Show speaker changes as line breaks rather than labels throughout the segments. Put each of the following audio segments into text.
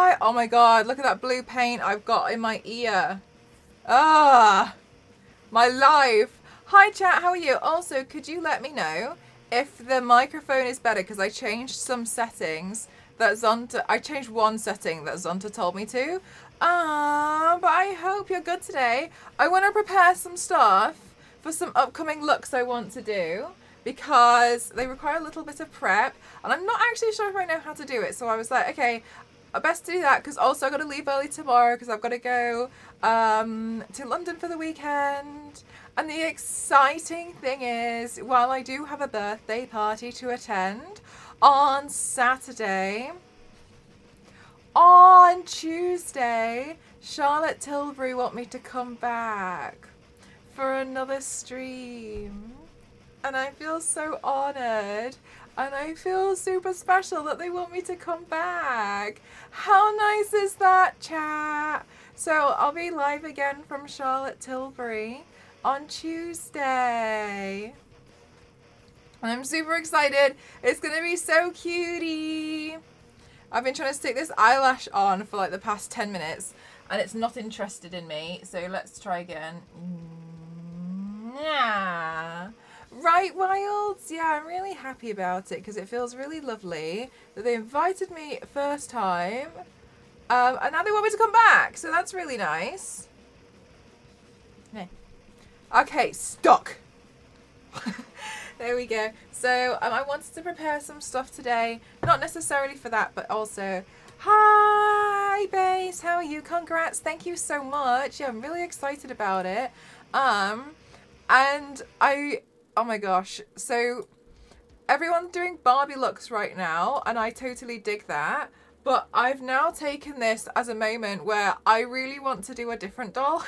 Hi. Oh my god, look at that blue paint I've got in my ear. Ah, my life. Hi chat, how are you? Also, could you let me know if the microphone is better? Because I changed some settings that Zonta... I changed one setting that Zonta told me to. But I hope you're good today. I want to prepare some stuff for some upcoming looks I want to do, because they require a little bit of prep, and I'm not actually sure if I know how to do it. So I was like, okay, I best do that, because also I've got to leave early tomorrow because I've got to go to London for the weekend. And the exciting thing is, while I do have a birthday party to attend on Saturday, on Tuesday, Charlotte Tilbury want me to come back for another stream. And I feel so honoured. And I feel super special that they want me to come back. How nice is that, chat? So I'll be live again from Charlotte Tilbury on Tuesday. I'm super excited. It's going to be so cutie. I've been trying to stick this eyelash on for like the past 10 minutes and it's not interested in me. So let's try again. Yeah. Right, Wilds? Yeah, I'm really happy about it because it feels really lovely that they invited me first time. And now they want me to come back. So that's really nice. Okay, stuck. There we go. So I wanted to prepare some stuff today. Not necessarily for that, but also... Hi, Base. How are you? Congrats. Thank you so much. Yeah, I'm really excited about it. And oh my gosh. So everyone's doing Barbie looks right now, and I totally dig that. But I've now taken this as a moment where I really want to do a different doll.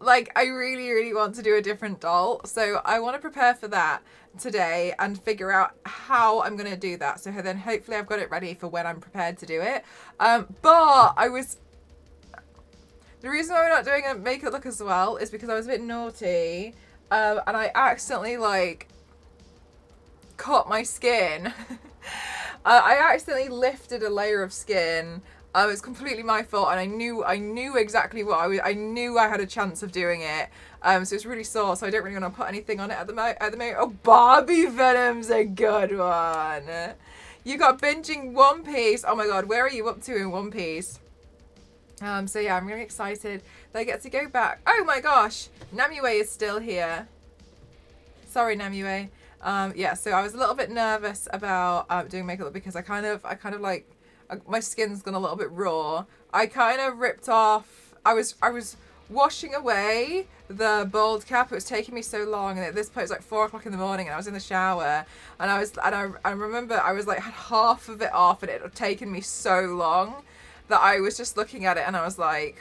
Like I really, really want to do a different doll. So I want to prepare for that today and figure out how I'm going to do that. So then hopefully I've got it ready for when I'm prepared to do it. But the reason why we're not doing a makeup look as well is because I was a bit naughty. And I accidentally like cut my skin. I accidentally lifted a layer of skin. It was completely my fault, and I knew exactly what I knew I had a chance of doing it. So it's really sore. So I don't really want to put anything on it at the moment. Oh, Barbie Venom's a good one. You got binging One Piece. Oh my god, where are you up to in One Piece? So yeah, I'm really excited that I get to go back. Oh my gosh, Namue is still here. Sorry, Namue. Yeah, so I was a little bit nervous about doing makeup because I kind of like, my skin's gone a little bit raw. I kind of ripped off. I was washing away the bald cap. It was taking me so long, and at this point it's like 4 o'clock in the morning, and I was in the shower, and I remember I was like had half of it off, and it had taken me so long that I was just looking at it, and I was like,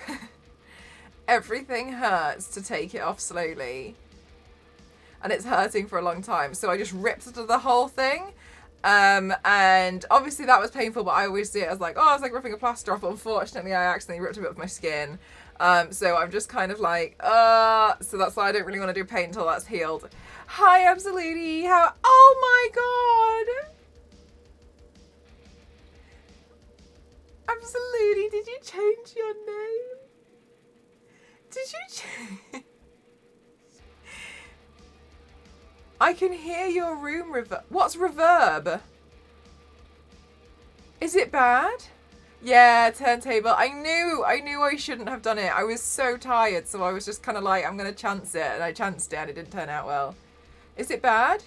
everything hurts to take it off slowly, and it's hurting for a long time. So I just ripped the whole thing. And obviously that was painful, but I always see it as like, oh, it's like ripping a plaster off. But unfortunately, I accidentally ripped a bit of my skin. So I'm just kind of like, so that's why I don't really want to do paint until that's healed. Hi, Absolutely. Oh my god. Absolutely, did you change your name? Did you change? I can hear your room reverb. What's reverb? Is it bad? Yeah, turntable. I knew I shouldn't have done it. I was so tired, so I was just kind of like, I'm going to chance it. And I chanced it, and it didn't turn out well. Is it bad?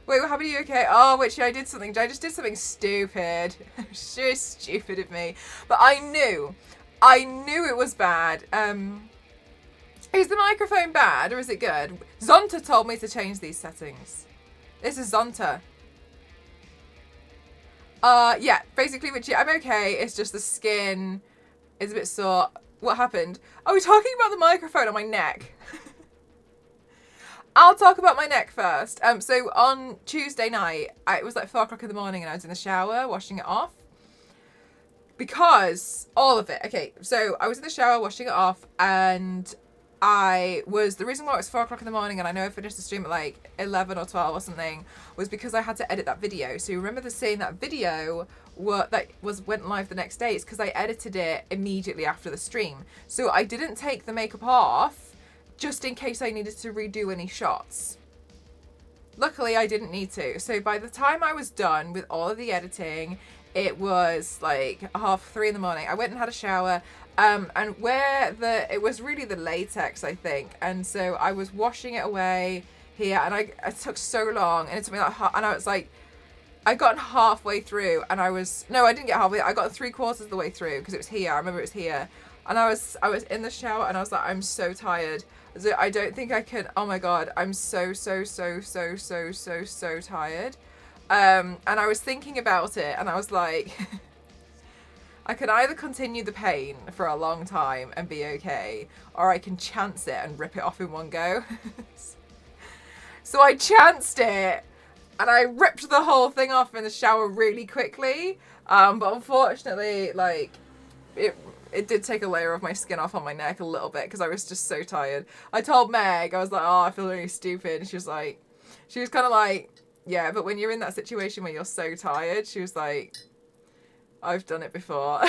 Wait, what happened to you? Okay. Oh, wait, I did something. I just did something stupid. So stupid of me. But I knew it was bad. Is the microphone bad or is it good? Zonta told me to change these settings. This is Zonta. Yeah, basically, I'm okay. It's just the skin is a bit sore. What happened? Are we talking about the microphone on my neck? I'll talk about my neck first. So on Tuesday night, it was like 4 o'clock in the morning, and I was in the shower washing it off. Because all of it. Okay, so I was in the shower washing it off, and the reason why it was 4 o'clock in the morning and I know I finished the stream at like 11 or 12 or something was because I had to edit that video. So you remember the saying that video went live the next day? It's because I edited it immediately after the stream. So I didn't take the makeup off just in case I needed to redo any shots. Luckily I didn't need to. So by the time I was done with all of the editing, it was like 3:30 in the morning. I went and had a shower. And it was really the latex, I think. And so I was washing it away here, and it took so long, and it took me like, and I was like, I got halfway through, and I didn't get halfway. I got 3/4 of the way through because it was here. I remember it was here, and I was in the shower, and I was like, I'm so tired. So I don't think I can. Oh my god, I'm so tired. And I was thinking about it, and I was like. I can either continue the pain for a long time and be okay, or I can chance it and rip it off in one go. So I chanced it, and I ripped the whole thing off in the shower really quickly. But unfortunately, like, it did take a layer of my skin off on my neck a little bit because I was just so tired. I told Meg, I was like, oh, I feel really stupid. And she was kind of like, yeah, but when you're in that situation where you're so tired, she was like, I've done it before.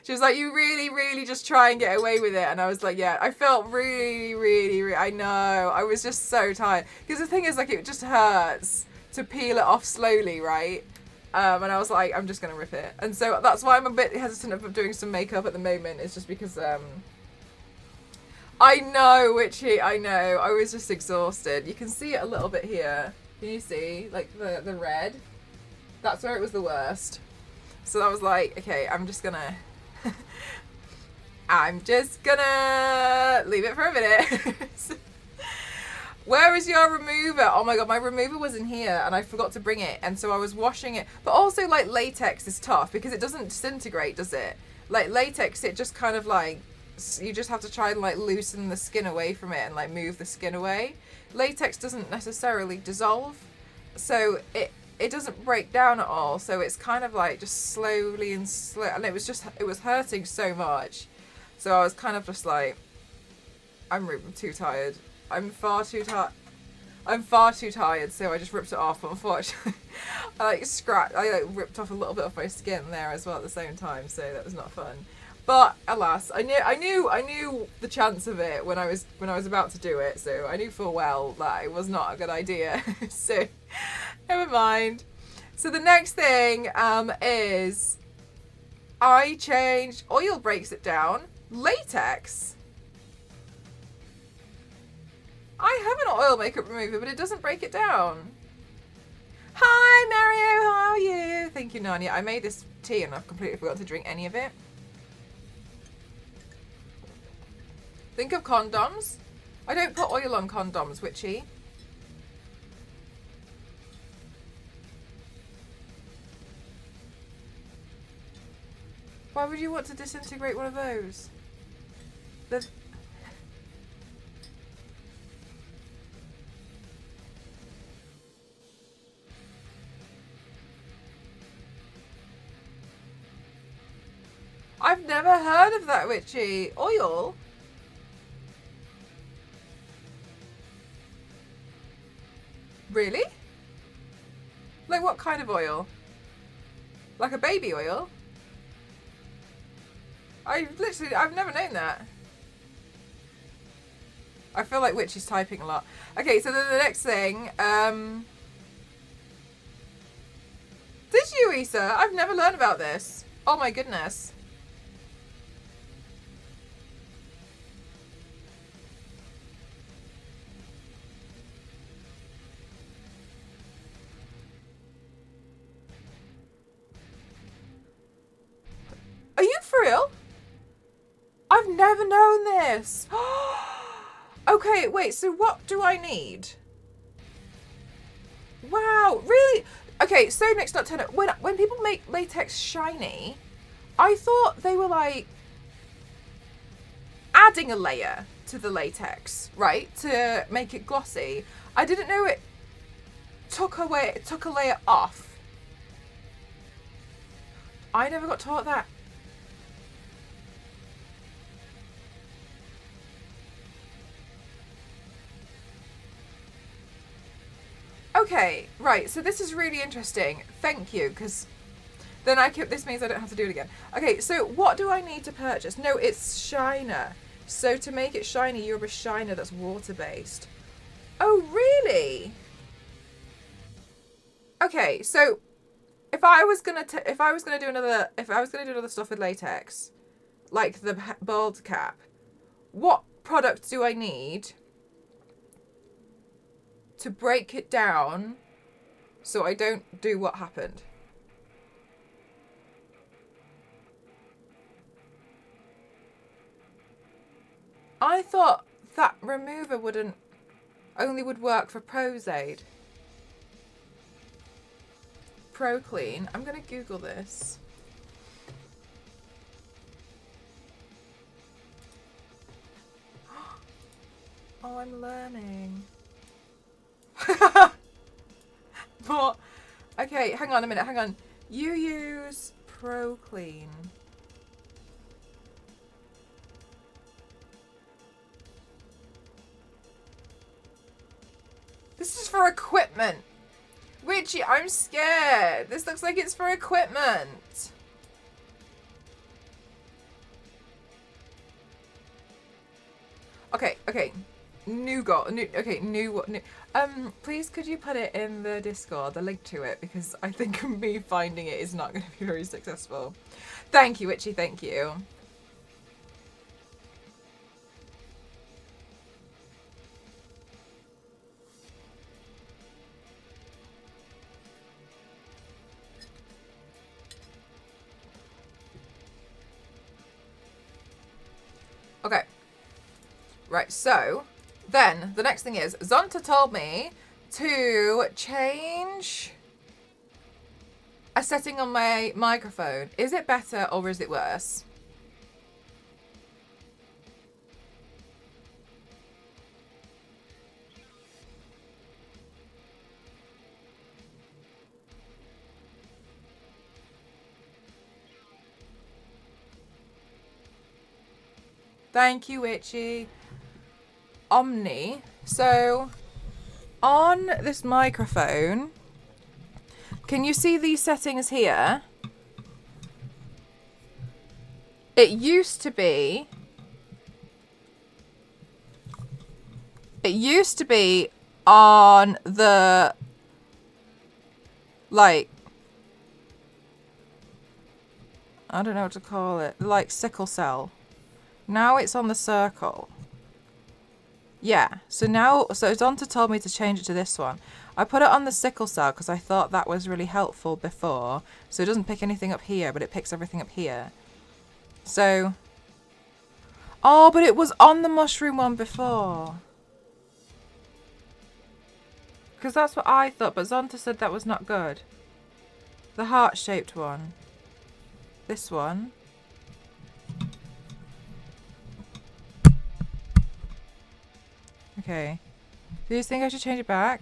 She was like, you really, really just try and get away with it. And I was like, yeah, I felt really, I know. I was just so tired. Because the thing is, like, it just hurts to peel it off slowly, right? And I was like, I'm just going to rip it. And so that's why I'm a bit hesitant of doing some makeup at the moment. It's just because, I know, Witchy, I know. I was just exhausted. You can see it a little bit here. Can you see? Like, the red? That's where it was the worst. So I was like, okay, I'm just gonna leave it for a minute. Where is your remover? Oh my god, my remover was in here and I forgot to bring it. And so I was washing it. But also, like, latex is tough because it doesn't disintegrate, does it? Like, latex, it just kind of like, you just have to try and like loosen the skin away from it and like move the skin away. Latex doesn't necessarily dissolve. So it doesn't break down at all, so it's kind of like just slowly and slow, and it was hurting so much. So I was kind of just like, I'm too tired. I'm far too tired, so I just ripped it off. But unfortunately, I ripped off a little bit of my skin there as well at the same time, so that was not fun. But alas, I knew the chance of it when I was about to do it, so I knew full well that it was not a good idea. So never mind. So the next thing is I changed. Oil breaks it down. Latex. I have an oil makeup remover, but it doesn't break it down. Hi Mario, how are you? Thank you, Narnia. I made this tea and I've completely forgot to drink any of it. Think of condoms. I don't put oil on condoms, Witchy. Why would you want to disintegrate one of those? I've never heard of that, Witchy. Oil? Really? Like what kind of oil? Like a baby oil? I've never known that. I feel like Witch is typing a lot. Okay, so then the next thing, did you, Issa? I've never learned about this. Oh my goodness. Are you for real? I've never known this. Okay, wait, so what do I need? Wow, really? Okay, so next not turn it. When people make latex shiny, I thought they were like adding a layer to the latex, right? To make it glossy. I didn't know it took a layer off. I never got taught that. Okay, right, so this is really interesting. Thank you, because then this means I don't have to do it again. Okay, so what do I need to purchase? No, it's shiner. So to make it shiny, you have a shiner that's water-based. Oh, really? Okay, so if I was gonna do another stuff with latex, like the bald cap, what product do I need to break it down so I don't do what happened? I thought that remover only would work for Prozaid. ProClean. I'm gonna Google this. Oh, I'm learning. What? Okay, hang on a minute, hang on. You use ProClean. This is for equipment. Witchy, I'm scared. This looks like it's for equipment. Okay. New. Please could you put it in the Discord, the link to it, because I think me finding it is not going to be very successful. Thank you, Witchy, thank you. Okay. Right, so then the next thing is Zonta told me to change a setting on my microphone. Is it better or is it worse? Thank you, Witchy. Omni. So on this microphone, can you see these settings here? It used to be on the, like, I don't know what to call it, like sickle cell. Now it's on the circle. Yeah, so Zonta told me to change it to this one. I put it on the sickle cell because I thought that was really helpful before. So it doesn't pick anything up here, but it picks everything up here. So... Oh, but it was on the mushroom one before. Because that's what I thought, but Zonta said that was not good. The heart-shaped one. This one. Okay. Do you think I should change it back?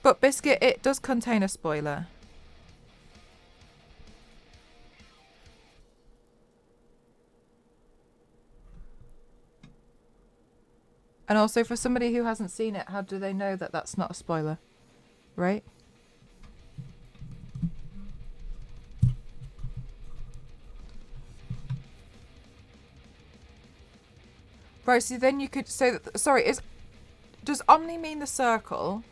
But Biscuit, it does contain a spoiler. And also, for somebody who hasn't seen it, how do they know that that's not a spoiler? Right? Right, so then you could say that... Sorry, does Omni mean the circle?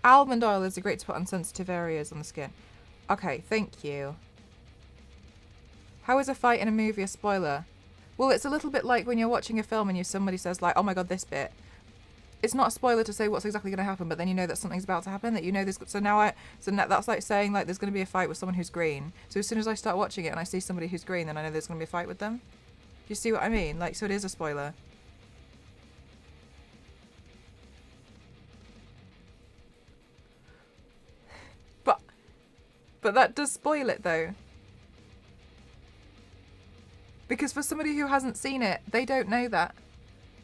Almond oil is great to put on sensitive areas on the skin. Okay, thank you. How is a fight in a movie a spoiler? Well, it's a little bit like when you're watching a film and somebody says, like, oh my god, this bit. It's not a spoiler to say what's exactly going to happen, but then you know that something's about to happen, that you know this. So that's like saying, like, there's going to be a fight with someone who's green. So as soon as I start watching it and I see somebody who's green, then I know there's going to be a fight with them. Do you see what I mean? Like, so it is a spoiler. But that does spoil it, though. Because for somebody who hasn't seen it, they don't know that.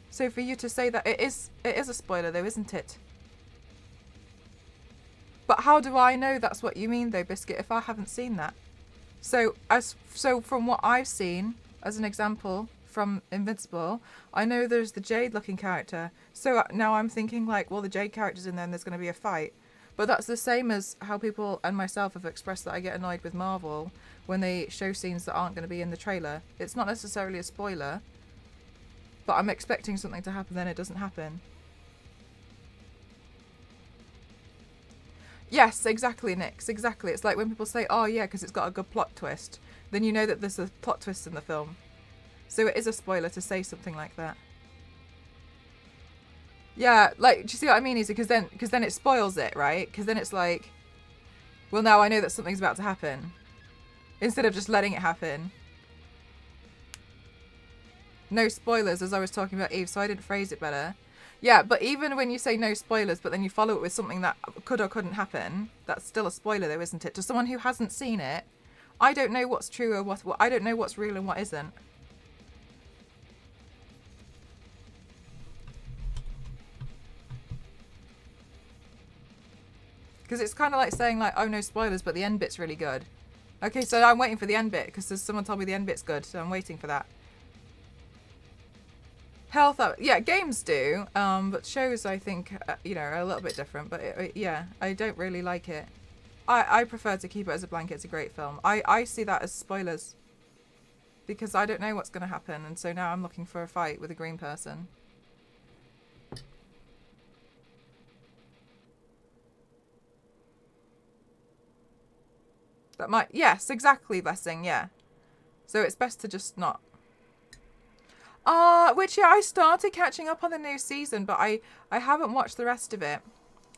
So for you to say that, it is a spoiler, though, isn't it? But how do I know that's what you mean though, Biscuit, if I haven't seen that? So from what I've seen, as an example from Invincible, I know there's the Jade looking character. So now I'm thinking like, well, the Jade character's in there and there's going to be a fight. But that's the same as how people and myself have expressed that I get annoyed with Marvel when they show scenes that aren't going to be in the trailer. It's not necessarily a spoiler, but I'm expecting something to happen, then it doesn't happen. Yes, exactly, Nix. Exactly. It's like when people say, oh, yeah, because it's got a good plot twist. Then you know that there's a plot twist in the film. So it is a spoiler to say something like that. Yeah, like, do you see what I mean? Easy, because then it spoils it, right? Because then it's like, well, now I know that something's about to happen. Instead of just letting it happen. No spoilers, as I was talking about Eve, so I didn't phrase it better. Yeah, but even when you say no spoilers, but then you follow it with something that could or couldn't happen, that's still a spoiler though, isn't it? To someone who hasn't seen it, I don't know what's true or what I don't know what's real and what isn't. Because it's kind of like saying like, oh, no spoilers, but the end bit's really good. Okay, so I'm waiting for the end bit because someone told me the end bit's good, so I'm waiting for that. Health up, yeah, games do, but shows I think you know, are a little bit different. But yeah, I don't really like it. I prefer to keep it as a blanket. It's a great film. I see that as spoilers because I don't know what's going to happen, and so now I'm looking for a fight with a green person. That might, yes, exactly, Blessing, yeah. So it's best to just not. Which yeah, I started catching up on the new season, but I haven't watched the rest of it.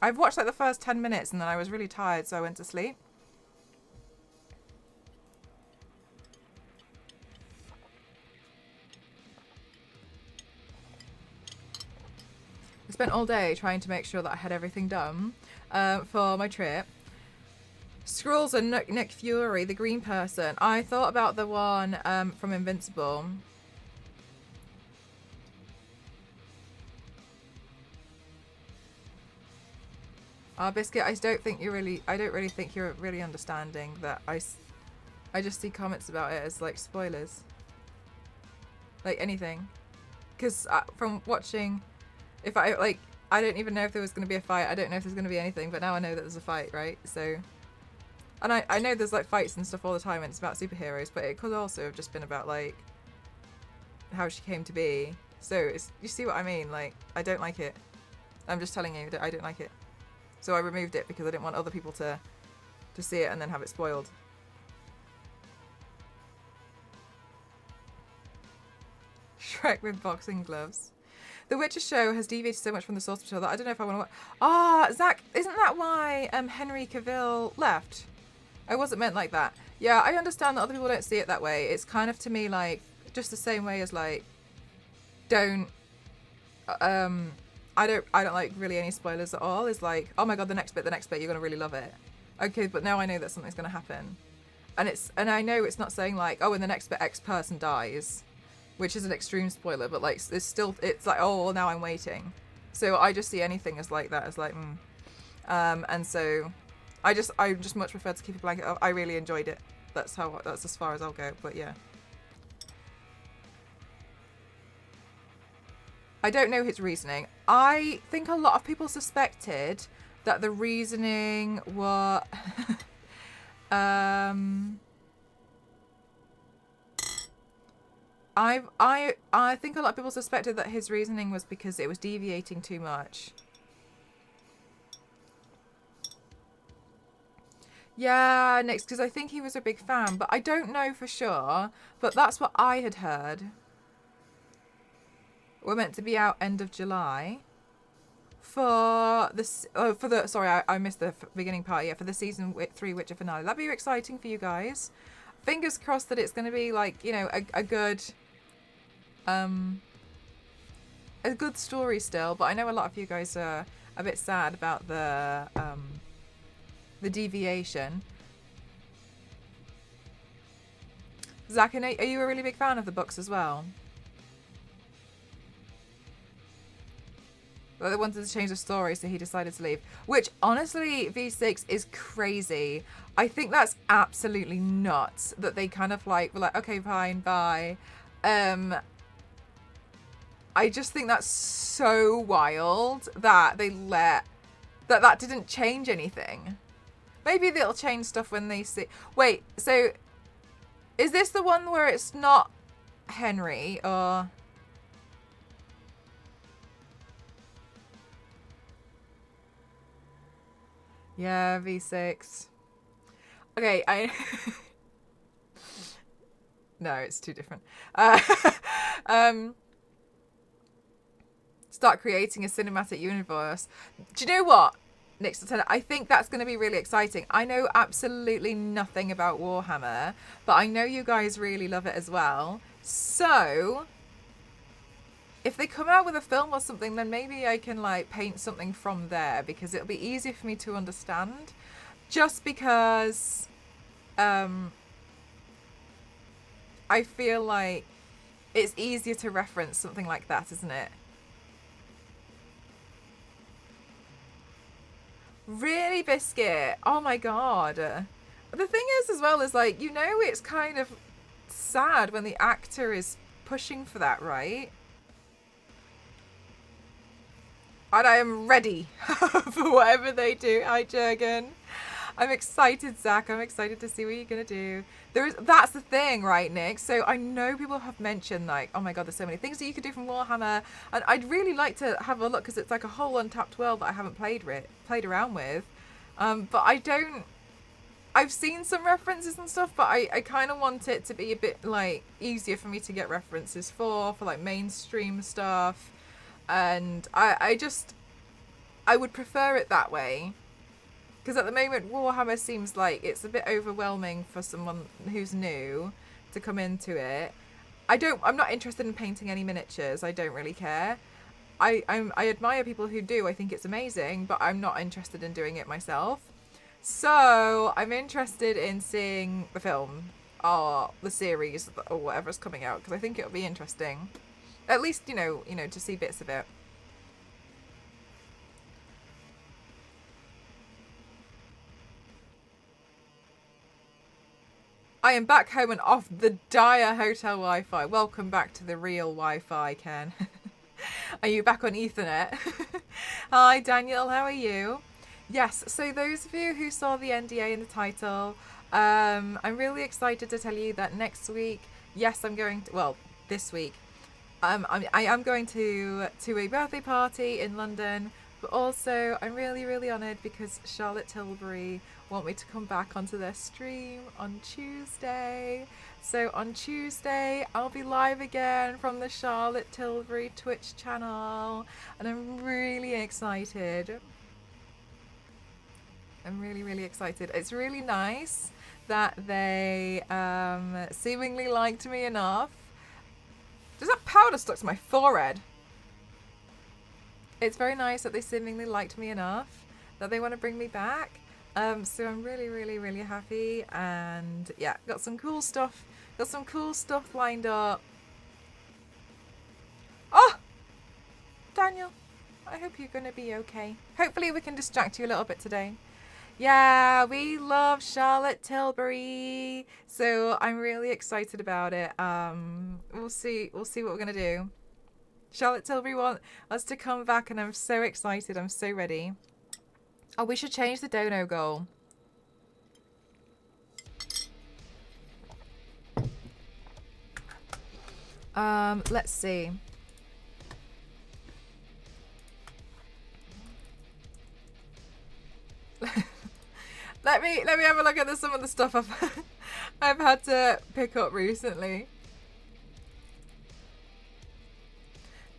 I've watched like the first 10 minutes and then I was really tired, so I went to sleep. I spent all day trying to make sure that I had everything done for my trip. Skrulls and Nick Fury, the green person. I thought about the one from Invincible. Biscuit, I don't really think you're really understanding that I just see comments about it as like spoilers. Like anything. Because from watching, if I don't even know if there was going to be a fight. I don't know if there's going to be anything, but now I know that there's a fight, right? So, and I know there's like fights and stuff all the time and it's about superheroes, but it could also have just been about like how she came to be. So you see what I mean? Like, I don't like it. I'm just telling you that I don't like it. So I removed it because I didn't want other people to see it and then have it spoiled. Shrek with boxing gloves. The Witcher show has deviated so much from the source material that I don't know if I want to watch. Zach, isn't that why Henry Cavill left? I wasn't meant like that. Yeah, I understand that other people don't see it that way. It's kind of to me like just the same way as like don't I don't like really any spoilers at all. It's like, oh my god, the next bit, you're gonna really love it. Okay, but now I know that something's gonna happen. And I know it's not saying like, oh, in the next bit X person dies, which is an extreme spoiler, but like it's like, oh, well, now I'm waiting. So I just see anything as like that, as like and so I just much prefer to keep a blanket up. I really enjoyed it. That's as far as I'll go, but yeah. I don't know his reasoning. I think a lot of people suspected that the reasoning were I think a lot of people suspected that his reasoning was because it was deviating too much. Yeah, Nix, because I think he was a big fan, but I don't know for sure. But that's what I had heard. We're meant to be out end of July for this. Sorry, I missed the beginning part. Yeah, for the season 3 Witcher finale. That'd be exciting for you guys. Fingers crossed that it's going to be like, you know, a good story still. But I know a lot of you guys are a bit sad about the deviation. Zach, are you a really big fan of the books as well? But they wanted to change the story, so he decided to leave. Which, honestly, V6 is crazy. I think that's absolutely nuts that they kind of like were like, okay, fine, bye. I just think that's so wild that they let that didn't change anything. Maybe they'll change stuff when they see. Wait, so is this the one where it's not Henry or? Yeah, V6. Okay, no, it's too different. Start creating a cinematic universe. Do you know what, Nick Sultana? I think that's going to be really exciting. I know absolutely nothing about Warhammer, but I know you guys really love it as well. So, if they come out with a film or something, then maybe I can like paint something from there, because it'll be easier for me to understand. Just because I feel like it's easier to reference something like that, isn't it? Really, Biscuit? Oh my god. The thing is as well is like, you know, it's kind of sad when the actor is pushing for that, right? And I am ready for whatever they do. Hi, Jurgen. I'm excited, Zach. I'm excited to see what you're going to do. That's the thing, right, Nick? So I know people have mentioned, like, oh my god, there's so many things that you could do from Warhammer. And I'd really like to have a look, because it's like a whole untapped world that I haven't played around with. But I don't... I've seen some references and stuff, but I kind of want it to be a bit, like, easier for me to get references for like, mainstream stuff. And I would prefer it that way. Because at the moment, Warhammer seems like it's a bit overwhelming for someone who's new to come into it. I'm not interested in painting any miniatures. I don't really care. I admire people who do. I think it's amazing, but I'm not interested in doing it myself. So I'm interested in seeing the film or the series or whatever's coming out, because I think it'll be interesting. At least, you know, to see bits of it. I am back home and off the dire hotel Wi-Fi. Welcome back to the real Wi-Fi, Ken. Are you back on Ethernet? Hi, Daniel. How are you? Yes, so those of you who saw the NDA in the title, I'm really excited to tell you that next week, yes, I'm going to, well, this week, I am going to a birthday party in London, but also I'm really, really honoured because Charlotte Tilbury want me to come back onto their stream on Tuesday. So on Tuesday, I'll be live again from the Charlotte Tilbury Twitch channel, and I'm really excited. I'm really, really excited. It's really nice that they seemingly liked me enough. Does that powder stuck to my forehead? It's very nice that they seemingly liked me enough that they want to bring me back. So I'm really, really, really happy, and yeah, got some cool stuff lined up. Oh, Daniel, I hope you're gonna be okay. Hopefully we can distract you a little bit today. Yeah, we love Charlotte Tilbury, so I'm really excited about it. We'll see what we're gonna do. Charlotte Tilbury want us to come back, and I'm so excited. I'm so ready. Oh, we should change the dono goal. Let's see. let me have a look at some of the stuff I've had to pick up recently.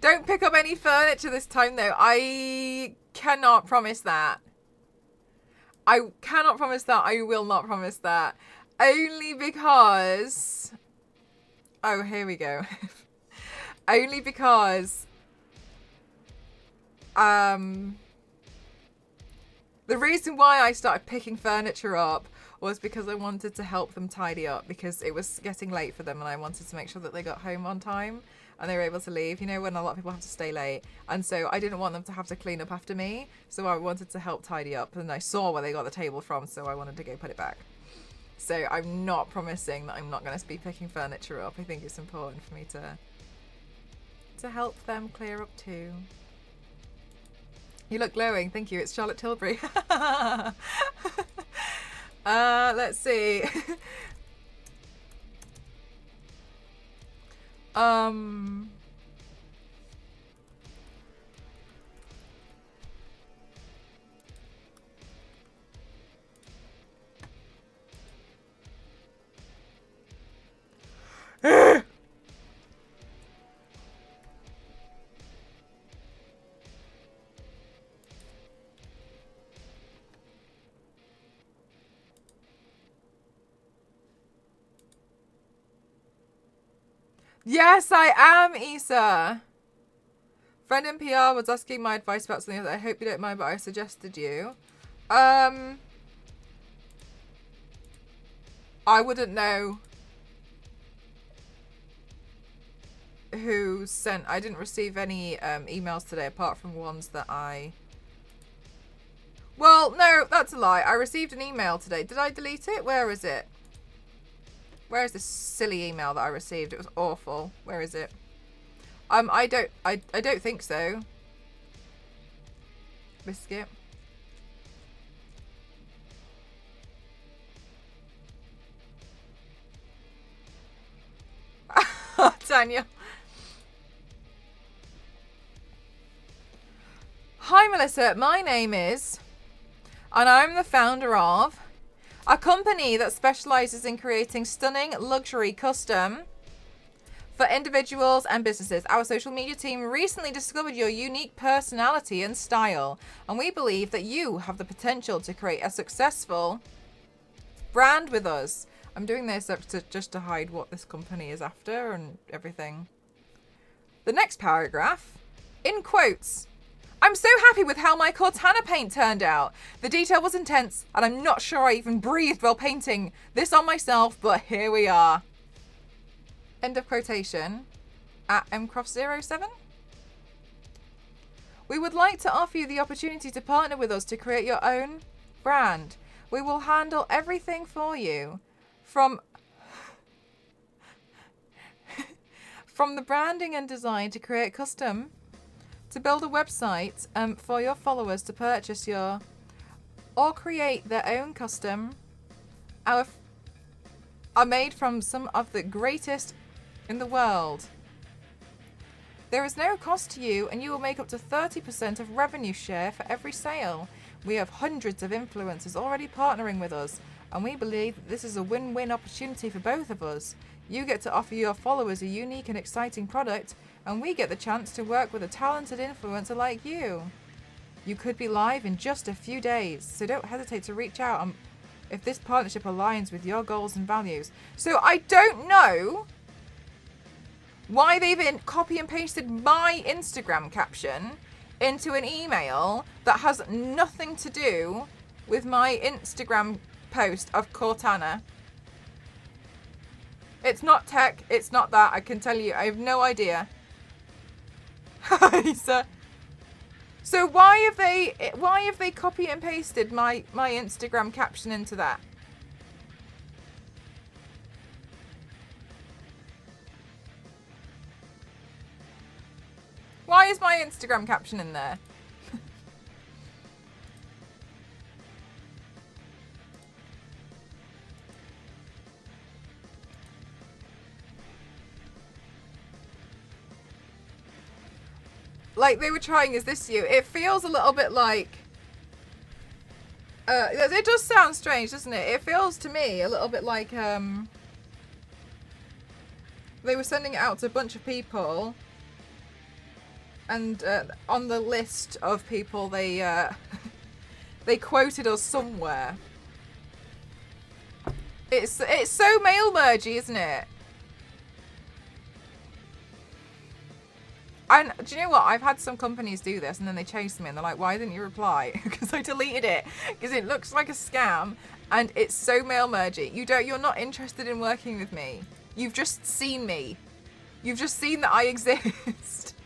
Don't pick up any furniture this time, though. I cannot promise that. I cannot promise that. I will not promise that. Only because... Oh, here we go. Only because... The reason why I started picking furniture up was because I wanted to help them tidy up, because it was getting late for them and I wanted to make sure that they got home on time. and they were able to leave, you know, when a lot of people have to stay late. And so I didn't want them to have to clean up after me, so I wanted to help tidy up, and I saw where they got the table from, so I wanted to go put it back. So I'm not promising that I'm not going to be picking furniture up. I think it's important for me to help them clear up too. You look glowing. Thank you. It's Charlotte Tilbury. Let's see. Yes, I am, Issa. Friend in PR was asking my advice about something that I hope you don't mind, but I suggested you. I wouldn't know who sent. I didn't receive any emails today apart from ones that I... Well, no, that's a lie. I received an email today. Did I delete it? Where is it? Where is this silly email that I received? It was awful. Where is it? I don't think so. Biscuit. Daniel. Hi Melissa, my name is, and I'm the founder of a company that specializes in creating stunning luxury custom for individuals and businesses. Our social media team recently discovered your unique personality and style, and we believe that you have the potential to create a successful brand with us. I'm doing this just to hide what this company is after and everything. The next paragraph, in quotes, I'm so happy with how my Cortana paint turned out. The detail was intense, and I'm not sure I even breathed while painting this on myself, but here we are. End of quotation. At mcroft07. We would like to offer you the opportunity to partner with us to create your own brand. We will handle everything for you. From the branding and design to create custom, to build a website for your followers to purchase your or create their own custom. Our are made from some of the greatest in the world. There is no cost to you, and you will make up to 30% of revenue share for every sale. We have hundreds of influencers already partnering with us, and we believe that this is a win-win opportunity for both of us. You get to offer your followers a unique and exciting product, and we get the chance to work with a talented influencer like you. You could be live in just a few days, so don't hesitate to reach out if this partnership aligns with your goals and values. So I don't know why they've copy and pasted my Instagram caption into an email that has nothing to do with my Instagram post of Cortana. It's not tech, it's not that, I can tell you, I have no idea. So why have they copy and pasted my Instagram caption into that? Why is my Instagram caption in there? Like they were trying, is this you? It feels a little bit like... it does sound strange, doesn't it? It feels to me a little bit like... they were sending it out to a bunch of people. And on the list of people, they they quoted us somewhere. It's so mail mergy, isn't it? And do you know what? I've had some companies do this and then they chase me and they're like, why didn't you reply? Because I deleted it. Because it looks like a scam and it's so mail mergy. You're not interested in working with me. You've just seen me. You've just seen that I exist.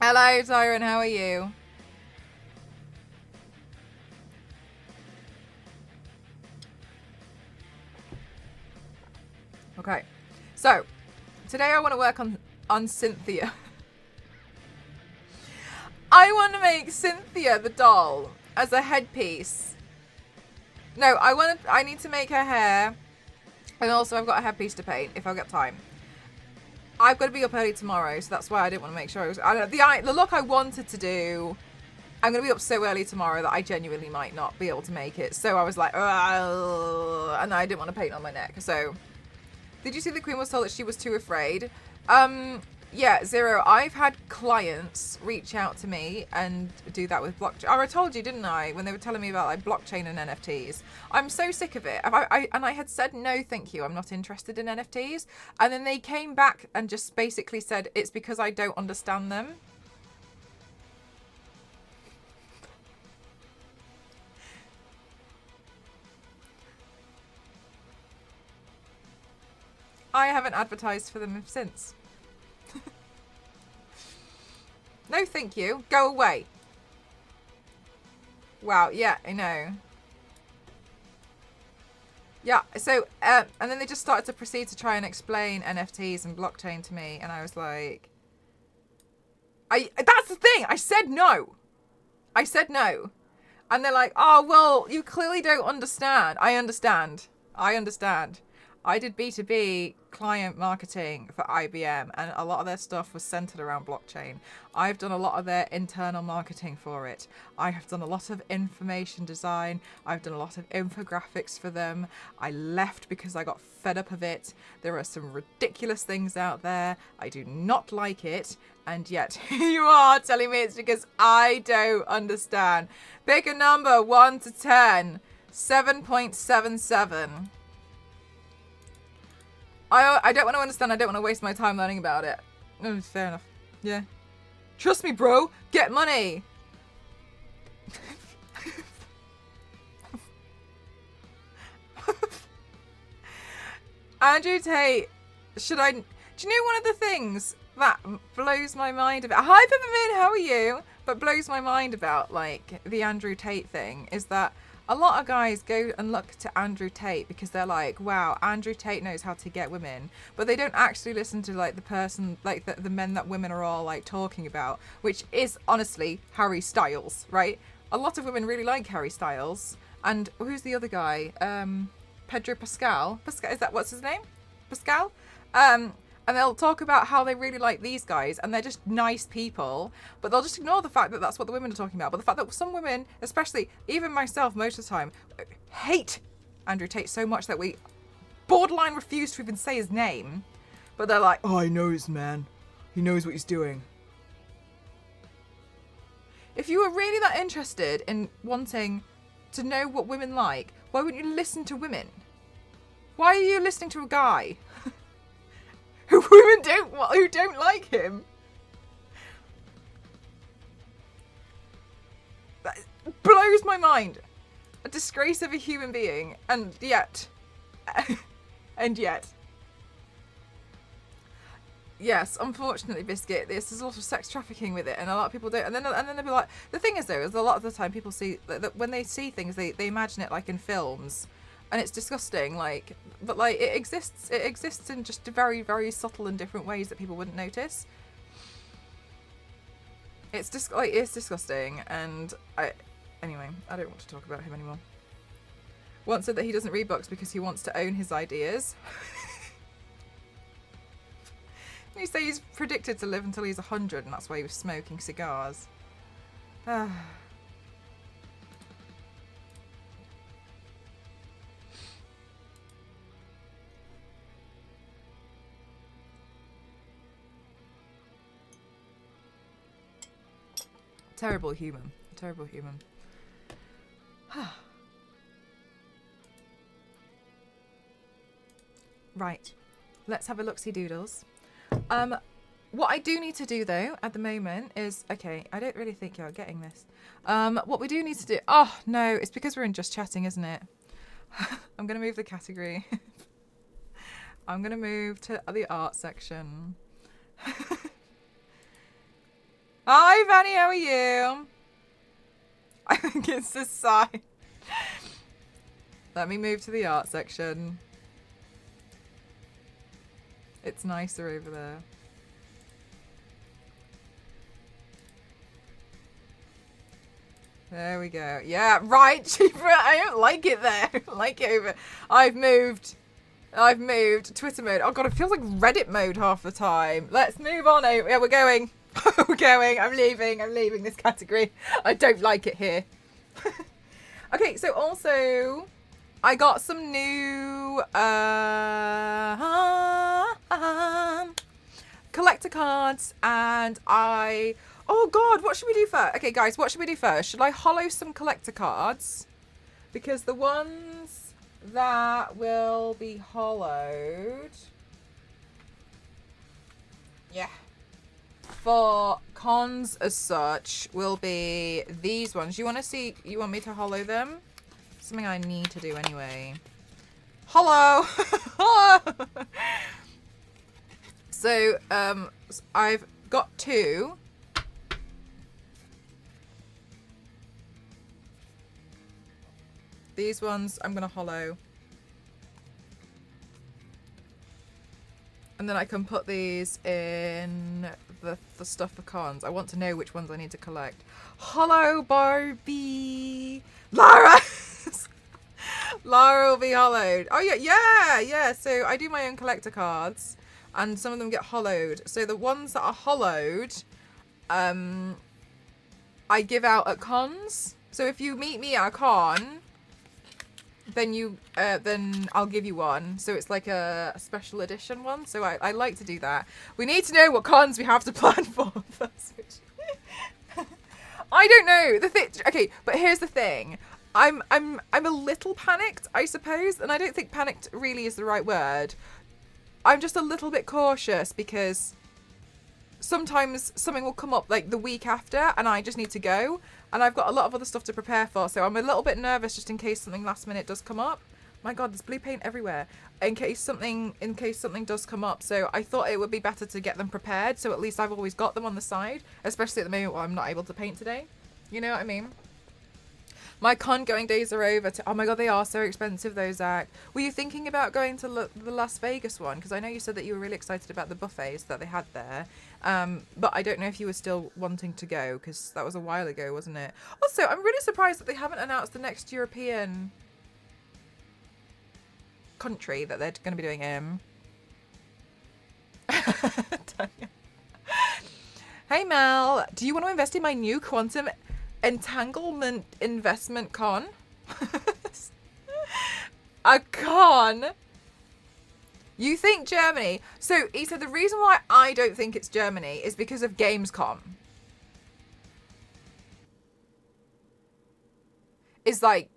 Hello, Tyron. How are you? Okay. So, today I want to work on Cynthia. I want to make Cynthia the doll as a headpiece. No, I need to make her hair. And also I've got a headpiece to paint if I've got time. I've got to be up early tomorrow, so that's why I didn't want to make sure the look I wanted to do. I'm going to be up so early tomorrow that I genuinely might not be able to make it. So I was like, ugh, and I didn't want to paint on my neck. So, did you see the Queen was told that she was too afraid? Yeah, Zero, I've had clients reach out to me and do that with blockchain. Oh, I told you, didn't I, when they were telling me about like blockchain and NFTs. I'm so sick of it. And I had said, no, thank you, I'm not interested in NFTs. And then they came back and just basically said, it's because I don't understand them. I haven't advertised for them since. No, thank you. Go away. Wow, yeah, I know. Yeah, so, and then they just started to proceed to try and explain NFTs and blockchain to me, and I was like... That's the thing! I said no! I said no. And they're like, oh, well, you clearly don't understand. I understand. I did B2B client marketing for IBM, and a lot of their stuff was centered around blockchain. I've done a lot of their internal marketing for it. I have done a lot of information design. I've done a lot of infographics for them. I left because I got fed up of it. There are some ridiculous things out there. I do not like it. And yet you are telling me it's because I don't understand. Pick a number, 1 to 10. 7.77. I don't want to understand. I don't want to waste my time learning about it. No, fair enough. Yeah. Trust me, bro. Get money. Andrew Tate. Do you know one of the things that blows my mind about... Hi, Peppermint. How are you? But blows my mind about, like, the Andrew Tate thing is that a lot of guys go and look to Andrew Tate because they're like, wow, Andrew Tate knows how to get women. But they don't actually listen to, like, the person, like, the men that women are all, like, talking about, which is, honestly, Harry Styles, right? A lot of women really like Harry Styles. And who's the other guy? Pedro Pascal. Pascal, is that what's his name? Pascal? And they'll talk about how they really like these guys and they're just nice people, but they'll just ignore the fact that that's what the women are talking about. But the fact that some women, especially even myself most of the time, hate Andrew Tate so much that we borderline refuse to even say his name. But they're like, oh, he knows, man. He knows what he's doing. If you were really that interested in wanting to know what women like, why wouldn't you listen to women? Why are you listening to a guy who don't like him? That blows my mind. A disgrace of a human being, and yet, yes, unfortunately, Biscuit, there's a lot of sex trafficking with it, and a lot of people don't. And then they'll be like, the thing is though, is a lot of the time people see that when they see things, they imagine it like in films. And it's disgusting, like, but like it exists in just very, very subtle and different ways that people wouldn't notice. It's just like, it's disgusting, and anyway, I don't want to talk about him anymore. Once said that he doesn't read books because he wants to own his ideas. You say he's predicted to live until he's 100, and that's why he was smoking cigars. Terrible human. Terrible human. Right. Let's have a look-see doodles. What I do need to do though at the moment is, okay, I don't really think you're getting this. What we do need to do, oh no, it's because we're in just chatting, isn't it? I'm going to move the category. I'm gonna move to the art section. Hi, Vanny, how are you? I think it's the sign. Let me move to the art section. It's nicer over there. There we go. Yeah, right, cheaper. I don't like it there. I don't like it over. I've moved. Twitter mode. Oh god, it feels like Reddit mode half the time. Let's move on. Yeah, we're going. We're going. I'm leaving this category. I don't like it here. Okay, so also I got some new collector cards, and oh god, what should we do first? Okay guys, what should we do first? Should I hollow some collector cards? Because the ones that will be hollowed, yeah, for cons as such, will be these ones. You want me to hollow them? Something I need to do anyway. Hollow! So, I've got two. These ones I'm going to hollow. And then I can put these in the stuff for cons. I want to know which ones I need to collect. Hollow Barbie! Lara! Lara will be hollowed. Oh yeah. So I do my own collector cards, and some of them get hollowed. So the ones that are hollowed, I give out at cons. So if you meet me at a con, then then I'll give you one. So it's like a special edition one. So I like to do that. We need to know what cons we have to plan for first. I don't know. Okay, but here's the thing. I'm a little panicked, I suppose, and I don't think panicked really is the right word. I'm just a little bit cautious because sometimes something will come up like the week after and I just need to go, and I've got a lot of other stuff to prepare for, so I'm a little bit nervous just in case something last minute does come up. My god, there's blue paint everywhere. In case something does come up, so I thought it would be better to get them prepared, so at least I've always got them on the side, especially at the moment where I'm not able to paint today. You know what I mean? My con going days are over. Oh my god, they are so expensive though, Zach. Were you thinking about going to the Las Vegas one? Because I know you said that you were really excited about the buffets that they had there. But I don't know if you were still wanting to go, because that was a while ago, wasn't it? Also, I'm really surprised that they haven't announced the next European country that they're going to be doing in. Hey Mel, do you want to invest in my new quantum entanglement investment con? A con? You think Germany? So he said the reason why I don't think it's Germany is because of Gamescom. Is like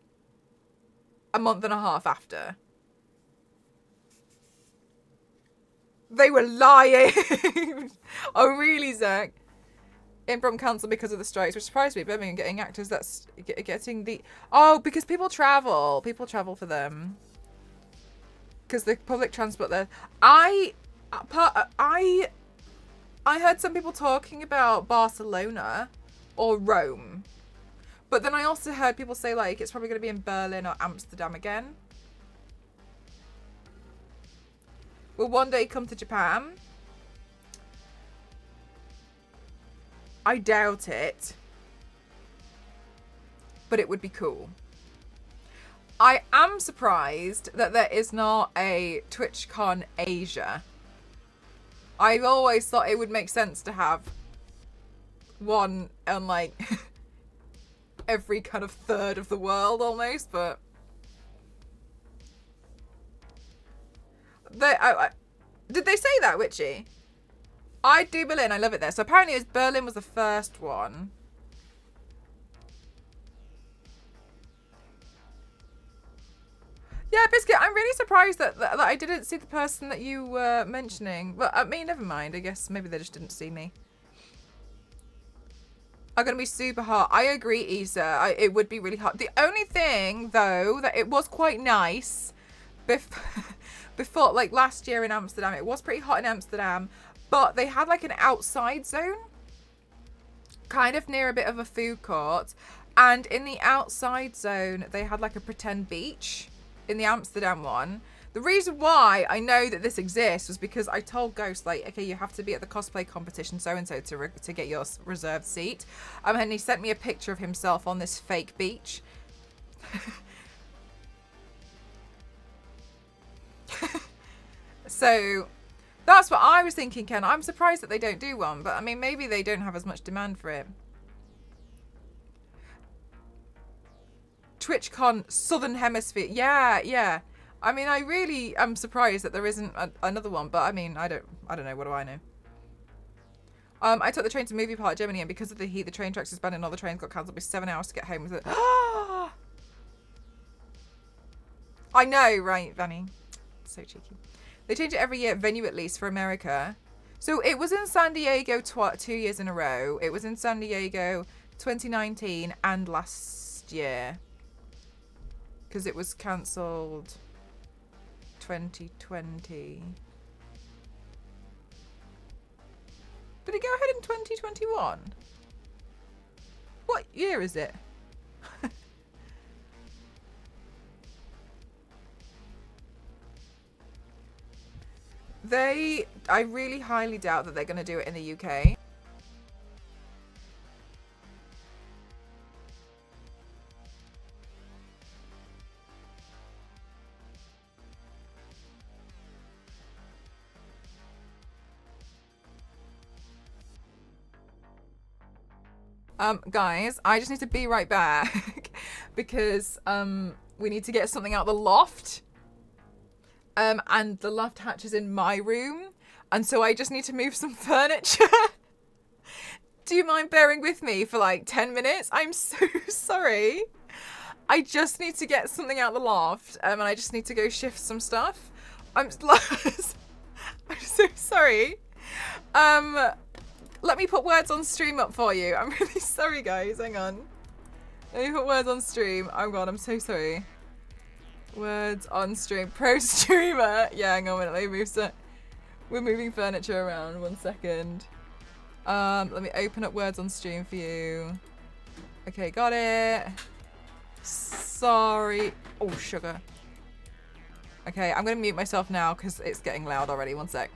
a month and a half after. They were lying. Oh really, Zach? Improv cancelled because of the strikes, which surprised me. Birmingham getting actors that's getting the... Oh, because people travel. People travel for them. Because the public transport there. I heard some people talking about Barcelona or Rome. But then I also heard people say, like, it's probably going to be in Berlin or Amsterdam again. Will one day come to Japan? I doubt it. But it would be cool. I am surprised that there is not a TwitchCon Asia. I've always thought it would make sense to have one on like every kind of third of the world almost, but did they say that, Witchy? I do Berlin. I love it there. So apparently Berlin was the first one. Yeah, Biscuit, I'm really surprised that I didn't see the person that you were mentioning. But I mean, never mind. I guess maybe they just didn't see me. Are going to be super hot. I agree, Isa. It would be really hot. The only thing, though, that it was quite nice before, like last year in Amsterdam, it was pretty hot in Amsterdam, but they had like an outside zone, kind of near a bit of a food court. And in the outside zone, they had like a pretend beach in the Amsterdam one. The reason why I know that this exists was because I told Ghost, like, okay, you have to be at the cosplay competition so-and-so to get your reserved seat. And he sent me a picture of himself on this fake beach. So that's what I was thinking, Ken. I'm surprised that they don't do one, but I mean, maybe they don't have as much demand for it. TwitchCon Southern Hemisphere. Yeah. I mean, I really am surprised that there isn't another one, but I mean, I don't know. What do I know? I took the train to Movie Park, Germany, and because of the heat, the train tracks suspended and all the trains got cancelled. It was 7 hours to get home with it. I know, right, Vanny? So cheeky. They change it every year, venue at least, for America. So it was in San Diego 2 years in a row. It was in San Diego 2019 and last year. Because it was cancelled 2020. Did it go ahead in 2021? What year is it? I really highly doubt that they're going to do it in the UK. Guys, I just need to be right back because we need to get something out of the loft. And the loft hatch is in my room, and so I just need to move some furniture. Do you mind bearing with me for like 10 minutes? I'm so sorry. I just need to get something out of the loft, and I just need to go shift some stuff. I'm so sorry. Let me put words on stream up for you. I'm really sorry, guys. Hang on. Let me put words on stream. Oh god, I'm so sorry. Words on stream. Pro streamer. Yeah, hang on a minute. Let me move we're moving furniture around. 1 second. Let me open up words on stream for you. Okay, got it. Sorry. Oh, sugar. Okay, I'm going to mute myself now because it's getting loud already. 1 sec.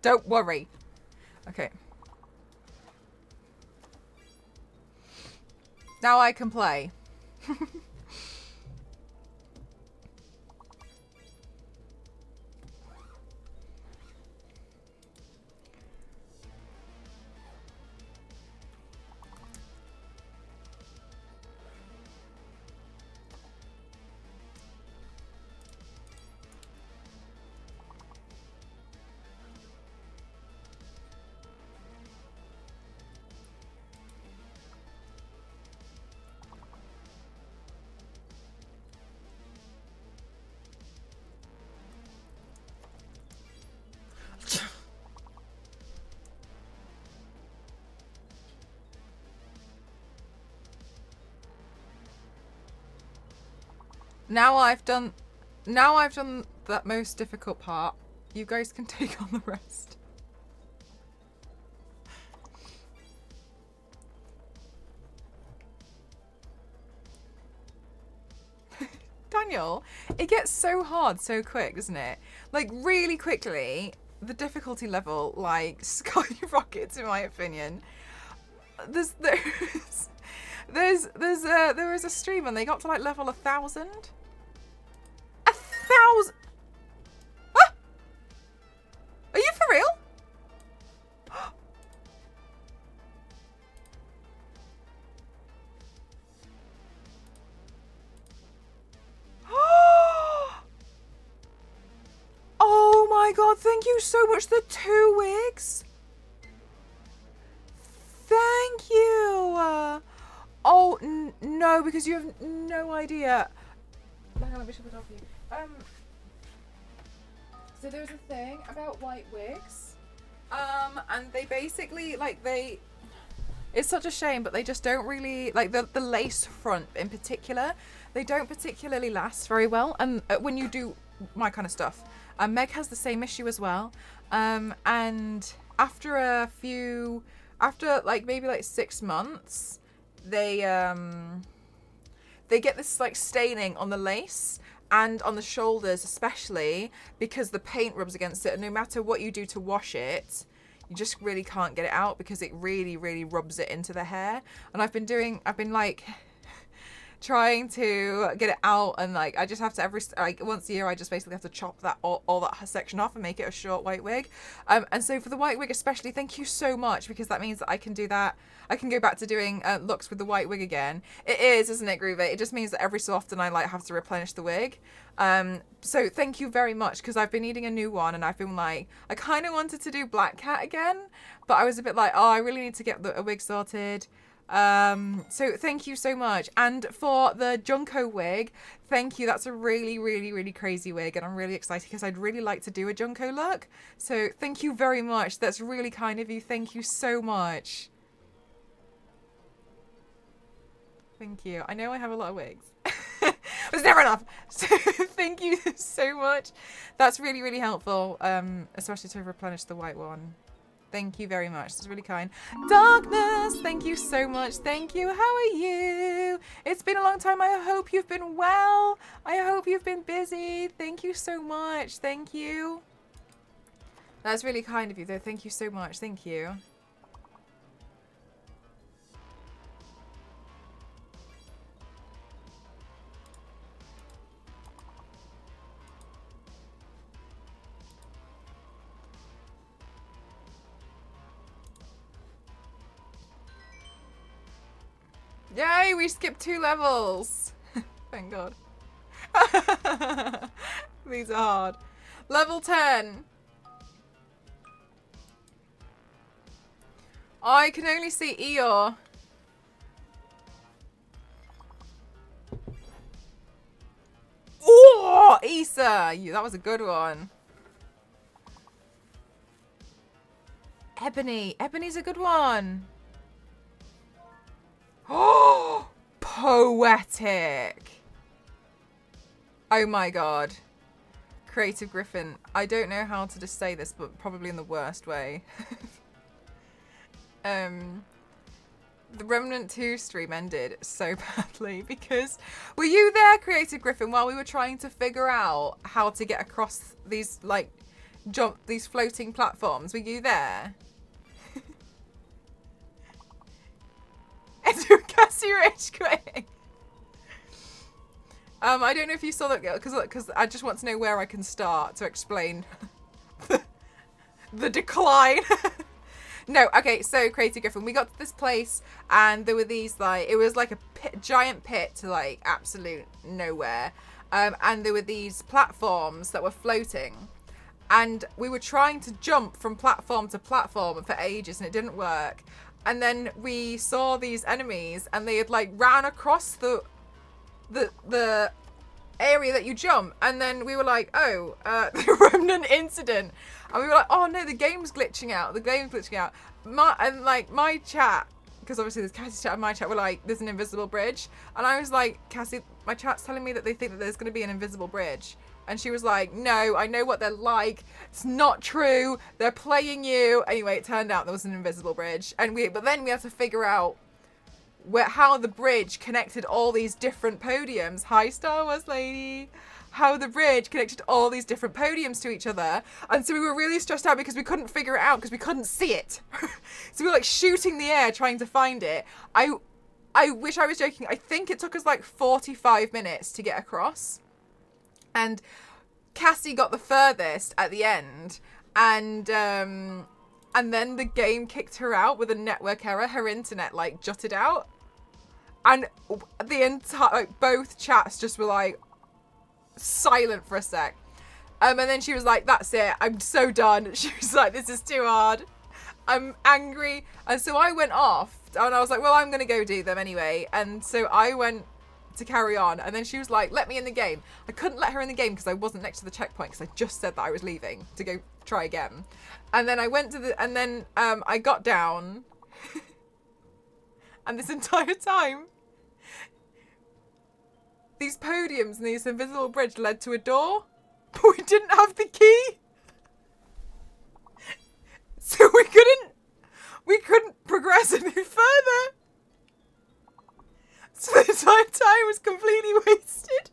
Don't worry. Okay. Now I can play. Now I've done that most difficult part. You guys can take on the rest. Daniel, it gets so hard so quick, doesn't it? Like really quickly, the difficulty level like skyrockets in my opinion. There was a stream and they got to like level 1,000. 1,000. Ah! Are you for real? Oh my god, thank you so much. The 2 wigs. Thank you. Oh, no, because you have no idea. Hang on, let me shut it off for you. So there's a thing about white wigs. And they basically, like, it's such a shame, but they just don't really, like, the lace front in particular, they don't particularly last very well. And when you do my kind of stuff, Meg has the same issue as well. And after like maybe like 6 months, they get this like staining on the lace and on the shoulders, especially because the paint rubs against it, and no matter what you do to wash it, you just really can't get it out because it really, really rubs it into the hair. And I've been like trying to get it out, and like I just have to once a year I just basically have to chop that all that section off and make it a short white wig. And so for the white wig especially, thank you so much, because that means that I can do that. I can go back to doing looks with the white wig again. It is, isn't it, Groovy? It just means that every so often I like have to replenish the wig. So thank you very much, because I've been needing a new one, and I've been like, I kind of wanted to do Black Cat again, but I was a bit like, oh, I really need to get a wig sorted. So thank you so much. And for the Junko wig, thank you. That's a really, really, really crazy wig, and I'm really excited because I'd really like to do a Junko look. So thank you very much. That's really kind of you. Thank you so much. Thank you. I know I have a lot of wigs. It's never enough. So thank you so much. That's really, really helpful, especially to replenish the white one. Thank you very much. That's really kind. Darkness, thank you so much. Thank you. How are you? It's been a long time. I hope you've been well. I hope you've been busy. Thank you so much. Thank you. That's really kind of you, though. Thank you so much. Thank you. Yay, we skipped 2 levels. Thank God. These are hard. Level 10. I can only see Eeyore. Oh, Issa. That was a good one. Ebony. Ebony's a good one. Oh, poetic. Oh my God. Creative Griffin. I don't know how to just say this, but probably in the worst way. The Remnant 2 stream ended so badly because... Were you there, Creative Griffin, while we were trying to figure out how to get across these, like, jump these floating platforms. Were you there? Into Cassie Rage quitting. I don't know if you saw that, because I just want to know where I can start to explain the decline. No, okay, so Crazy Griffin, we got to this place and there were these, like, it was like a giant pit to, like, absolute nowhere. And there were these platforms that were floating. And we were trying to jump from platform to platform for ages and it didn't work. And then we saw these enemies and they had, like, ran across the area that you jump, and then we were like, oh, the remnant incident, and we were like, oh no, the game's glitching out. My chat, because obviously there's Cassie's chat and my chat, were like, there's an invisible bridge, and I was like, Cassie, my chat's telling me that they think that there's going to be an invisible bridge, and she was like, no, I know what they're like, it's not true, they're playing you. Anyway, it turned out there was an invisible bridge, but then we had to figure out how the bridge connected all these different podiums. Hi, Star Wars lady. How the bridge connected all these different podiums to each other. And so we were really stressed out because we couldn't figure it out because we couldn't see it. So we were like shooting the air trying to find it. I wish I was joking. I think it took us like 45 minutes to get across. And Cassie got the furthest at the end. And then the game kicked her out with a network error. Her internet, like, jutted out. And the entire, like, both chats just were, like, silent for a sec. And then she was like, that's it. I'm so done. She was like, this is too hard. I'm angry. And so I went off. And I was like, well, I'm going to go do them anyway. And so I went to carry on. And then she was like, let me in the game. I couldn't let her in the game because I wasn't next to the checkpoint because I just said that I was leaving to go try again. And then I went to I got down. And this entire time, these podiums and this invisible bridge led to a door, but we didn't have the key. So we couldn't progress any further. So the entire time was completely wasted.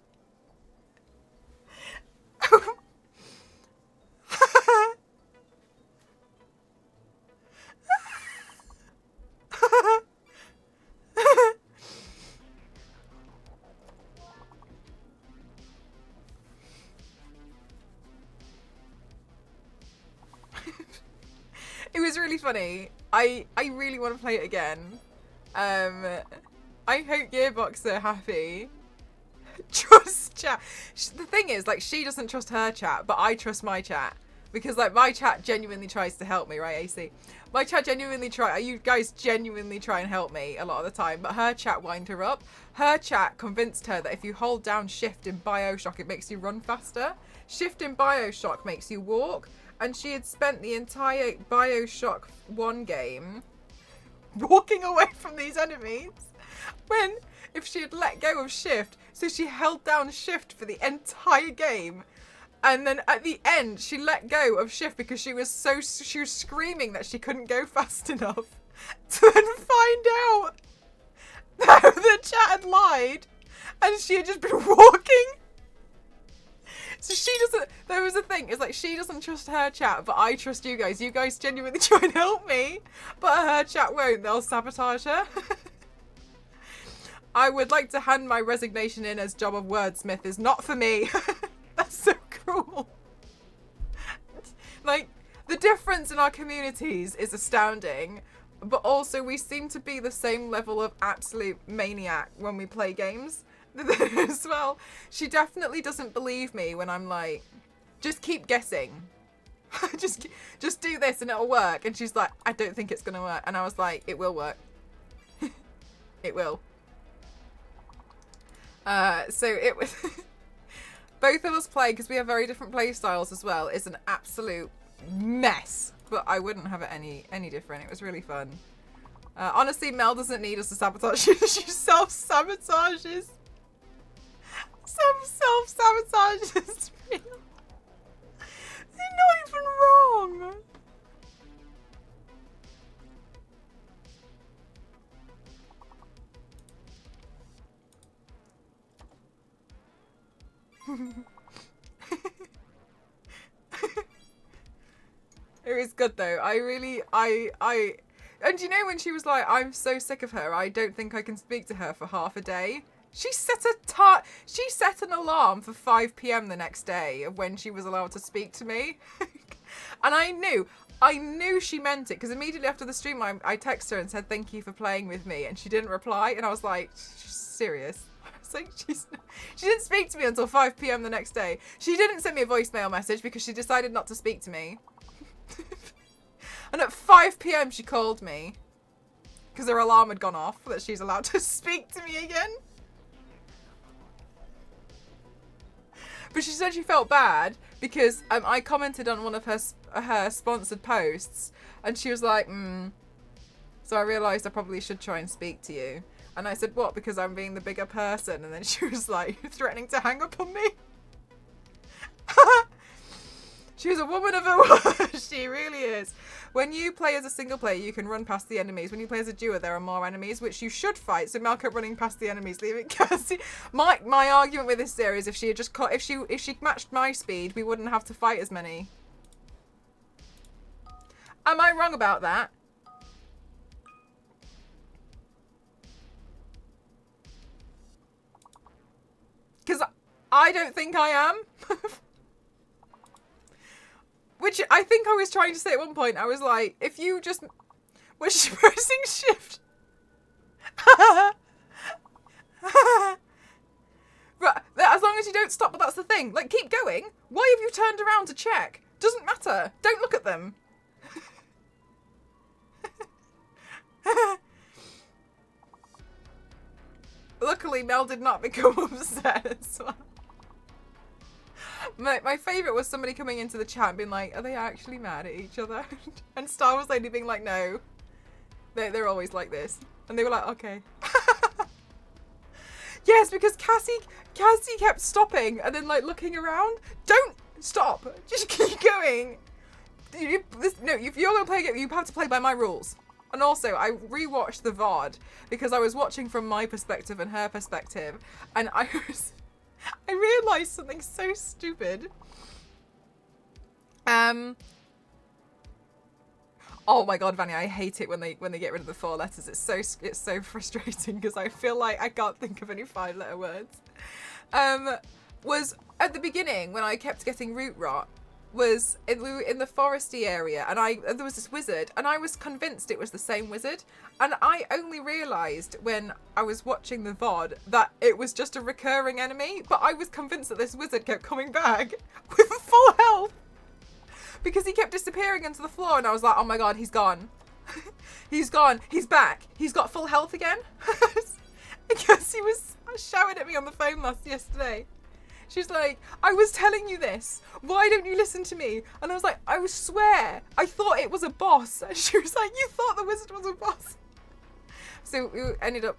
It was really funny. I really want to play it again. I hope Gearbox are happy. Trust chat. The thing is, like, she doesn't trust her chat, but I trust my chat. Because, like, my chat genuinely tries to help me, right, AC? My chat you guys genuinely try and help me a lot of the time, but her chat wind her up. Her chat convinced her that if you hold down shift in BioShock, it makes you run faster. Shift in BioShock makes you walk. And she had spent the entire BioShock 1 game walking away from these enemies. When, if she had let go of shift, so she held down shift for the entire game. And then at the end, she let go of shift because she was screaming that she couldn't go fast enough. To then find out that the chat had lied and she had just been walking. So she doesn't, there was a thing, it's like she doesn't trust her chat, but I trust you guys. You guys genuinely try and help me, but her chat won't, they'll sabotage her. I would like to hand my resignation in as job of wordsmith is not for me. That's so cruel. Like, the difference in our communities is astounding, but also we seem to be the same level of absolute maniac when we play games. As well, she definitely doesn't believe me when I'm like, just keep guessing. just do this and it'll work. And she's like, I don't think it's gonna work. And I was like, it will work. It will. So it was both of us play, because we have very different play styles as well. It's an absolute mess, but I wouldn't have it any different. It was really fun. Honestly, Mel doesn't need us to sabotage. She self-sabotages. Self-sabotage is real. They're not even wrong. It was good though. And you know when she was like, I'm so sick of her, I don't think I can speak to her for half a day. She set an alarm for 5 p.m. the next day of when she was allowed to speak to me. And I knew she meant it, because immediately after the stream I texted her and said thank you for playing with me, and she didn't reply, and I was like, she's serious. I was like, she didn't speak to me until 5 p.m. the next day. She didn't send me a voicemail message because she decided not to speak to me. And at 5 p.m. she called me because her alarm had gone off that she's allowed to speak to me again. But she said she felt bad because I commented on one of her sponsored posts, and she was like, so I realised I probably should try and speak to you. And I said, what, because I'm being the bigger person? And then she was like, threatening to hang up on me. She's a woman of her word. She really is. When you play as a single player, you can run past the enemies. When you play as a duo, there are more enemies, which you should fight. So Mel kept running past the enemies, leaving Cassie. My argument with this series, if she had just if she matched my speed, we wouldn't have to fight as many. Am I wrong about that? Because I don't think I am. Which I think I was trying to say at one point. I was like, if you just... Was she pressing shift? But as long as you don't stop, but that's the thing. Like, keep going. Why have you turned around to check? Doesn't matter. Don't look at them. Luckily, Mel did not become upset as well. My favourite was somebody coming into the chat and being like, are they actually mad at each other? And Star Wars Lady being like, no. They're always like this. And they were like, okay. Yes, because Cassie kept stopping and then like looking around. Don't stop. Just keep going. If you're going to play a game, you have to play by my rules. And also, I rewatched the VOD because I was watching from my perspective and her perspective. And I realised something so stupid. Oh my god, Vanya, I hate it when they get rid of the 4 letters. It's so frustrating because I feel like I can't think of any 5-letter words. Was at the beginning when I kept getting root rot. Was we were in the foresty area, and there was this wizard, and I was convinced it was the same wizard, and I only realised when I was watching the VOD that it was just a recurring enemy, but I was convinced that this wizard kept coming back with full health because he kept disappearing into the floor, and I was like, oh my god, he's gone. He's gone. He's back. He's got full health again. Because he was shouting at me on the phone yesterday. She's like, I was telling you this. Why don't you listen to me? And I was like, I swear, I thought it was a boss. And she was like, you thought the wizard was a boss. So we ended up...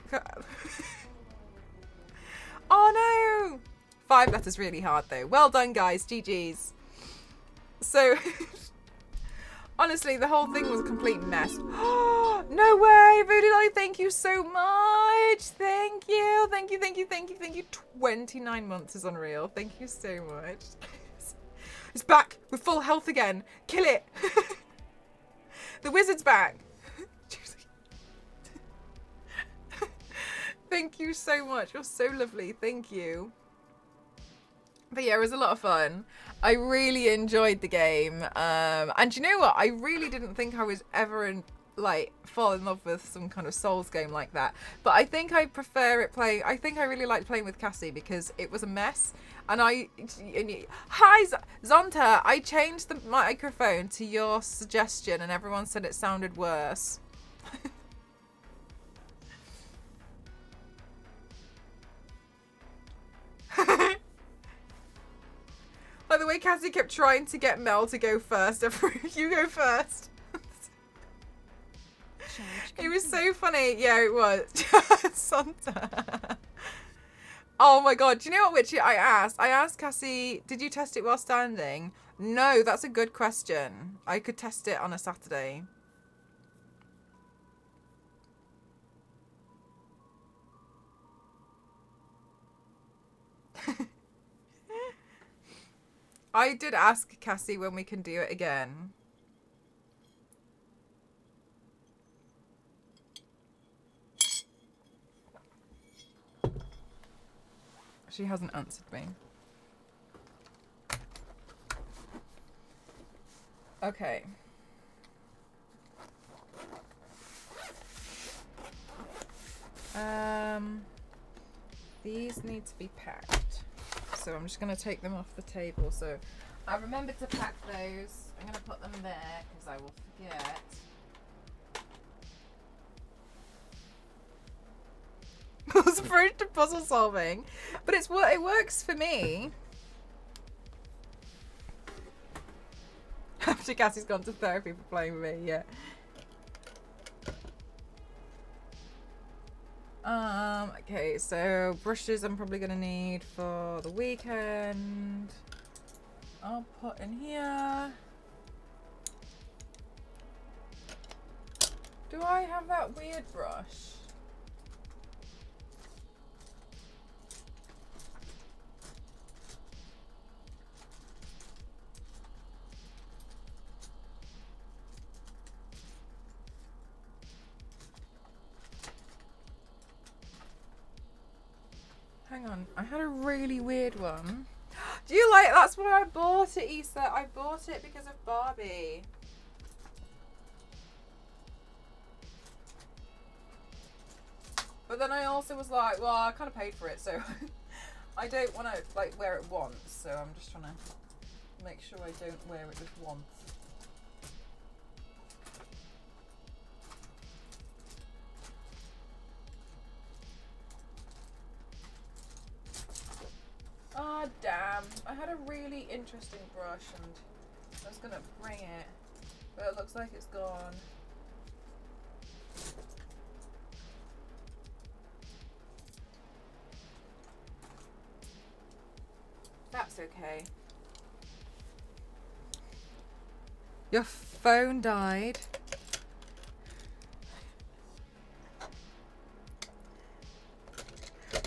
Oh no! 5 letters really hard though. Well done guys, GG's. So... Honestly, the whole thing was a complete mess. No way, Voodoo Dolly, thank you so much. Thank you, thank you, thank you, thank you, thank you. 29 months is unreal. Thank you so much. It's back with full health again. Kill it. The wizard's back. Thank you so much. You're so lovely. Thank you. But yeah, it was a lot of fun. I really enjoyed the game. And you know what? I really didn't think I was ever fall in love with some kind of Souls game like that. But I think I prefer it playing... I think I really liked playing with Cassie because it was a mess. And Hi, Zonta! I changed the microphone to your suggestion and everyone said it sounded worse. By the way, Cassie kept trying to get Mel to go first. You go first. It was so funny. Yeah, it was. Santa. Oh my god. Do you know what, Witchy? I asked Cassie, did you test it while standing? No, that's a good question. I could test it on a Saturday. I did ask Cassie when we can do it again. She hasn't answered me. Okay. These need to be packed. So I'm just going to take them off the table. So I remembered to pack those. I'm going to put them there because I will forget. I was approach to puzzle solving, but it works for me. After Cassie's gone to therapy for playing with me, yeah. Okay, so brushes I'm probably gonna need for the weekend. I'll put in here. Do I have that weird brush? Hang on, I had a really weird one. Do you like, that's why I bought it, Issa. I bought it because of Barbie. But then I also was like, well, I kind of paid for it, so I don't want to like wear it once. So I'm just trying to make sure I don't wear it just once. Oh, damn. I had a really interesting brush and I was going to bring it, but it looks like it's gone. That's okay. Your phone died.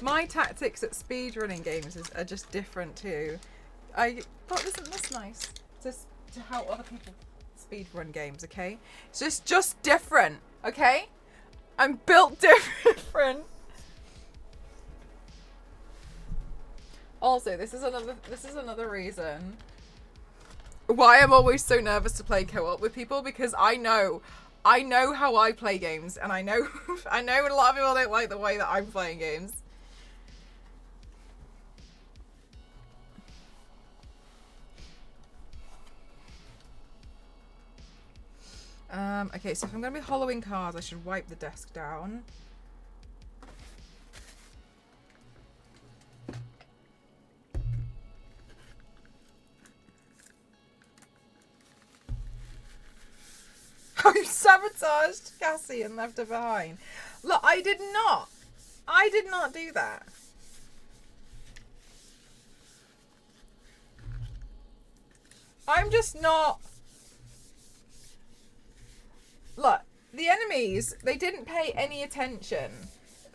My tactics at speedrunning games are just different too. I thought, isn't this nice? Just to how other people speedrun games, okay? It's just different, okay? I'm built different. Also, this is another reason why I'm always so nervous to play co-op with people, because I know how I play games, and I know a lot of people don't like the way that I'm playing games. Okay, so if I'm going to be hollowing cards, I should wipe the desk down. Oh, you sabotaged Cassie and left her behind. Look, I did not do that. I'm just not... Look, the enemies, they didn't pay any attention.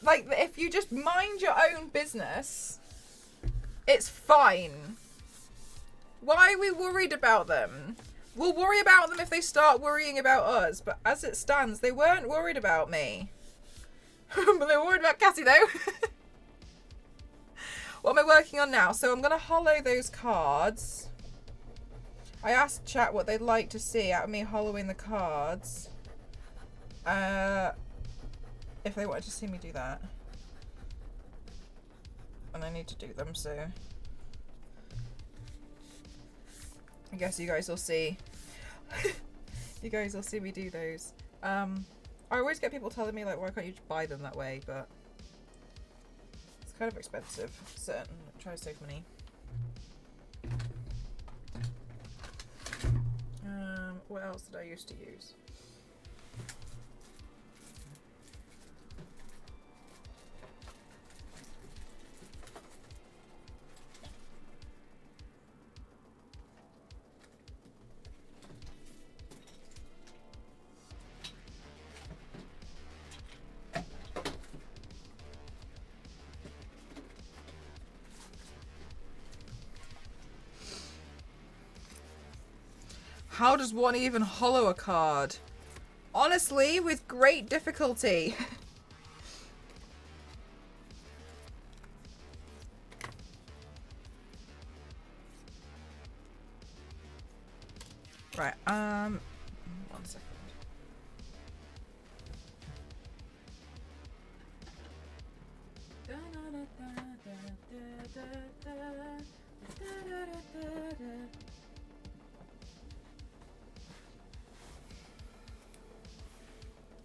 Like, if you just mind your own business, it's fine. Why are we worried about them? We'll worry about them if they start worrying about us, but as it stands, they weren't worried about me. But they were worried about Cassie, though. What am I working on now? So I'm going to hollow those cards. I asked chat what they'd like to see out of me hollowing the cards. If they wanted to see me do that. And I need to do them, so I guess you guys will see. You guys will see me do those. I always get people telling me, like, why can't you just buy them that way? But it's kind of expensive. So I'm trying to save money. What else did I used to use? How does one even hollow a card? Honestly, with great difficulty. Right, 1 second.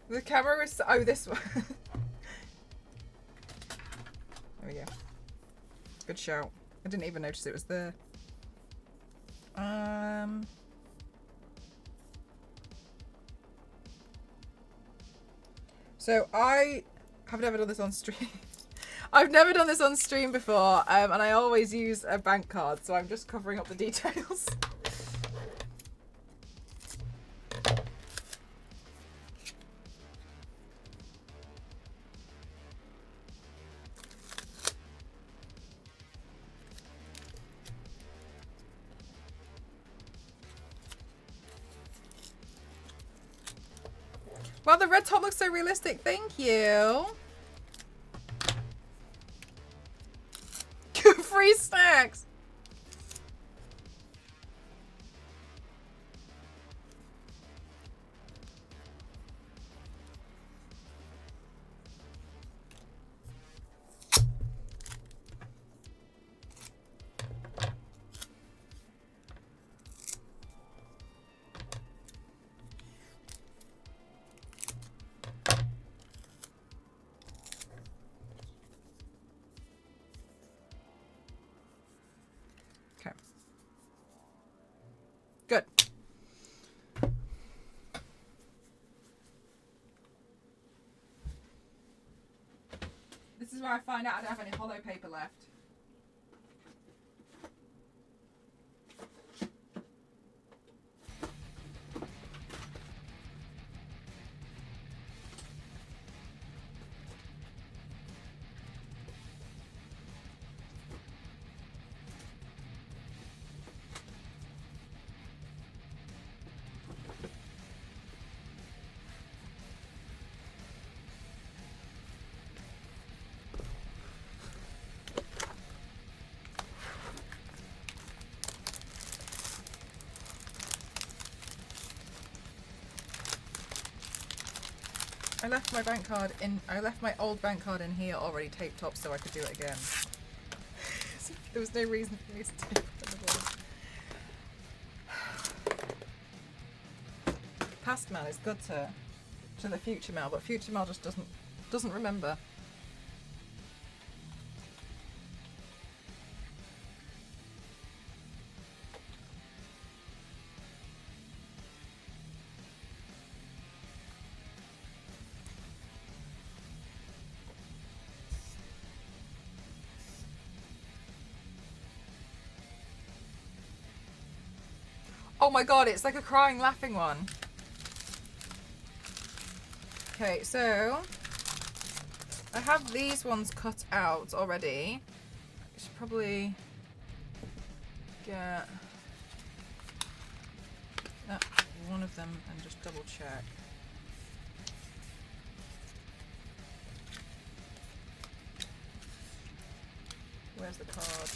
The camera is... Oh, this one. There we go. Good shout. I didn't even notice it was there. So I have never done this on stream. I've never done this on stream before, and I always use a bank card, so I'm just covering up the details. Wow, the red top looks so realistic. Thank you. Free snacks. Good. This is where I find out I don't have any hollow paper left. I left my bank card in. I left my old bank card in here already taped up so I could do it again. There was no reason for me to tape it. Past Mel is good to the future Mel, but future Mel just doesn't remember. Oh my god, it's like a crying, laughing one. Okay, so I have these ones cut out already. I should probably get one of them and just double check. Where's the card?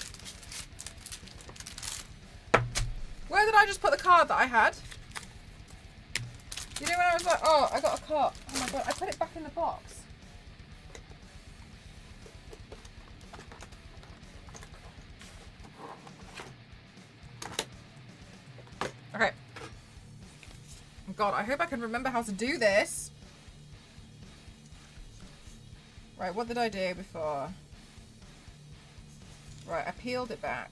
Where did I just put the card that I had? You know when I was like, oh, I got a card. Oh my god, I put it back in the box. Okay. God, I hope I can remember how to do this. Right, what did I do before? Right, I peeled it back.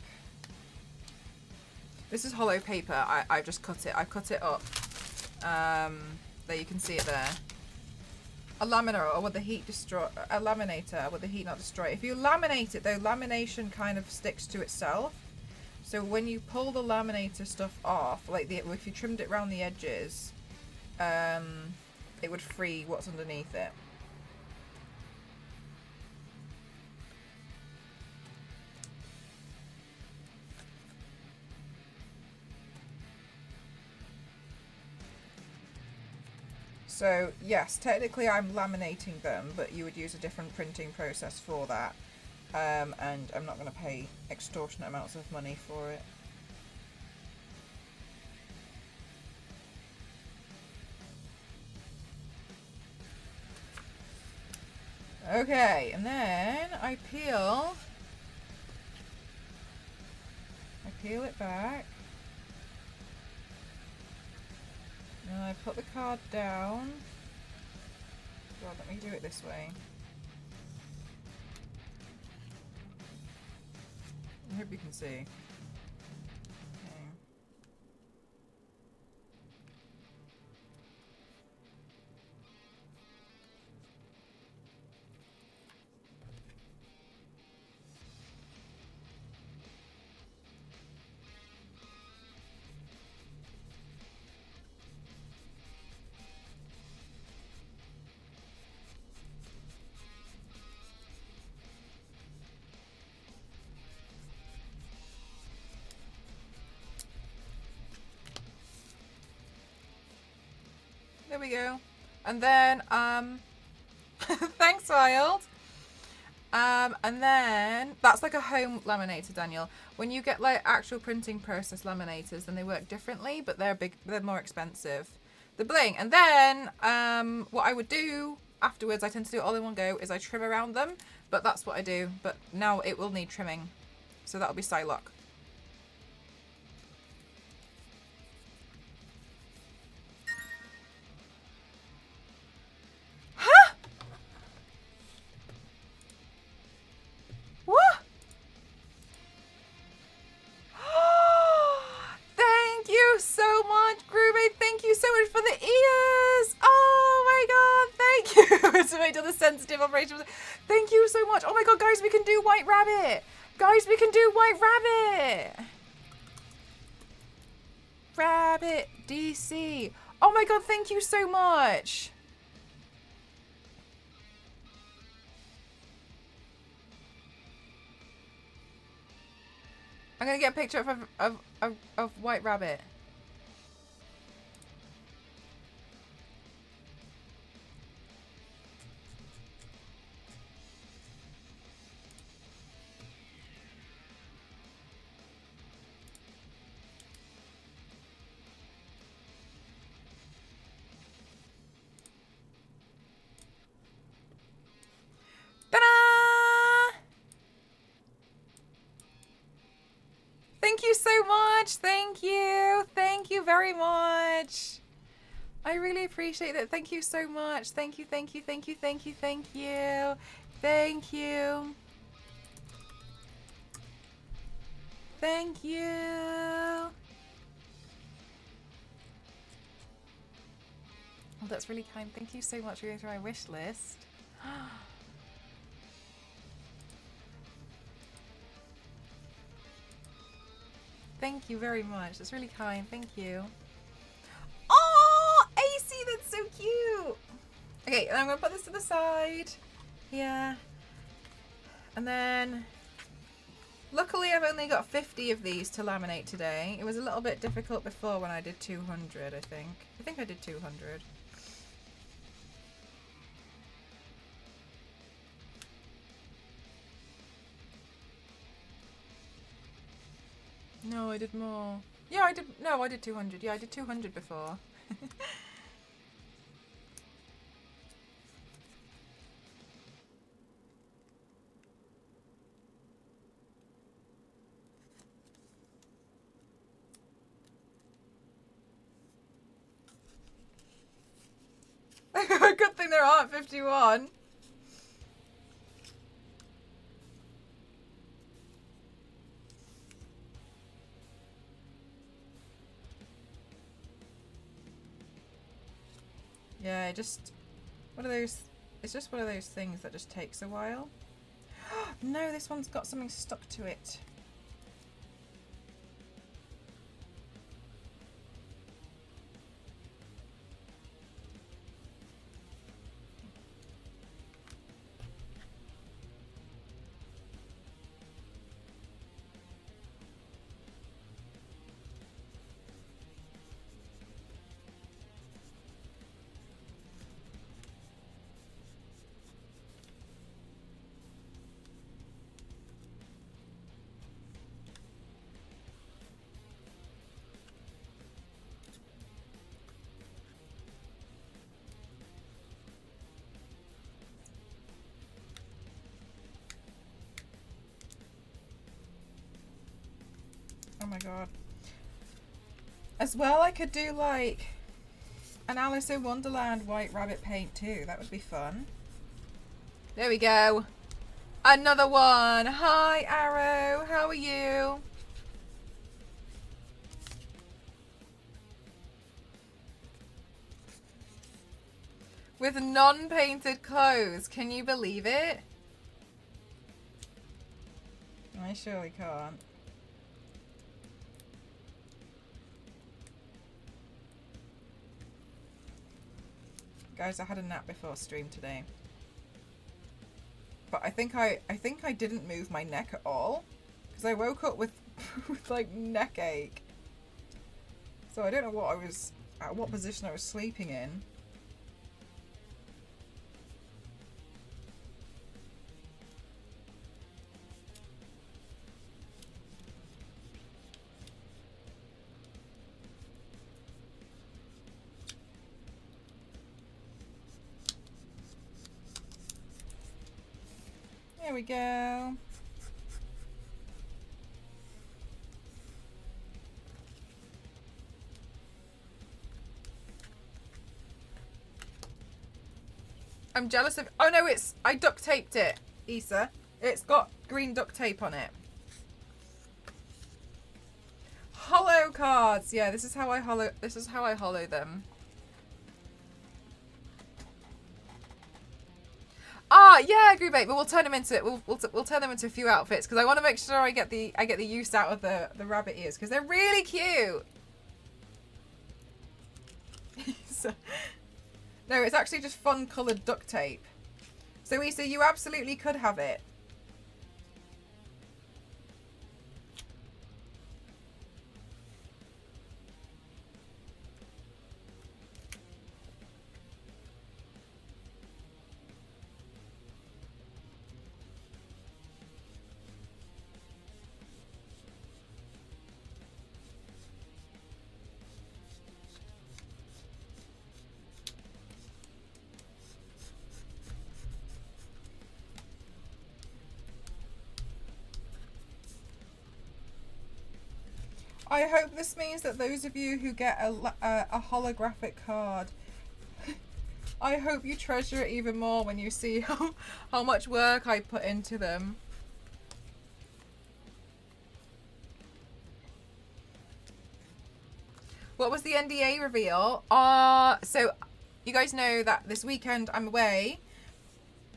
This is hollow paper. I just cut it. I cut it up. There, you can see it there. A laminator with the heat destroy. A laminator with the heat not destroy. If you laminate it though, lamination kind of sticks to itself. So when you pull the laminator stuff off, like if you trimmed it around the edges, it would free what's underneath it. So yes, technically I'm laminating them, but you would use a different printing process for that. And I'm not going to pay extortionate amounts of money for it. Okay, and then I peel it back. And I put the card down. God, let me do it this way. I hope you can see. Okay. There we go. And then, thanks, Wild. And then that's like a home laminator, Daniel. When you get like actual printing process laminators, then they work differently, but they're more expensive. The bling. And then, what I would do afterwards, I tend to do it all in one go, is I trim around them, but that's what I do. But now it will need trimming. So that'll be Psylocke. What? Thank you so much, Groovy. Thank you so much for the ears. Oh my god, thank you. To make the sensitive operation. Thank you so much. Oh my god, guys, we can do White Rabbit. Guys, we can do White Rabbit. Rabbit DC. Oh my god, thank you so much. I'm gonna get a picture of White Rabbit. Ta-da! Thank you so much. Thank you. Thank you very much. I really appreciate it. Thank you so much. Thank you, thank you, thank you, thank you, thank you. Thank you. Thank you. Oh, that's really kind. Thank you so much for going through my wish list. Thank you very much. That's really kind. Thank you. Oh, AC, that's so cute. Okay, and I'm going to put this to the side. Yeah. And then, luckily I've only got 50 of these to laminate today. It was a little bit difficult before when I did 200, I think. I think I did 200. No, I did more. Yeah, I did. No, I did 200. Yeah, I did 200 before. Good thing there aren't 51. Yeah, just one of those. It's just one of those things that just takes a while. No, this one's got something stuck to it. Oh my god. As well, I could do like an Alice in Wonderland White Rabbit paint too. That would be fun. There we go. Another one. Hi, Arrow. How are you? With non-painted clothes. Can you believe it? I surely can't. Guys, I had a nap before stream today. But I think I didn't move my neck at all. Because I woke up with, with like neck ache. So I don't know what position I was sleeping in. There we go. I'm jealous of... Oh no, I duct taped it, Issa. It's got green duct tape on it. Hollow cards. Yeah, this is how I hollow them. Ah, yeah, Groovebait, but we'll turn them into we'll turn them into a few outfits because I want to make sure I get the use out of the rabbit ears because they're really cute. So, no, it's actually just fun coloured duct tape. So Issa, you absolutely could have it. I hope this means that those of you who get a holographic card, I hope you treasure it even more when you see how much work I put into them. What was the NDA reveal? So you guys know that this weekend I'm away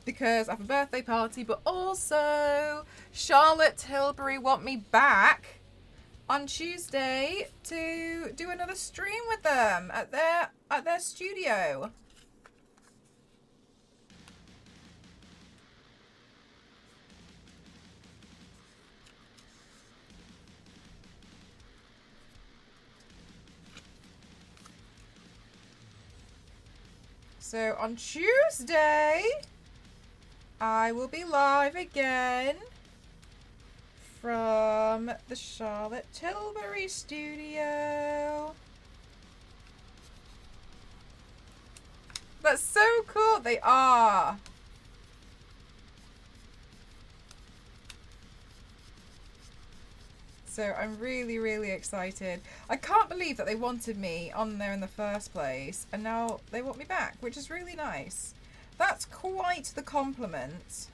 because I have a birthday party, but also Charlotte Tilbury want me back on Tuesday to do another stream with them at their studio. So on Tuesday, I will be live again from the Charlotte Tilbury studio. That's so cool. They are. So I'm really, really excited. I can't believe that they wanted me on there in the first place and now they want me back, which is really nice. That's quite the compliment.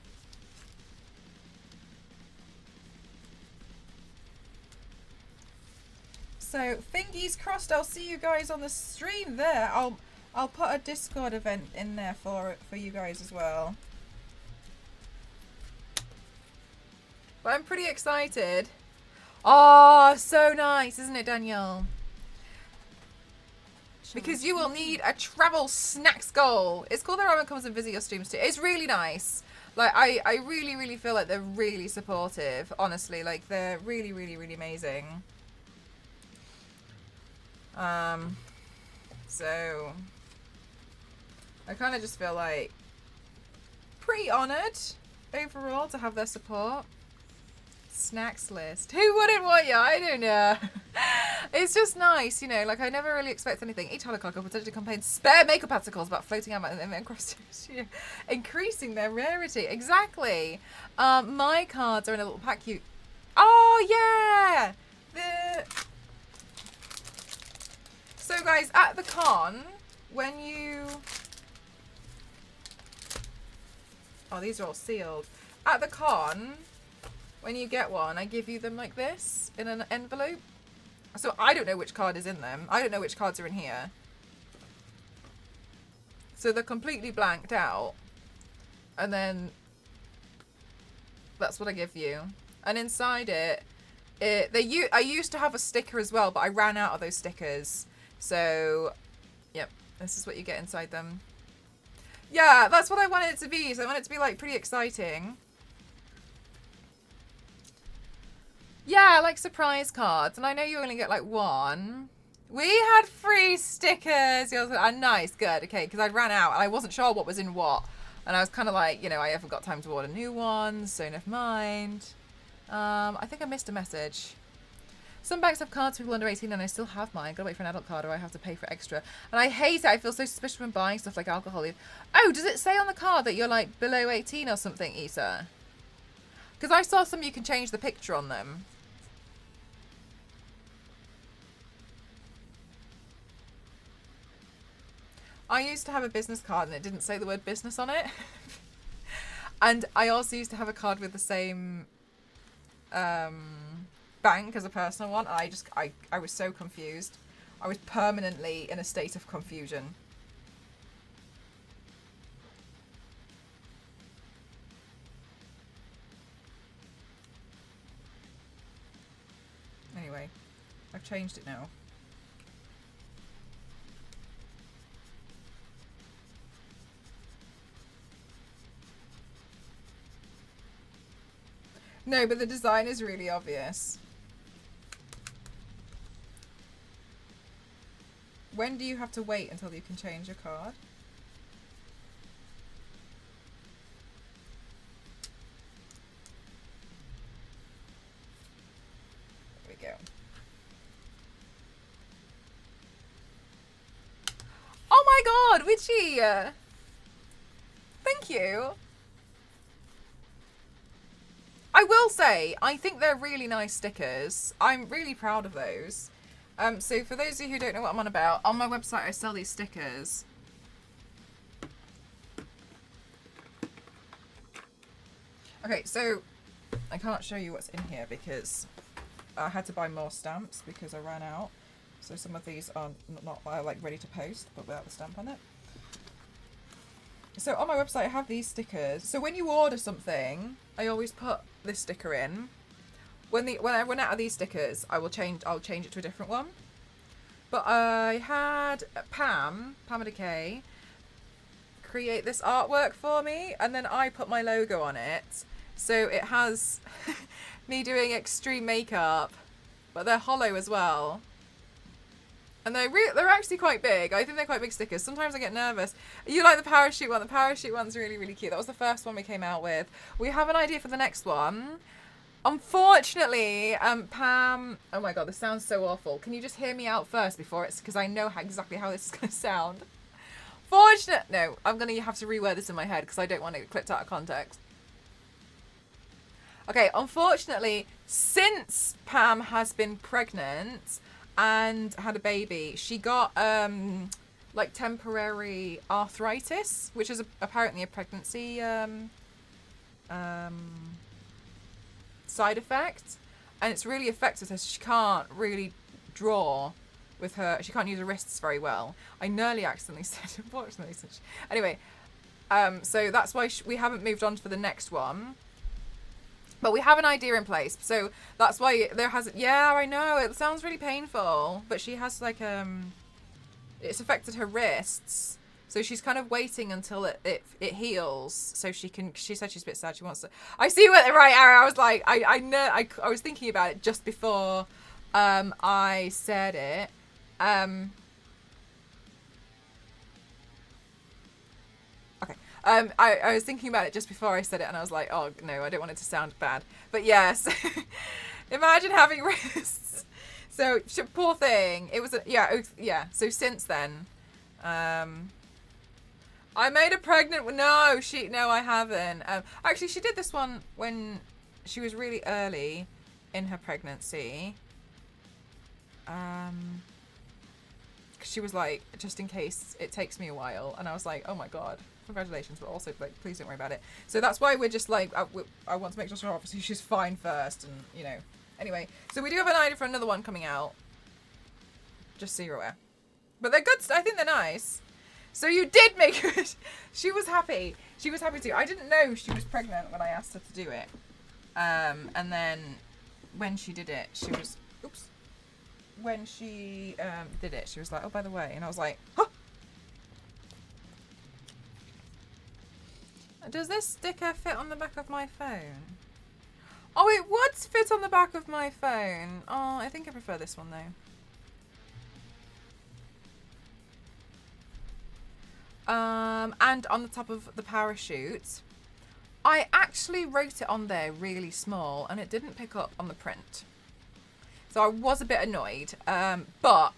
So fingers crossed I'll see you guys on the stream there. I'll put a Discord event in there for you guys as well. But I'm pretty excited. Oh, so nice, isn't it, Danielle? Because you will need a travel snacks goal. It's cool that everyone comes and visit your streams too. It's really nice. Like, I really, really feel like they're really supportive, honestly. Like, they're really, really, really amazing. So I kind of just feel like pretty honoured overall to have their support. Snacks list. Who wouldn't want you? I don't know. It's just nice, you know, like I never really expect anything. Each holocaust will potentially contain spare makeup particles about floating out across the increasing their rarity. Exactly. My cards are in a little pack. Oh yeah! Guys, at the con, when you... Oh, these are all sealed. At the con, when you get one, I give you them like this in an envelope. So I don't know which card is in them. I don't know which cards are in here. So they're completely blanked out. And then that's what I give you. And inside it, I used to have a sticker as well, but I ran out of those stickers. So, yep, this is what you get inside them. Yeah, that's what I wanted it to be. So I want it to be like pretty exciting. Yeah, like surprise cards. And I know you only get like one. We had free stickers. Nice, good. Okay, because I ran out and I wasn't sure what was in what. And I was kind of like, you know, I haven't got time to order new ones, so never mind. I think I missed a message. Some banks have cards for people under 18 and I still have mine. Gotta wait for an adult card or I have to pay for extra. And I hate it. I feel so suspicious when buying stuff like alcohol. Oh, does it say on the card that you're like below 18 or something, Issa? Because I saw some you can change the picture on them. I used to have a business card and it didn't say the word business on it. And I also used to have a card with the same bank as a personal one. And I was so confused. I was permanently in a state of confusion. Anyway, I've changed it now. No, but the design is really obvious. When do you have to wait until you can change your card? There we go. Oh my god, Witchy! Thank you. I will say, I think they're really nice stickers. I'm really proud of those. So for those of you who don't know what I'm on about, on my website I sell these stickers. Okay, so I can't show you what's in here because I had to buy more stamps because I ran out. So some of these are not like ready to post, but without the stamp on it. So on my website I have these stickers. So when you order something, I always put this sticker in. When I run out of these stickers, I'll change it to a different one. But I had Pam Decay create this artwork for me, and then I put my logo on it. So it has me doing extreme makeup, but they're hollow as well. And they're actually quite big. I think they're quite big stickers. Sometimes I get nervous. You like the parachute one? The parachute one's really, really cute. That was the first one we came out with. We have an idea for the next one. Unfortunately, Pam... Oh my god, this sounds so awful. Can you just hear me out first before it's... Because I know exactly how this is going to sound. No, I'm going to have to reword this in my head because I don't want it clipped out of context. Okay, unfortunately, since Pam has been pregnant and had a baby, she got like temporary arthritis, which is apparently a pregnancy side effect, and it's really affected her. So she can't really draw with her. She can't use her wrists very well. I nearly accidentally said unfortunately. Anyway, so that's why we haven't moved on for the next one. But we have an idea in place, so that's why there hasn't... Yeah, I know, it sounds really painful, but she has, like, it's affected her wrists, so she's kind of waiting until it heals, so she can... She said she's a bit sad, she wants to... I see what... Right, Aaron, I was like, I was thinking about it just before I said it. I was thinking about it just before I said it, and I was like, oh, no, I don't want it to sound bad. But yes, imagine having wrists. So, poor thing. It was, yeah. So, since then, I made her pregnant. No, I haven't. Actually, she did this one when she was really early in her pregnancy. 'cause she was like, just in case it takes me a while. And I was like, oh my god, congratulations, but also like, please don't worry about it. So that's why we're just like, I want to make sure obviously she's fine first, and you know. Anyway, so we do have an idea for another one coming out. Just so you're aware. But they're good. I think they're nice. So you did make it. She was happy. She was happy too. I didn't know she was pregnant when I asked her to do it. And then when she did it, she was, oops. When she did it, she was like, oh, by the way. And I was like, huh? Does this sticker fit on the back of my phone? Oh, it would fit on the back of my phone. Oh, I think I prefer this one though. And on the top of the parachute, I actually wrote it on there really small and it didn't pick up on the print. So I was a bit annoyed. But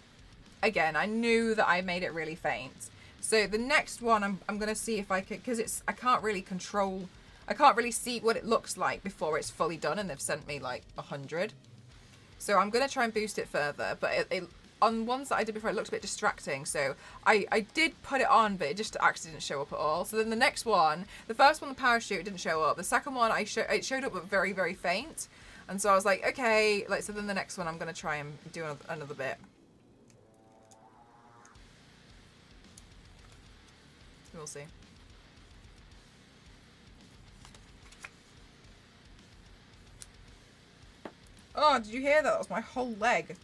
again, I knew that I made it really faint. So the next one, I'm going to see if I could, because I can't really see what it looks like before it's fully done, and they've sent me like 100. So I'm going to try and boost it further, but on ones that I did before, it looked a bit distracting. So I did put it on, but it just actually didn't show up at all. So then the next one, the first one, the parachute, didn't show up. The second one, it showed up, but very, very faint. And so I was like, okay, so then the next one, I'm going to try and do another bit. We'll see. Oh, did you hear that? That was my whole leg.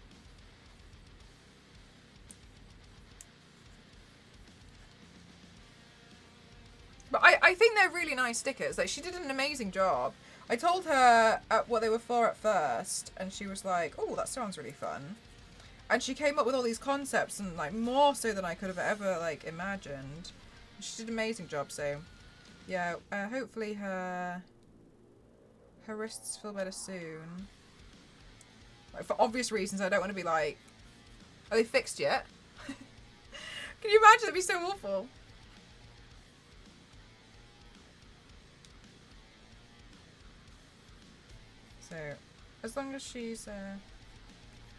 But I think they're really nice stickers. Like, she did an amazing job. I told her what they were for at first, and she was like, oh, that sounds really fun. And she came up with all these concepts, and like more so than I could have ever like imagined. She did an amazing job, so yeah, hopefully her wrists feel better soon. Like, for obvious reasons, I don't want to be like, are they fixed yet? Can you imagine? That'd be so awful. So, as long as she's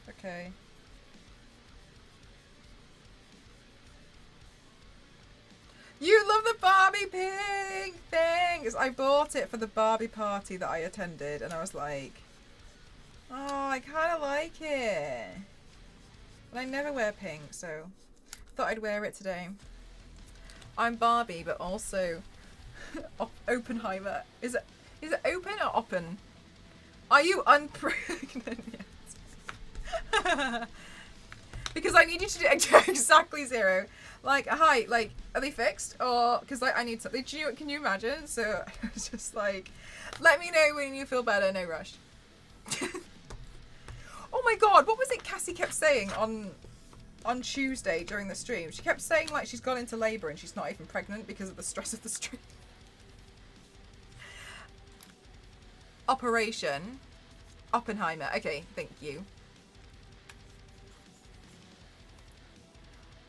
okay. You love the Barbie pink thing! I bought it for the Barbie party that I attended, and I was like, oh, I kind of like it. But I never wear pink, so thought I'd wear it today. I'm Barbie, but also Oppenheimer. Is it open or open? Are you unpregnant yet? Because I need you to do exactly 0. Like, hi, like, are they fixed? Or, because, like, I need something. Can you imagine? So, I was just like, let me know when you feel better, no rush. Oh my god, what was it Cassie kept saying on Tuesday during the stream? She kept saying, like, she's gone into labour and she's not even pregnant because of the stress of the stream. Operation Oppenheimer. Okay, thank you.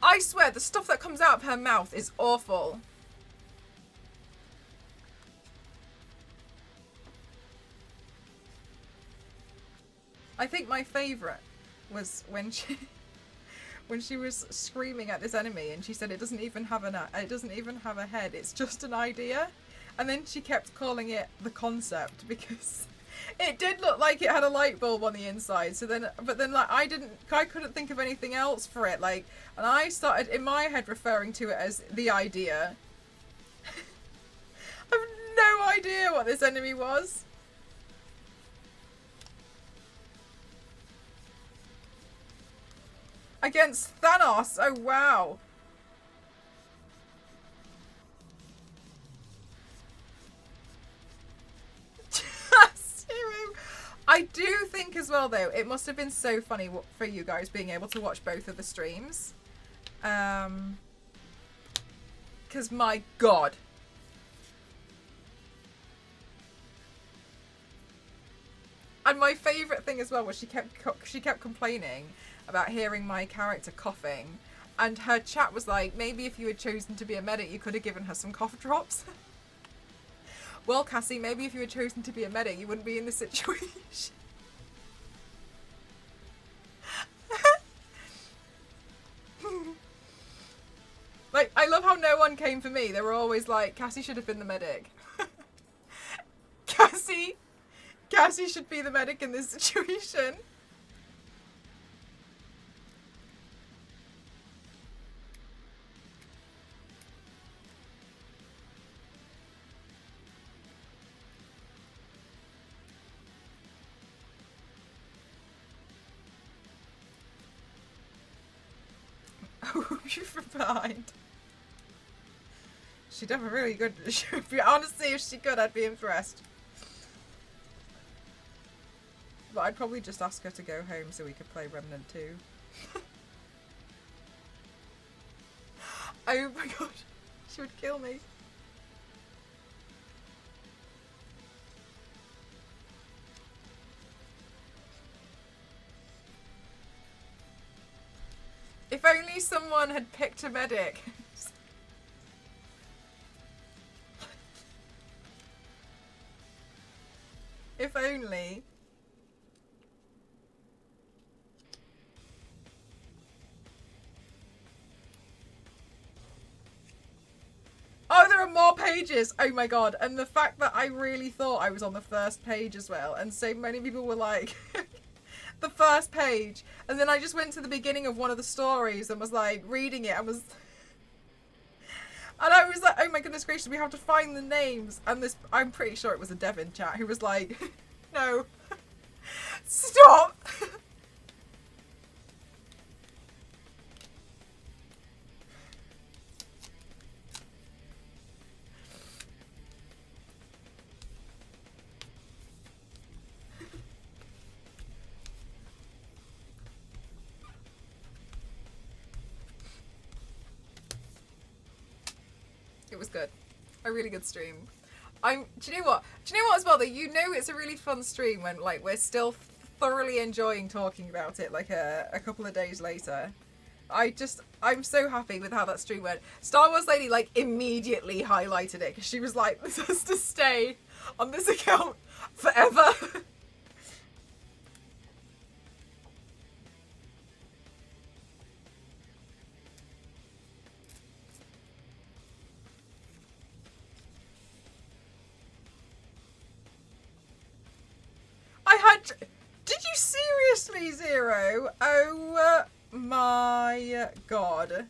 I swear, the stuff that comes out of her mouth is awful. I think my favourite was when she was screaming at this enemy and she said it doesn't even have a head, it's just an idea. And then she kept calling it the concept because it did look like it had a light bulb on the inside. So then, but then like I couldn't think of anything else for it. Like, and I started in my head referring to it as the idea. I have no idea what this enemy was. Against Thanos. Oh wow. I do think as well, though, it must have been so funny for you guys being able to watch both of the streams. Because my god. And my favourite thing as well was she kept complaining about hearing my character coughing. And her chat was like, maybe if you had chosen to be a medic, you could have given her some cough drops. Well, Cassie, maybe if you had chosen to be a medic, you wouldn't be in this situation. I love how no one came for me. They were always like, Cassie should have been the medic. Cassie should be the medic in this situation. Oh, you're from behind. She'd have a really good. Honestly, if she could, I'd be impressed. But I'd probably just ask her to go home so we could play Remnant 2. Oh my god, she would kill me. If only someone had picked a medic. If only. Oh, there are more pages! Oh my god. And the fact that I really thought I was on the first page as well, and so many people were like, the first page. And then I just went to the beginning of one of the stories and was like, reading it, and I was like, oh my goodness gracious, we have to find the names. And this, I'm pretty sure it was a dev in chat who was like, no, stop! It was good. A really good stream. Do you know what? Do you know what as well? That you know it's a really fun stream when like we're still thoroughly enjoying talking about it like a couple of days later. I'm so happy with how that stream went. Star Wars Lady like immediately highlighted it because she was like, this has to stay on this account forever. Did you seriously, Zero? Oh my god.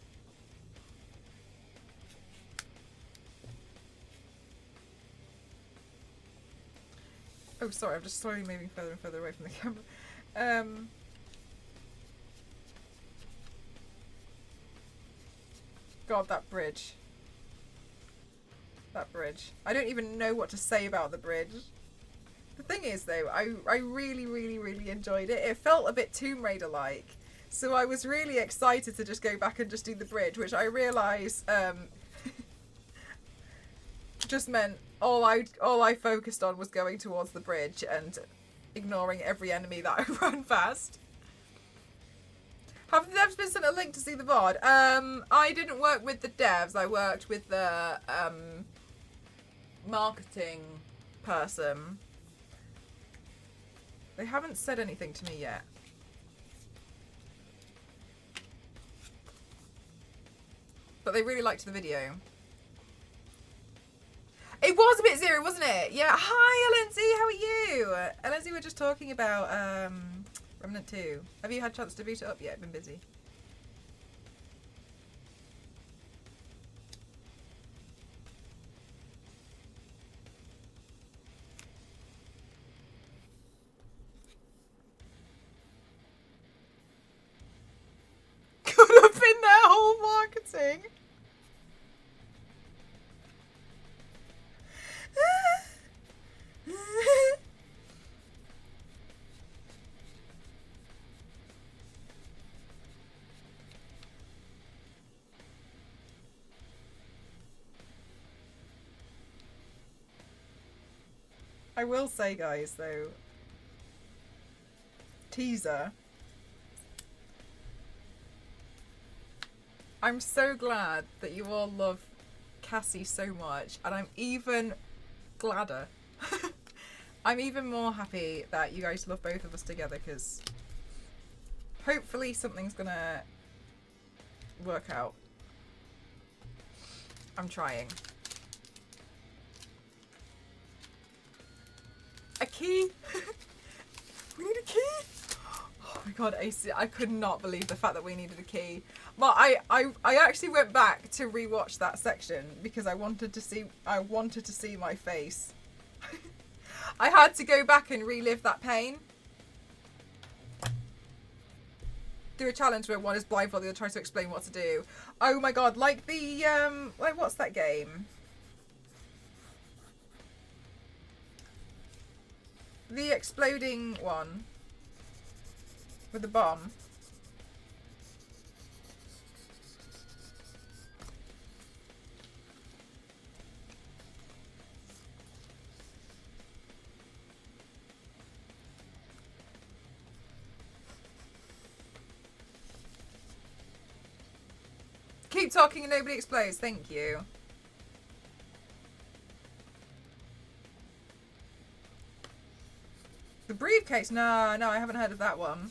Oh, sorry, I'm just slowly moving further and further away from the camera. God, that bridge. That bridge. I don't even know what to say about the bridge. The thing is, though, I really, really, really enjoyed it. It felt a bit Tomb Raider-like. So I was really excited to just go back and just do the bridge, which I realised just meant all I focused on was going towards the bridge and ignoring every enemy that I ran past. Have the devs been sent a link to see the VOD? I didn't work with the devs. I worked with the marketing person. They haven't said anything to me yet. But they really liked the video. It was a bit Zero, wasn't it? Yeah. Hi, Lindsay. How are you? Lindsay, we're just talking about Remnant 2. Have you had a chance to boot it up yet? I've been busy. Could have been their whole marketing. I will say, guys, though, teaser. I'm so glad that you all love Cassie so much, and I'm even gladder. I'm even more happy that you guys love both of us together, because hopefully something's gonna work out. I'm trying. A key? We need a key? Oh my god, AC, I could not believe the fact that we needed a key. But I actually went back to rewatch that section because I wanted to see my face. I had to go back and relive that pain. Do a challenge where one is blindfolded, the other tries to explain what to do. Oh my god, like the like what's that game? The exploding one with the bomb. Keep talking and nobody explodes. Thank you. The briefcase? No, I haven't heard of that one.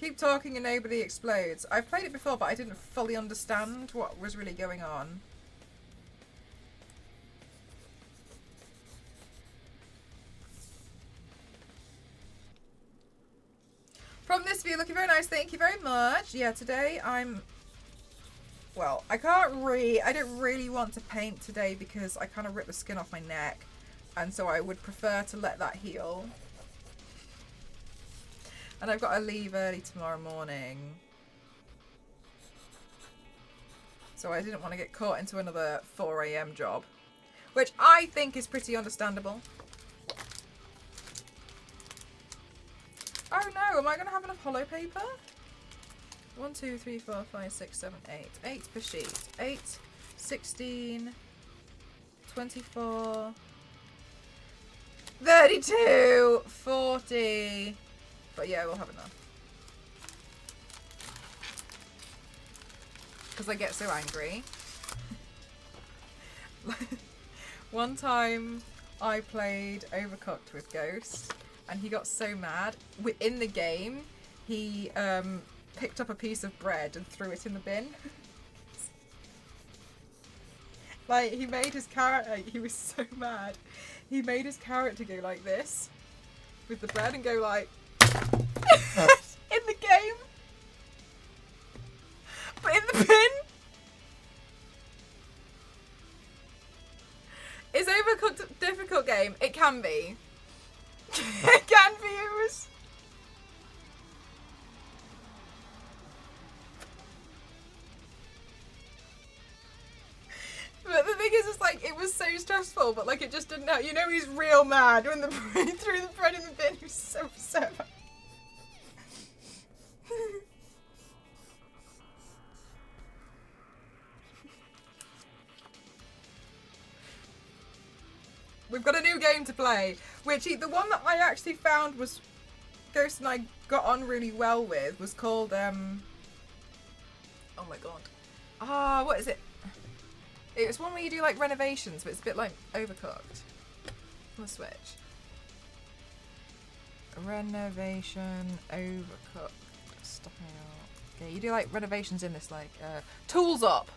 Keep talking and nobody explodes. I've played it before, but I didn't fully understand what was really going on. From this view, looking very nice. Thank you very much. Yeah, today I'm... Well, I don't really want to paint today because I kind of ripped the skin off my neck. And so I would prefer to let that heal. And I've got to leave early tomorrow morning. So I didn't want to get caught into another 4 AM job. Which I think is pretty understandable. Oh no, am I going to have enough hollow paper? 1, 2, 3, 4, 5, 6, 7, 8. 8 per sheet. 8, 16, 24, 32, 40. But yeah, we'll have enough. Because I get so angry. One time I played Overcooked with Ghost and he got so mad. In the game, he picked up a piece of bread and threw it in the bin. Like, he made his character, he was so mad. He made his character go like this with the bread and go like in the game. But in the bin. Is Overcooked a difficult game? It can be. It can be. It was... But the thing is, it's like, it was so stressful, but like, it just didn't know. You know, he's real mad when the he threw the bread in the bin. He was so upset. We've got a new game to play, which the one that I actually found was Ghost and I got on really well with was called oh my god, what is it? It was one where you do like renovations, but it's a bit like Overcooked on the Switch. Renovation Overcooked style. Yeah, you do like renovations in this like Tools Up.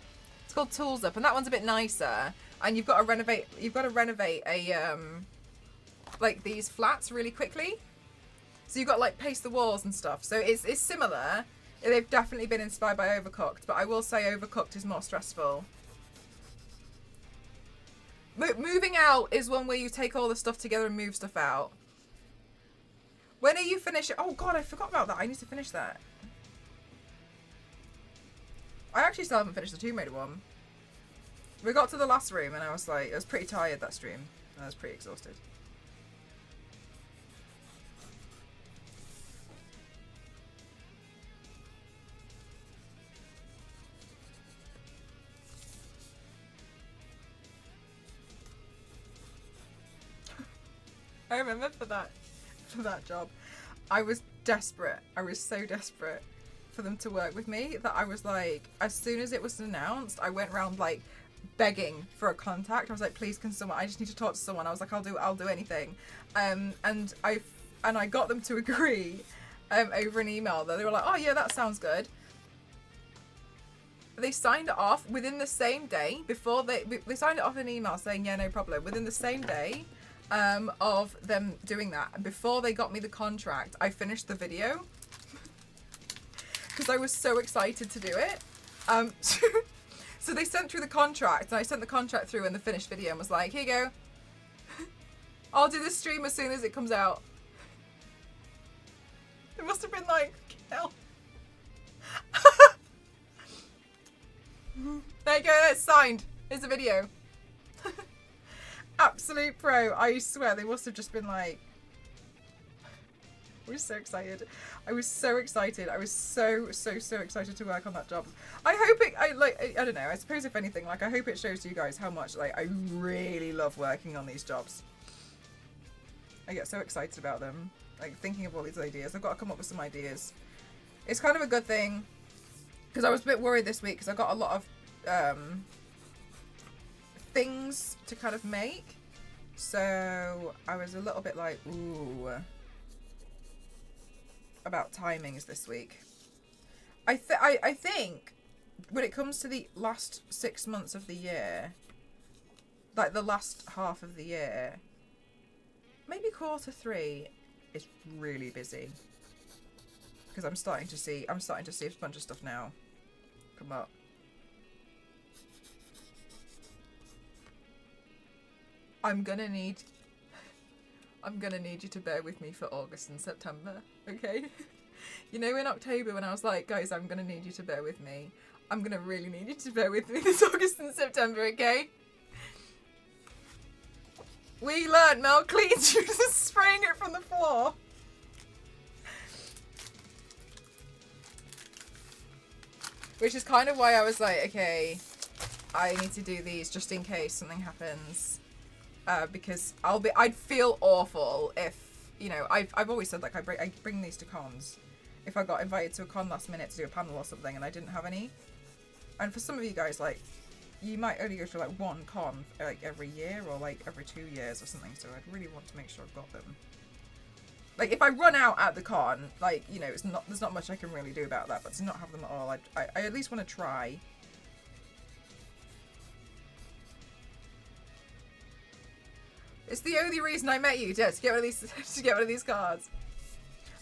It's called Tools Up, and that one's a bit nicer. And you've got to renovate. You've got to renovate a like these flats really quickly. So you've got to like paste the walls and stuff. So it's similar. They've definitely been inspired by Overcooked, but I will say Overcooked is more stressful. Moving out is one where you take all the stuff together and move stuff out. When are you finishing? Oh god, I forgot about that. I need to finish that. I actually still haven't finished the Tomb Raider one. We got to the last room and I was like, I was pretty tired that stream. I was pretty exhausted. I remember for that job, I was desperate. I was so desperate for them to work with me that I was like, as soon as it was announced, I went around like begging for a contact. I was like, please, can someone? I just need to talk to someone. I was like, I'll do anything. And I got them to agree over an email. That they were like, oh yeah, that sounds good. They signed it off within the same day. Before they signed it off in an email saying, yeah, no problem. Within the same day of them doing that, before they got me the contract, I finished the video because I was so excited to do it. So they sent through the contract, and I sent the contract through in the finished video and was like, here you go. I'll do this stream as soon as it comes out. It must have been like, hell. There you go, it's signed. Here's the video. Absolute pro. I swear they must have just been like, I was so excited. I was so excited. I was so excited to work on that job. I hope it, I don't know, I suppose if anything, like I hope it shows you guys how much like I really love working on these jobs. I get so excited about them. Like thinking of all these ideas. I've got to come up with some ideas. It's kind of a good thing because I was a bit worried this week because I got a lot of things to kind of make. So I was a little bit like, ooh, about timings this week. I think when it comes to the last 6 months of the year, like the last half of the year, maybe Q3 is really busy because I'm starting to see a bunch of stuff now come up. I'm gonna need you to bear with me for August and September, okay? You know, in October when I was like, guys, I'm gonna need you to bear with me. I'm gonna really need you to bear with me this August and September, okay? We learned Mel cleans you just spraying it from the floor. Which is kind of why I was like, okay, I need to do these just in case something happens. Because I'd feel awful if, you know, I've always said like I bring these to cons. If I got invited to a con last minute to do a panel or something and I didn't have any. And for some of you guys, like, you might only go to like one con like every year or like every 2 years or something, so I'd really want to make sure I've got them. Like if I run out at the con, like, you know, there's not much I can really do about that, but to not have them at all, I at least want to try. It's the only reason I met you, to get one of these cards.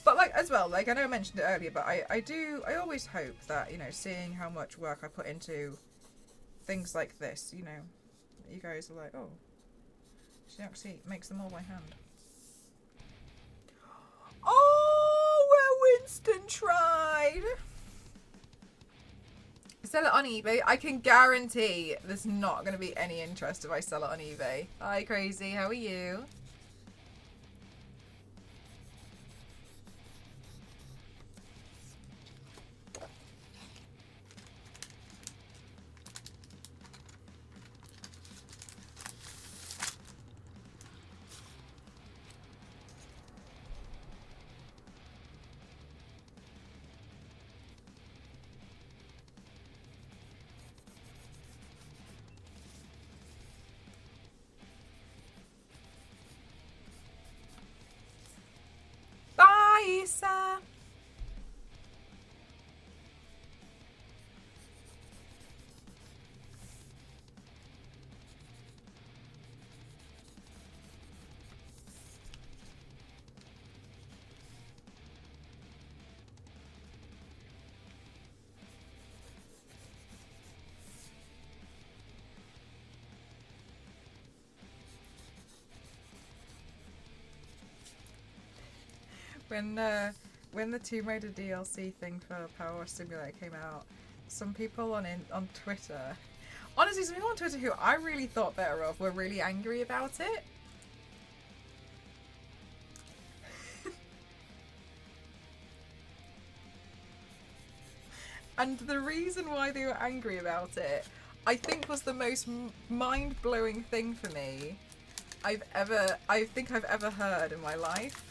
But like as well, like I know I mentioned it earlier, but I always hope that, you know, seeing how much work I put into things like this, you know, you guys are like, oh, she actually makes them all by hand. Oh, where Winston tried. Sell it on eBay. I can guarantee there's not going to be any interest if I sell it on eBay. Hi, Crazy. How are you? Isa. When the Tomb Raider DLC thing for Power Simulator came out, some people on Twitter, honestly, some people on Twitter who I really thought better of were really angry about it. And the reason why they were angry about it, I think, was the most mind-blowing thing for me I think I've ever heard in my life.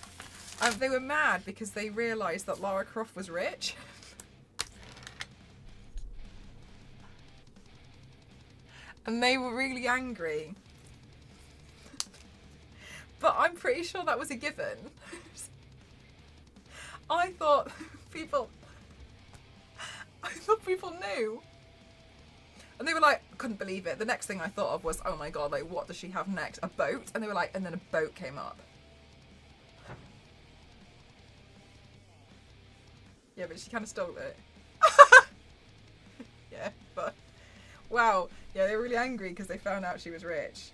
They were mad because they realised that Lara Croft was rich. And they were really angry. But I'm pretty sure that was a given. I thought people knew. And they were like, couldn't believe it. The next thing I thought of was, oh my god, like, what does she have next? A boat? And they were like, and then a boat came up. Yeah, but she kind of stole it. Yeah, but wow. Yeah, they were really angry because they found out she was rich.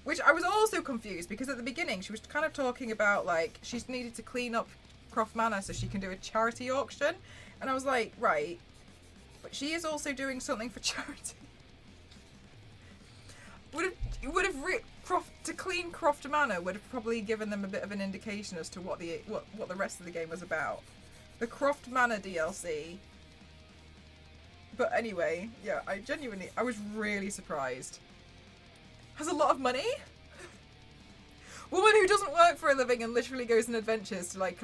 Which I was also confused because at the beginning she was kind of talking about like she's needed to clean up Croft Manor so she can do a charity auction. And I was like, right, but she is also doing something for charity. To clean Croft Manor would have probably given them a bit of an indication as to what the rest of the game was about. The Croft Manor DLC. But anyway, yeah, I was really surprised. Has a lot of money. Woman who doesn't work for a living and literally goes on adventures to like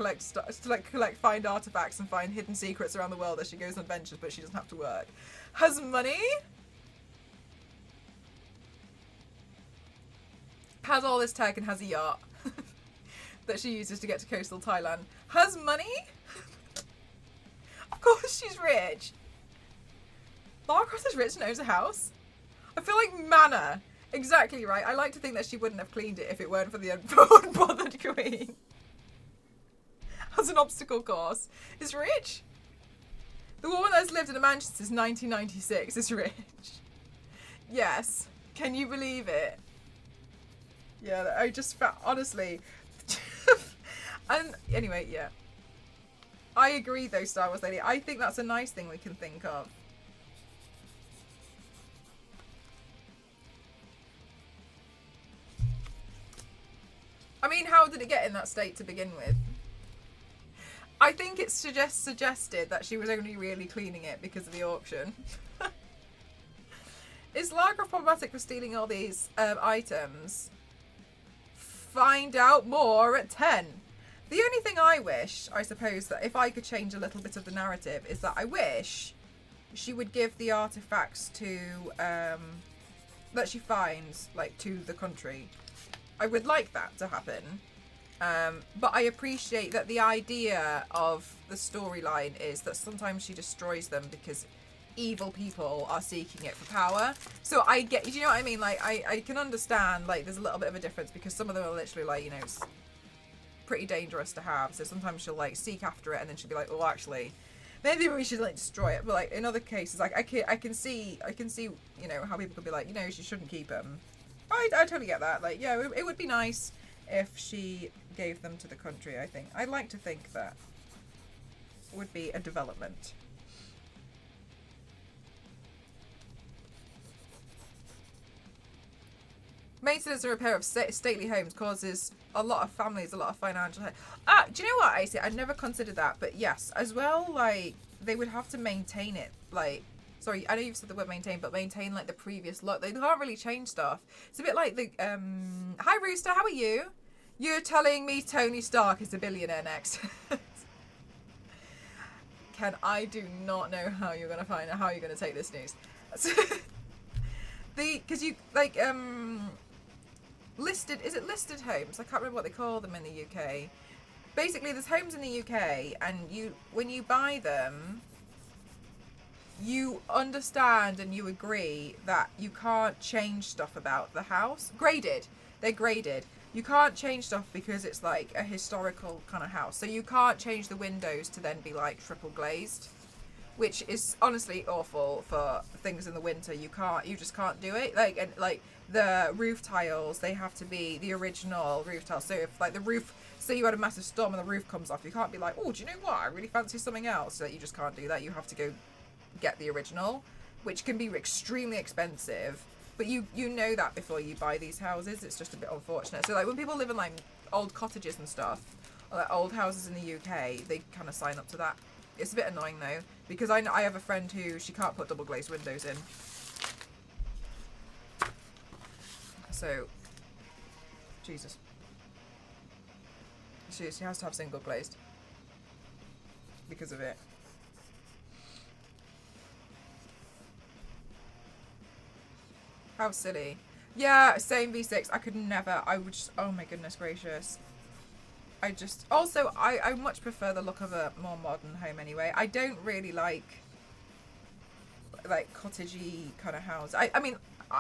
find artifacts and find hidden secrets around the world as she goes on adventures, but she doesn't have to work. Has money. Has all this tech and has a yacht that she uses to get to coastal Thailand. Has money. Of course she's rich. Lara Croft is rich and owns a house. I feel like Manor. Exactly right. I like to think that she wouldn't have cleaned it if it weren't for the unbothered queen. Has an obstacle course. Is rich. The woman that's lived in a mansion since 1996 is rich. Yes. Can you believe it? Yeah, I just felt, honestly. And anyway, yeah. I agree though, Star Wars Lady. I think that's a nice thing we can think of. I mean, how did it get in that state to begin with? I think it's suggested that she was only really cleaning it because of the auction. Is Lara Croft problematic for stealing all these items? Find out more at 10. The only thing I wish, I suppose, that if I could change a little bit of the narrative, is that I wish she would give the artifacts to, that she finds, like, to the country. I would like that to happen. But I appreciate that the idea of the storyline is that sometimes she destroys them because evil people are seeking it for power. So I get, do you know what I mean? Like, I can understand, like, there's a little bit of a difference because some of them are literally, like, you know, pretty dangerous to have. So sometimes she'll, like, seek after it and then she'll be like, oh, actually, maybe we should, like, destroy it. But, like, in other cases, like, I can see, you know, how people could be like, you know, she shouldn't keep them. I totally get that. Like, yeah, it would be nice if she gave them to the country, I think. I'd like to think that would be a development. Maintenance and repair of stately homes causes a lot of families a lot of financial... do you know what, Icy? I'd never considered that, but yes, as well, like, they would have to maintain it, like... Sorry, I know you've said the word maintain, but maintain, like, the previous look. They can't really change stuff. It's a bit like the... Hi, Rooster, how are you? You're telling me Tony Stark is a billionaire next. Ken, I do not know how you're going to find out how you're going to take this news. Because you, like, listed... Is it listed homes? I can't remember what they call them in the UK. Basically, there's homes in the UK, and when you buy them... you understand and you agree that you can't change stuff about the house. Graded. They're graded. You can't change stuff because it's like a historical kind of house. So you can't change the windows to then be like triple glazed, which is honestly awful for things in the winter. You just can't do it. Like the roof tiles, they have to be the original roof tiles. So if like the roof, say you had a massive storm and the roof comes off, you can't be like, oh, do you know what? I really fancy something else. So you just can't do that. You have to go get the original, which can be extremely expensive, but you know that before you buy these houses. It's just a bit unfortunate. So like when people live in like old cottages and stuff, or like old houses in the UK, they kind of sign up to that. It's a bit annoying though, because I have a friend who she can't put double glazed windows in, so Jesus, she has to have single glazed because of it. How silly. Yeah, same V6. I could never. I would just... Oh my goodness gracious. I just... Also, I much prefer the look of a more modern home anyway. I don't really like... like cottagey kind of house. I mean,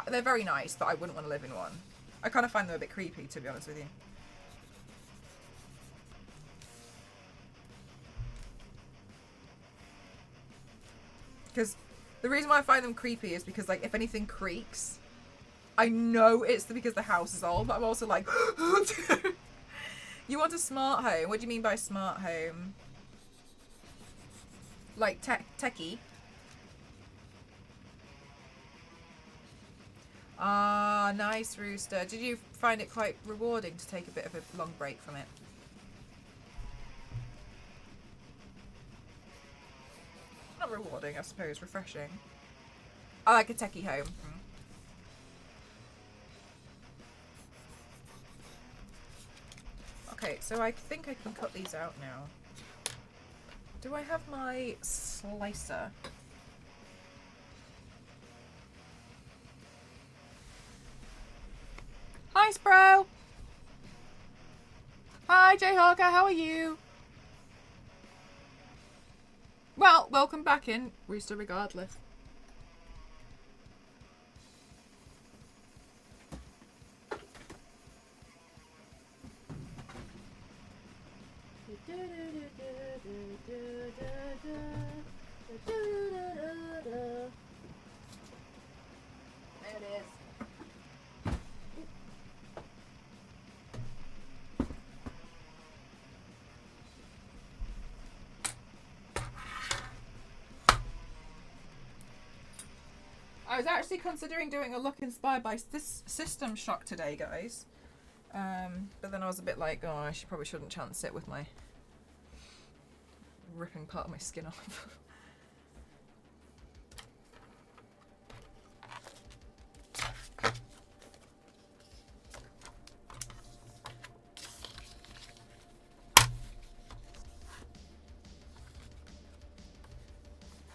they're very nice, but I wouldn't want to live in one. I kind of find them a bit creepy, to be honest with you. Because the reason why I find them creepy is because, like, if anything creaks, I know it's because the house is old, but I'm also like, you want a smart home? What do you mean by smart home? Like techie? Ah, nice, Rooster. Did you find it quite rewarding to take a bit of a long break from it? Not rewarding, I suppose. Refreshing. I like a techie home. Okay, so I think I can cut these out now. Do I have my slicer? Hi, Spro! Hi, Jayhawker, how are you? Well, welcome back in, Rooster, regardless. There it is. I was actually considering doing a look inspired by this System Shock today, guys. But then I was a bit like, oh, I probably shouldn't chance it with my ripping part of my skin off.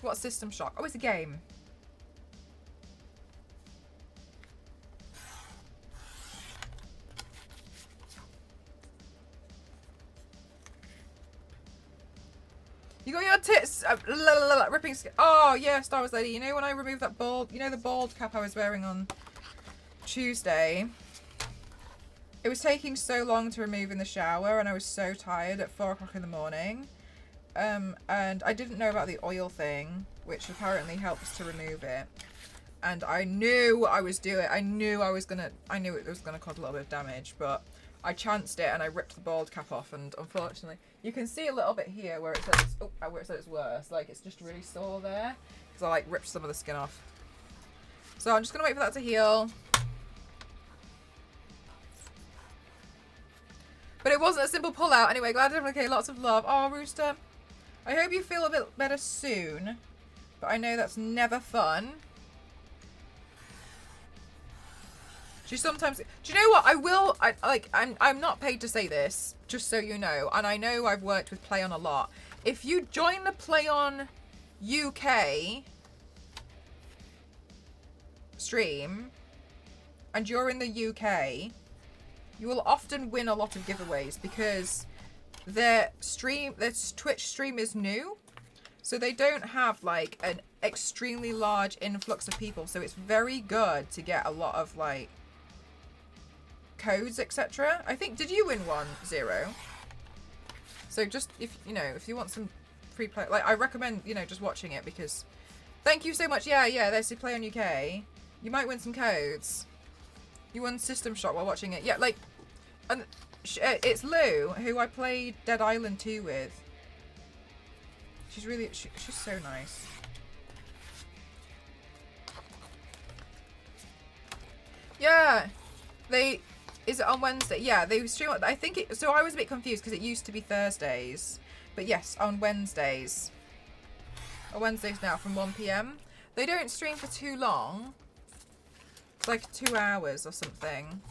What's System Shock? Oh, it's a game. You got your tits ripping skin. Oh, yeah, Star Wars Lady. You know when I removed that bald, you know the bald cap I was wearing on Tuesday? It was taking so long to remove in the shower and I was so tired at 4 o'clock in the morning. And I didn't know about the oil thing, which apparently helps to remove it. And I knew I was doing it. I knew it was gonna cause a little bit of damage, but I chanced it and I ripped the bald cap off, and unfortunately, you can see a little bit here where it says, where it says it's worse. Like, it's just really sore there because I like ripped some of the skin off. So I'm just gonna wait for that to heal. But it wasn't a simple pull out. Anyway, glad to have okay, lots of love. Oh, Rooster, I hope you feel a bit better soon, but I know that's never fun. She sometimes, do you know what? I'm not paid to say this, just so you know, and I know I've worked with PlayOn a lot. If you join the PlayOn UK stream and you're in the UK, you will often win a lot of giveaways because their Twitch stream is new, so they don't have like an extremely large influx of people, so it's very good to get a lot of like codes, etc. I think, did you win one, Zero? So just, if you know, if you want some free play, like, I recommend, you know, just watching it, because thank you so much. Yeah, there's the PlayOn UK. You might win some codes. You won System Shock while watching it. Yeah, like, and it's Lou, who I played Dead Island 2 with. She's really, she's so nice. Yeah, is it on Wednesday? Yeah, they stream. I think it. So I was a bit confused because it used to be Thursdays, but yes, on Wednesdays. Or Wednesdays now from 1 PM. They don't stream for too long. It's like 2 hours or something.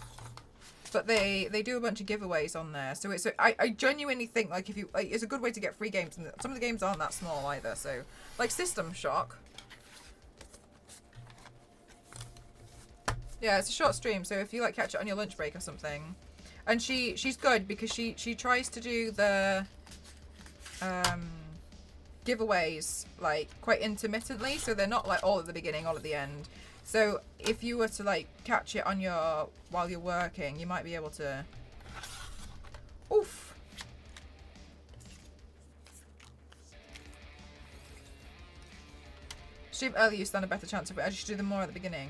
But they do a bunch of giveaways on there. So it's I genuinely think like if you like, it's a good way to get free games, and some of the games aren't that small either. So like System Shock. Yeah, it's a short stream, so if you like catch it on your lunch break or something. And she's good because she tries to do the giveaways like quite intermittently, so they're not like all at the beginning, all at the end. So if you were to like catch it on your while you're working, you might be able to. Oof. Stream early, you stand a better chance of it. I just do them more at the beginning.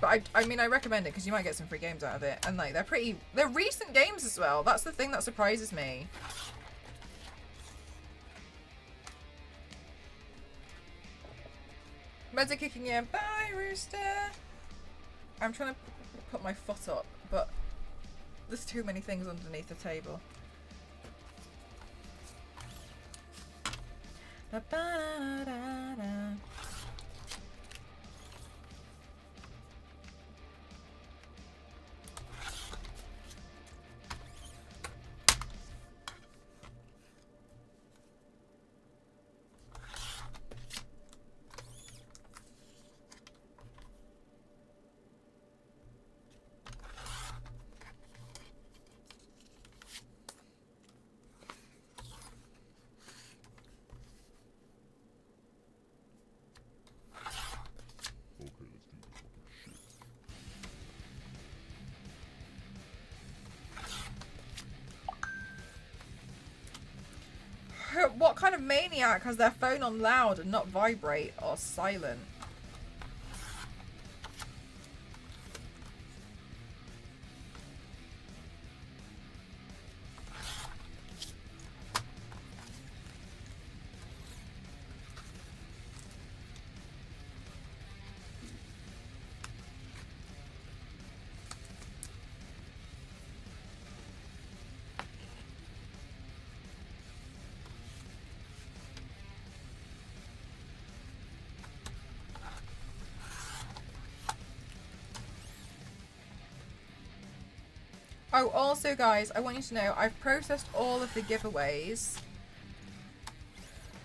But I mean, I recommend it because you might get some free games out of it, and like they're recent games as well. That's the thing that surprises me. Meds are kicking in. Bye, Rooster. I'm trying to put my foot up, but there's too many things underneath the table. Da, da, da, da, da. What kind of maniac has their phone on loud and not vibrate or silent? Oh, also guys, I want you to know I've processed all of the giveaways.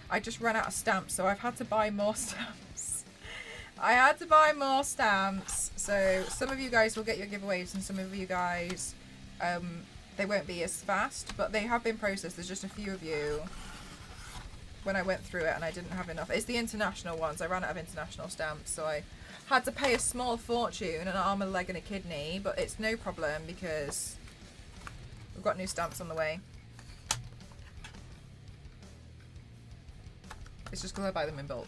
I just ran out of stamps, so I've had to buy more stamps. I had to buy more stamps, so some of you guys will get your giveaways and some of you guys, they won't be as fast, but they have been processed. There's just a few of you when I went through it and I didn't have enough. It's the international ones. I ran out of international stamps, so I had to pay a small fortune, an arm, a leg and a kidney, but it's no problem because we've got new stamps on the way. It's just because I buy them in bulk.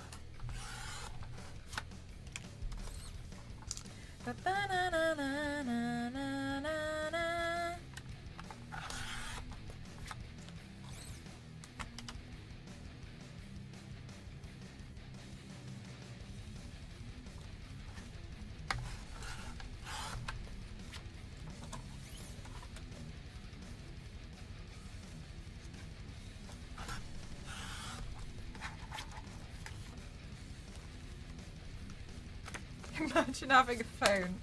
Imagine having a phone.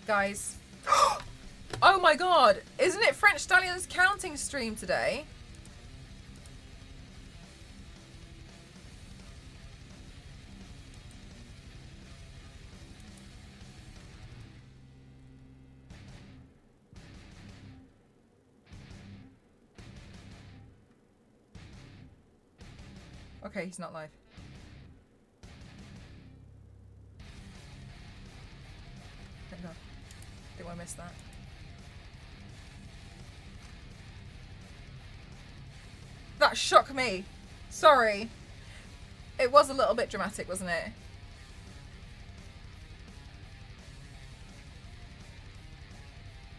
Guys. Oh my god! Isn't it French Stallion's counting stream today? Okay, he's not live. Thank God. Didn't want to miss that. That shook me. Sorry. It was a little bit dramatic, wasn't it?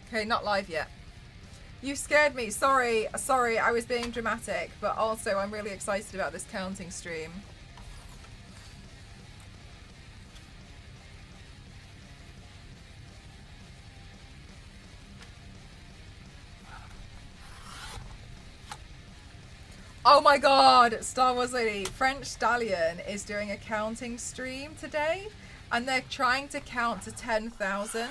Okay, not live yet. You scared me. Sorry, I was being dramatic, but also I'm really excited about this counting stream. Oh my god, Star Wars Lady. French Stallion is doing a counting stream today, and they're trying to count to 10,000,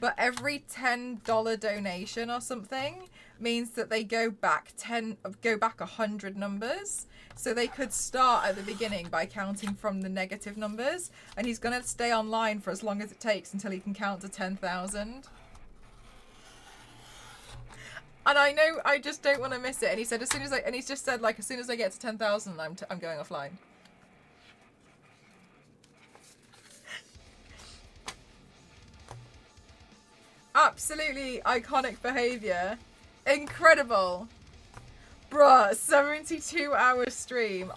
but every $10 donation or something means that they go back 100 numbers. So they could start at the beginning by counting from the negative numbers, and he's going to stay online for as long as it takes until he can count to 10,000. And I know I just don't want to miss it. And he said and he's just said, like, as soon as I get to 10,000, I'm going offline. Absolutely iconic behavior. Incredible. Bruh, 72-hour stream.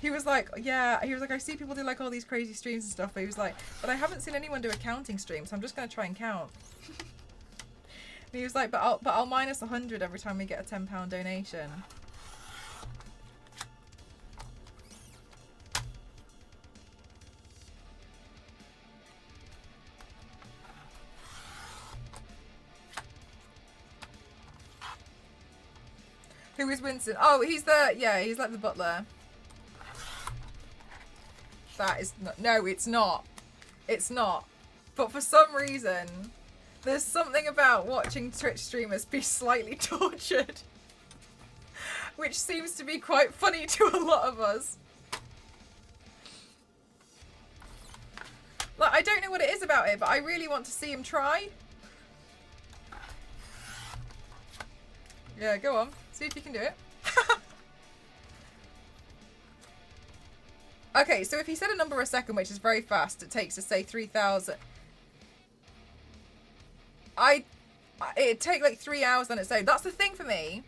He was like, yeah, he was like, I see people do like all these crazy streams and stuff, but he was like, but I haven't seen anyone do a counting stream, so I'm just going to try and count. And he was like, but I'll minus 100 every time we get a £10 donation. Who is Winston? Oh, he's like the butler. That is not, no, it's not. It's not. But for some reason, there's something about watching Twitch streamers be slightly tortured, which seems to be quite funny to a lot of us. Like, I don't know what it is about it, but I really want to see him try. Yeah, go on. See if you can do it. Okay, so if he said a number a second, which is very fast, it takes us, say, 3,000. It'd take like 3 hours on its own. That's the thing for me.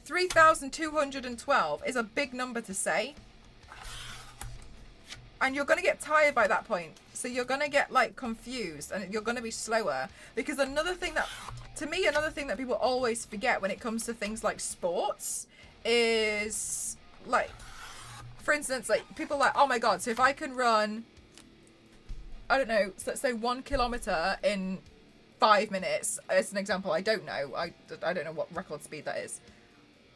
3,212 is a big number to say. And you're going to get tired by that point. So you're going to get, like, confused and you're going to be slower. Because another thing that people always forget when it comes to things like sports is, like, for instance, like, people are like, oh my god, so if I can run, I don't know, so let's say 1 kilometer in 5 minutes, as an example, I don't know. I don't know what record speed that is.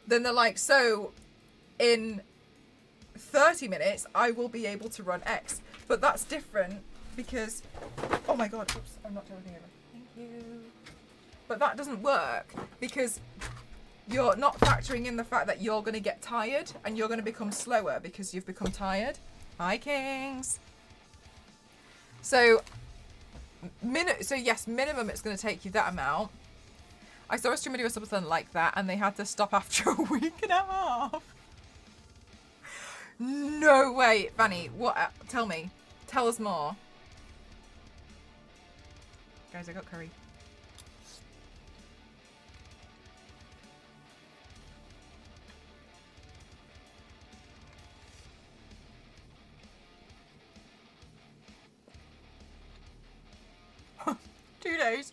Then they're like, so in 30 minutes, I will be able to run X. But that's different because, oh my god, oops, I'm not turning over. Thank you. But that doesn't work because you're not factoring in the fact that you're going to get tired and you're going to become slower because you've become tired. Hi, Kings. So yes, minimum it's going to take you that amount. I saw a streamer do something like that and they had to stop after a week and a half. No way. Vanny, what? Tell me. Tell us more. Guys, I got curry. Two days.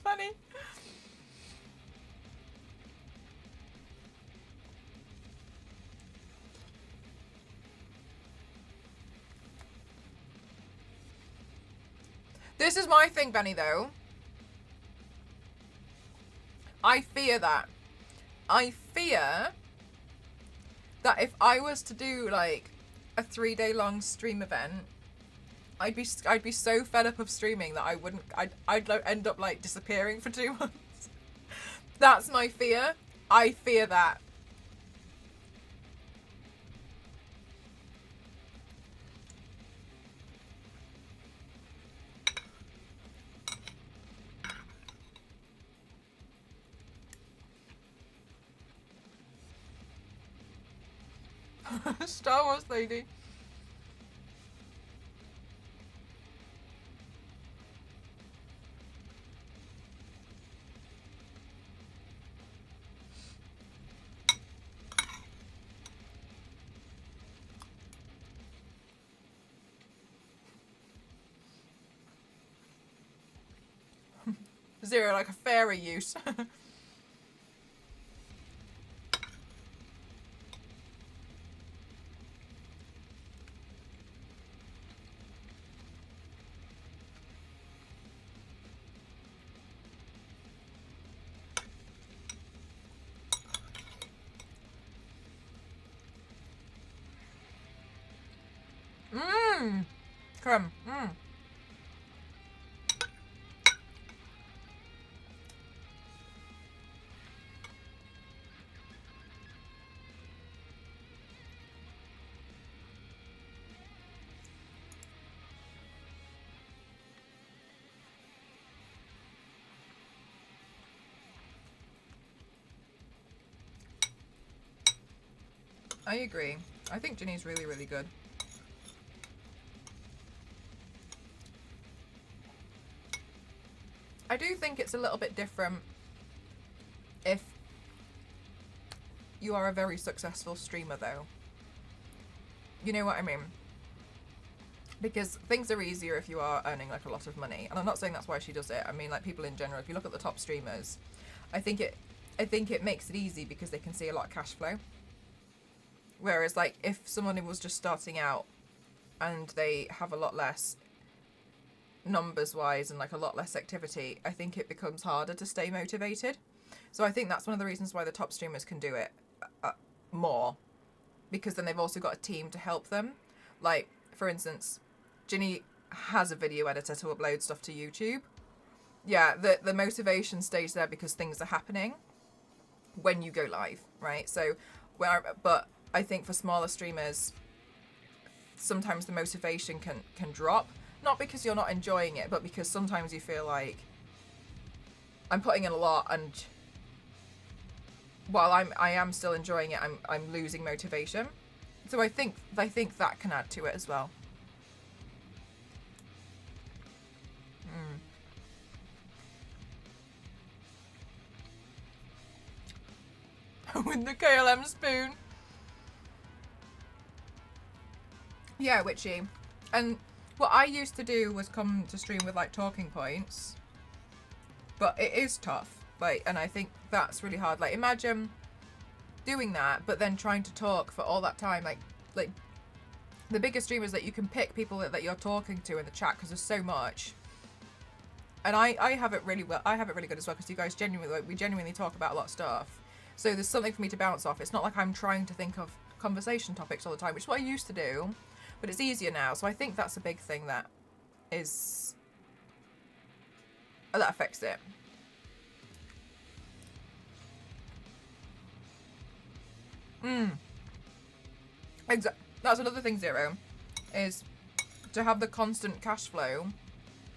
Funny. This is my thing, Benny, though. I fear that. I fear that if I was to do, like, a 3-day-long stream event, I'd be so fed up of streaming that I'd end up, like, disappearing for 2 months. That's my fear. I fear that. Star Wars lady. Zero, like a fairy use. Mmm. Crumb. Mmm. I agree. I think Ginny's really, really good. I do think it's a little bit different if you are a very successful streamer, though. You know what I mean? Because things are easier if you are earning like a lot of money. And I'm not saying that's why she does it. I mean, like, people in general, if you look at the top streamers, I think it makes it easy because they can see a lot of cash flow. Whereas, like, if someone was just starting out and they have a lot less numbers wise and like a lot less activity, I think it becomes harder to stay motivated. So I think that's one of the reasons why the top streamers can do it more, because then they've also got a team to help them. Like, for instance, Ginny has a video editor to upload stuff to YouTube. Yeah, the motivation stays there because things are happening when you go live, right? So, but I think for smaller streamers, sometimes the motivation can drop. Not because you're not enjoying it, but because sometimes you feel like I'm putting in a lot, and while I am still enjoying it, I'm losing motivation. So I think that can add to it as well. With the KLM spoon. Yeah, witchy. And what I used to do was come to stream with like talking points, but it is tough. Like, and I think that's really hard. Like, imagine doing that, but then trying to talk for all that time. Like the bigger streamers that you can pick people that you're talking to in the chat, because there's so much. And I have it really well. I have it really good as well, because you guys we genuinely talk about a lot of stuff. So there's something for me to bounce off. It's not like I'm trying to think of conversation topics all the time, which is what I used to do, but it's easier now. So I think that's a big thing that affects it. Exactly. That's another thing, Zero, is to have the constant cash flow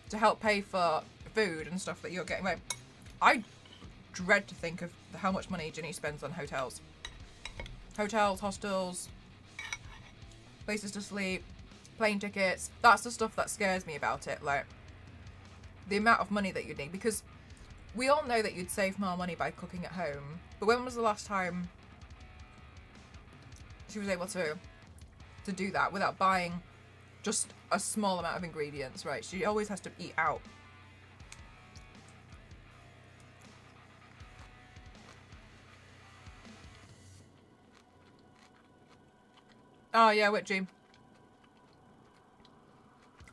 to help pay for food and stuff that you're getting. Like, I dread to think of how much money Ginny spends on hotels. Hotels, hostels, places to sleep, plane tickets. That's the stuff that scares me about it. Like, the amount of money that you need. Because we all know that you'd save more money by cooking at home. But when was the last time she was able to do that without buying just a small amount of ingredients, right? She always has to eat out. Oh yeah, witchy.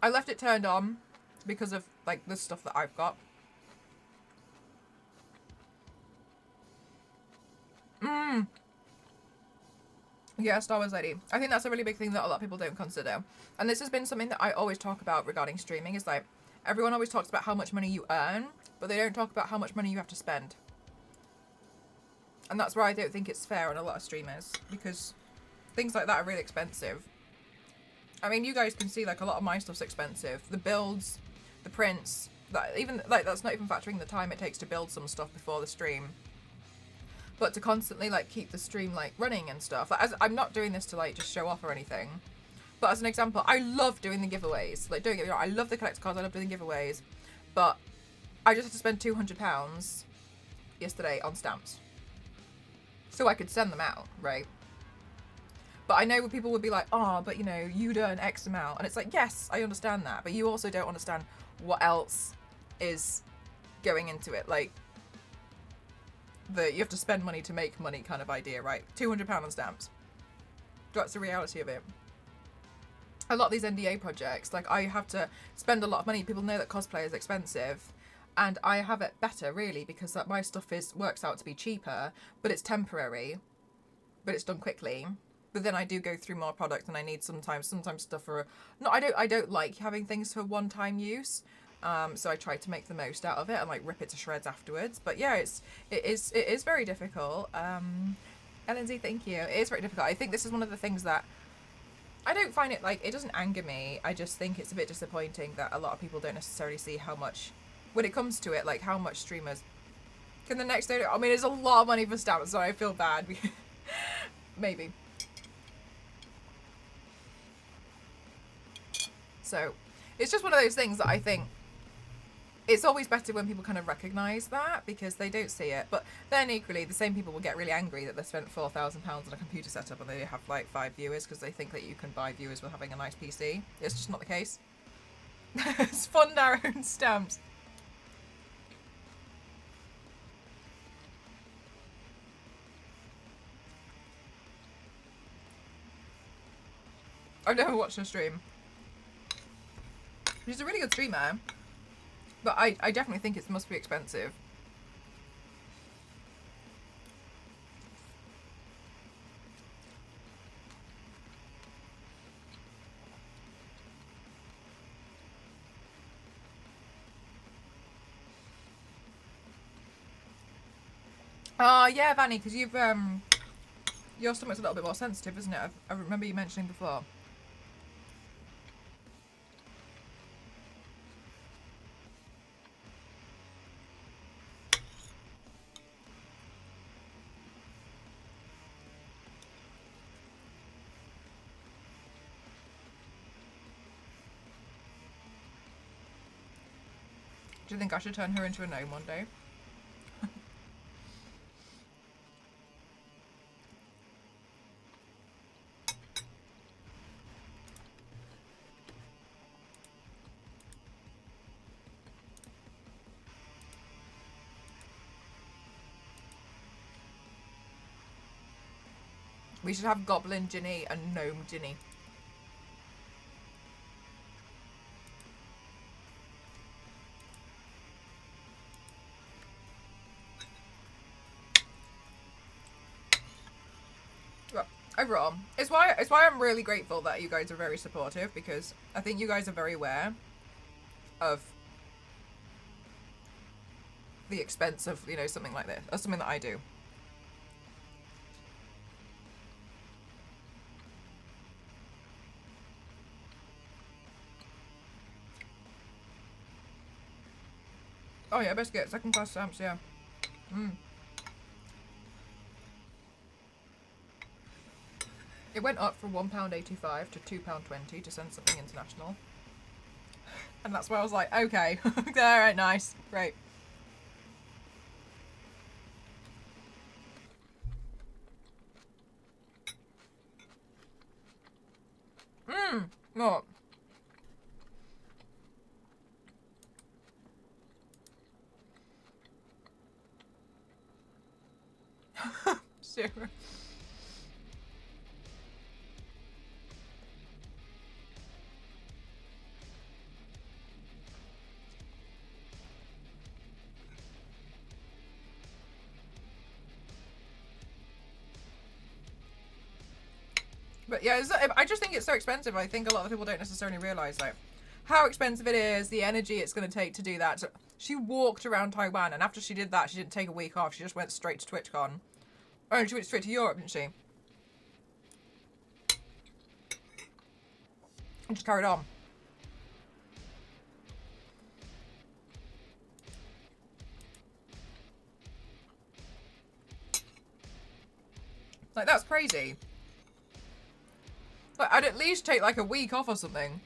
I left it turned on because of like the stuff that I've got. Yeah, Star Wars Lady. I think that's a really big thing that a lot of people don't consider. And this has been something that I always talk about regarding streaming, is like, everyone always talks about how much money you earn, but they don't talk about how much money you have to spend. And that's where I don't think it's fair on a lot of streamers, because things like that are really expensive. I mean, you guys can see, like, a lot of my stuff's expensive. The builds, the prints, that even, like, that's not even factoring the time it takes to build some stuff before the stream. But to constantly, like, keep the stream, like, running and stuff. Like, I'm not doing this to, like, just show off or anything. But as an example, I love doing the giveaways. Like, don't get me wrong, I love the collector cards, I love doing giveaways. But I just had to spend £200 yesterday on stamps, so I could send them out, right? But I know people would be like, oh, but you know, you'd earn X amount. And it's like, yes, I understand that. But you also don't understand what else is going into it. Like, you have to spend money to make money kind of idea, right? £200 on stamps. That's the reality of it. A lot of these NDA projects, like, I have to spend a lot of money. People know that cosplay is expensive, and I have it better, really, because like, my stuff works out to be cheaper, but it's temporary, but it's done quickly. But then I do go through more product, and I need sometimes stuff for I don't like having things for one-time use. So I try to make the most out of it and like rip it to shreds afterwards. But yeah, it is very difficult. LNZ, thank you. It is very difficult. I think this is one of the things that I don't find it, like, it doesn't anger me. I just think it's a bit disappointing that a lot of people don't necessarily see how much, when it comes to it, like how much streamers can the next day. I mean, it's a lot of money for stamps, so I feel bad. Maybe. So it's just one of those things that I think it's always better when people kind of recognise that, because they don't see it. But then equally, the same people will get really angry that they spent £4,000 on a computer setup and they have like 5 viewers because they think that you can buy viewers with having a nice PC. It's just not the case. It's fund our own stamps. I've never watched her stream. She's a really good streamer. But I definitely think it must be expensive. Yeah, Vanny, because you've your stomach's a little bit more sensitive, isn't it? I remember you mentioning before. Do you think I should turn her into a gnome one day? We should have Goblin Ginny and Gnome Ginny. Overall, it's why I'm really grateful that you guys are very supportive, because I think you guys are very aware of the expense of, you know, something like this, or something that I do. Oh yeah, best get second class stamps, yeah. It went up from £1.85 to £2.20 to send something international. And that's where I was like, okay, alright, nice, great. What? Sure. But yeah, I just think it's so expensive. I think a lot of people don't necessarily realise like how expensive it is, the energy it's going to take to do that. So she walked around Taiwan, and after she did that, she didn't take a week off. She just went straight to TwitchCon. Oh, she went straight to Europe, didn't she? And just carried on. Like, that's crazy. Like, I'd at least take like a week off or something.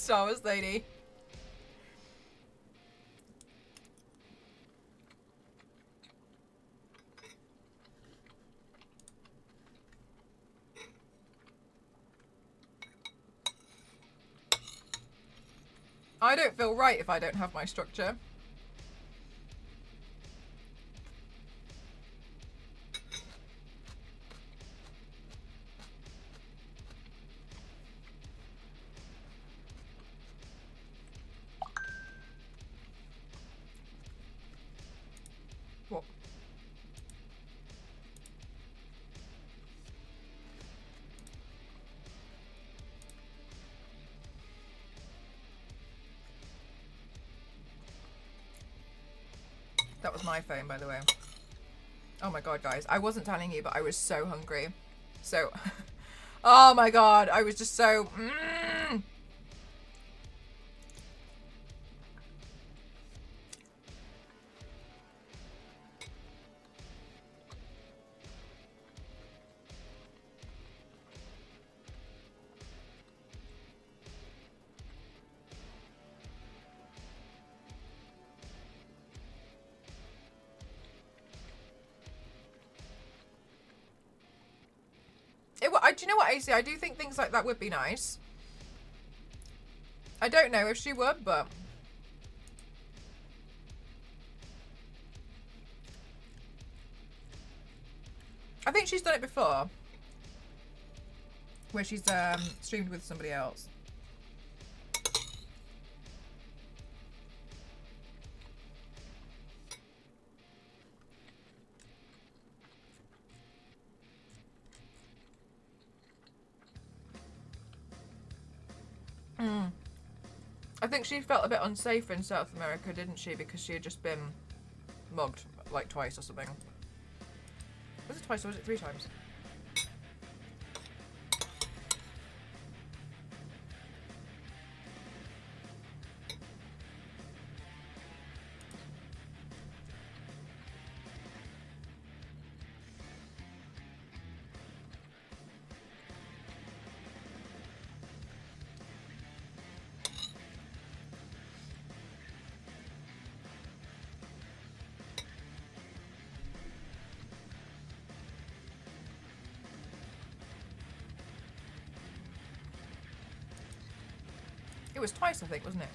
Star Wars lady. I don't feel right if I don't have my structure. What? That was my phone, by the way. Oh my god, guys. I wasn't telling you, but I was so hungry. So, oh my god. I was just so... do you know what, AC? I do think things like that would be nice. I don't know if she would, but... I think she's done it before. Where she's streamed with somebody else. I think she felt a bit unsafe in South America, didn't she? Because she had just been mugged like twice or something. Was it twice or was it 3 times? It was twice, I think, wasn't it?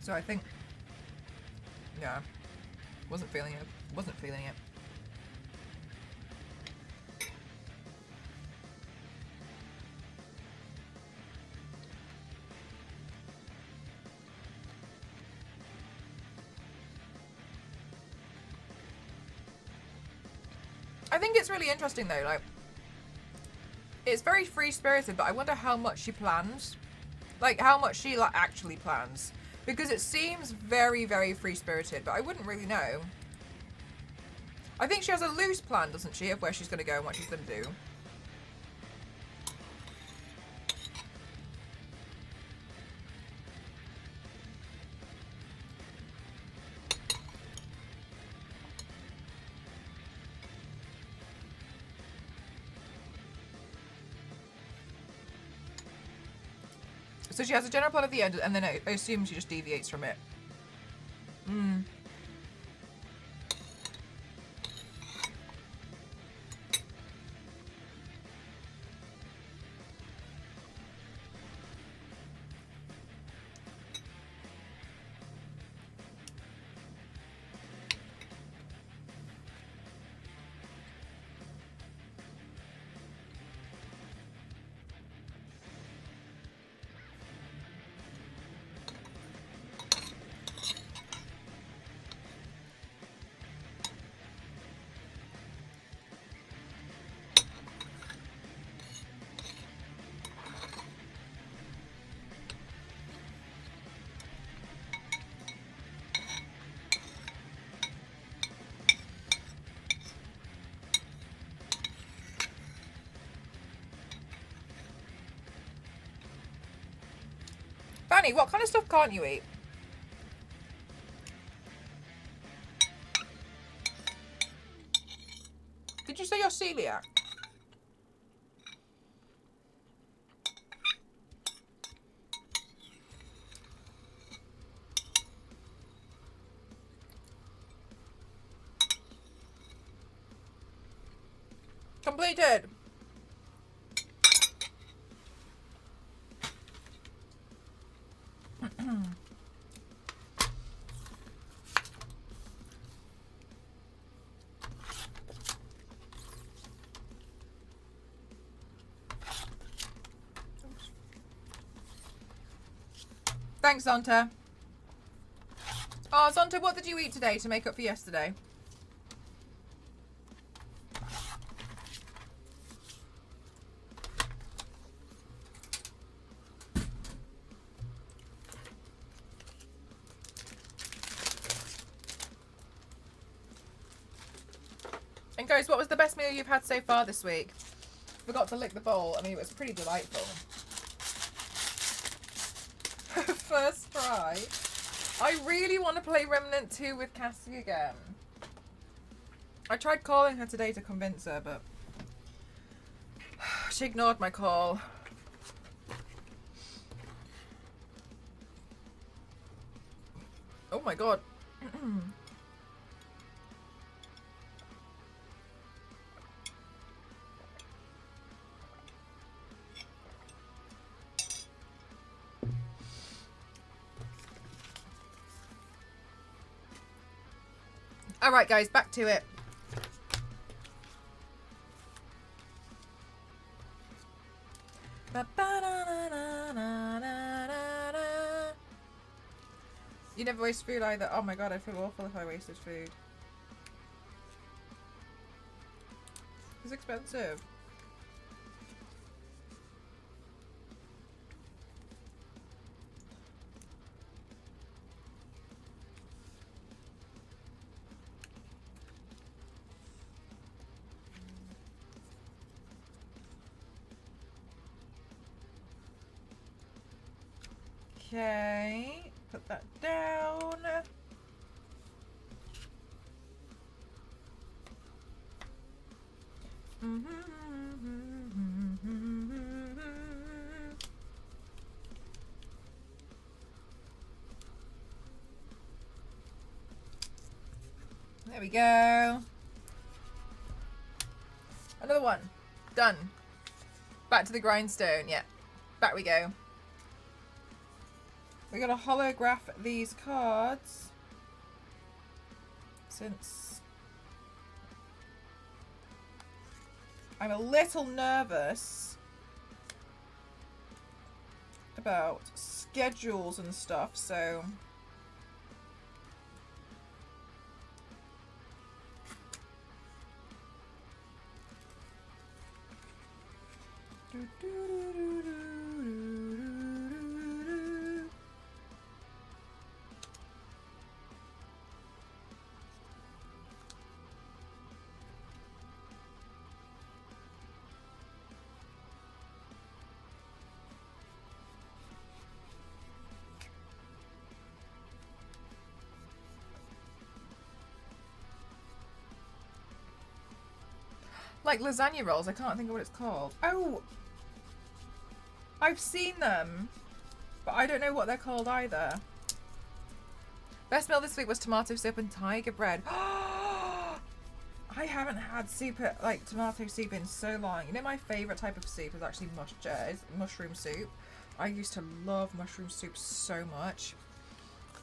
So I think, yeah, wasn't feeling it. Wasn't feeling it. I think it's really interesting though, like, it's very free-spirited, but I wonder how much she plans. Like, how much she, like, actually plans. Because it seems very, very free-spirited, but I wouldn't really know. I think she has a loose plan, doesn't she, of where she's going to go and what she's going to do. So she has a general plan at the end, and then I assume she just deviates from it. Annie, what kind of stuff can't you eat? Did you say you're celiac? Completed. Thanks, Zonta. Oh, Zonta, what did you eat today to make up for yesterday? And guys, what was the best meal you've had so far this week? Forgot to lick the bowl. I mean, it was pretty delightful. First try. I really want to play Remnant 2 with Cassie again. I tried calling her today to convince her, but she ignored my call. Oh my god. Alright guys, back to it. You never waste food either. Oh my god, I feel awful if I wasted food. It's expensive. Okay, put that down. There we go. Another one. Done. Back to the grindstone. Yeah. Back we go. We're going to holograph these cards. Since I'm a little nervous about schedules and stuff, so like lasagna rolls. I can't think of what it's called. Oh, I've seen them, but I don't know what they're called either. Best meal this week was tomato soup and tiger bread. I haven't had soup, like tomato soup, in so long. You know, my favourite type of soup is actually mushroom soup. I used to love mushroom soup so much.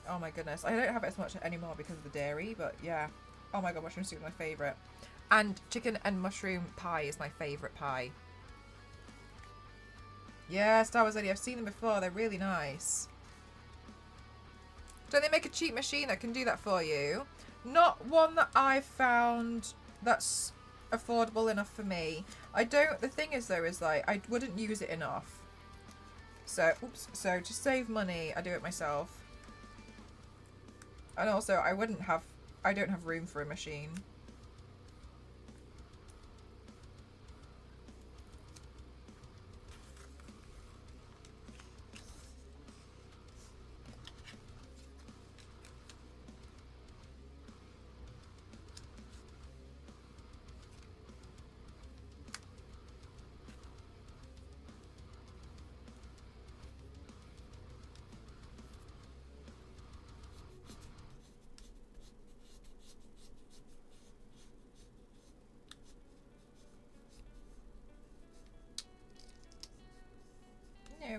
Oh my goodness. I don't have it as much anymore because of the dairy, but yeah. Oh my god, mushroom soup is my favourite. And chicken and mushroom pie is my favourite pie. Yeah, Star Wars Lady, I've seen them before. They're really nice. Don't they make a cheap machine that can do that for you? Not one that I've found that's affordable enough for me. The thing is though, is like, I wouldn't use it enough. So, so to save money, I do it myself. And also, I don't have room for a machine.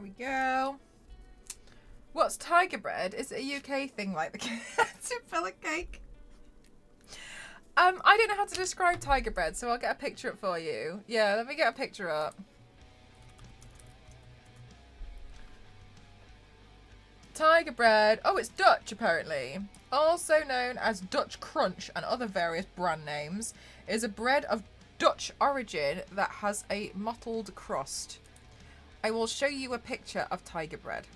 we go. What's tiger bread? Is it a UK thing like the caterpillar cake? I don't know how to describe tiger bread, so I'll get a picture up for you. Yeah, let me get a picture up. Tiger bread. Oh, it's Dutch, apparently. Also known as Dutch Crunch and other various brand names, is a bread of Dutch origin that has a mottled crust. I will show you a picture of tiger bread.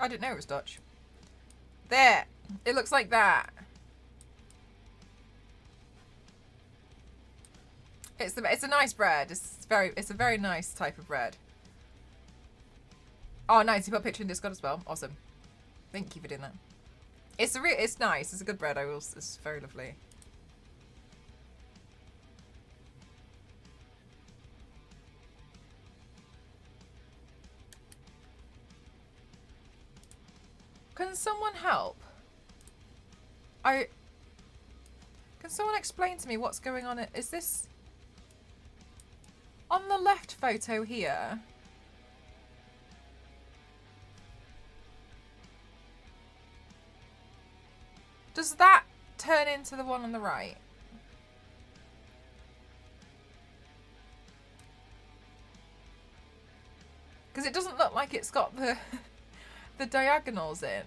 I didn't know it was Dutch. There. It looks like that. It's a nice bread. It's a very nice type of bread. Oh, nice. You put a picture in Discord as well. Awesome. Thank you for doing that. It's nice. It's a good bread. It's very lovely. Can someone help? Can someone explain to me what's going on? Is this on the left photo here? Does that turn into the one on the right? Because it doesn't look like it's got the the diagonals in.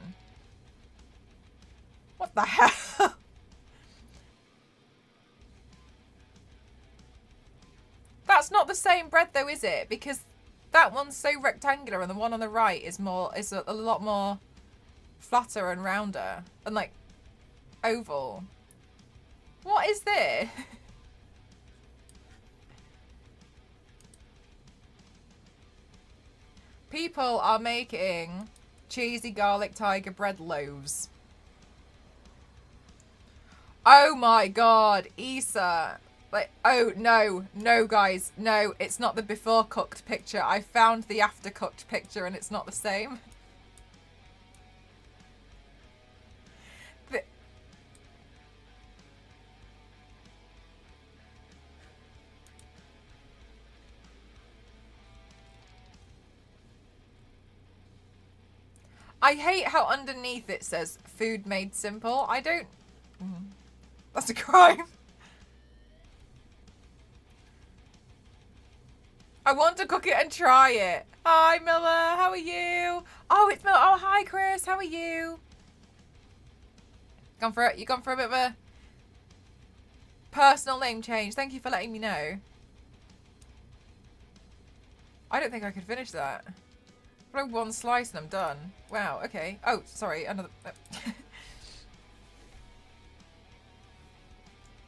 What the hell? That's not the same bread though, is it? Because that one's so rectangular and the one on the right is a lot more flatter and rounder and like oval. What is this? People are making cheesy garlic tiger bread loaves. Oh my god, Issa. Like, oh no guys, no, it's not the before cooked picture. I found the after cooked picture and it's not the same. I hate how underneath it says food made simple. I don't... That's a crime. I want to cook it and try it. Hi, Miller. How are you? Oh, it's Miller. Oh, hi, Chris. How are you? You gone for a bit of a personal name change. Thank you for letting me know. I don't think I could finish that. I've one slice and I'm done. Wow, okay. Oh, sorry, another...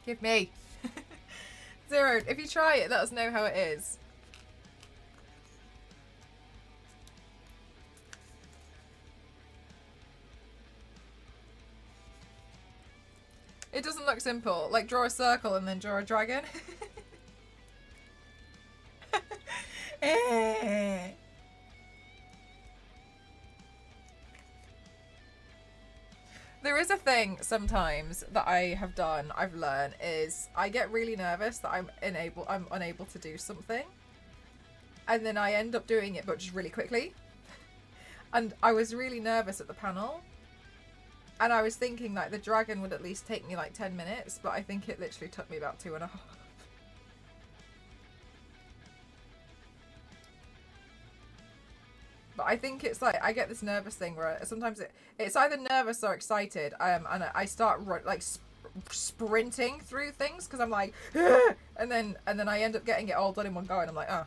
Give me. Zero, if you try it, let us know how it is. It doesn't look simple. Like, draw a circle and then draw a dragon. There is a thing sometimes that I have done, I've learned, is I get really nervous that I'm unable to do something. And then I end up doing it, but just really quickly. And I was really nervous at the panel. And I was thinking like the dragon would at least take me like 10 minutes, but I think it literally took me about 2.5. But I think it's like I get this nervous thing where sometimes it's either nervous or excited, and I start sprinting through things because I'm like, and then I end up getting it all done in one go, and I'm like, oh.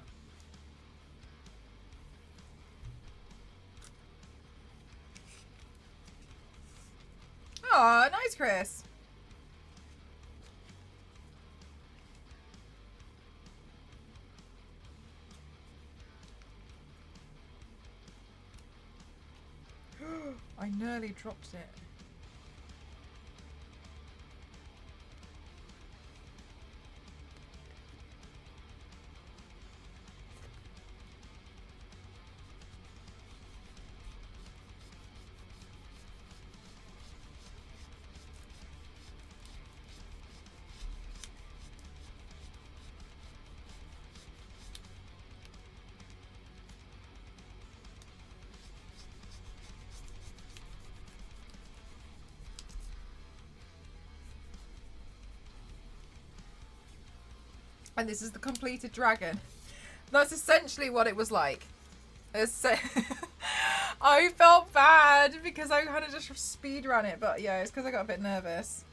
Oh, nice, Chris. I nearly dropped it. And this is the completed dragon. That's essentially what it was like. I felt bad because I kind of just speed ran it, but yeah, it's because I got a bit nervous.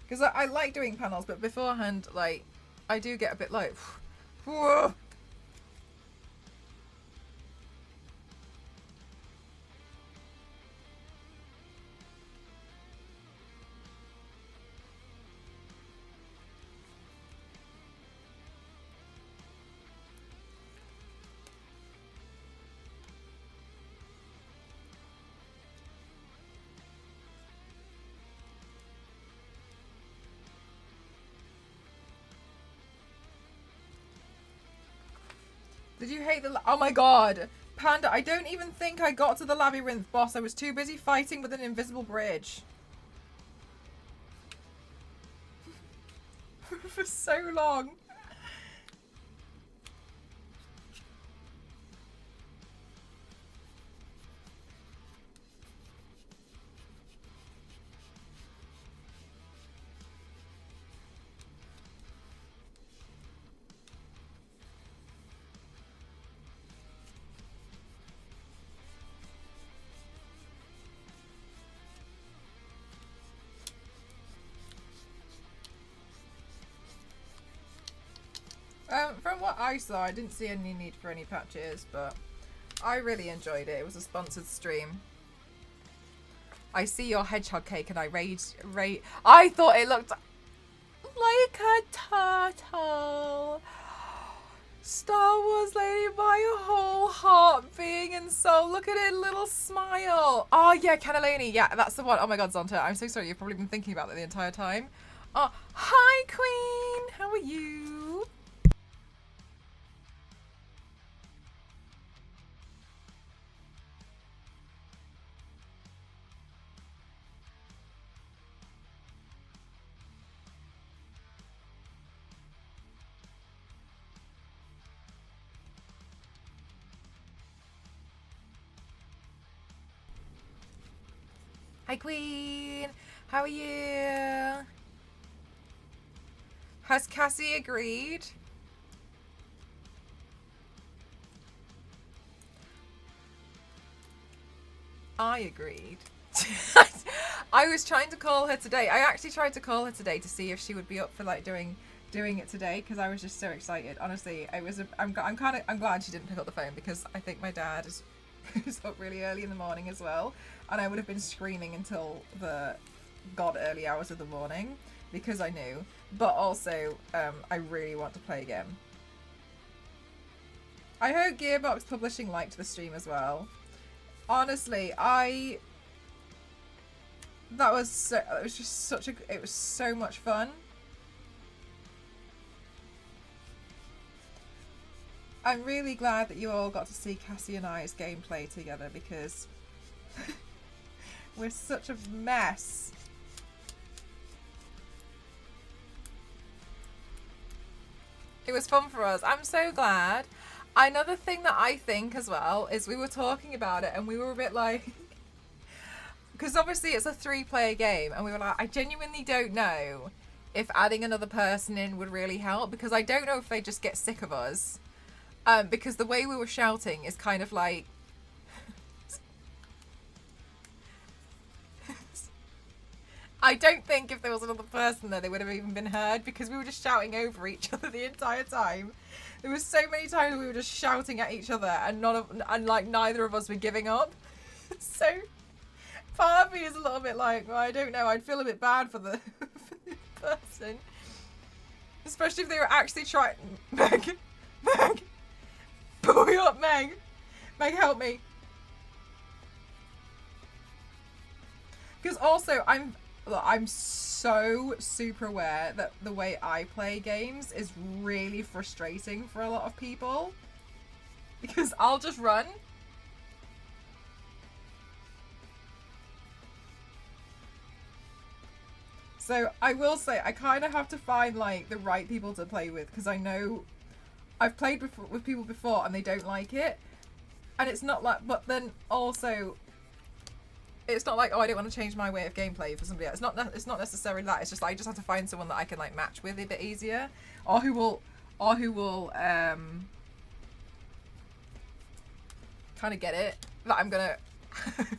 Because I like doing panels, but beforehand, like, I do get a bit like, whoa. Did you hate the... Oh my god. Panda, I don't even think I got to the labyrinth boss. I was too busy fighting with an invisible bridge. For so long. From what I saw, I didn't see any need for any patches, but I really enjoyed it. It was a sponsored stream. I see your hedgehog cake and I I thought it looked like a turtle. Star Wars lady, my whole heart, being and soul. Look at it, little smile. Oh yeah, cannellini. Yeah, that's the one. Oh my god, Zonta, I'm so sorry. You've probably been thinking about that the entire time. Oh, hi, Queen. How are you? Hi, Queen. How are you? Has Cassie agreed? I agreed. I was trying to call her today. I actually tried to call her today to see if she would be up for like doing it today because I was just so excited. Honestly, I'm glad she didn't pick up the phone because I think my dad is up really early in the morning as well, and I would have been screaming until the god early hours of the morning because I knew. But also, I really want to play again. I hope Gearbox Publishing liked the stream as well. Honestly, it was so much fun. I'm really glad that you all got to see Cassie and I's gameplay together because we're such a mess. It was fun for us. I'm so glad. Another thing that I think as well is we were talking about it and we were a bit like, because obviously it's a 3-player game and we were like, I genuinely don't know if adding another person in would really help because I don't know if they just get sick of us. Because the way we were shouting is kind of like... I don't think if there was another person there, they would have even been heard because we were just shouting over each other the entire time. There was so many times we were just shouting at each other and neither of us were giving up. So part of me is a little bit like, well, I don't know, I'd feel a bit bad for the, for the person. Especially if they were actually trying... Meg! Pull me up, Meg! Meg, help me. Because also, I'm so super aware that the way I play games is really frustrating for a lot of people. Because I'll just run. So I will say, I kind of have to find like the right people to play with because I know I've played with people before and they don't like it. And it's not like, but then also it's not like, oh, I don't want to change my way of gameplay for somebody else. It's not necessarily that. It's just I just have to find someone that I can like match with a bit easier, or who will kind of get it that I'm gonna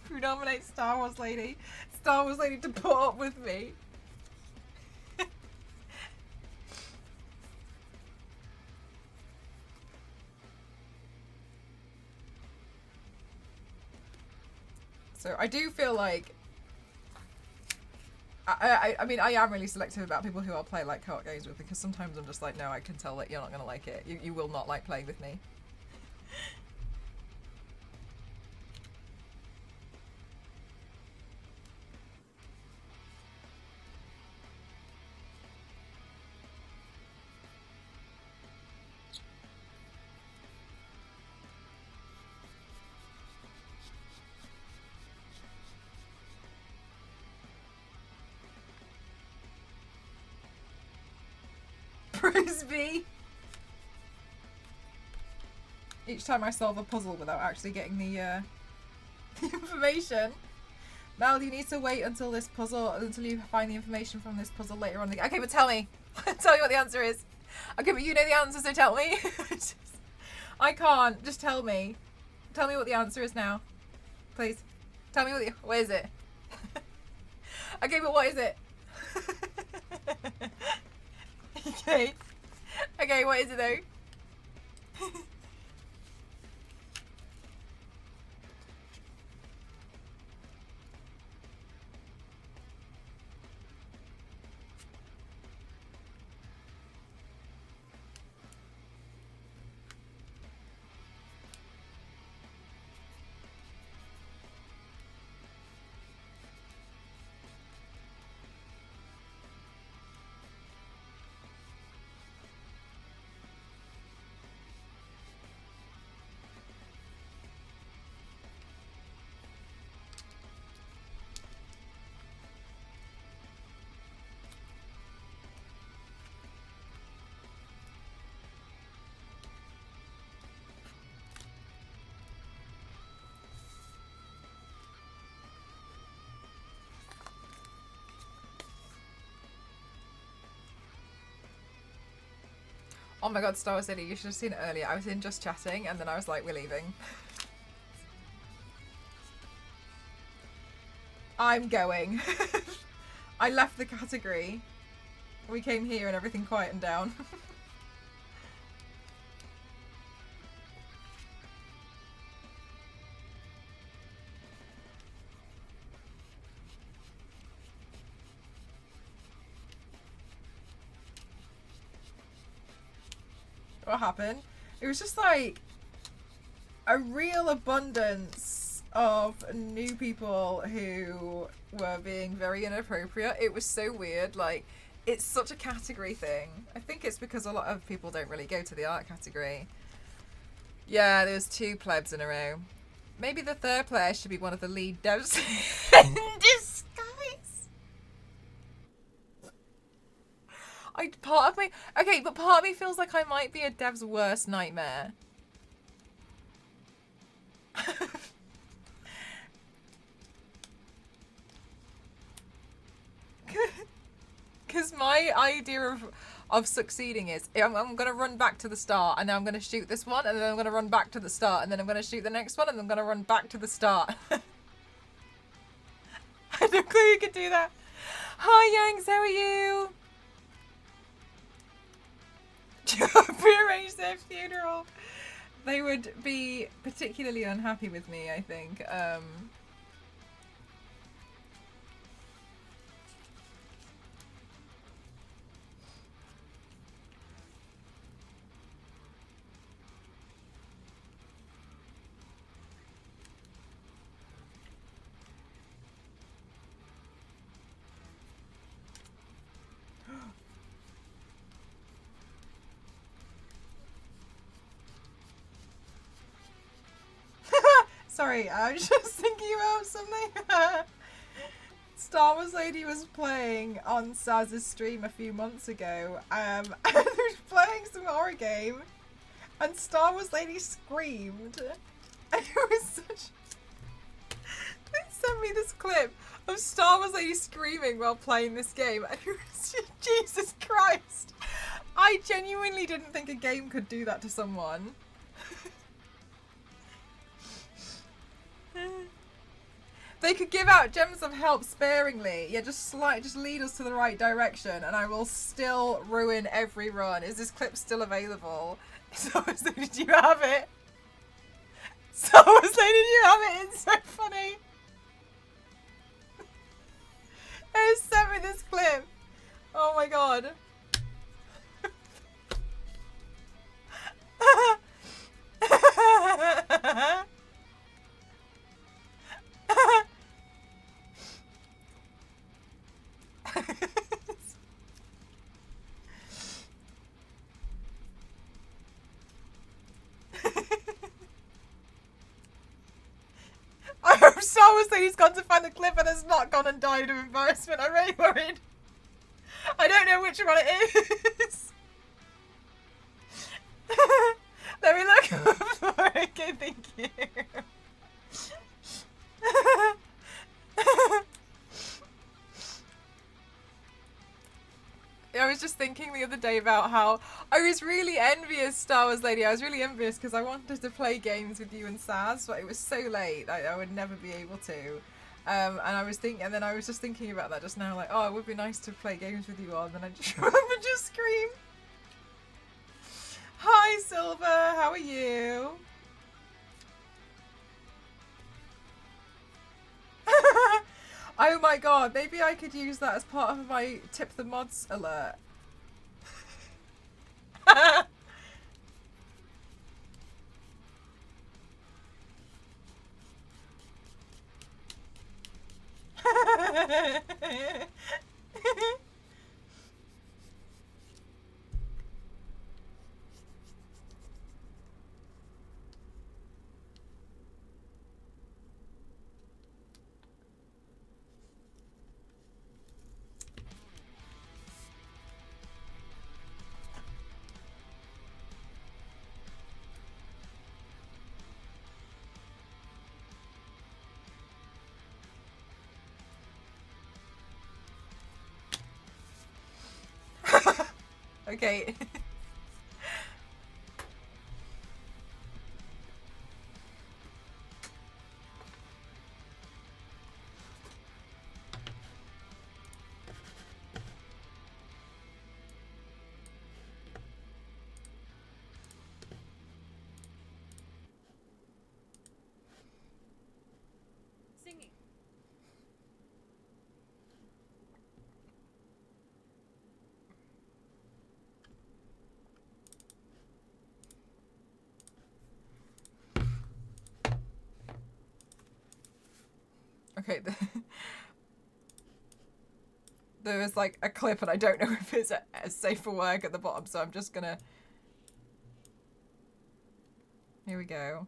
who nominates Star Wars Lady to put up with me. So I do feel like I mean I am really selective about people who I'll play like co-op games with, because sometimes I'm just like, no, I can tell that you're not gonna like it. You will not like playing with me. Frisbee. Each time I solve a puzzle without actually getting the information. Mal, you need to wait until you find the information from this puzzle later on. Okay, but tell me. Tell me what the answer is. Okay, but you know the answer, so tell me. I can't. Just tell me. Tell me what the answer is now. Please. Tell me what is it? Okay, but what is it? Okay. Okay, what is it though? Oh my god, Star Wars City, you should have seen it earlier. I was in just chatting and then I was like, we're leaving. I'm going. I left the category. We came here and everything quietened down. What happened? It was just like a real abundance of new people who were being very inappropriate. It was so weird. Like, it's such a category thing. I think it's because a lot of people don't really go to the art category. Yeah, there was 2 plebs in a row. Maybe the third player should be one of the lead devs in disguise. Part of me feels like I might be a dev's worst nightmare. Because my idea of succeeding is I'm going to run back to the start, and then I'm going to shoot this one, and then I'm going to run back to the start, and then I'm going to shoot the next one, and then I'm going to run back to the start. I had no clue you could do that. Hi Yanks, how are you? Rearrange their funeral. They would be particularly unhappy with me, I think. Sorry, I was just thinking about something. Star Wars Lady was playing on Saz's stream a few months ago, and he was playing some horror game, and Star Wars Lady screamed. And it was sent me this clip of Star Wars Lady screaming while playing this game, and it was just, Jesus Christ. I genuinely didn't think a game could do that to someone. They could give out gems of help sparingly. Yeah, just lead us to the right direction, and I will still ruin every run. Is this clip still available? Star Wars Lady, did you have it? Star Wars Lady, did you have it? It's so funny. They sent me this clip. Oh my god. I hope Star Wars Lady's gone to find the clip and has not gone and died of embarrassment. I'm really worried. I don't know which one it is. Let me look for it. Okay, thank you. I was just thinking the other day about how I was really envious, Star Wars Lady. I was really envious because I wanted to play games with you and Saz, but it was so late. I would never be able to. And then I was just thinking about that just now, like, oh, it would be nice to play games with you all. And then I just remembered your scream. Hi, Silver. How are you? Oh my god, maybe I could use that as part of my tip the mods alert. Okay.
Singing.
Okay. There is like a clip and I don't know if it's safe for work at the bottom, so I'm just gonna... Here we go.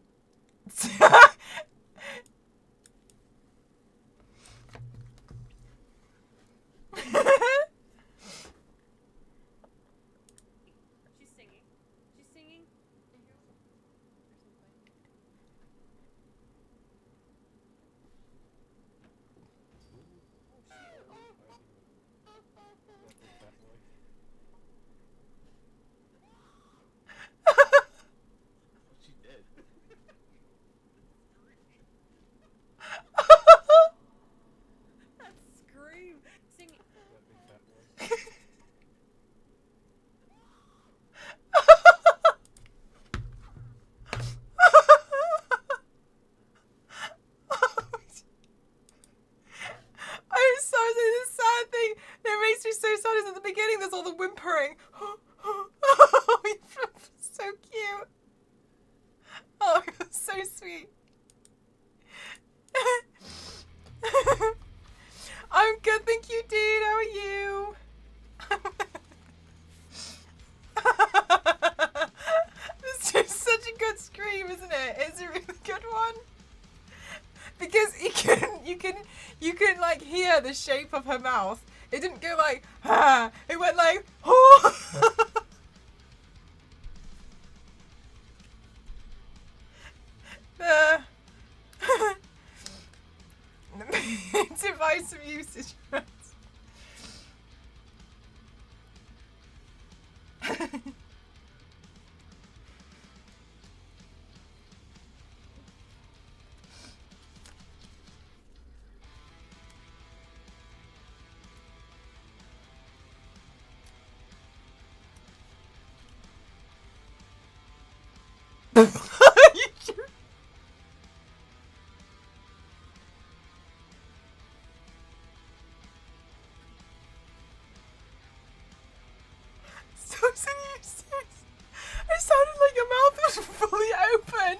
She's singing. She's singing.
She did.
That scream. Singing.
I'm sorry, the sad thing that makes me so sad is at the beginning there's all the whimpering. Oh, you're so cute. Oh, you're so sweet. I'm good, thank you, dude. How are you? This is such a good scream, isn't it? It's a really good one. Because you can like hear the shape of her mouth. It didn't go like ah, it went like oh. buy some usage rights. So useless. It sounded like your mouth was fully open.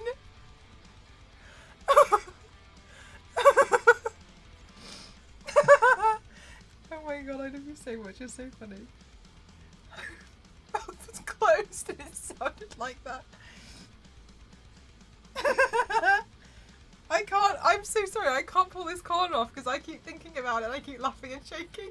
Oh my god, I love you so much. You're so funny. Mouth was closed and it sounded like that. I can't. I'm so sorry. I can't pull this corn off because I keep thinking about it and I keep laughing and shaking.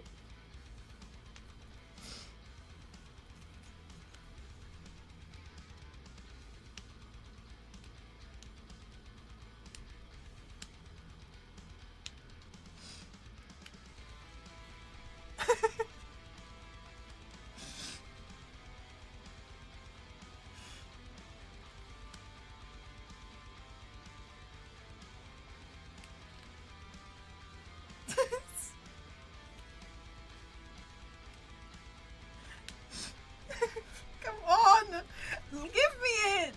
Come on! Give me it!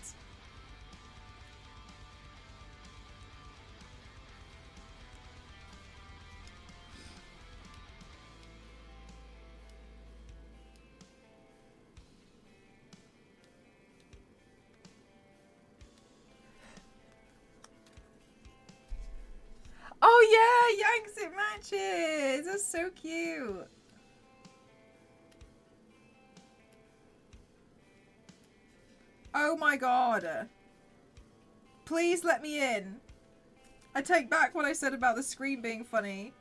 Oh yeah, Yanks it matches! That's so cute. Oh my god. Please let me in. I take back what I said about the screen being funny.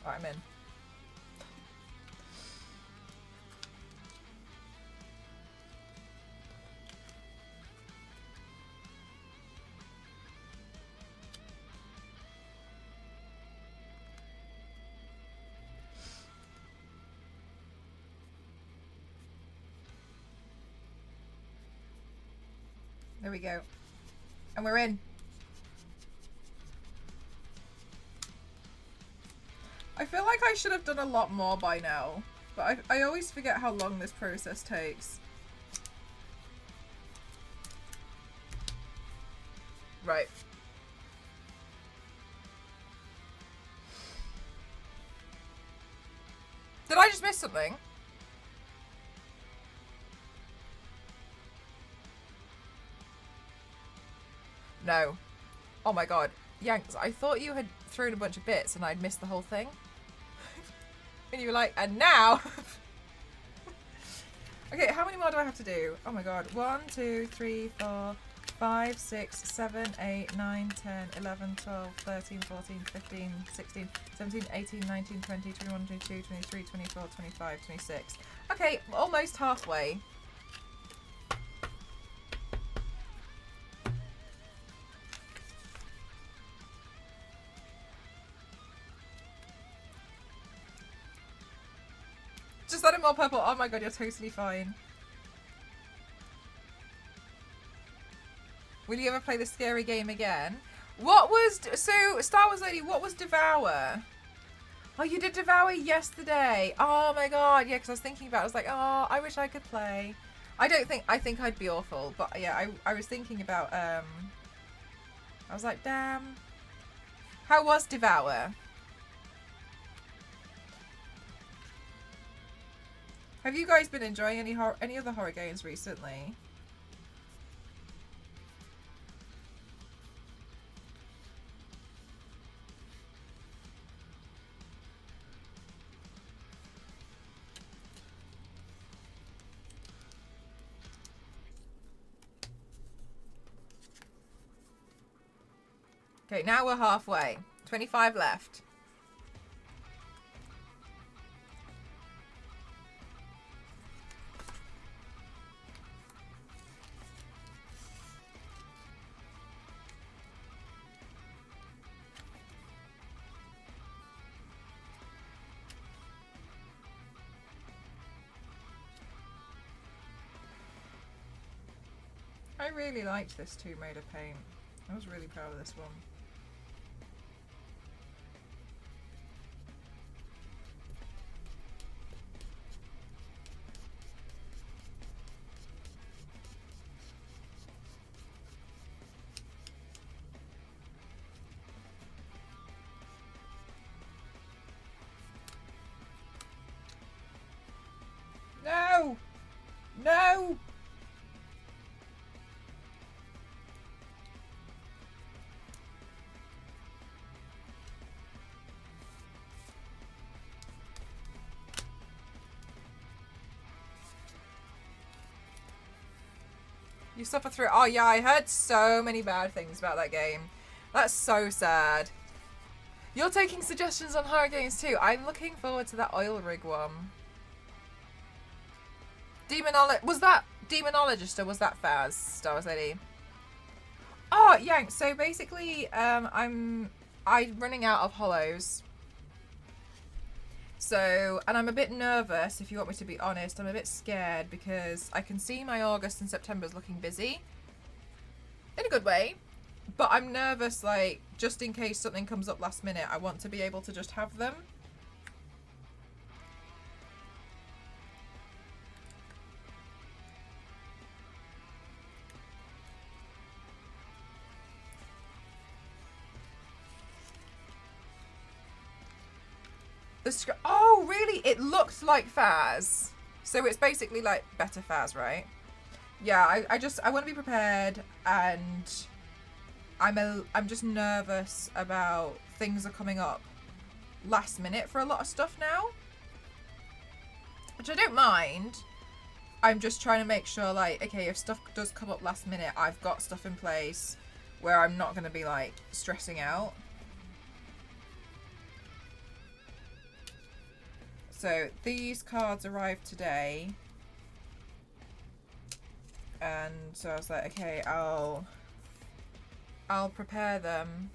Alright, I'm in. There we go. And we're in. I feel like I should have done a lot more by now, but I always forget how long this process takes. Right. Did I just miss something? No. Oh my god. Yanks, I thought you had thrown a bunch of bits and I'd missed the whole thing. And you were like, and now... Okay, how many more do I have to do? Oh my god. 1, 2, 3, 4, 5, 6, 7, 8, 9, 10, 11, 12, 13, 14, 15, 16, 17, 18, 19, 20, 21, 22, 23, 24, 25, 26. Okay, almost halfway. Just let him all purple. Oh my god, you're totally fine. Will you ever play the scary game again? What was... So, Star Wars Lady, what was Devour? Oh, you did Devour yesterday. Oh my god, yeah, because I was thinking about it. I was like, oh, I wish I could play. I think I'd be awful. But yeah, I was thinking about... I was like, damn. How was Devour? Have you guys been enjoying any other horror games recently? Okay, now we're halfway. 25 left. I really liked this Tomb Raider paint. I was really proud of this one. No! No! You suffer through it. Oh yeah, I heard so many bad things about that game. That's so sad. You're taking suggestions on horror games too. I'm looking forward to that oil rig one. Was that Demonologist or was that Faz, Star Wars Lady? Oh, Yank. So basically, I'm running out of hollows. So, and I'm a bit nervous, if you want me to be honest. I'm a bit scared because I can see my August and September is looking busy. In a good way. But I'm nervous, like, just in case something comes up last minute, I want to be able to just have them. Oh, really? It looked like Faz. So it's basically like better Faz, right? Yeah, I want to be prepared, and I'm just nervous about things are coming up last minute for a lot of stuff now. Which I don't mind. I'm just trying to make sure, like, okay, if stuff does come up last minute, I've got stuff in place where I'm not going to be, like, stressing out. So these cards arrived today, and so I was like, okay, I'll prepare them.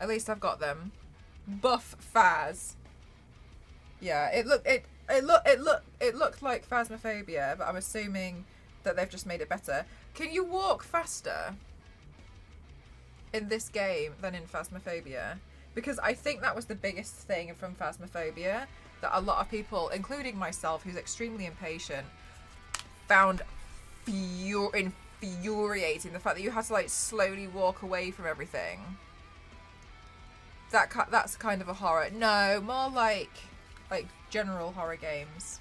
At least I've got them. Buff Faz. Yeah, it looked like Phasmophobia, but I'm assuming that they've just made it better. Can you walk faster in this game than in Phasmophobia? Because I think that was the biggest thing from Phasmophobia that a lot of people, including myself, who's extremely impatient, found infuriating. The fact that you had to, like, slowly walk away from everything. That's kind of a horror. No, more like general horror games.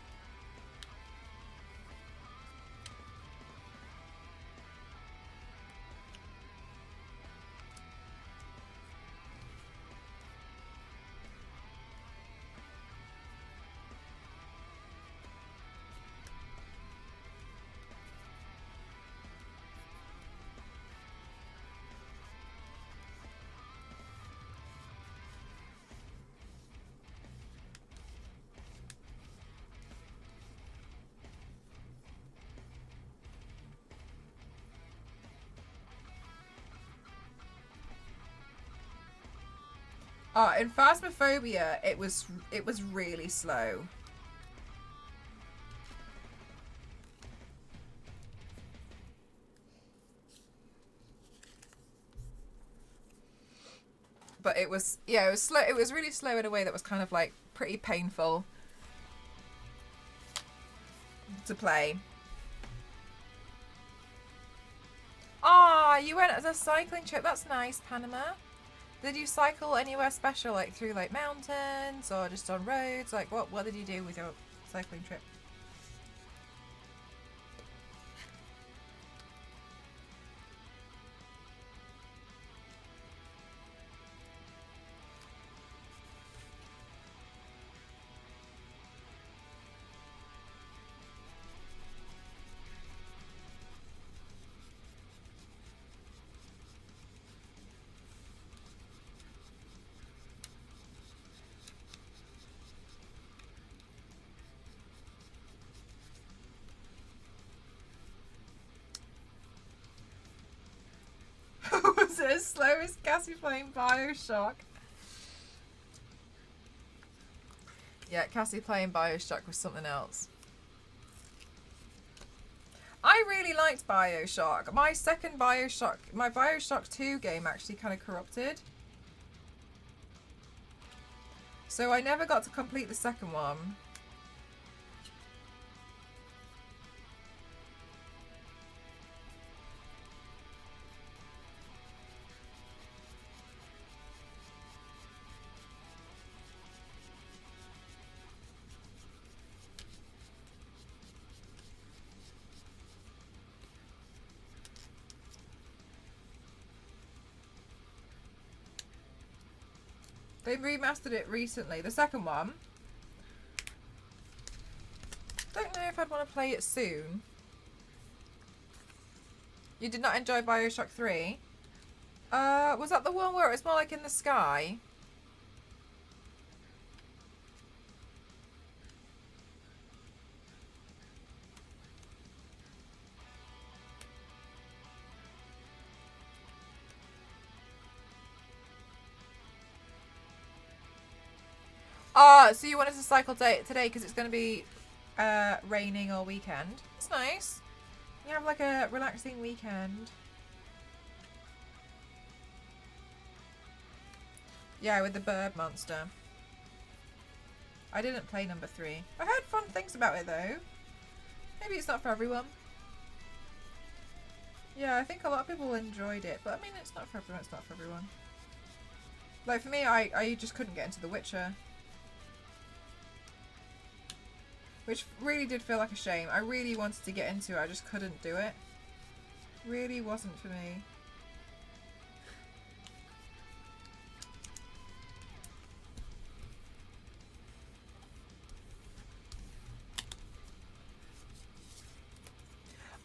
In Phasmophobia, it was really slow. But it was slow. It was really slow in a way that was kind of like pretty painful to play. Ah, you went as a cycling trip. That's nice, Panama. Did you cycle anywhere special, like through like mountains or just on roads? Like what did you do with your cycling trip? Was it as slow as Cassie playing Bioshock? Yeah, Cassie playing Bioshock was something else. I really liked BioShock. My second BioShock, my BioShock 2 game actually kind of corrupted. So I never got to complete the second one. They remastered it recently, the second one. Don't know if I'd want to play it soon. You did not enjoy BioShock 3? Was that the one where it was more like in the sky? So you wanted to cycle today because it's going to be raining all weekend. It's nice. You have like a relaxing weekend. Yeah, with the bird monster. I didn't play number 3. I heard fun things about it though. Maybe it's not for everyone. Yeah, I think a lot of people enjoyed it, but I mean, it's not for everyone. It's not for everyone. Like for me, I just couldn't get into The Witcher. Which really did feel like a shame. I really wanted to get into it, I just couldn't do it. Really wasn't for me.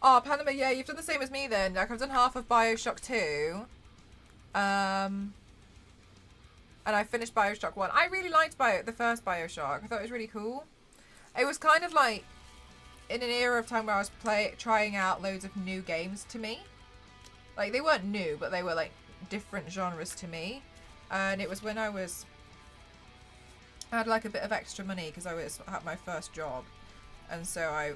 Oh, Panama, yeah, you've done the same as me then. Like, I've done half of BioShock 2. And I finished BioShock 1. I really liked the first BioShock. I thought it was really cool. It was kind of like in an era of time where I was trying out loads of new games to me. Like, they weren't new, but they were like different genres to me. And it was when I had like a bit of extra money because I had my first job. And so I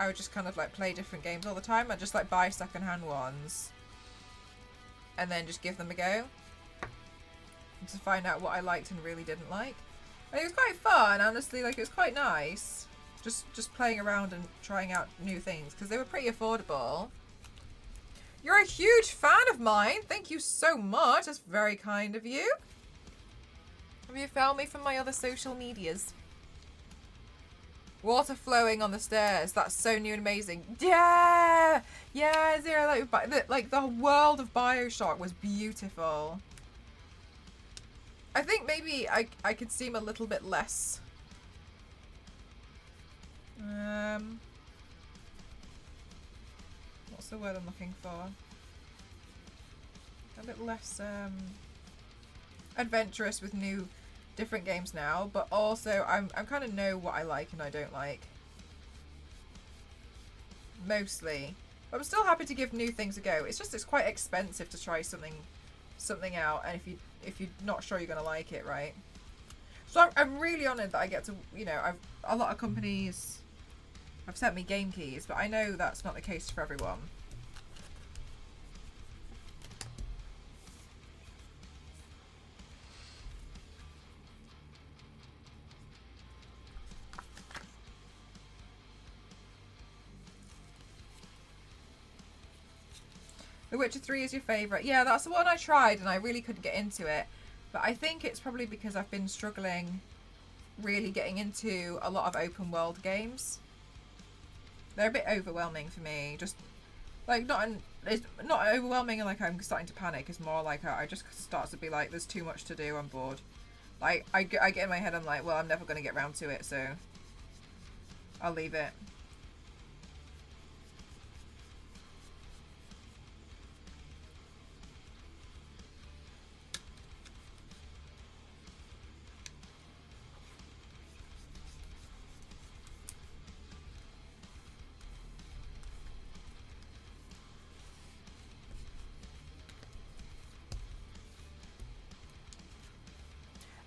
would just kind of like play different games all the time. I'd just like buy secondhand ones and then just give them a go to find out what I liked and really didn't like. And it was quite fun, honestly. Like, it was quite nice just playing around and trying out new things because they were pretty affordable. You're a huge fan of mine. Thank you so much. That's very kind of you. Have you found me from my other social medias? Water flowing on the stairs. That's so new and amazing. Yeah! Yeah, Zero. Like the world of BioShock was beautiful. I think maybe I could seem a little bit less... what's the word I'm looking for? A bit less adventurous with different games now, but also I'm kind of know what I like and I don't like. Mostly. But I'm still happy to give new things a go. It's just it's quite expensive to try something out, and if you're not sure you're gonna like it, right? So I'm really honoured that I get to, you know, a lot of companies have sent me game keys, but I know that's not the case for everyone. The Witcher 3 is your favourite. Yeah, that's the one I tried and I really couldn't get into it. But I think it's probably because I've been struggling really getting into a lot of open world games. They're a bit overwhelming for me. Just like it's not overwhelming and like I'm starting to panic. It's more like I just start to be like, there's too much to do, I'm bored. Like I get in my head, I'm like, well, I'm never going to get around to it, so I'll leave it.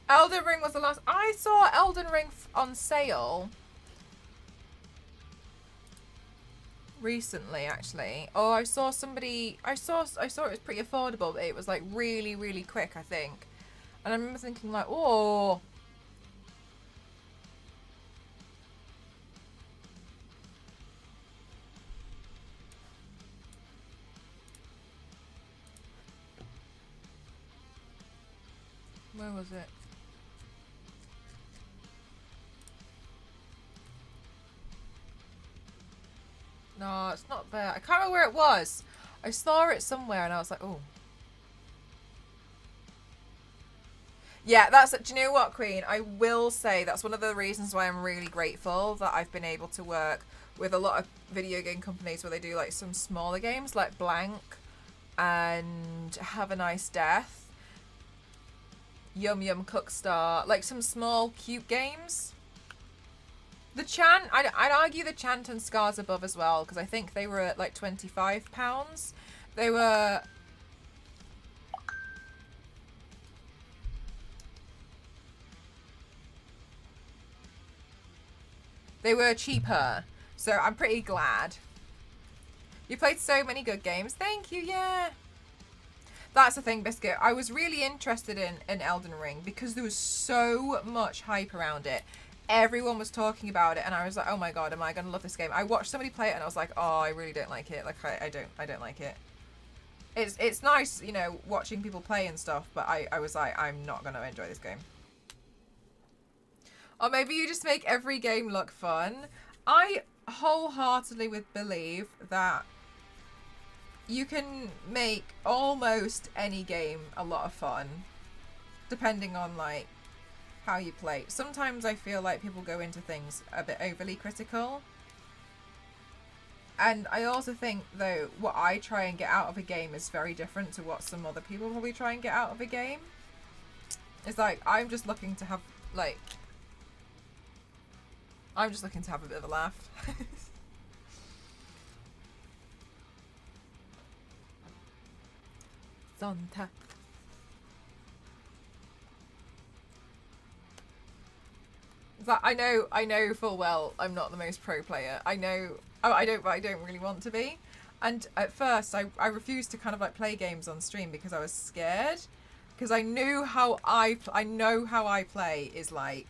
Elden Ring was the last... I saw Elden Ring on sale. recently, actually. Oh, I saw somebody. I saw it was pretty affordable, but it was like really, really quick, I think. And I remember thinking like, oh. Where was it? No, it's not there. I can't remember where it was. I saw it somewhere and I was like, oh. Yeah, that's... Do you know what, Queen? I will say that's one of the reasons why I'm really grateful that I've been able to work with a lot of video game companies where they do like some smaller games like Blank and Have a Nice Death, Yum Yum Cookstar, like some small cute games. The Chant, I'd argue the Chant and Scars Above as well, because I think they were at like £25. They were... They were cheaper, so I'm pretty glad. You played so many good games. Thank you, yeah. That's the thing, Biscuit. I was really interested in Elden Ring because there was so much hype around it. Everyone was talking about it, and I was like, oh my god, am I going to love this game? I watched somebody play it, and I was like, oh, I really don't like it. Like, I don't like it. It's nice, you know, watching people play and stuff, but I was like, I'm not going to enjoy this game. Or maybe you just make every game look fun. I wholeheartedly would believe that you can make almost any game a lot of fun, depending on, like, how you play. Sometimes I feel like people go into things a bit overly critical. And I also think, though, what I try and get out of a game is very different to what some other people probably try and get out of a game. It's like, I'm just looking to have, like... I'm just looking to have a bit of a laugh. Zonta. I know full well I'm not the most pro player. I know, I don't really want to be. And at first I refused to kind of like play games on stream because I was scared. Because I knew how I know how I play is like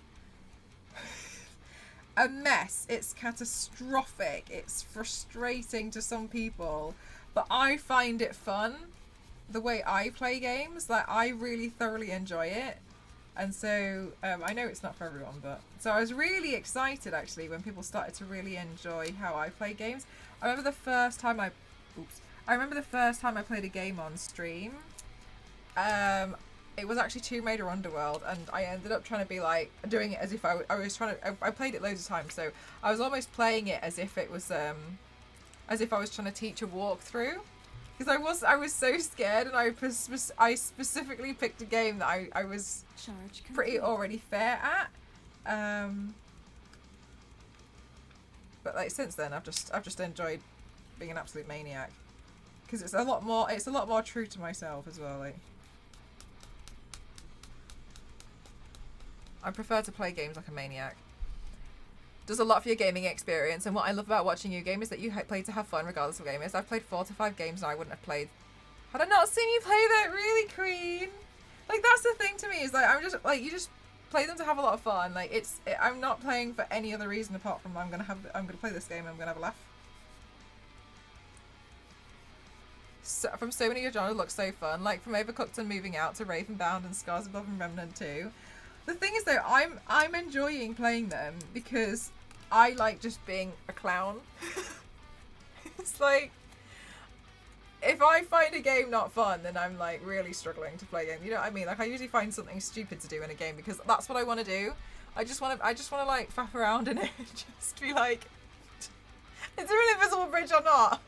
a mess. It's catastrophic. It's frustrating to some people, but I find it fun. The way I play games, like I really thoroughly enjoy it. And so I know it's not for everyone, but so I was really excited actually when people started to really enjoy how I play games. I remember the first time I played a game on stream. It was actually Tomb Raider Underworld, and I ended up trying to be like doing it as if I was trying to. I played it loads of times, so I was almost playing it as if it was as if I was trying to teach a walkthrough. Because I was so scared, and I specifically picked a game that I was pretty already fair at. But like since then, I've just enjoyed being an absolute maniac, because it's a lot more true to myself as well. Like I prefer to play games like a maniac. Does a lot for your gaming experience, and what I love about watching you game is that you play to have fun regardless of what game it is. I've played 4 to 5 games and I wouldn't have played had I not seen you play that. Really, Queen? Like that's the thing to me, is like I'm just like, you just play them to have a lot of fun. Like I'm not playing for any other reason apart from I'm gonna play this game and I'm gonna have a laugh. So, from so many of your genres looks so fun, like from Overcooked and Moving Out to Ravenbound and Scars Above and Remnant 2. The thing is though, I'm enjoying playing them because I like just being a clown. It's like, if I find a game not fun, then I'm like really struggling to play a game. You know what I mean? Like I usually find something stupid to do in a game because that's what I want to do. I just want to like faff around in it, just be like, is there an invisible bridge or not?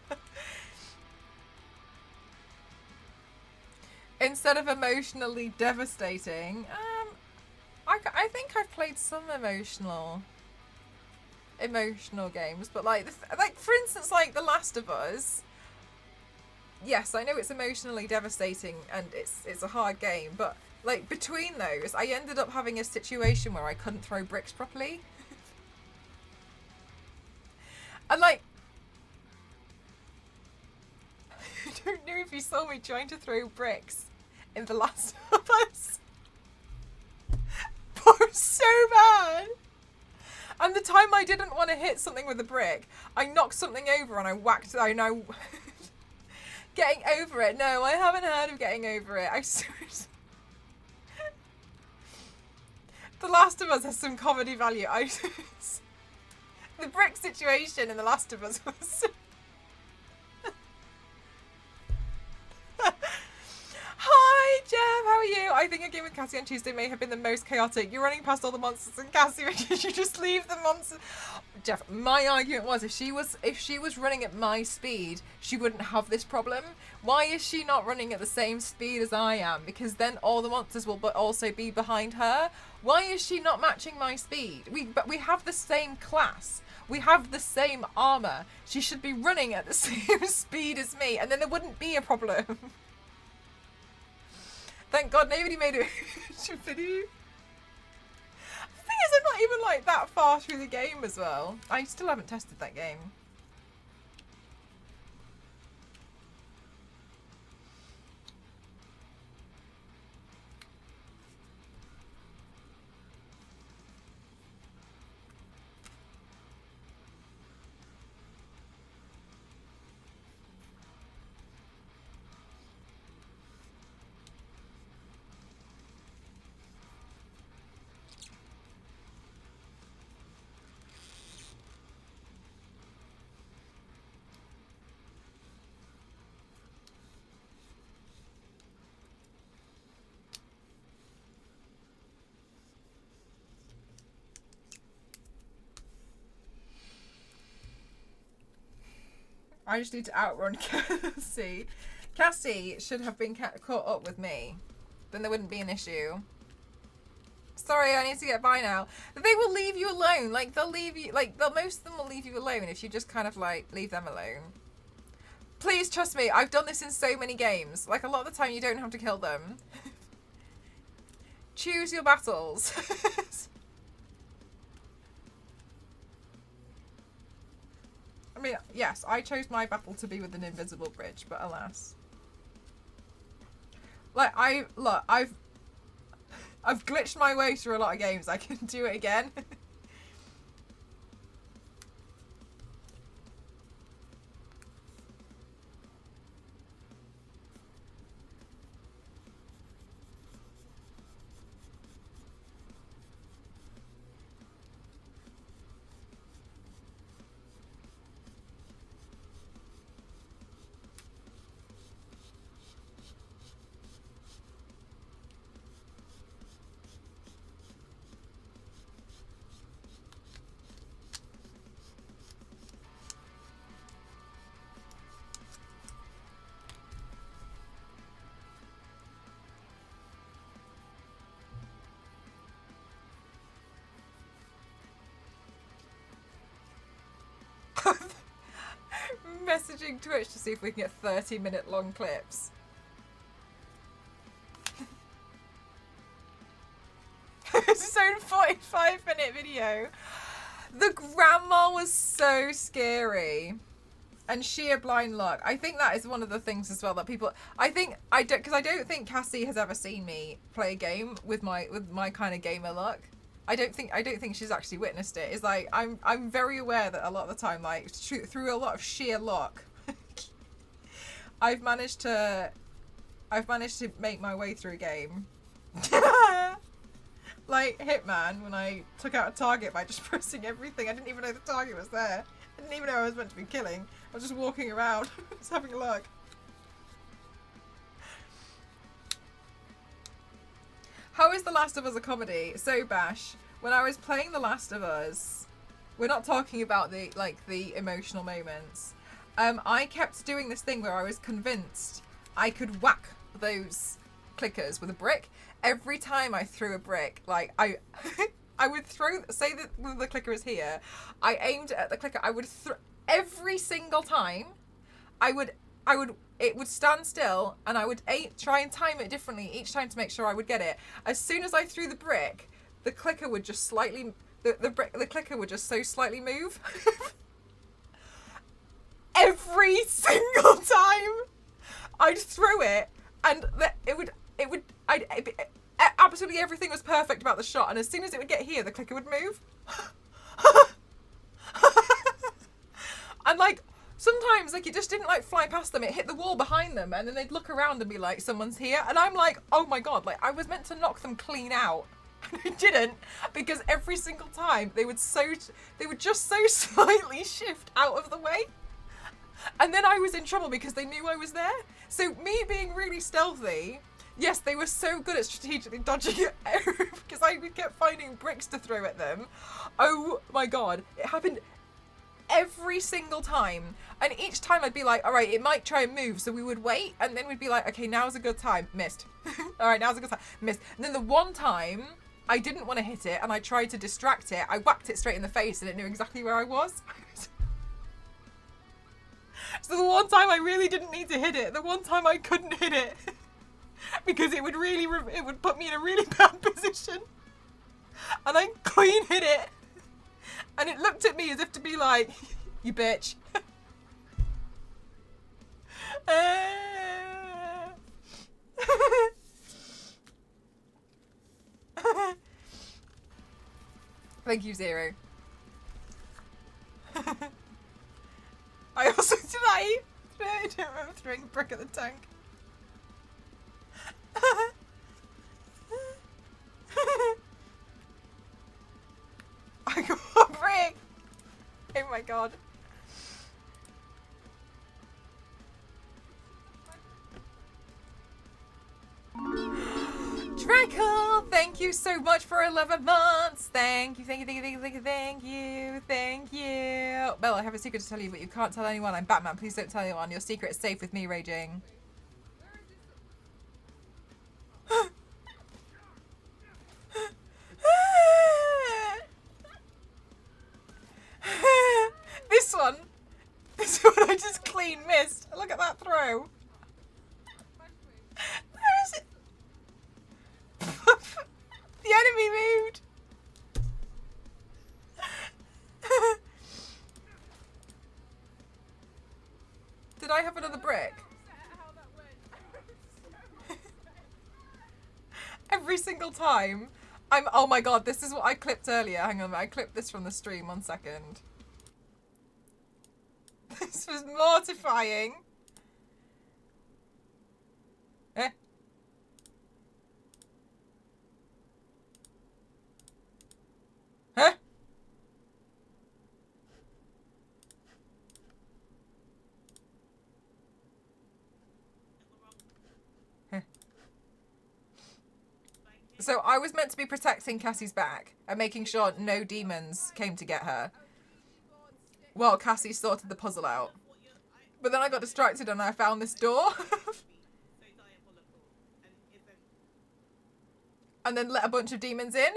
Instead of emotionally devastating, I think I've played some emotional games, but like for instance, like The Last of Us. Yes, I know it's emotionally devastating and it's a hard game, but like between those, I ended up having a situation where I couldn't throw bricks properly, and like you saw me trying to throw bricks in The Last of Us. But it was so bad. And the time I didn't want to hit something with a brick, I knocked something over and I whacked. I know. Getting over it. No, I haven't heard of getting over it. I seriously. The Last of Us has some comedy value. The brick situation in The Last of Us was. Hi, Jeff. How are you? I think a game with Cassie on Tuesday may have been the most chaotic. You're running past all the monsters, and Cassie, you just leave the monsters. Jeff, my argument was if she was running at my speed, she wouldn't have this problem. Why is she not running at the same speed as I am? Because then all the monsters will also be behind her. Why is she not matching my speed? But we have the same class. We have the same armor. She should be running at the same speed as me, and then there wouldn't be a problem. Thank God nobody made a video. The thing is, I'm not even like that far through the game as well. I still haven't tested that game. I just need to outrun Cassie. Cassie should have been caught up with me. Then there wouldn't be an issue. Sorry, I need to get by now. They will leave you alone. Like, they'll leave you... Like, most of them will leave you alone if you just kind of, like, leave them alone. Please trust me. I've done this in so many games. Like, a lot of the time you don't have to kill them. Choose your battles. I mean, yes, I chose my battle to be with an invisible bridge, but alas. Like, I've glitched my way through a lot of games. I can do it again. Messaging Twitch to see if we can get 30-minute long clips. It's its own 45-minute video. The grandma was so scary. And sheer blind luck. I think that is one of the things as well that people... because I don't think Cassie has ever seen me play a game with my kind of gamer luck. I don't think she's actually witnessed it. It's like I'm very aware that a lot of the time, like through a lot of sheer luck, I've managed to make my way through a game. Like Hitman, when I took out a target by just pressing everything. I didn't even know the target was there. I didn't even know I was meant to be killing. I was just walking around, just having a look. How is The Last of Us a comedy? So Bash, when I was playing The Last of Us, we're not talking about the emotional moments. I kept doing this thing where I was convinced I could whack those clickers with a brick. Every time I threw a brick, like I would throw, say that the clicker is here, I aimed at the clicker, I would every single time, it would stand still, and I would try and time it differently each time to make sure I would get it. As soon as I threw the brick, the clicker would just slightly, the clicker would just so slightly move. Every single time. I'd throw it, and absolutely everything was perfect about the shot, and as soon as it would get here, the clicker would move. And like, sometimes like it just didn't like fly past them, it hit the wall behind them, and then they'd look around and be like, someone's here, and I'm like, oh my god, like I was meant to knock them clean out. And I didn't, because every single time they would just so slightly shift out of the way. And then I was in trouble because they knew I was there. So me being really stealthy, yes, they were so good at strategically dodging it because I kept finding bricks to throw at them. Oh my god, it happened every single time. And each time I'd be like, all right, it might try and move. So we would wait, and then we'd be like, okay, now's a good time. Missed. All right, now's a good time. Missed. And then the one time I didn't want to hit it and I tried to distract it, I whacked it straight in the face and it knew exactly where I was. So the one time I really didn't need to hit it, the one time I couldn't hit it, because it would put me in a really bad position, and I clean hit it, and it looked at me as if to be like, you bitch. Thank you, Zero. I also I don't remember throwing a brick at the tank. I got a brick! Oh my god. Draco, thank you so much for 11 months. Thank you, thank you, thank you, thank you, thank you, thank you. Bella, I have a secret to tell you, but you can't tell anyone. I'm Batman. Please don't tell anyone. Your secret is safe with me, Raging. This one I just clean missed. Look at that throw. Where is it? The enemy moved. Did I have another brick? Every single time. Oh my god, this is what I clipped earlier. Hang on, I clipped this from the stream. 1 second. This was mortifying. Eh? Huh? Huh. So I was meant to be protecting Cassie's back and making sure no demons came to get her while Cassie sorted the puzzle out. But then I got distracted and I found this door. And then let a bunch of demons in.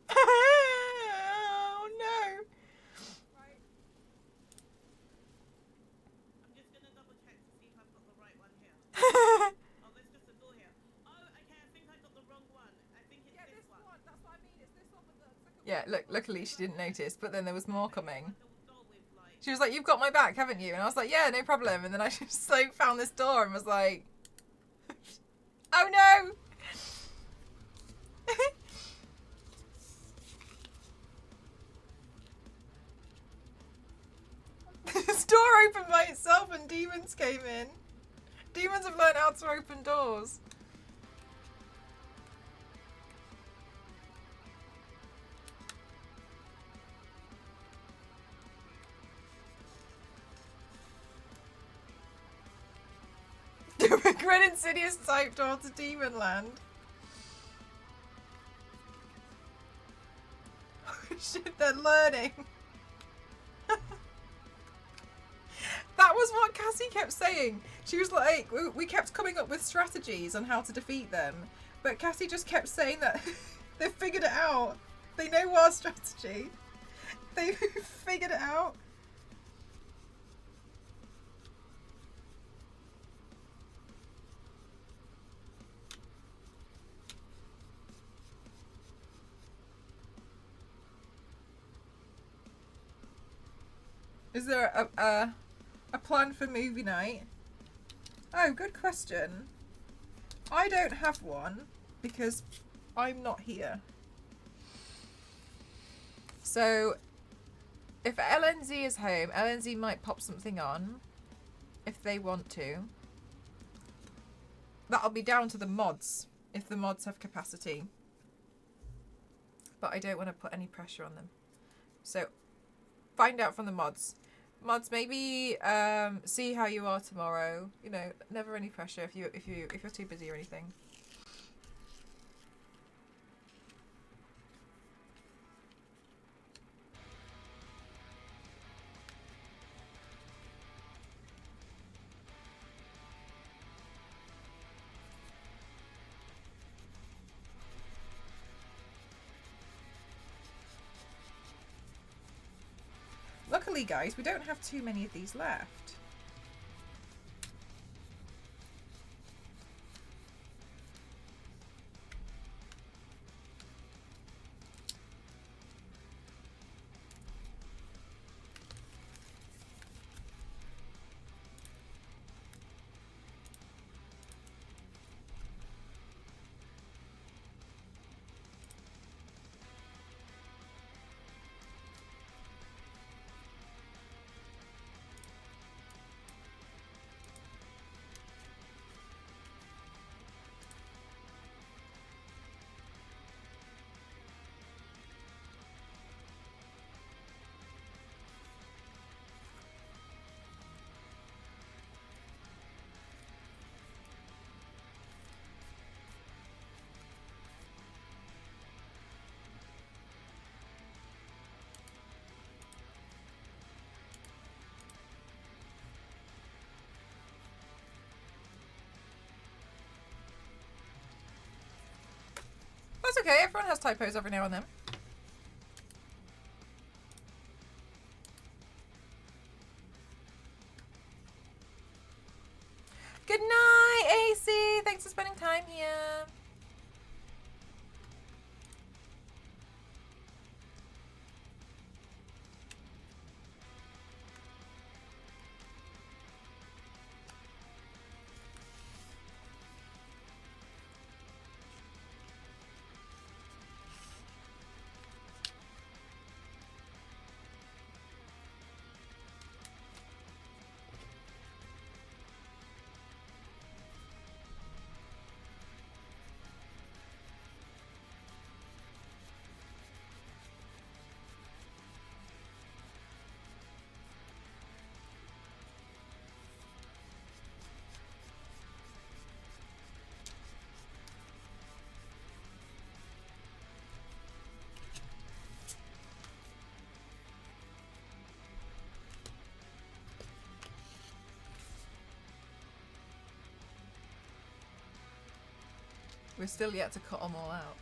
Oh no.
Right. I'm just gonna double check to see if I've got the right one here. Oh, there's just a door here. Oh, okay, I think I got the wrong one. I think it's this one.
That's what I mean. It's this one with the second
Yeah, look, luckily she didn't notice, but then there was more coming.
The door with like.
She was like, you've got my back, haven't you? And I was like, yeah, no problem. And then I just like found this door and was like, oh no. This door opened by itself and demons came in. Demons have learned how to open doors. Red Insidious type door to Demonland. Oh shit, they're learning. That was what Cassie kept saying. She was like, we kept coming up with strategies on how to defeat them. But Cassie just kept saying that they've figured it out. They know our strategy. They've figured it out. Is there a plan for movie night? Oh, good question. I don't have one because I'm not here. So if LNZ is home, LNZ might pop something on if they want to. That'll be down to the mods, if the mods have capacity. But I don't want to put any pressure on them. So find out from the mods. Mods, maybe see how you are tomorrow. You know, never any pressure if you're too busy or anything. Luckily, guys, we don't have too many of these left. That's okay, everyone has typos every now and then. Good night, AC! Thanks for spending time here. We're still yet to cut them all out.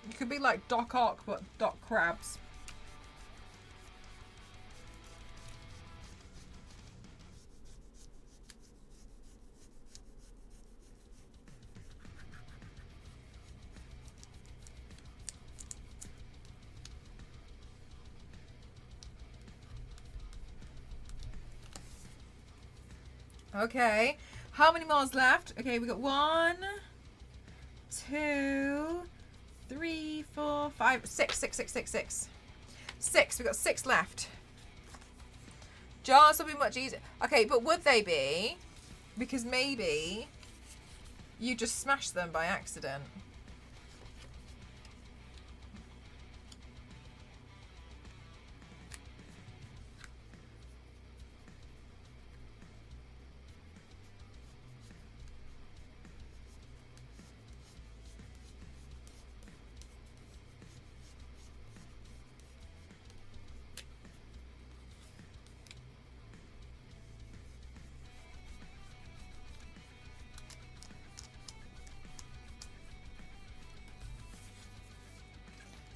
You could be like Doc Ock, but Doc Crabs. Okay, how many more is left? Okay, we got 1, 2, 3, 4, 5, 6, 6, 6, 6, 6. 6, we got 6 left. Jars will be much easier. Okay, but would they be? Because maybe you just smashed them by accident.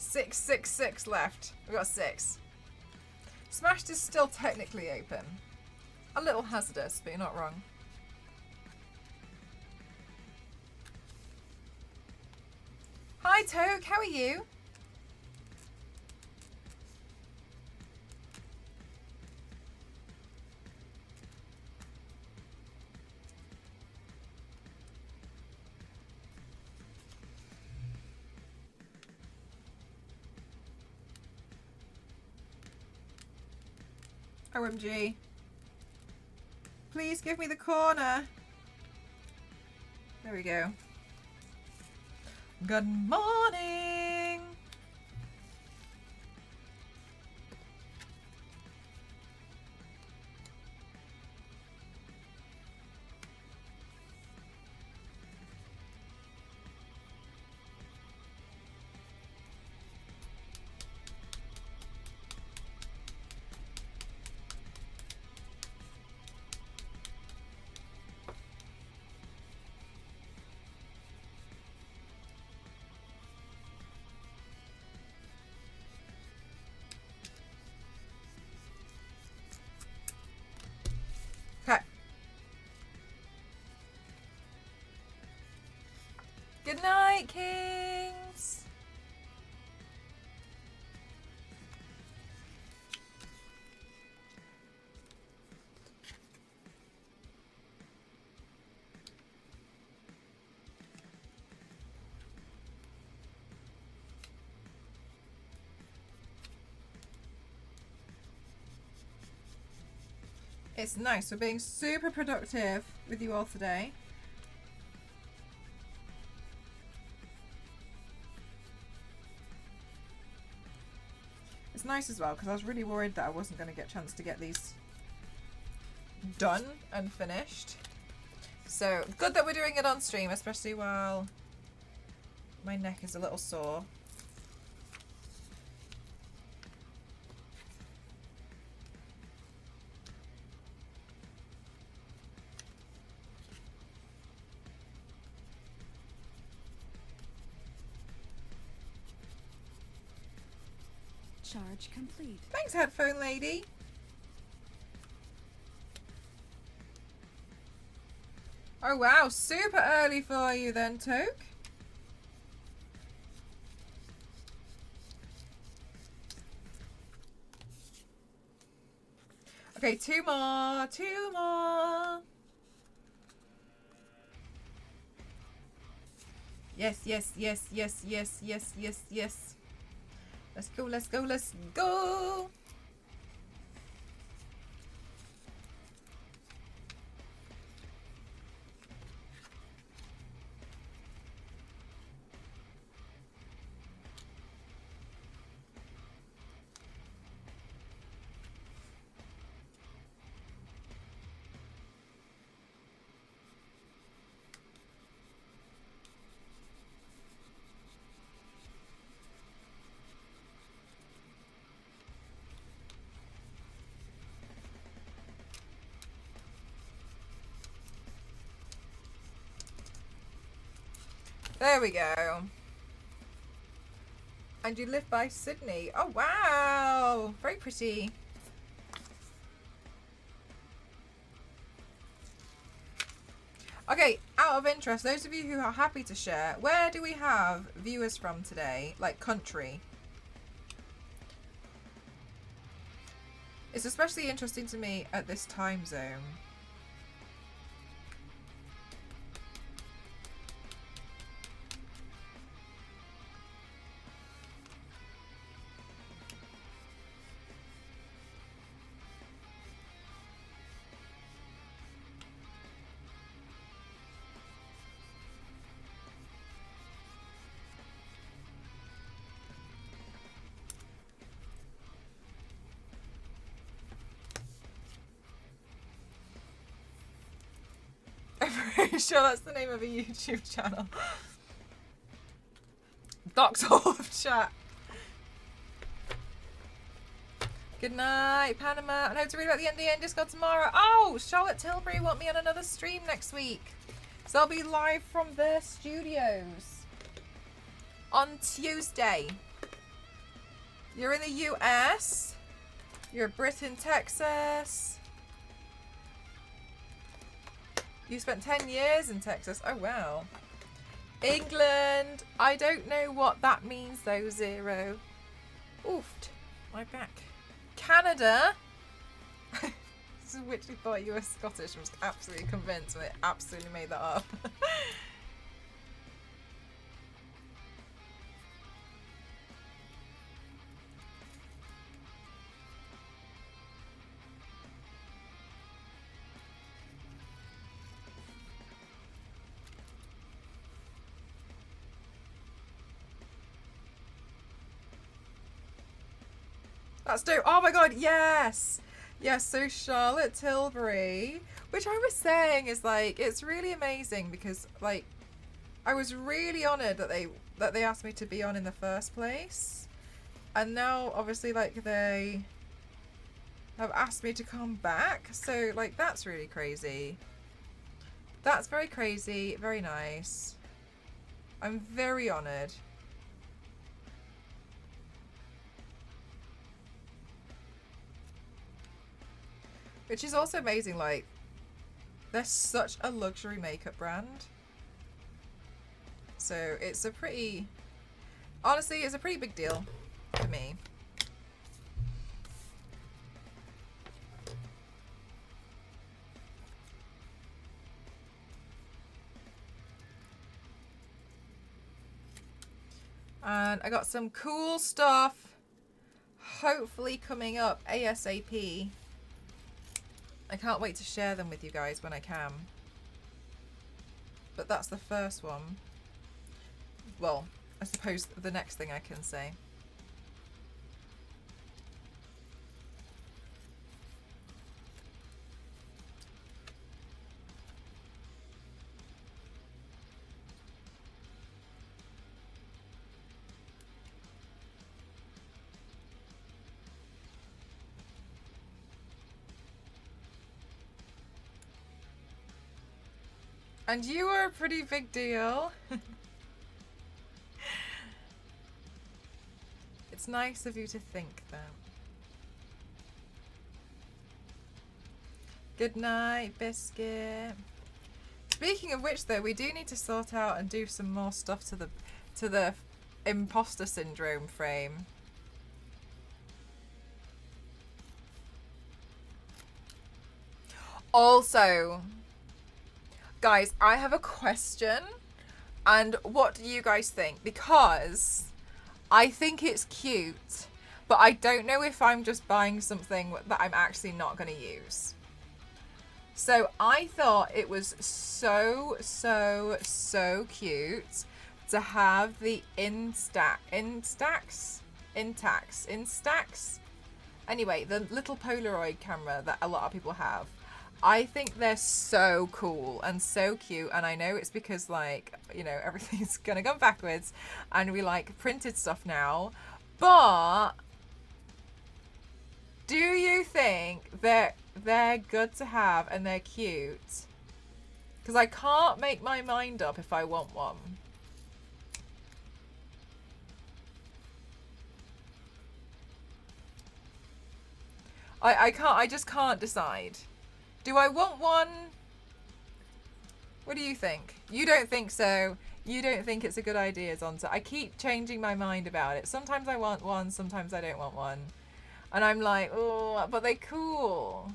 666 left. We got 6. Smashed is still technically open. A little hazardous, but you're not wrong. Hi Toke, how are you? OMG. Please give me the corner. There we go. Good morning. Okay. Good night, Kings. It's nice. We're being super productive with you all today. It's nice as well because I was really worried that I wasn't going to get a chance to get these done and finished. So good that we're doing it on stream, especially while my neck is a little sore.
Charge complete.
Thanks, headphone lady. Oh wow, super early for you then, Toke. Okay, 2 more, 2 more. Yes, yes, yes, yes, yes, yes, yes, yes. Let's go, let's go, let's go. There we go. And you live by Sydney. Oh, wow. Very pretty. Okay, out of interest, those of you who are happy to share, where do we have viewers from today? Like country. It's especially interesting to me at this time zone. I'm pretty sure that's the name of a YouTube channel. Doctor of Chat. Good night, Panama. And hope to read about the NDN Discord tomorrow. Oh, Charlotte Tilbury want me on another stream next week. So I'll be live from their studios on Tuesday. You're in the US. You're Britain, Texas. You spent 10 years in Texas. Oh, wow. England. I don't know what that means, though, Zero. Oofed. My back. Canada. Which you thought you were Scottish. I was absolutely convinced, but it absolutely made that up. That's dope. Oh my god, yes! Yes, so Charlotte Tilbury, which I was saying is like, it's really amazing because like, I was really honoured that they asked me to be on in the first place. And now obviously like they have asked me to come back. So like, that's really crazy. That's very crazy, very nice. I'm very honoured. Which is also amazing, like, they're such a luxury makeup brand. So it's a pretty, honestly, it's a pretty big deal to me. And I got some cool stuff, hopefully coming up ASAP. I can't wait to share them with you guys when I can. But that's the first one. Well, I suppose the next thing I can say. And you are a pretty big deal. It's nice of you to think that. Good night, Biscuit. Speaking of which, though, we do need to sort out and do some more stuff to the imposter syndrome frame. Also, guys, I have a question, and what do you guys think? Because I think it's cute, but I don't know if I'm just buying something that I'm actually not going to use. So I thought it was so cute to have the Instax. Anyway, the little Polaroid camera that a lot of people have. I think they're so cool and so cute, and I know it's because, like, you know, everything's gonna go backwards and we like printed stuff now, but do you think that they're good to have and they're cute? Because I can't make my mind up if I want one. I just can't decide. Do I want one? What do you think? You don't think so. You don't think it's a good idea, Zonta. I keep changing my mind about it. Sometimes I want one, sometimes I don't want one. And I'm like, oh, but they're cool.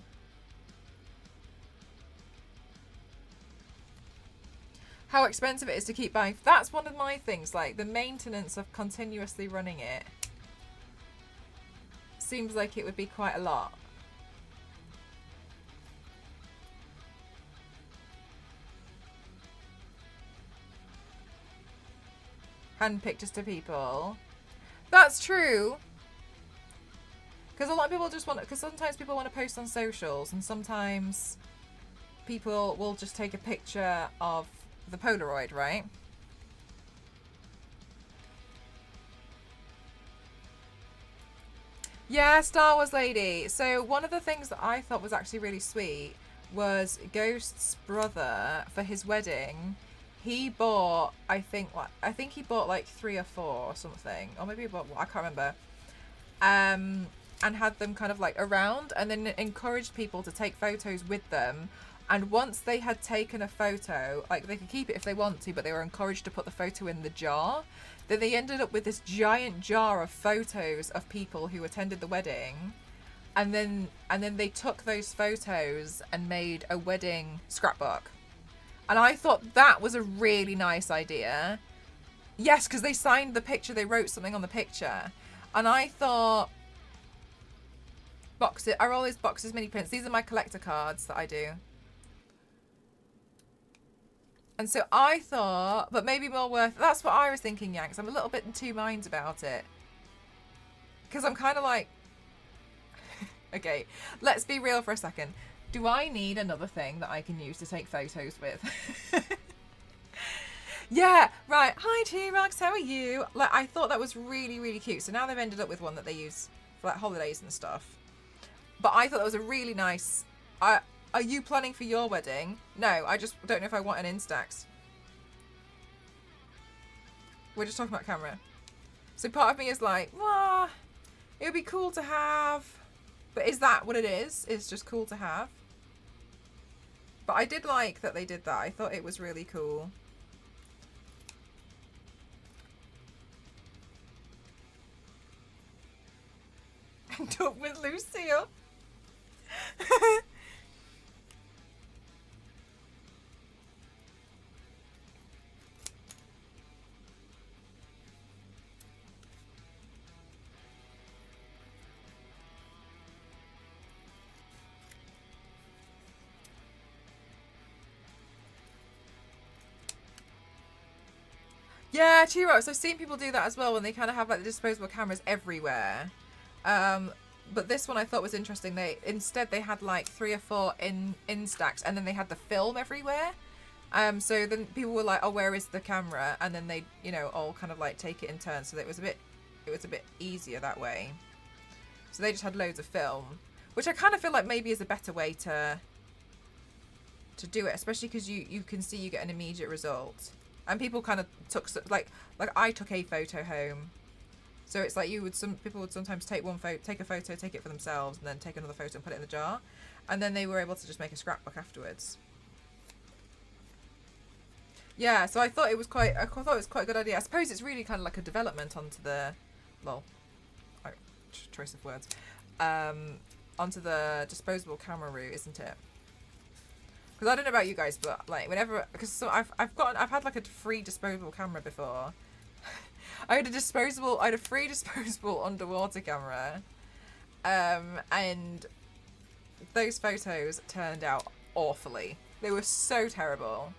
How expensive it is to keep buying. That's one of my things, like the maintenance of continuously running it. Seems like it would be quite a lot. Hand pictures to people. That's true. Because a lot of people just want, because sometimes people want to post on socials, and sometimes people will just take a picture of the Polaroid, right? Yeah, Star Wars lady. So one of the things that I thought was actually really sweet was Ghost's brother, for his wedding, he bought, I think he bought like 3 or 4 or something, or maybe he bought, I can't remember. and had them kind of like around, and then encouraged people to take photos with them. And once they had taken a photo, like they could keep it if they want to, but they were encouraged to put the photo in the jar. Then they ended up with this giant jar of photos of people who attended the wedding. And then they took those photos and made a wedding scrapbook. And I thought that was a really nice idea. Yes, because they signed the picture, they wrote something on the picture. And I thought, boxes, are all these boxes mini prints? These are my collector cards that I do. And so I thought, but maybe more worth, that's what I was thinking, Yanks. I'm a little bit in two minds about it. Because I'm kind of like, okay, let's be real for a second. Do I need another thing that I can use to take photos with? Yeah, right. Hi, T-Rox, how are you? Like, I thought that was really, really cute. So now they've ended up with one that they use for like holidays and stuff. But I thought that was a really nice... Are you planning for your wedding? No, I just don't know if I want an Instax. We're just talking about camera. So part of me is like, well, it would be cool to have. But is that what it is? It's just cool to have. But I did like that they did that. I thought it was really cool. And up with Lucille. Yeah, T-Rox. I've seen people do that as well when they kind of have like the disposable cameras everywhere. But this one I thought was interesting. Instead they had like 3 or 4 in stacks, and then they had the film everywhere. So then people were like, "Oh, where is the camera?" And then they, you know, all kind of like take it in turns. So that it was a bit easier that way. So they just had loads of film, which I kind of feel like maybe is a better way to do it, especially because you can see you get an immediate result. And people kind of took like I took a photo home, so it's like people would sometimes take a photo, take it for themselves, and then take another photo and put it in the jar, and then they were able to just make a scrapbook afterwards. Yeah, so I thought it was quite a good idea. I suppose it's really kind of like a development onto the, well, choice of words, onto the disposable camera route, isn't it? Because I don't know about you guys, but like whenever, because I've had like a free disposable camera before. I had a free disposable underwater camera, and those photos turned out awfully. They were so terrible.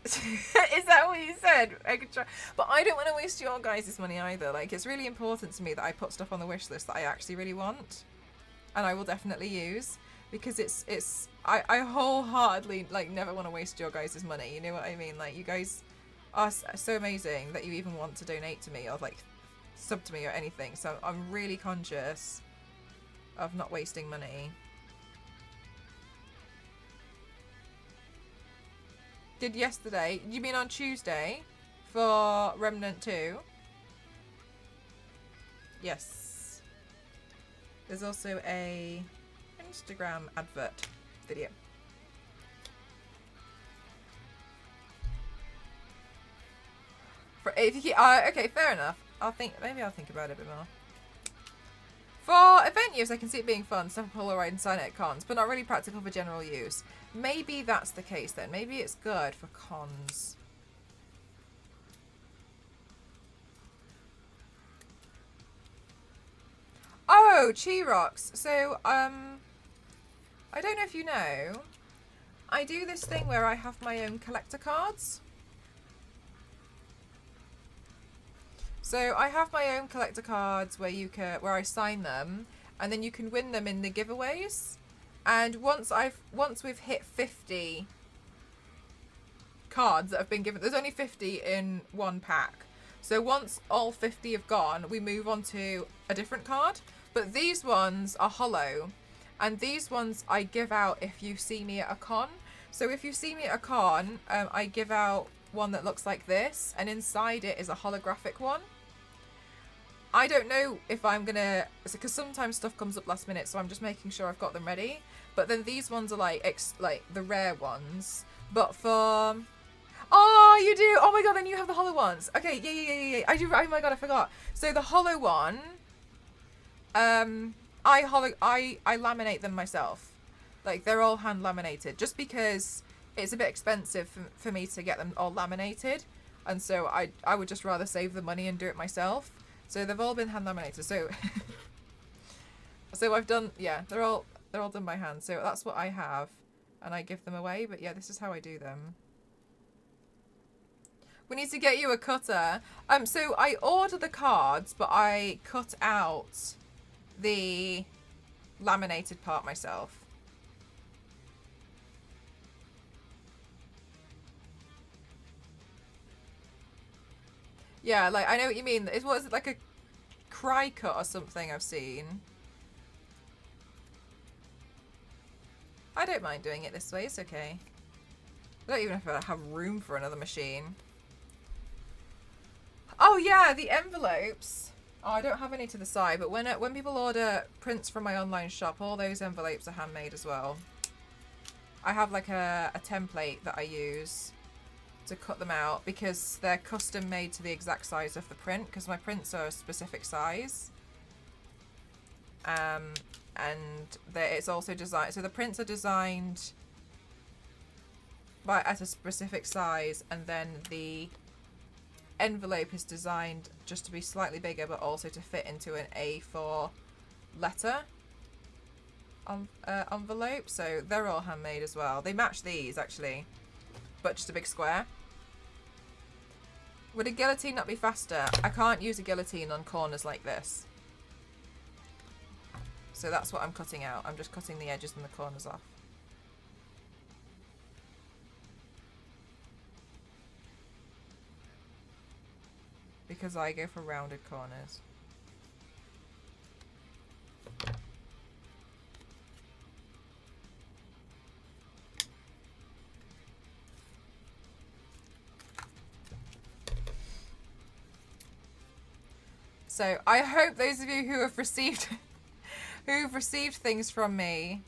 Is that what you said? I could try, but I don't want to waste your guys' money either. Like, it's really important to me that I put stuff on the wish list that I actually really want, and I will definitely use. Because I wholeheartedly like never want to waste your guys' money. You know what I mean? Like, you guys are so amazing that you even want to donate to me or like sub to me or anything. So I'm really conscious of not wasting money. Did yesterday? You mean on Tuesday for Remnant 2? Yes. There's also a Instagram advert video. Okay, fair enough. Maybe I'll think about it a bit more. For event use, I can see it being fun, stuff a Polaroid and sign it at cons, but not really practical for general use. Maybe that's the case then. Maybe it's good for cons. Oh, T-Rox. So, I don't know if you know, I do this thing where I have my own collector cards. So I have my own collector cards where I sign them, and then you can win them in the giveaways. And once we've hit 50 cards that have been given, there's only 50 in one pack. So once all 50 have gone, we move on to a different card. But these ones are hollow. And these ones I give out if you see me at a con. So if you see me at a con, I give out one that looks like this, and inside it is a holographic one. I don't know if I'm gonna, because sometimes stuff comes up last minute, so I'm just making sure I've got them ready. But then these ones are like like the rare ones. But for, oh, you do. Oh my god, then you have the hollow ones. Okay, yeah. I do. Oh my god, I forgot. So the hollow one, I laminate them myself. Like they're all hand laminated, just because it's a bit expensive for me to get them all laminated, and so I would just rather save the money and do it myself. So they've all been hand laminated. So so I've done, yeah, they're all done by hand. So that's what I have, and I give them away. But yeah, this is how I do them. We need to get you a cutter. So I order the cards, but I cut out the laminated part myself. Yeah, like I know what you mean. Was it like a cry cut or something I've seen? I don't mind doing it this way, it's okay. I don't even know if I have room for another machine. Oh yeah, the envelopes. Oh, I don't have any to the side, but when people order prints from my online shop, all those envelopes are handmade as well. I have like a template that I use to cut them out because they're custom made to the exact size of the print, because my prints are a specific size. And it's also designed, so the prints are designed at a specific size, and then the envelope is designed just to be slightly bigger, but also to fit into an A4 letter envelope. So they're all handmade as well. They match these actually, but just a big square. Would a guillotine not be faster? I can't use a guillotine on corners like this. So that's what I'm cutting out. I'm just cutting the edges and the corners off. Because I go for rounded corners. So I hope those of you who have received things from me,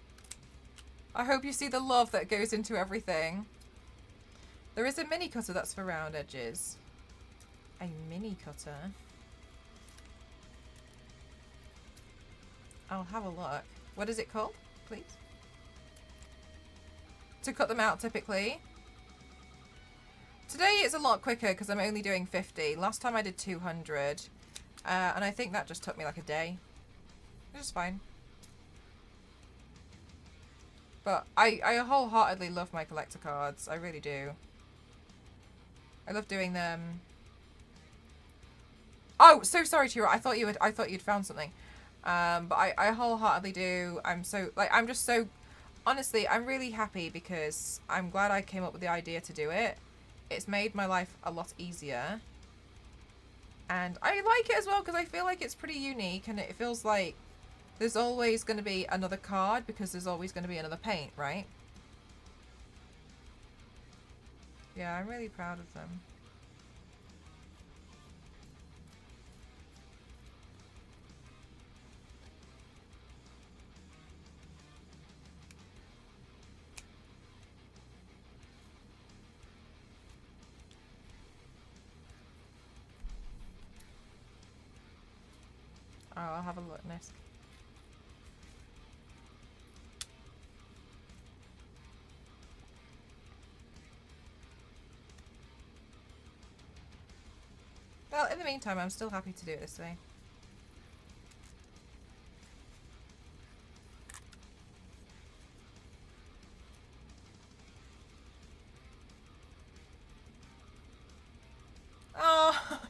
I hope you see the love that goes into everything. There is a mini cutter that's for round edges. A mini cutter? I'll have a look. What is it called, please? To cut them out typically. Today it's a lot quicker because I'm only doing 50. Last time I did 200. And I think that just took me like a day. Which is fine. But I wholeheartedly love my collector cards. I really do. I love doing them. Oh, so sorry, Tira. I thought you'd found something. But I wholeheartedly do. I'm just so, honestly, I'm really happy because I'm glad I came up with the idea to do it. It's made my life a lot easier. And I like it as well because I feel like it's pretty unique, and it feels like there's always going to be another card because there's always going to be another paint, right? Yeah, I'm really proud of them. Oh, I'll have a look, Nisk. Well, in the meantime, I'm still happy to do it this way. Oh,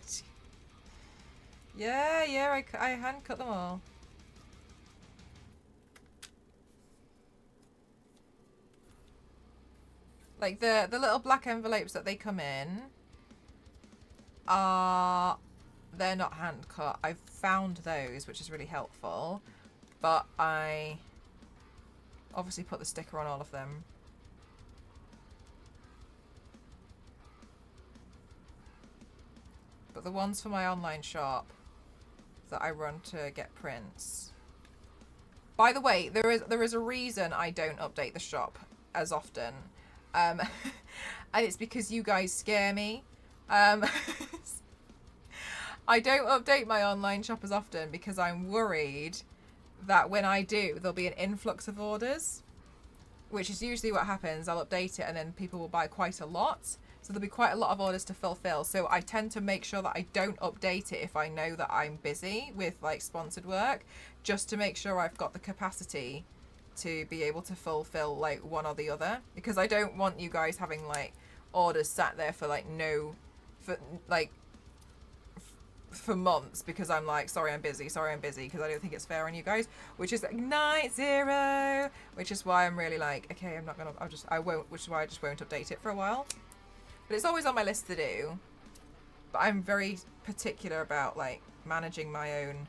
yeah, I hand cut them all. Like the little black envelopes that they come in are, they're not hand cut. I've found those, which is really helpful, but I obviously put the sticker on all of them. But the ones for my online shop, that I run to get prints. By the way, there is a reason I don't update the shop as often. And it's because you guys scare me. I don't update my online shop as often because I'm worried that when I do, there'll be an influx of orders, which is usually what happens. I'll update it and then people will buy quite a lot. So there'll be quite a lot of orders to fulfill. So I tend to make sure that I don't update it if I know that I'm busy with like sponsored work, just to make sure I've got the capacity to be able to fulfill like one or the other, because I don't want you guys having like orders sat there for like for months because I'm like, sorry I'm busy, because I don't think it's fair on you guys, which is like night zero, which is why I'm really like, okay, I'm not gonna, I won't, which is why I just won't update it for a while. But it's always on my list to do. But I'm very particular about like managing my own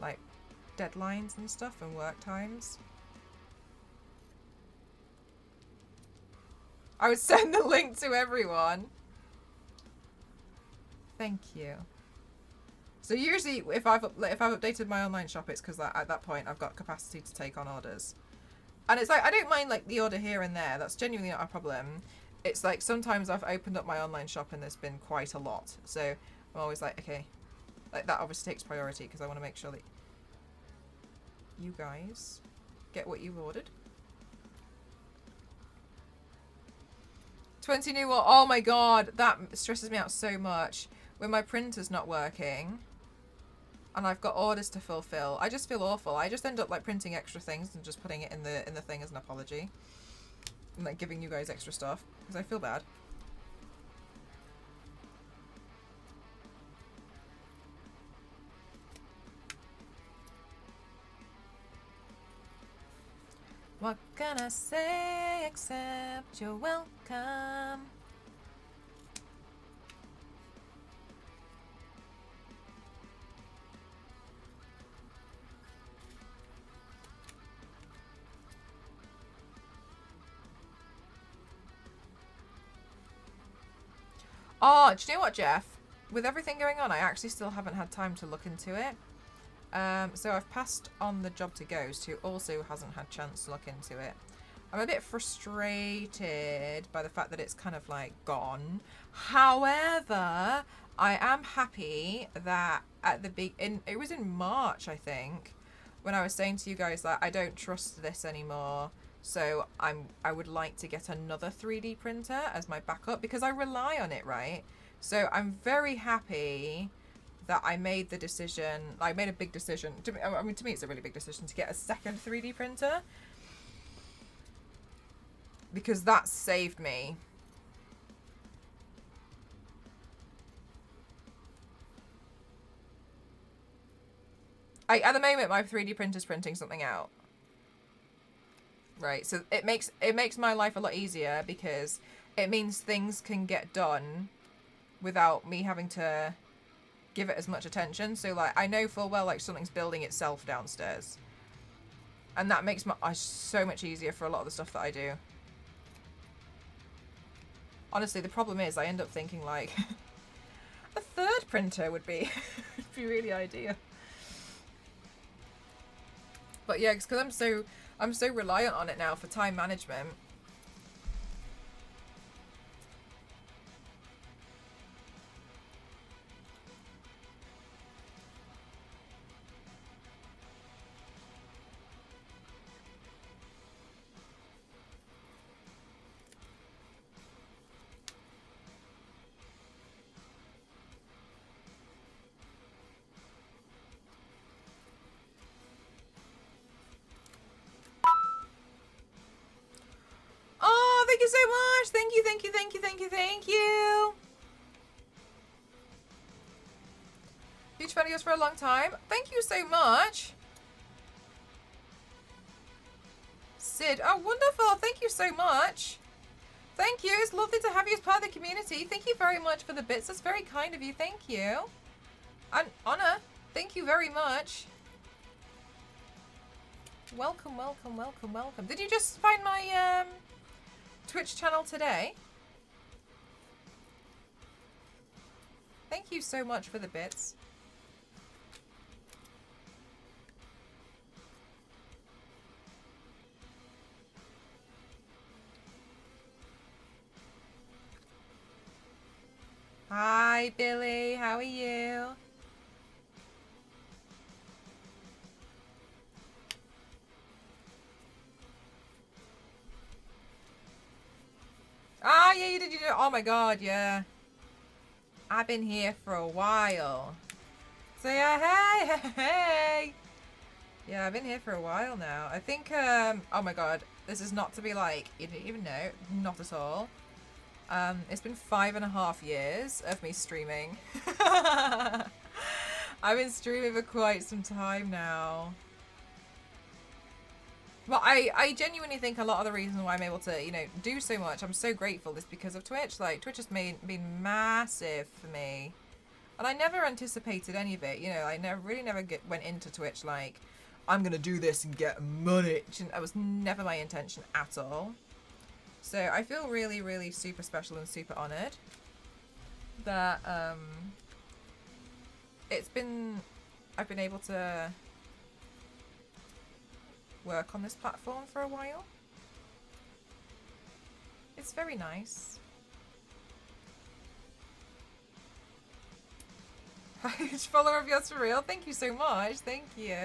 like deadlines and stuff and work times. I would send the link to everyone. Thank you. So usually if I've updated my online shop, it's because at that point I've got capacity to take on orders. And it's like, I don't mind like the order here and there. That's genuinely not a problem. It's like sometimes I've opened up my online shop and there's been quite a lot. So I'm always like, okay, like that obviously takes priority because I want to make sure that you guys get what you've ordered. 20 new, oh my god, that stresses me out so much. When my printer's not working and I've got orders to fulfill, I just feel awful. I just end up like printing extra things and just putting it in the thing as an apology, and like giving you guys extra stuff because I feel bad. What can I say except you're welcome? Oh, do you know what, Jeff? With everything going on, I actually still haven't had time to look into it. So I've passed on the job to Ghost, who also hasn't had chance to look into it. I'm a bit frustrated by the fact that it's kind of like gone. However, I am happy that at the it was in March, I think, when I was saying to you guys that I don't trust this anymore. So I would like to get another 3D printer as my backup because I rely on it, right? So I'm very happy that I made the decision. I made a big decision. I mean, to me, it's a really big decision to get a second 3D printer because that saved me. At the moment, my 3D printer's printing something out. Right, so it makes my life a lot easier because it means things can get done without me having to give it as much attention. So like I know full well like something's building itself downstairs, and that makes my life so much easier for a lot of the stuff that I do. Honestly, the problem is I end up thinking like a third printer would be would be really ideal. But yeah, because I'm so reliant on it now for time management. Oh, thank you so much. Thank you, thank you, thank you, thank you, thank you. Huge fan of yours for a long time. Thank you so much. Sid, oh wonderful. Thank you so much. Thank you. It's lovely to have you as part of the community. Thank you very much for the bits. That's very kind of you. Thank you. And Anna, thank you very much. Welcome, welcome, welcome, welcome. Did you just find my Twitch channel today? Thank you so much for the bits. Hi, Billy. How are you? Ah, yeah, you did. You did. Oh my god, yeah. I've been here for a while. So yeah, hey. Yeah, I've been here for a while now. I think, oh my god, this is not to be like, you didn't even know, not at all. It's been 5.5 years of me streaming. I've been streaming for quite some time now. But I genuinely think a lot of the reason why I'm able to, you know, do so much, I'm so grateful, is because of Twitch. Like, Twitch has been massive for me. And I never anticipated any of it, you know, I really never went into Twitch like, I'm going to do this and get money. That was never my intention at all. So I feel really, really super special and super honoured that I've been able to work on this platform for a while. It's very nice. Huge follower of yours for real. Thank you so much. Thank you.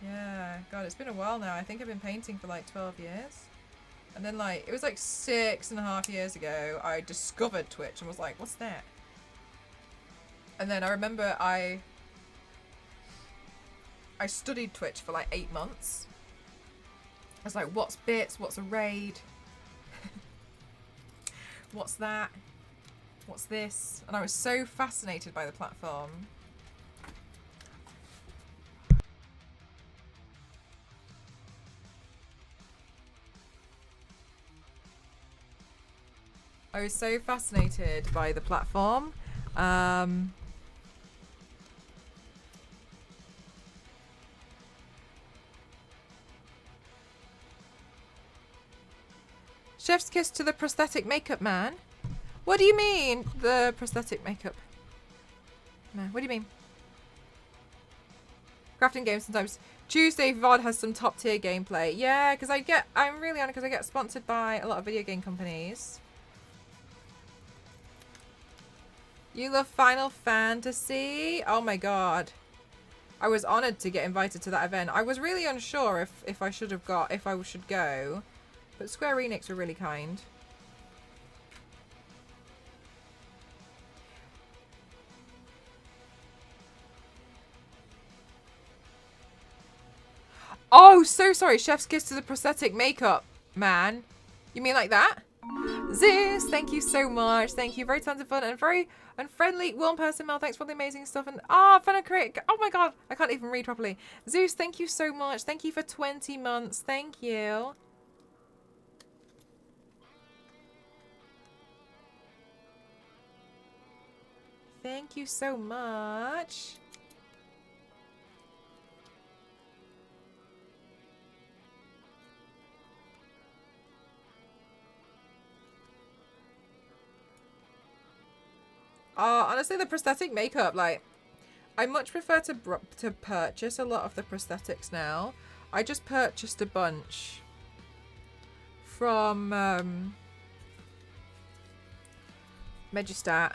Yeah, God, it's been a while now. I think I've been painting for like 12 years. And then like, it was like 6.5 years ago, I discovered Twitch and was like, what's that? And then I remember I studied Twitch for like 8 months. I was like, what's bits? What's a raid? What's that? What's this? And I was so fascinated by the platform. I was so fascinated by the platform. Chef's kiss to the prosthetic makeup man. What do you mean, the prosthetic makeup man? What do you mean? Crafting games sometimes. Tuesday VOD has some top tier gameplay. Yeah, because I'm really on it because I get sponsored by a lot of video game companies. You love Final Fantasy? Oh my god. I was honoured to get invited to that event. I was really unsure if I should go. But Square Enix were really kind. Oh, so sorry. Chef's kiss to the prosthetic makeup man. You mean like that? Zeus, thank you so much. Thank you. Very tons of fun and very unfriendly. Warm person, Mel. Thanks for all the amazing stuff. And fun critic. Oh my god. I can't even read properly. Zeus, thank you so much. Thank you for 20 months. Thank you. Thank you so much. Honestly, the prosthetic makeup, like, I much prefer to purchase a lot of the prosthetics now. I just purchased a bunch from Megistat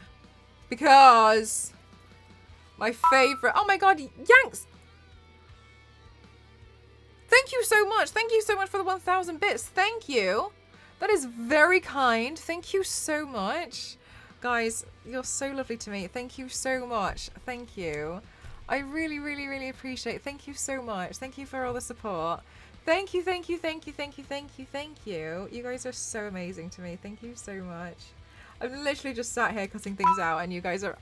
because my favorite. Oh my god, Yanks! Thank you so much. Thank you so much for the 1,000 bits. Thank you. That is very kind. Thank you so much. Guys, you're so lovely to me. Thank you so much. Thank you. I really, really, really appreciate it. Thank you so much. Thank you for all the support. Thank you, thank you, thank you, thank you, thank you, thank you. You guys are so amazing to me. Thank you so much. I'm literally just sat here cutting things out and you guys are...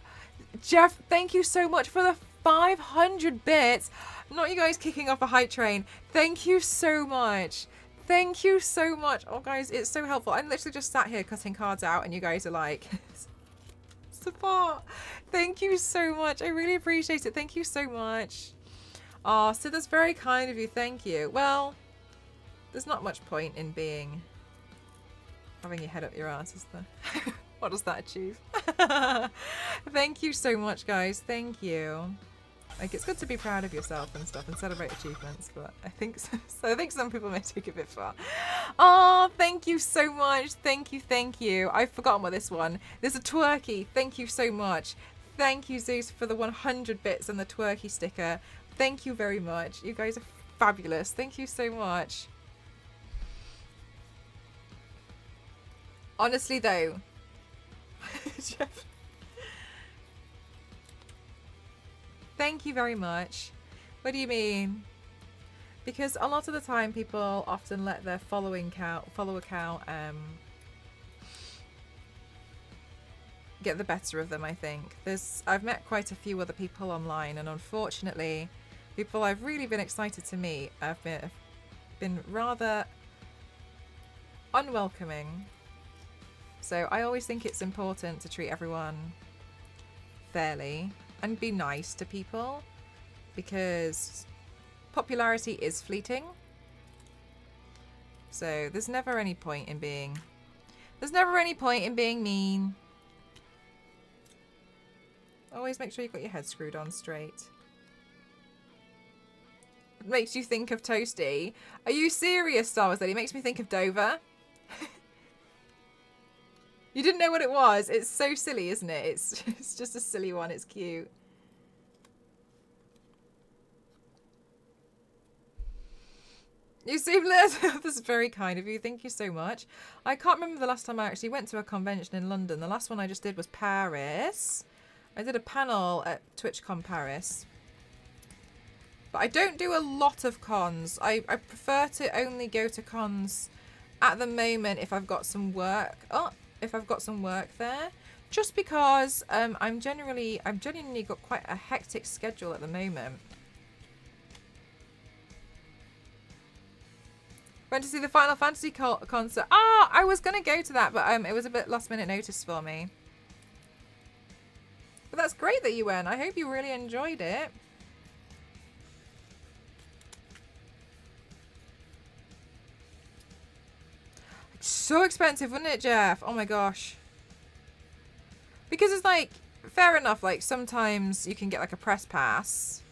Jeff, thank you so much for the 500 bits. Not you guys kicking off a hype train. Thank you so much. Thank you so much. Oh, guys, it's so helpful. I'm literally just sat here cutting cards out and you guys are like... support. Thank you so much. I really appreciate it. Thank you so much. Oh, so that's very kind of you. Thank you. Well, there's not much point in having your head up your ass, is there? What does that achieve? Thank you so much, guys. Thank you. Like, it's good to be proud of yourself and stuff and celebrate achievements, but I think so, I think some people may take it a bit far. Oh, thank you so much. Thank you, thank you. I've forgotten what this one. There's a twerky. Thank you so much. Thank you, Zeus, for the 100 bits and the twerky sticker. Thank you very much. You guys are fabulous. Thank you so much. Honestly, though, Jeff. Thank you very much. What do you mean? Because a lot of the time people often let their follow account get the better of them, I think. I've met quite a few other people online, and unfortunately people I've really been excited to meet have been rather unwelcoming. So I always think it's important to treat everyone fairly and be nice to people, because popularity is fleeting. So there's never any point in being mean. Always make sure you've got your head screwed on straight. It makes you think of Toasty. Are you serious, Star Wars Lady? It makes me think of Dover. You didn't know what it was? It's so silly, isn't it? It's just a silly one. It's cute. You seem lit. That's very kind of you. Thank you so much. I can't remember the last time I actually went to a convention in London. The last one I just did was Paris. I did a panel at TwitchCon Paris. But I don't do a lot of cons. I prefer to only go to cons at the moment if I've got some work. If I've got some work there, just because I've genuinely got quite a hectic schedule at the moment. Went to see the Final Fantasy concert. I was gonna go to that, but it was a bit last minute notice for me. But that's great that you went. I hope you really enjoyed it. So expensive, wouldn't it, Jeff? Oh my gosh. Because it's like, fair enough, like sometimes you can get like a press pass.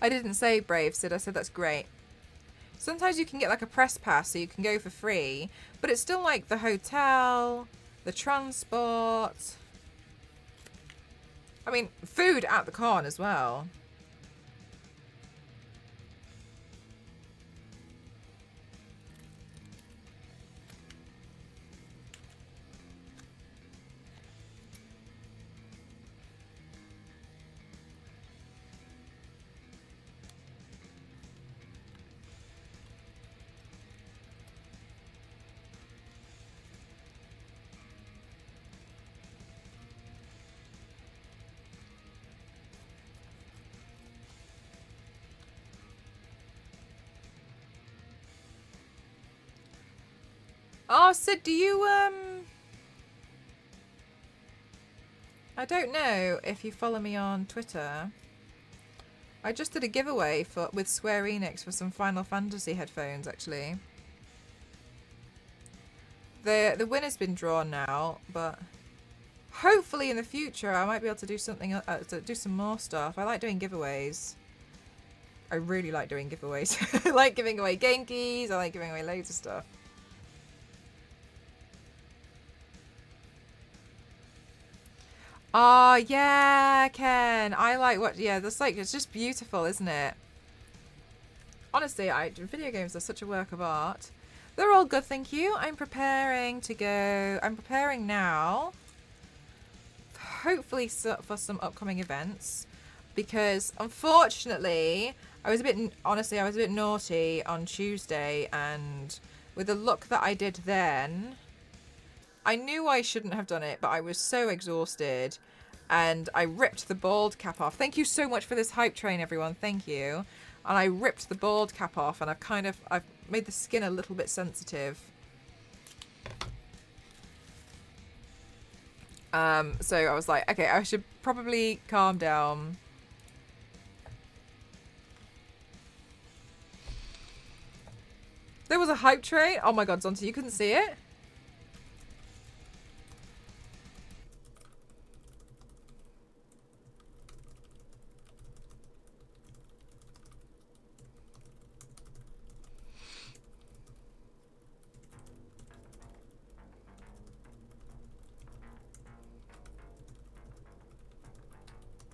I didn't say Brave, Sid. I said that's great. Sometimes you can get like a press pass so you can go for free, but it's still like the hotel, the transport. I mean, food at the con as well. Oh, Sid, do you, I don't know if you follow me on Twitter. I just did a giveaway with Square Enix for some Final Fantasy headphones, actually. The winner's been drawn now, but hopefully in the future I might be able to do something, to do some more stuff. I like doing giveaways. I really like doing giveaways. I like giving away Genkies. I like giving away loads of stuff. Oh, yeah, Ken. I like what... Yeah, that's like... It's just beautiful, isn't it? Honestly, video games are such a work of art. They're all good, thank you. I'm preparing to go... I'm preparing now. Hopefully for some upcoming events. Because, unfortunately, I was a bit naughty on Tuesday. And with the look that I did then... I knew I shouldn't have done it, but I was so exhausted and I ripped the bald cap off. Thank you so much for this hype train, everyone. Thank you. And I ripped the bald cap off and I've made the skin a little bit sensitive. So I was like, okay, I should probably calm down. There was a hype train. Oh my God, Zonta, you couldn't see it?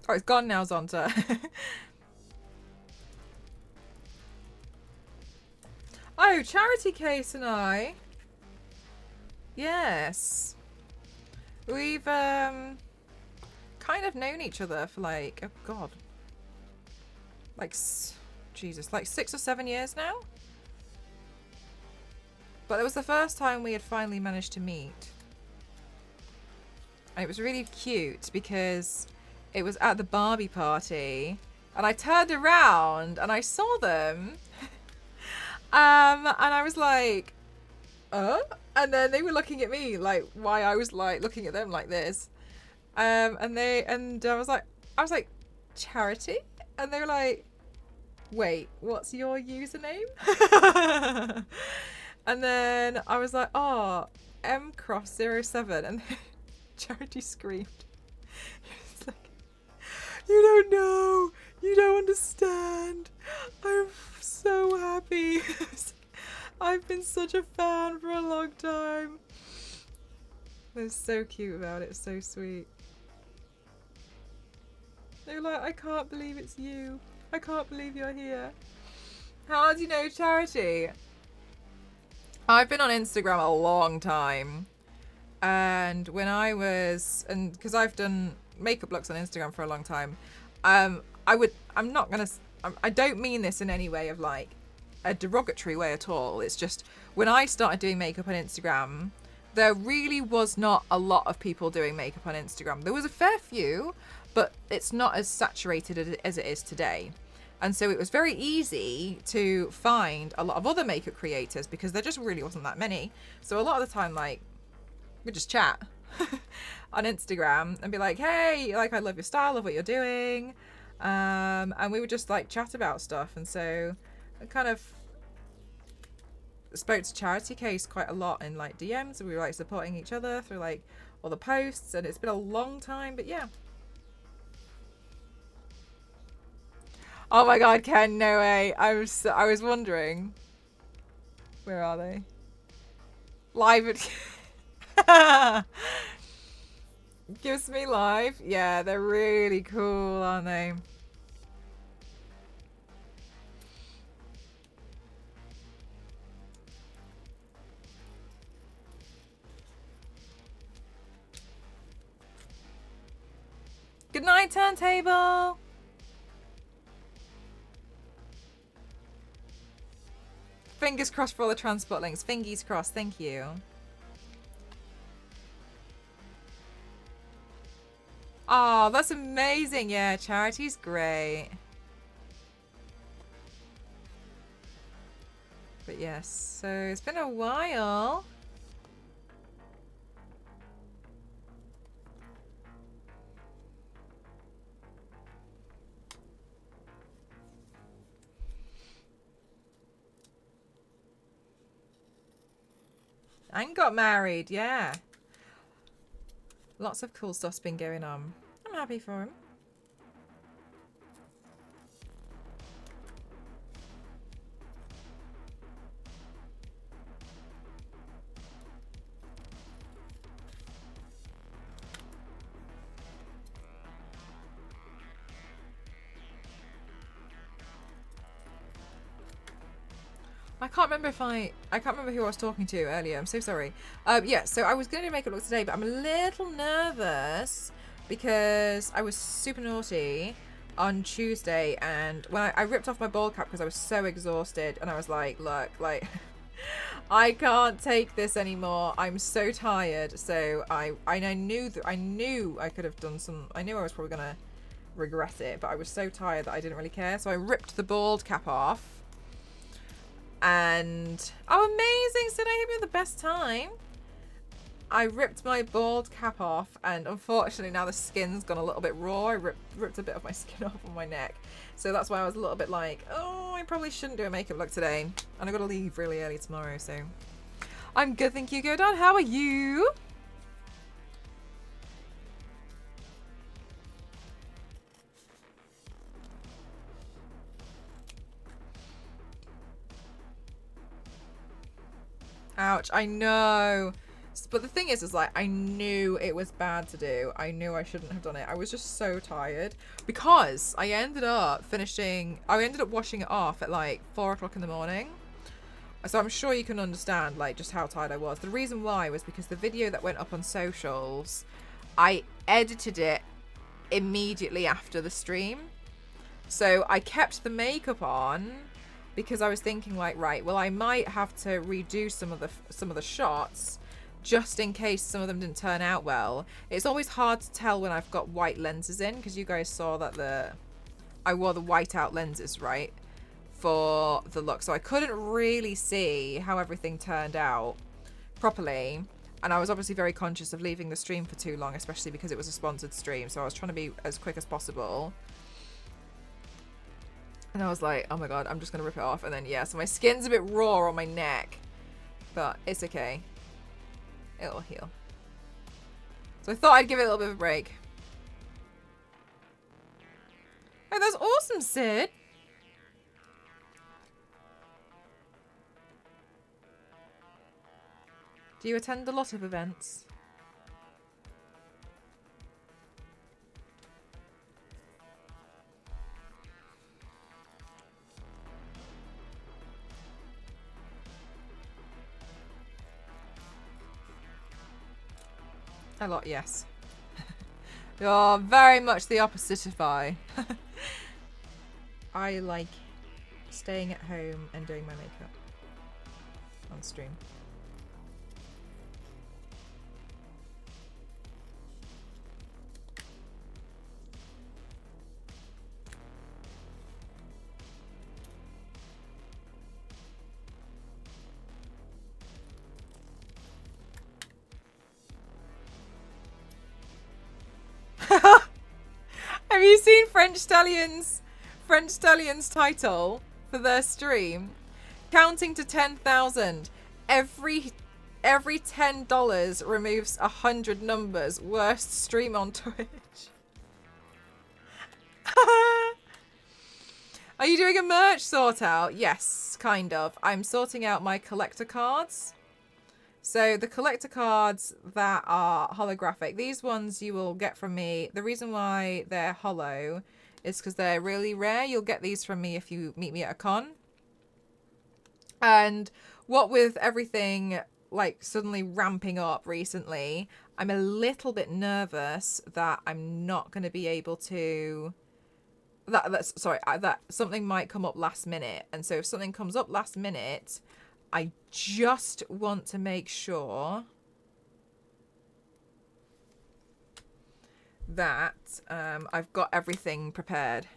Oh, it's gone now, Zonta. Oh, Charity Case and I. Yes. We've kind of known each other for like, oh god. Like, Jesus, like 6 or 7 years now? But it was the first time we had finally managed to meet. And it was really cute because it was at the Barbie party. And I turned around and I saw them. And I was like, and then they were looking at me like why I was like looking at them like this. And I was like, Charity? And they were like, wait, what's your username? And then I was like, oh, mcross07. And Charity screamed. It's like, you don't know. You don't understand. I'm so happy. I've been such a fan for a long time. They're so cute about it. So sweet. They're like, I can't believe it's you. I can't believe you're here. How do you know Charity? I've been on Instagram a long time. And when I was, and because I've done makeup looks on Instagram for a long time, I don't mean this in any way of like a derogatory way at all. It's just when I started doing makeup on Instagram, there really was not a lot of people doing makeup on Instagram. There was a fair few, but it's not as saturated as it is today. And so it was very easy to find a lot of other makeup creators because there just really wasn't that many. So a lot of the time, like, we'd just chat on Instagram and be like, hey, like, I love your style, love what you're doing. And we would just like chat about stuff. And so I kind of spoke to Charity Case quite a lot in like DMs. We were like supporting each other through like all the posts, and it's been a long time, but yeah. Oh my god, Ken, no way. I was wondering. Where are they? Live at Gives Me Live. Yeah, they're really cool, aren't they? Good night, turntable. Fingers crossed for all the transport links. Fingies crossed. Thank you. Oh, that's amazing. Yeah, Charity's great. But yes, so it's been a while. And got married, yeah. Lots of cool stuff's been going on. I'm happy for him. I can't remember who I was talking to earlier. I'm so sorry. Yeah, so I was going to do makeup look today, but I'm a little nervous because I was super naughty on Tuesday, and when I ripped off my bald cap because I was so exhausted, and I was like, look, like, I can't take this anymore. I'm so tired. So I knew I could have done some. I knew I was probably gonna regret it, but I was so tired that I didn't really care. So I ripped the bald cap off. And oh, amazing! So I had the best time. I ripped my bald cap off, and unfortunately now the skin's gone a little bit raw. I ripped a bit of my skin off on my neck, so that's why I was a little bit like, oh, I probably shouldn't do a makeup look today. And I got to leave really early tomorrow, so I'm good, thank you, Godon. How are you? Ouch, I know. shots. But the thing is like, I knew it was bad to do. I knew I shouldn't have done it. I was just so tired because I ended up washing it off at like 4 o'clock in the morning. So I'm sure you can understand like just how tired I was. The reason why was because the video that went up on socials, I edited it immediately after the stream. So I kept the makeup on because I was thinking like, right, well, I might have to redo some of the shots just in case some of them didn't turn out well. It's always hard to tell when I've got white lenses in, because you guys saw that I wore the whiteout lenses, right, for the look. So I couldn't really see how everything turned out properly. And I was obviously very conscious of leaving the stream for too long, especially because it was a sponsored stream. So I was trying to be as quick as possible. And I was like, oh my god, I'm just going to rip it off. And then, yeah, so my skin's a bit raw on my neck. But it's okay. It'll heal. So I thought I'd give it a little bit of a break. Oh, that's awesome, Sid. Do you attend a lot of events? A lot, yes. You're very much the opposite of I. I like staying at home and doing my makeup on stream. Have you seen French Stallion's title for their stream? Counting to 10,000. Every $10 removes 100 numbers. Worst stream on Twitch. Are you doing a merch sort out? Yes, kind of. I'm sorting out my collector cards. So the collector cards that are holographic, these ones you will get from me. The reason why they're hollow is because they're really rare. You'll get these from me if you meet me at a con. And what with everything like suddenly ramping up recently, I'm a little bit nervous that I'm not going to be able to... that something might come up last minute. And so if something comes up last minute... I just want to make sure that I've got everything prepared.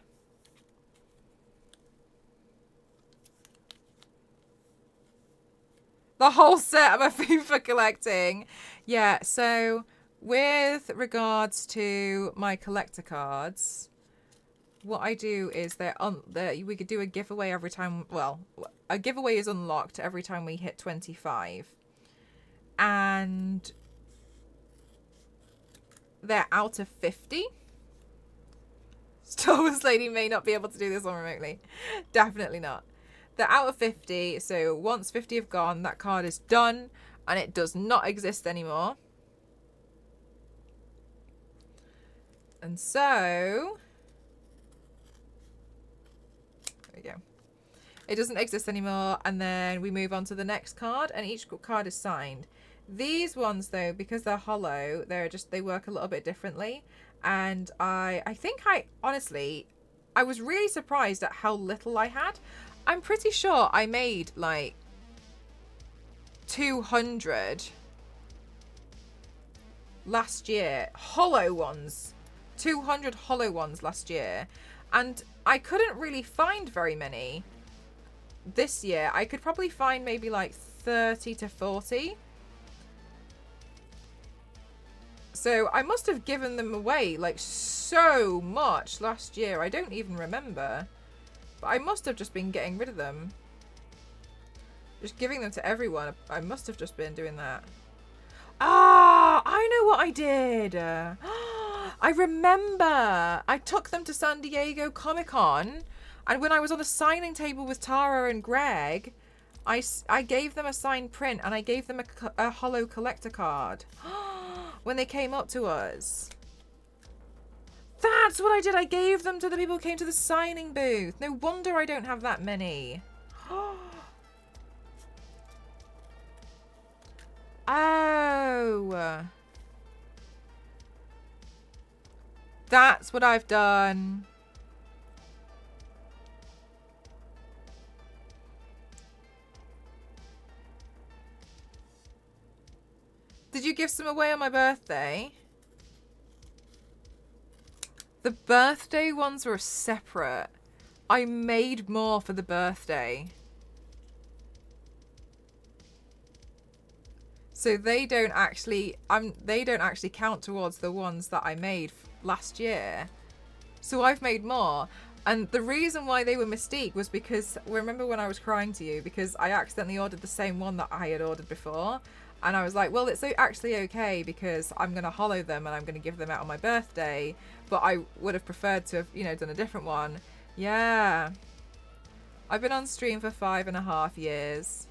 The whole set of a food for collecting. Yeah, so with regards to my collector cards, what I do is we could do a giveaway every time. Well, a giveaway is unlocked every time we hit 25. And they're out of 50. Star Wars Lady may not be able to do this one remotely. Definitely not. They're out of 50. So once 50 have gone, that card is done. And it does not exist anymore. And so... there we go. It doesn't exist anymore, and then we move on to the next card, and each card is signed. These ones, though, because they're hollow, they work a little bit differently. And I think honestly, I was really surprised at how little I had. I'm pretty sure I made like 200 last year, hollow ones. 200 hollow ones last year, and I couldn't really find very many this year. I could probably find maybe like 30 to 40. So I must have given them away like so much last year. I don't even remember. But I must have just been getting rid of them. Just giving them to everyone. I must have just been doing that. Ah, I know what I did. I remember. I took them to San Diego Comic-Con. And when I was on a signing table with Tara and Greg, I gave them a signed print and I gave them a holo collector card when they came up to us. That's what I did. I gave them to the people who came to the signing booth. No wonder I don't have that many. Oh. That's what I've done. Did you give some away on my birthday? The birthday ones were separate. I made more for the birthday. So they don't actually count towards the ones that I made last year. So I've made more. And the reason why they were Mystique was because, remember when I was crying to you? Because I accidentally ordered the same one that I had ordered before. And I was like, well, it's actually okay because I'm going to holo them and I'm going to give them out on my birthday. But I would have preferred to have, you know, done a different one. Yeah. I've been on stream for 5.5 years.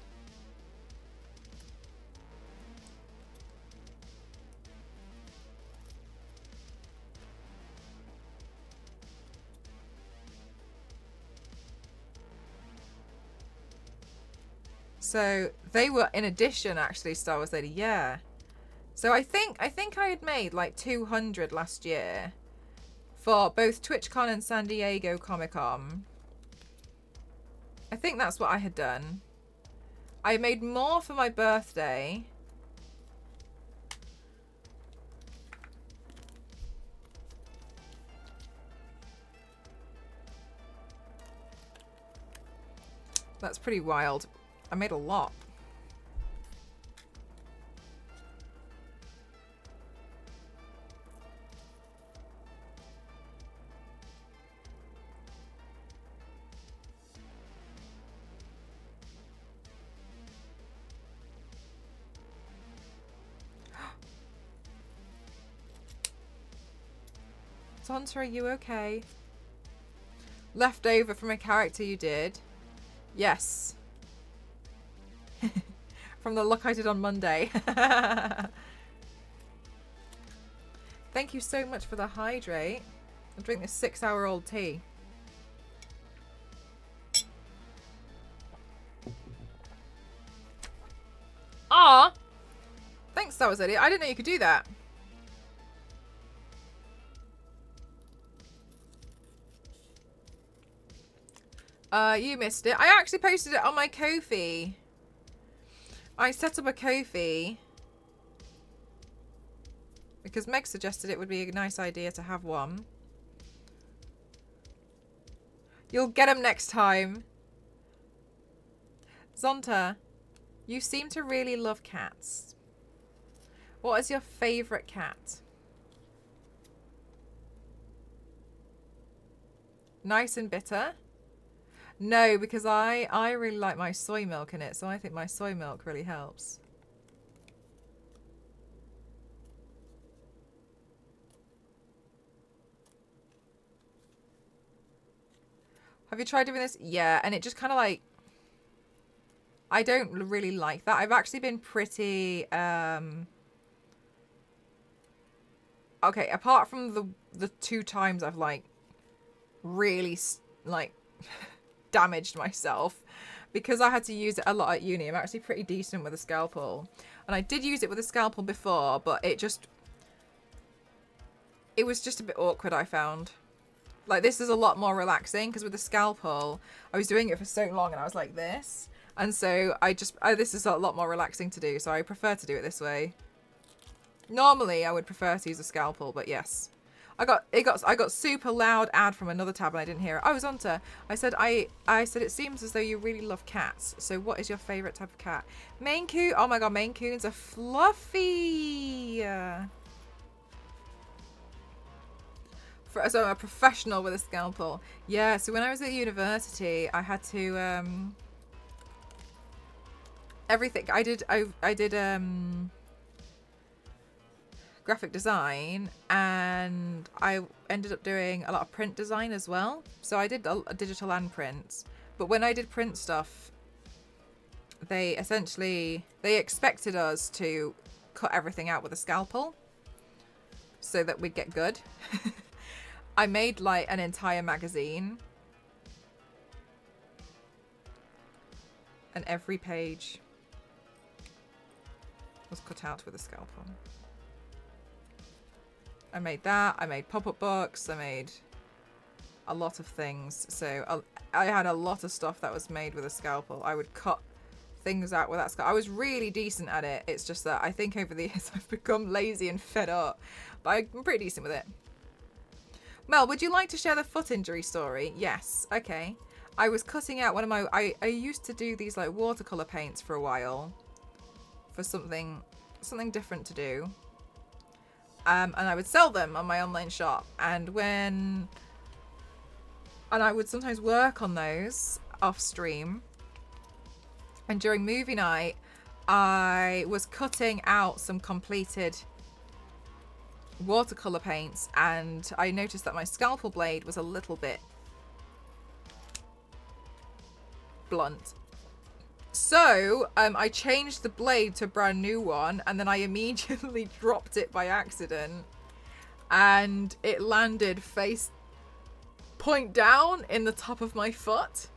So they were in addition, actually, Star Wars Lady. Yeah. So I think I had made like 200 last year for both TwitchCon and San Diego Comic-Con. I think that's what I had done. I made more for my birthday. That's pretty wild. I made a lot. Zonta, are you okay? Left over from a character you did? Yes. From the look I did on Monday. Thank you so much for the hydrate. I'll drink this 6-hour-old tea. Ah! Thanks, that was it. I didn't know you could do that. You missed it. I actually posted it on my Ko-fi. I set up a Ko-fi because Meg suggested it would be a nice idea to have one. You'll get them next time. Zonta, you seem to really love cats. What is your favourite cat? Nice and bitter? No, because I really like my soy milk in it, so I think my soy milk really helps. Have you tried doing this? Yeah, and it just kind of like... I don't really like that. I've actually been pretty... Okay, apart from the 2 times I've like really like damaged myself because I had to use it a lot at uni. I'm actually pretty decent with a scalpel, and I did use it with a scalpel before, but it was just a bit awkward. I found like this is a lot more relaxing because with the scalpel I was doing it for so long and I was like this, and so this is a lot more relaxing to do, so I prefer to do it this way. Normally I would prefer to use a scalpel, but yes. I got super loud ad from another tab and I didn't hear it. Oh, Zonta. I said it seems as though you really love cats. So what is your favourite type of cat? Maine Coon. Oh my god, Maine Coons are fluffy. So I'm a professional with a scalpel. Yeah, so when I was at university I had to everything I did graphic design, and I ended up doing a lot of print design as well. So I did a digital and print, but when I did print stuff, they expected us to cut everything out with a scalpel so that we'd get good. I made like an entire magazine, and every page was cut out with a scalpel. I made that. I made pop-up books. I made a lot of things. So I had a lot of stuff that was made with a scalpel. I would cut things out with that scalpel. I was really decent at it. It's just that I think over the years I've become lazy and fed up. But I'm pretty decent with it. Mel, would you like to share the foot injury story? Yes. Okay. I was cutting out one of my... I used to do these like watercolour paints for a while. For something different to do. And I would sell them on my online shop. And I would sometimes work on those off stream. And during movie night, I was cutting out some completed watercolor paints, and I noticed that my scalpel blade was a little bit blunt. So I changed the blade to a brand new one, and then I immediately dropped it by accident, and it landed face point down in the top of my foot.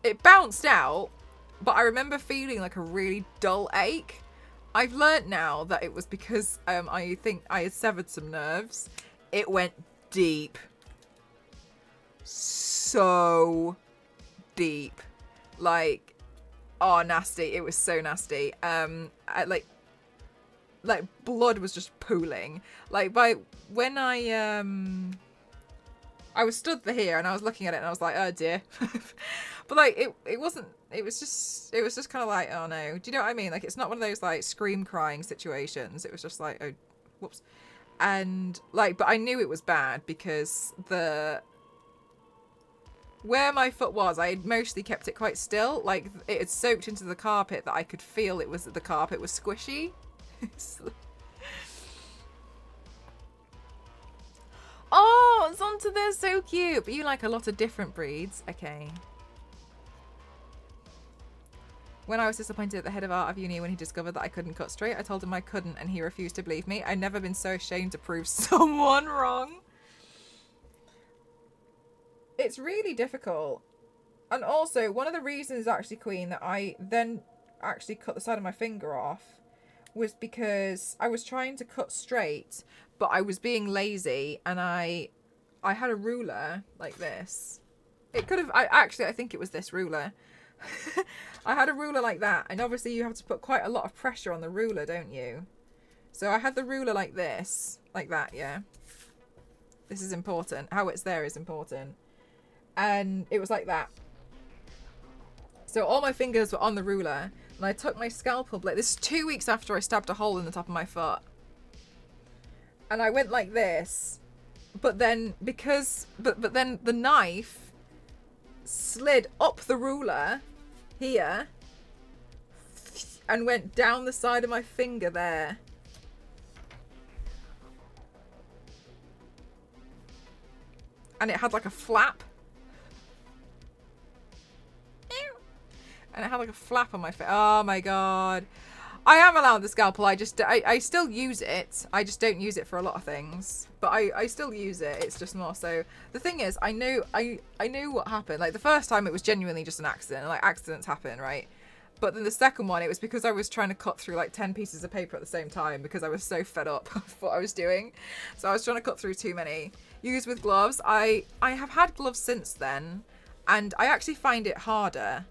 It bounced out, but I remember feeling like a really dull ache. I've learnt now that it was because I think I had severed some nerves. It went deep. So deep. Like, oh, nasty. It was so nasty. Like blood was just pooling. Like when I was stood here and I was looking at it and I was like, oh dear. But like it wasn't, it was just kind of like, oh no. Do you know what I mean? Like, it's not one of those like scream crying situations. It was just like, oh, whoops. And like, but I knew it was bad because where my foot was, I had mostly kept it quite still. Like, it had soaked into the carpet that I could feel the carpet was squishy. Oh, Zonta, they're so cute. But you like a lot of different breeds. Okay. When I was disappointed at the head of art of uni when he discovered that I couldn't cut straight, I told him I couldn't and he refused to believe me. I've never been so ashamed to prove someone wrong. It's really difficult. And also, one of the reasons, actually, Queen, that I then actually cut the side of my finger off was because I was trying to cut straight, but I was being lazy, and I had a ruler like this. It could have... I think it was this ruler. I had a ruler like that, and obviously you have to put quite a lot of pressure on the ruler, don't you? So I had the ruler like this. Like that, yeah. This is important. How it's there is important. And it was like that. So all my fingers were on the ruler, and I took my scalpel blade. This is 2 weeks after I stabbed a hole in the top of my foot. And I went like this, but then but then the knife slid up the ruler here and went down the side of my finger there. And it had like a flap. And it had like a flap on my face. Oh my god. I am allowed the scalpel. I still use it. I just don't use it for a lot of things. But I still use it. It's just more so. The thing is, I knew what happened. Like, the first time it was genuinely just an accident. Like, accidents happen, right? But then the second one, it was because I was trying to cut through like 10 pieces of paper at the same time because I was so fed up with what I was doing. So I was trying to cut through too many. Use with gloves. I have had gloves since then. And I actually find it harder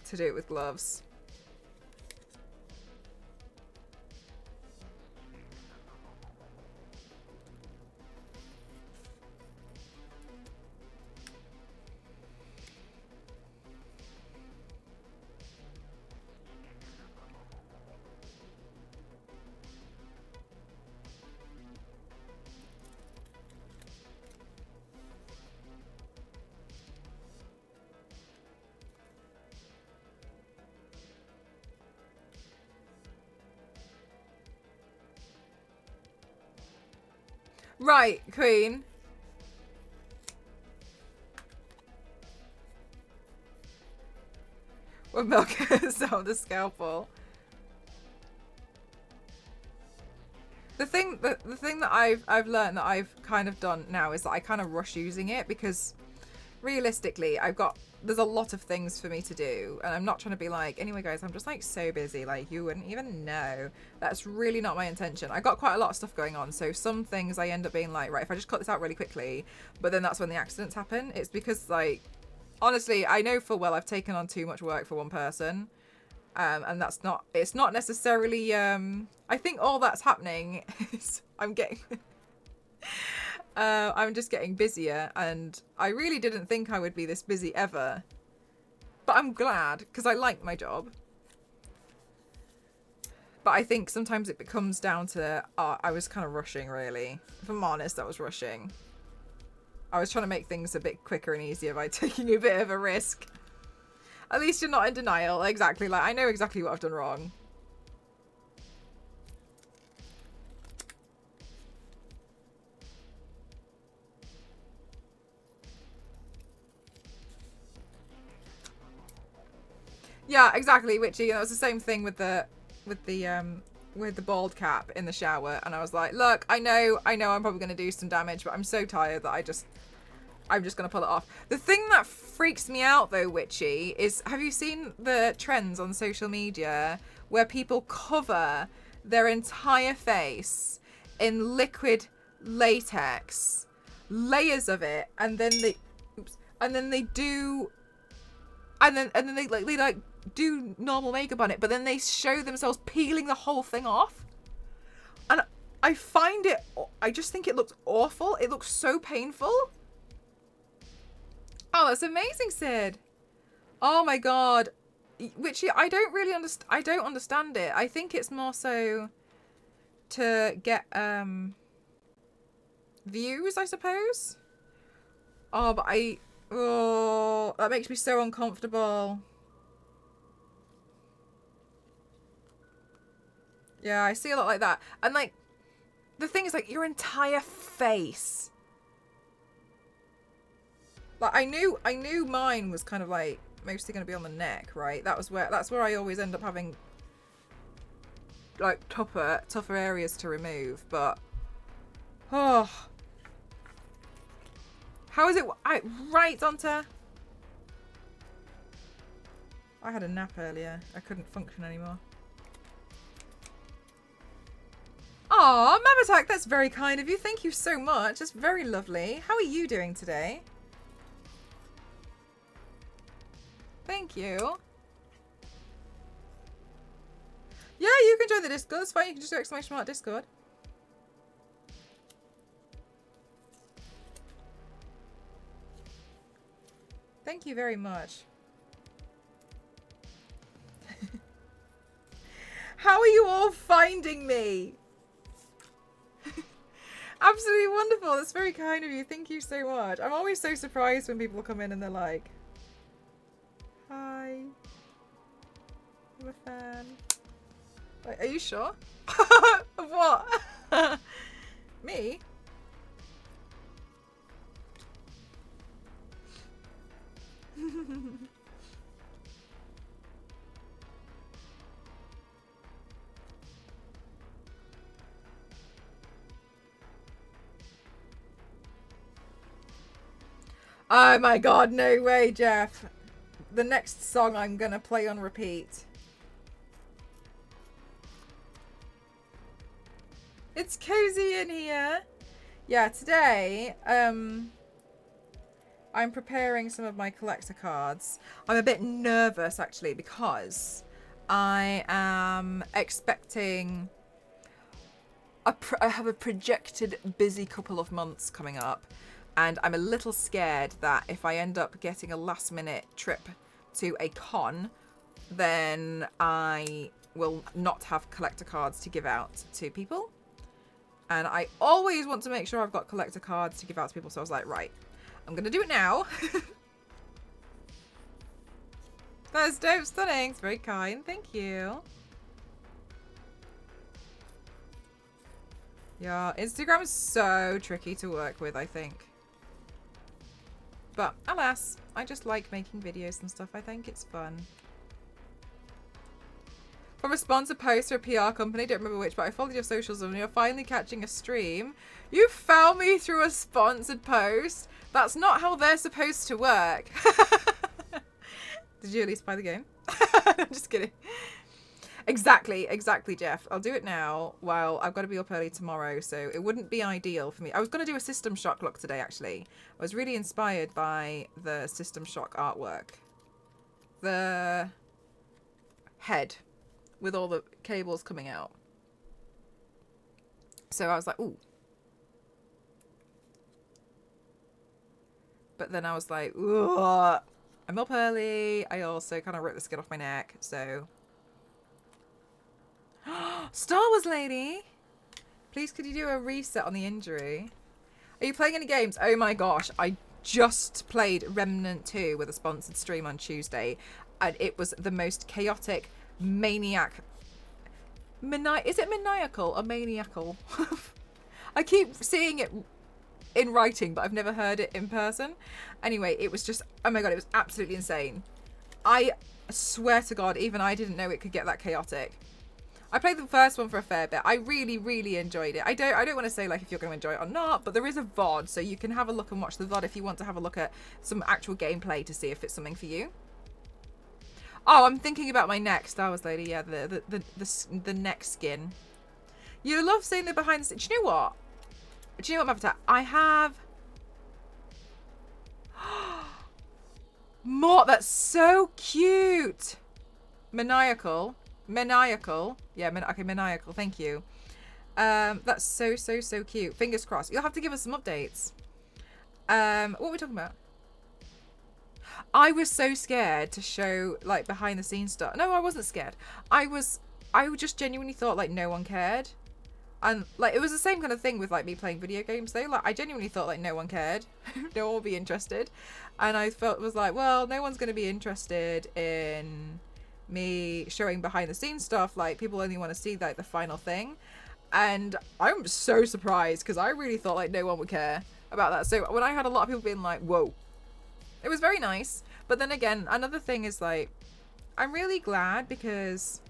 to do it with gloves. Right, Queen. When Melka sell the scalpel. The thing that I've learned that I've kind of done now is that I kind of rush using it because realistically there's a lot of things for me to do, and I'm not trying to be like, anyway guys, I'm just like so busy, like you wouldn't even know. That's really not my intention. I got quite a lot of stuff going on, so some things I end up being like, right, if I just cut this out really quickly, but then that's when the accidents happen. It's because, like, honestly, I know full well I've taken on too much work for one person, and it's not necessarily I think all that's happening is I'm just getting busier, and I really didn't think I would be this busy ever. But I'm glad, because I like my job. But I think sometimes it becomes down to, I was kind of rushing, really. If I'm honest, I was rushing. I was trying to make things a bit quicker and easier by taking a bit of a risk. At least you're not in denial. Exactly. Like, I know exactly what I've done wrong. Yeah, exactly, Witchy. That was the same thing with the bald cap in the shower, and I was like, look, I know I'm probably going to do some damage, but I'm so tired that I'm just going to pull it off. The thing that freaks me out though, Witchy, is, have you seen the trends on social media where people cover their entire face in liquid latex, layers of it, and then they do normal makeup on it, but then they show themselves peeling the whole thing off. And I just think it looks awful. It looks so painful. Oh, that's amazing, Sid. Oh my god. Which I don't really understand it. I think it's more so to get views, I suppose. Oh, but that makes me so uncomfortable. Yeah, I see a lot like that. And like, the thing is, like, your entire face. Like, I knew mine was kind of like mostly going to be on the neck, right? That's where I always end up having like tougher areas to remove. But how is it? Right onto. I had a nap earlier. I couldn't function anymore. Aw, Mamatak, that's very kind of you. Thank you so much. That's very lovely. How are you doing today? Thank you. Yeah, you can join the Discord. That's fine. You can just do exclamation mark Discord. Thank you very much. How are you all finding me? Absolutely wonderful. That's very kind of you. Thank you so much. I'm always so surprised when people come in and they're like, hi, I'm a fan. Wait, are you sure? Of what? Me? Oh my god, no way, Jeff. The next song I'm gonna play on repeat. It's cozy in here. Yeah, today, I'm preparing some of my collector cards. I'm a bit nervous, actually, because I am expecting... I have a projected busy couple of months coming up. And I'm a little scared that if I end up getting a last minute trip to a con, then I will not have collector cards to give out to people. And I always want to make sure I've got collector cards to give out to people. So I was like, right, I'm going to do it now. That's dope, stunning. It's very kind. Thank you. Yeah, Instagram is so tricky to work with, I think. But alas, I just like making videos and stuff. I think it's fun. From a sponsored post or a PR company, don't remember which, but I followed your socials and you're finally catching a stream. You found me through a sponsored post? That's not how they're supposed to work. Did you at least buy the game? I'm just kidding. Exactly, Jeff. I'll do it now. Well, I've got to be up early tomorrow, so it wouldn't be ideal for me. I was going to do a System Shock look today, actually. I was really inspired by the System Shock artwork. The head with all the cables coming out. So I was like, ooh. But then I was like, ooh, I'm up early. I also kind of ripped the skin off my neck, so... Star Wars lady, please could you do a reset on the injury? Are you playing any games? Oh my gosh, I just played Remnant 2 with a sponsored stream on Tuesday, and it was the most chaotic maniac. Is it maniacal or maniacal? I keep seeing it in writing, but I've never heard it in person. Anyway, it was just, oh my god, it was absolutely insane. I swear to God, even I didn't know it could get that chaotic. I played the first one for a fair bit. I really, really enjoyed it. I don't want to say like if you're going to enjoy it or not, but there is a VOD, so you can have a look and watch the VOD if you want to have a look at some actual gameplay to see if it's something for you. Oh, I'm thinking about my neck, Star Wars lady. Yeah, the neck skin. You love seeing the behind the scenes. Do you know what? Do you know what, Mavatar? I have more. That's so cute. Maniacal. Yeah, okay, maniacal. Thank you. That's so cute. Fingers crossed. You'll have to give us some updates. What were we talking about? I was so scared to show like behind the scenes stuff. No, I wasn't scared. I just genuinely thought like no one cared. And like it was the same kind of thing with like me playing video games though. Like I genuinely thought like no one cared. No one would be interested. And I felt was like, well, no one's gonna be interested in me showing behind the scenes stuff. Like people only want to see like the final thing. And I'm so surprised because I really thought like no one would care about that. So when I had a lot of people being like, whoa, it was very nice. But then again, another thing is like, I'm really glad because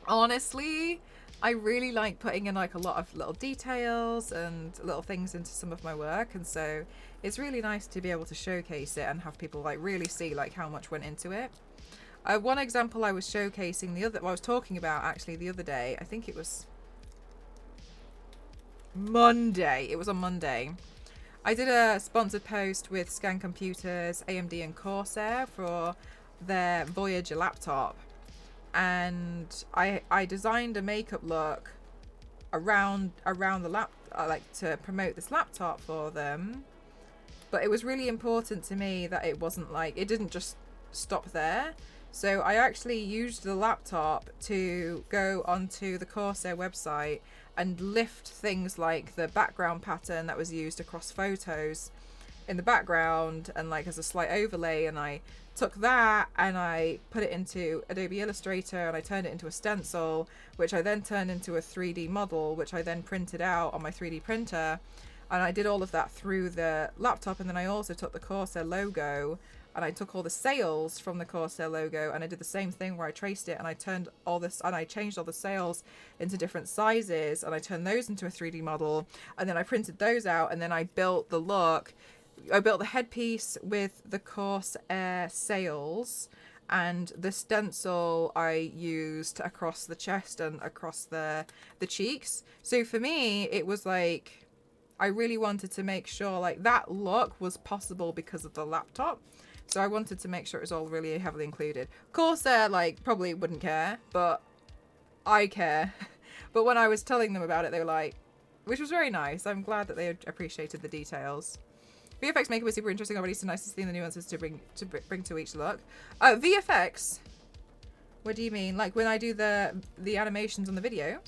honestly, I really like putting in like a lot of little details and little things into some of my work. And so it's really nice to be able to showcase it and have people like really see like how much went into it. One example I was showcasing I was talking about actually the other day, I think it was Monday. It was on Monday. I did a sponsored post with Scan Computers, AMD and Corsair for their Voyager laptop. And I designed a makeup look around the like to promote this laptop for them. But it was really important to me that it wasn't like, it didn't just stop there. So I actually used the laptop to go onto the Corsair website and lift things like the background pattern that was used across photos in the background and like as a slight overlay, and I took that and I put it into Adobe Illustrator and I turned it into a stencil, which I then turned into a 3D model, which I then printed out on my 3D printer, and I did all of that through the laptop. And then I also took the Corsair logo and I took all the sails from the Corsair logo and I did the same thing where I traced it and I turned all this and I changed all the sails into different sizes and I turned those into a 3D model, and then I printed those out, and then I built the look. I built the headpiece with the Corsair sails, and the stencil I used across the chest and across the cheeks. So for me, it was like, I really wanted to make sure like that look was possible because of the laptop. So I wanted to make sure it was all really heavily included. Corsair like probably wouldn't care, but I care. But when I was telling them about it, they were like, which was very nice. I'm glad that they appreciated the details. VFX makeup was super interesting already, so nice to see the nuances to bring to each look. VFX? What do you mean? Like when I do the animations on the videos?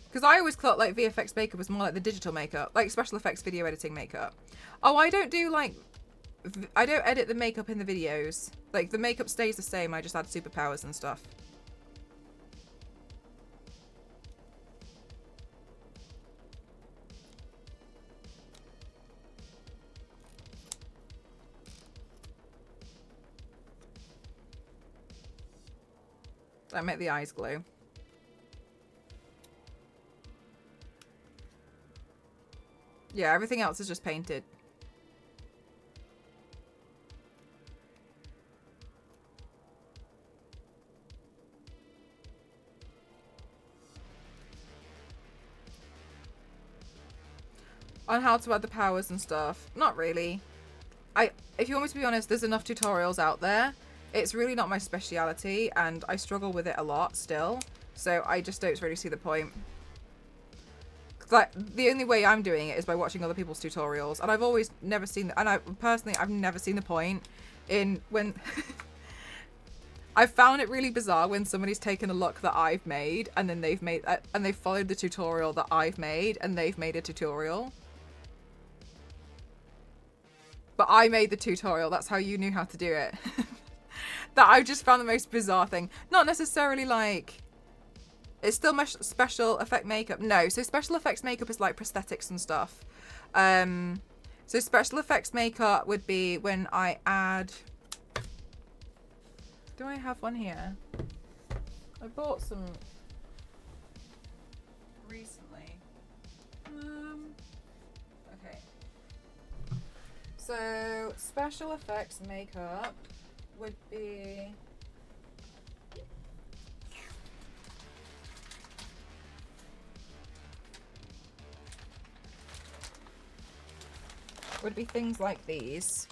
Because I always thought like VFX makeup was more like the digital makeup, like special effects video editing makeup. Oh, I don't do like, I don't edit the makeup in the videos. Like the makeup stays the same, I just add superpowers and stuff. Don't make the eyes glue. Yeah, everything else is just painted. On how to add the powers and stuff. Not really. If you want me to be honest, there's enough tutorials out there. It's really not my speciality, and I struggle with it a lot still. So I just don't really see the point. Like, the only way I'm doing it is by watching other people's tutorials, and I've always never seen, and I've never seen the point in when I've found it really bizarre when somebody's taken a look that I've made, and then they've followed the tutorial that I've made, and they've made a tutorial. But I made the tutorial. That's how you knew how to do it. That I just found the most bizarre thing. Not necessarily like... It's still special effect makeup. No, so special effects makeup is like prosthetics and stuff. So special effects makeup would be when I add... Do I have one here? I bought some recently. Okay. So special effects makeup would be... would be things like these.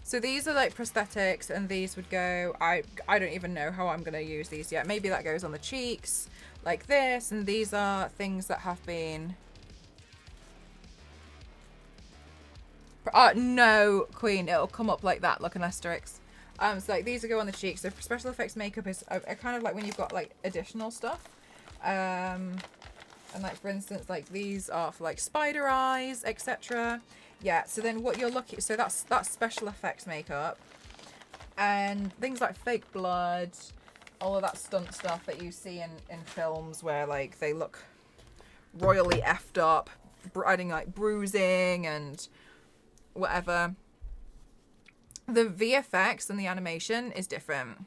So these are like prosthetics, and these would go, I don't even know how I'm going to use these yet. Maybe that goes on the cheeks like this, and these are things that have been... no, Queen, it'll come up like that, look, an asterisk. So like these will go on the cheeks. So special effects makeup is kind of like when you've got like additional stuff. And like for instance, like these are for like spider eyes, etc. Yeah, so then what you're looking, so that's special effects makeup. And things like fake blood, all of that stunt stuff that you see in films where like they look royally effed up, adding like bruising and whatever. The VFX and the animation is different.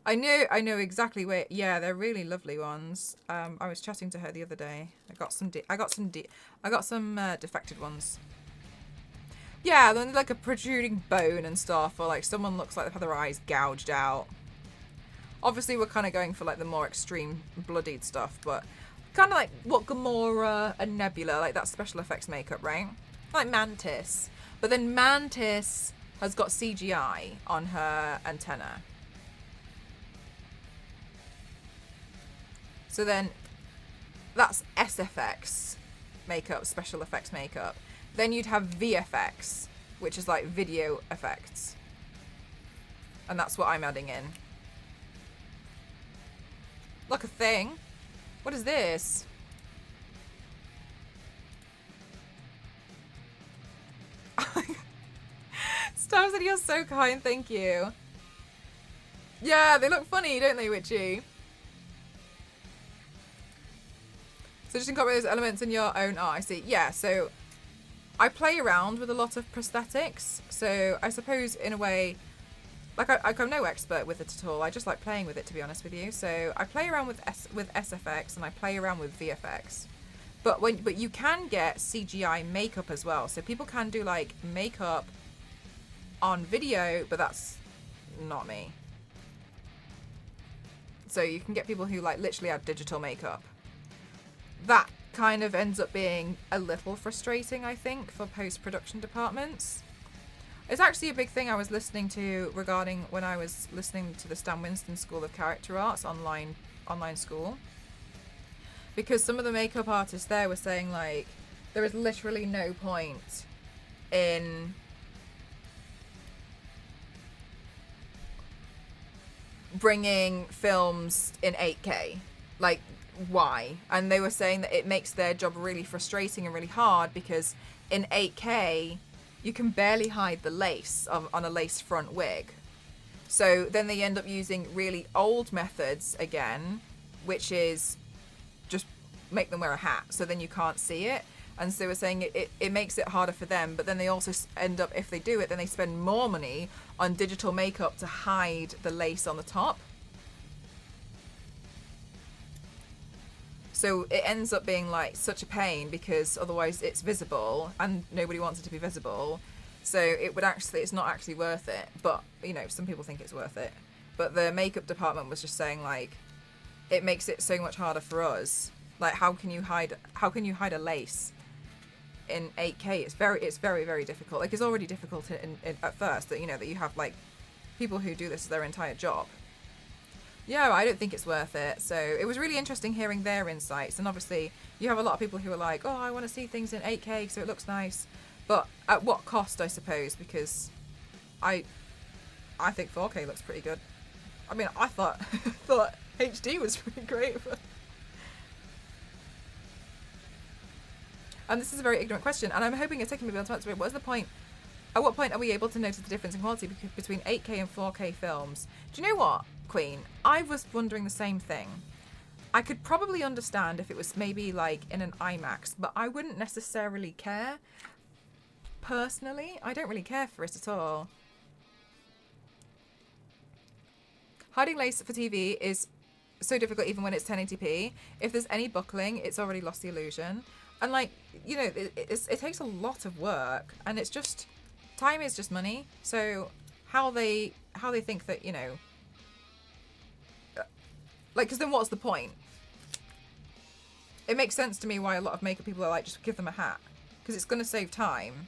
I know exactly where. Yeah, they're really lovely ones. I was chatting to her the other day. I got some defected ones. Yeah, they're like a protruding bone and stuff, or like someone looks like they've had their eyes gouged out. Obviously, we're kind of going for like the more extreme bloodied stuff, but kind of like what Gamora and Nebula, like that special effects makeup, right? Like Mantis. But then Mantis has got CGI on her antenna. So then that's SFX makeup, special effects makeup. Then you'd have VFX, which is like video effects. And that's what I'm adding in. Look, a thing. What is this? Star said you're so kind, thank you. Yeah, they look funny, don't they, Witchy? So just incorporate those elements in your own art, I see. Yeah, so I play around with a lot of prosthetics. So I suppose in a way, like I'm no expert with it at all. I just like playing with it, to be honest with you. So I play around with SFX and I play around with VFX. But you can get CGI makeup as well. So people can do like makeup on video, but that's not me. So you can get people who like literally add digital makeup. That kind of ends up being a little frustrating, I think, for post-production departments. It's actually a big thing I was listening to regarding when I was listening to the Stan Winston School of Character Arts online school. Because some of the makeup artists there were saying, like, there is literally no point in bringing films in 8K. Like, why? And they were saying that it makes their job really frustrating and really hard because in 8K, you can barely hide the lace on a lace front wig. So then they end up using really old methods again, which is just make them wear a hat, so then you can't see it. And so they were saying it makes it harder for them, but then they also end up, if they do it, then they spend more money on digital makeup to hide the lace on the top. So it ends up being like such a pain because otherwise it's visible and nobody wants it to be visible. So it would actually, it's not actually worth it. But, you know, some people think it's worth it. But the makeup department was just saying like, it makes it so much harder for us. Like, how can you hide a lace in 8K? It's very, very difficult. Like, it's already difficult in at first that, you know, that you have like people who do this as their entire job. Yeah, I don't think it's worth it. So it was really interesting hearing their insights. And obviously you have a lot of people who are like, oh, I want to see things in 8K so it looks nice. But at what cost, I suppose, because I think 4K looks pretty good. I mean, I thought HD was pretty great. But... And this is a very ignorant question, and I'm hoping it's taking me a bit to answer it. What's the point? At what point are we able to notice the difference in quality between 8K and 4K films? Do you know what, Queen? I was wondering the same thing. I could probably understand if it was maybe like in an IMAX, but I wouldn't necessarily care. Personally, I don't really care for it at all. Hiding lace for TV is so difficult even when it's 1080p. If there's any buckling, it's already lost the illusion. And like, you know, it takes a lot of work, and it's just, time is just money. So how they think that, you know, like, because then what's the point? It makes sense to me why a lot of makeup people are like, just give them a hat, because it's going to save time.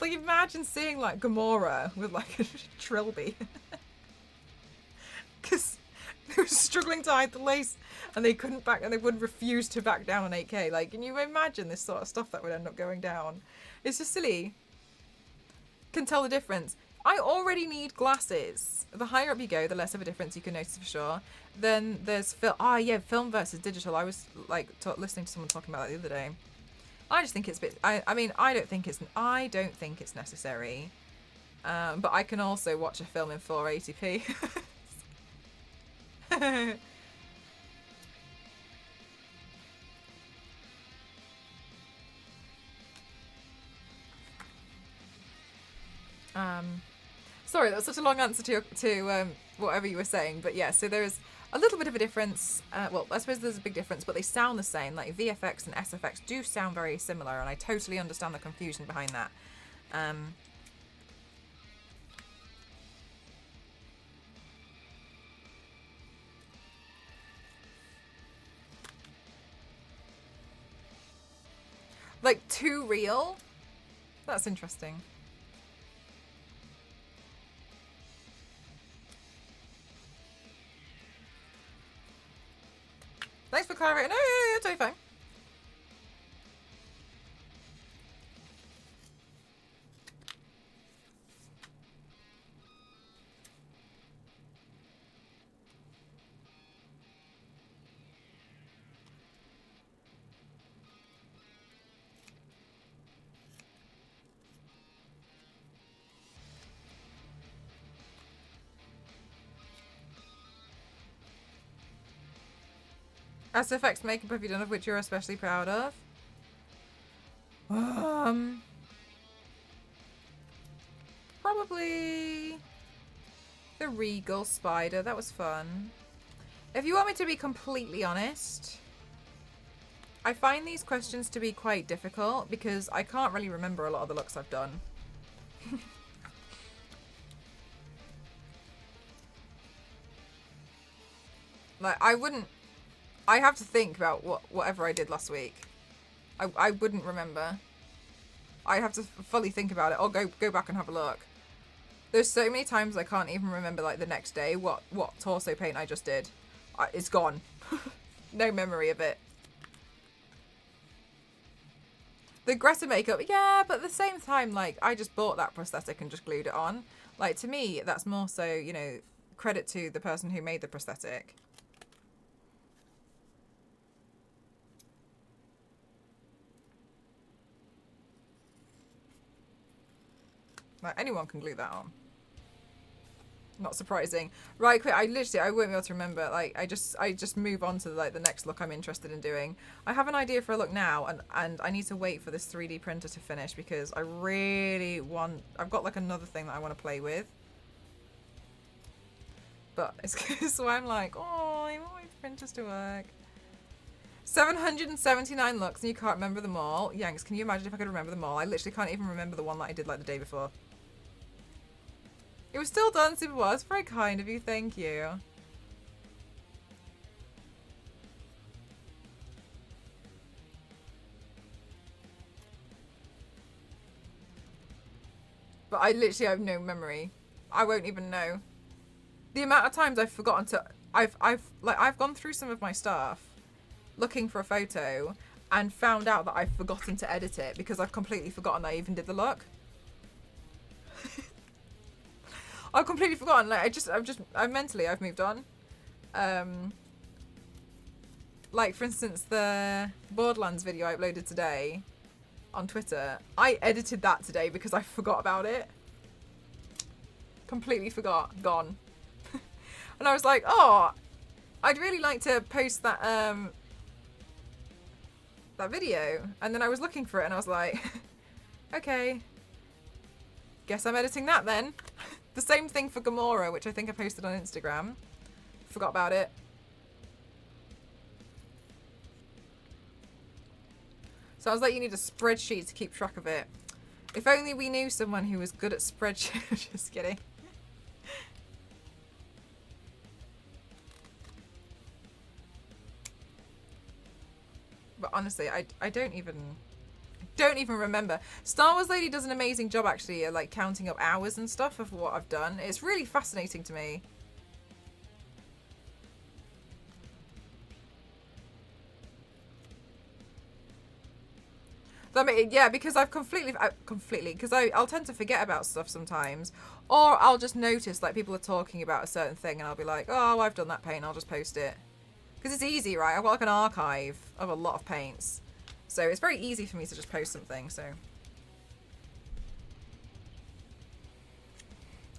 Like, imagine seeing like Gamora with like a trilby. Because they were struggling to hide the lace and they couldn't back, and they would refuse to back down on 8K. Like, can you imagine this sort of stuff that would end up going down? It's just silly. Can tell the difference. I already need glasses. The higher up you go, the less of a difference you can notice for sure. Then there's film versus digital. I was like listening to someone talking about that the other day. I just think it's a bit. I mean, I don't think it's necessary. But I can also watch a film in 480p. Sorry, that was such a long answer to whatever you were saying, but yeah, so there's a little bit of a difference. Well, I suppose there's a big difference, but they sound the same. Like VFX and SFX do sound very similar, and I totally understand the confusion behind that. Like, too real? That's interesting. Thanks for clarifying. No, it's totally fine. SFX makeup have you done of which you're especially proud of? Probably the Regal Spider. That was fun. If you want me to be completely honest, I find these questions to be quite difficult because I can't really remember a lot of the looks I've done. Like, I have to think about whatever I did last week. I wouldn't remember. I have to fully think about it. Or go back and have a look. There's so many times I can't even remember, like, the next day what torso paint I just did. It's gone. No memory of it. The Greta makeup, yeah, but at the same time, like, I just bought that prosthetic and just glued it on. Like, to me, that's more so, you know, credit to the person who made the prosthetic. Like, anyone can glue that on. Not surprising. Right, quick. I won't be able to remember. Like, I just move on to like the next look I'm interested in doing. I have an idea for a look now, and I need to wait for this 3D printer to finish because I really want. I've got like another thing that I want to play with. But it's so I'm like, oh, I want my printers to work. 779 looks and you can't remember them all. Yanks, can you imagine if I could remember them all? I literally can't even remember the one that I did like the day before. It was still done, Super Well. It's very kind of you, thank you. But I literally have no memory. I won't even know. The amount of times I've forgotten to I've gone through some of my stuff looking for a photo and found out that I've forgotten to edit it because I've completely forgotten that I even did the look. I've completely forgotten. Like I've moved on. Like for instance, the Borderlands video I uploaded today on Twitter, I edited that today because I forgot about it. Completely forgot. Gone. And I was like, oh, I'd really like to post that that video. And then I was looking for it and I was like, okay, guess I'm editing that then. The same thing for Gamora, which I think I posted on Instagram. Forgot about it. So I was like, you need a spreadsheet to keep track of it. If only we knew someone who was good at spreadsheets. Just kidding. But honestly, I don't even remember. Star Wars Lady does an amazing job actually at like counting up hours and stuff of what I've done. It's really fascinating to me. I mean, yeah, because I've completely, because I'll tend to forget about stuff sometimes, or I'll just notice like people are talking about a certain thing and I'll be like, oh, I've done that paint, I'll just post it. Because it's easy, right? I've got like an archive of a lot of paints. So it's very easy for me to just post something, so.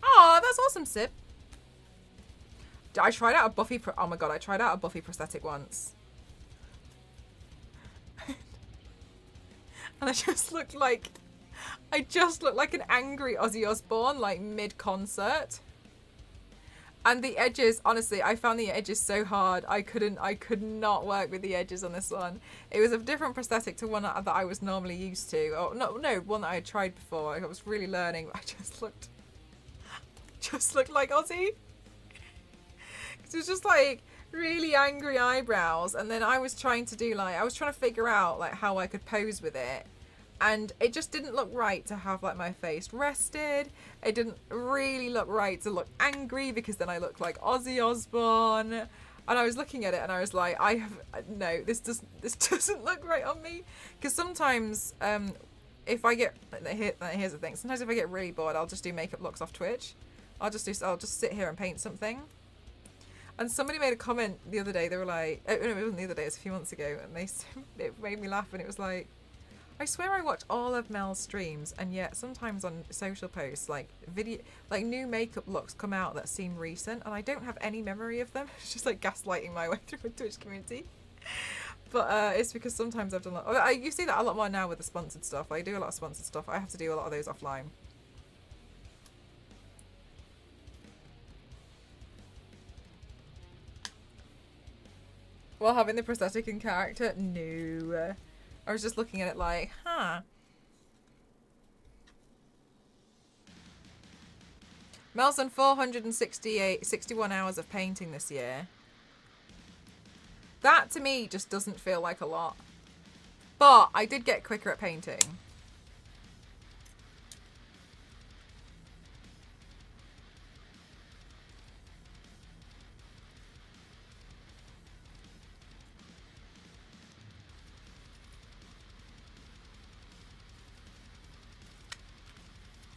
Oh, that's awesome, Sib. I tried out a Buffy, oh my god, I tried out a Buffy prosthetic once. And I just looked like an angry Ozzy Osbourne, like mid-concert. And the edges, honestly, I found the edges so hard. I could not work with the edges on this one. It was a different prosthetic to one that I was normally used to. Or no, one that I had tried before. I was really learning. I just looked like Ozzy. It was just like really angry eyebrows. And then I was trying to figure out like how I could pose with it. And it just didn't look right to have like my face rested. It didn't really look right to look angry because then I looked like Ozzy Osbourne. And I was looking at it and I was like, no, this doesn't look right on me. Because sometimes if I get, here's the thing. Sometimes if I get really bored, I'll just do makeup looks off Twitch. I'll just sit here and paint something. And somebody made a comment the other day. They were like, oh, no, it wasn't the other day, it was a few months ago. And it made me laugh and it was like, I swear I watch all of Mel's streams, and yet sometimes on social posts, like new makeup looks come out that seem recent, and I don't have any memory of them. It's just like gaslighting my way through a Twitch community. But it's because sometimes I've done you see that a lot more now with the sponsored stuff. I do a lot of sponsored stuff. I have to do a lot of those offline. While having the prosthetic in character, no. I was just looking at it like, huh. Mel's done 61 hours of painting this year. That to me just doesn't feel like a lot. But I did get quicker at painting.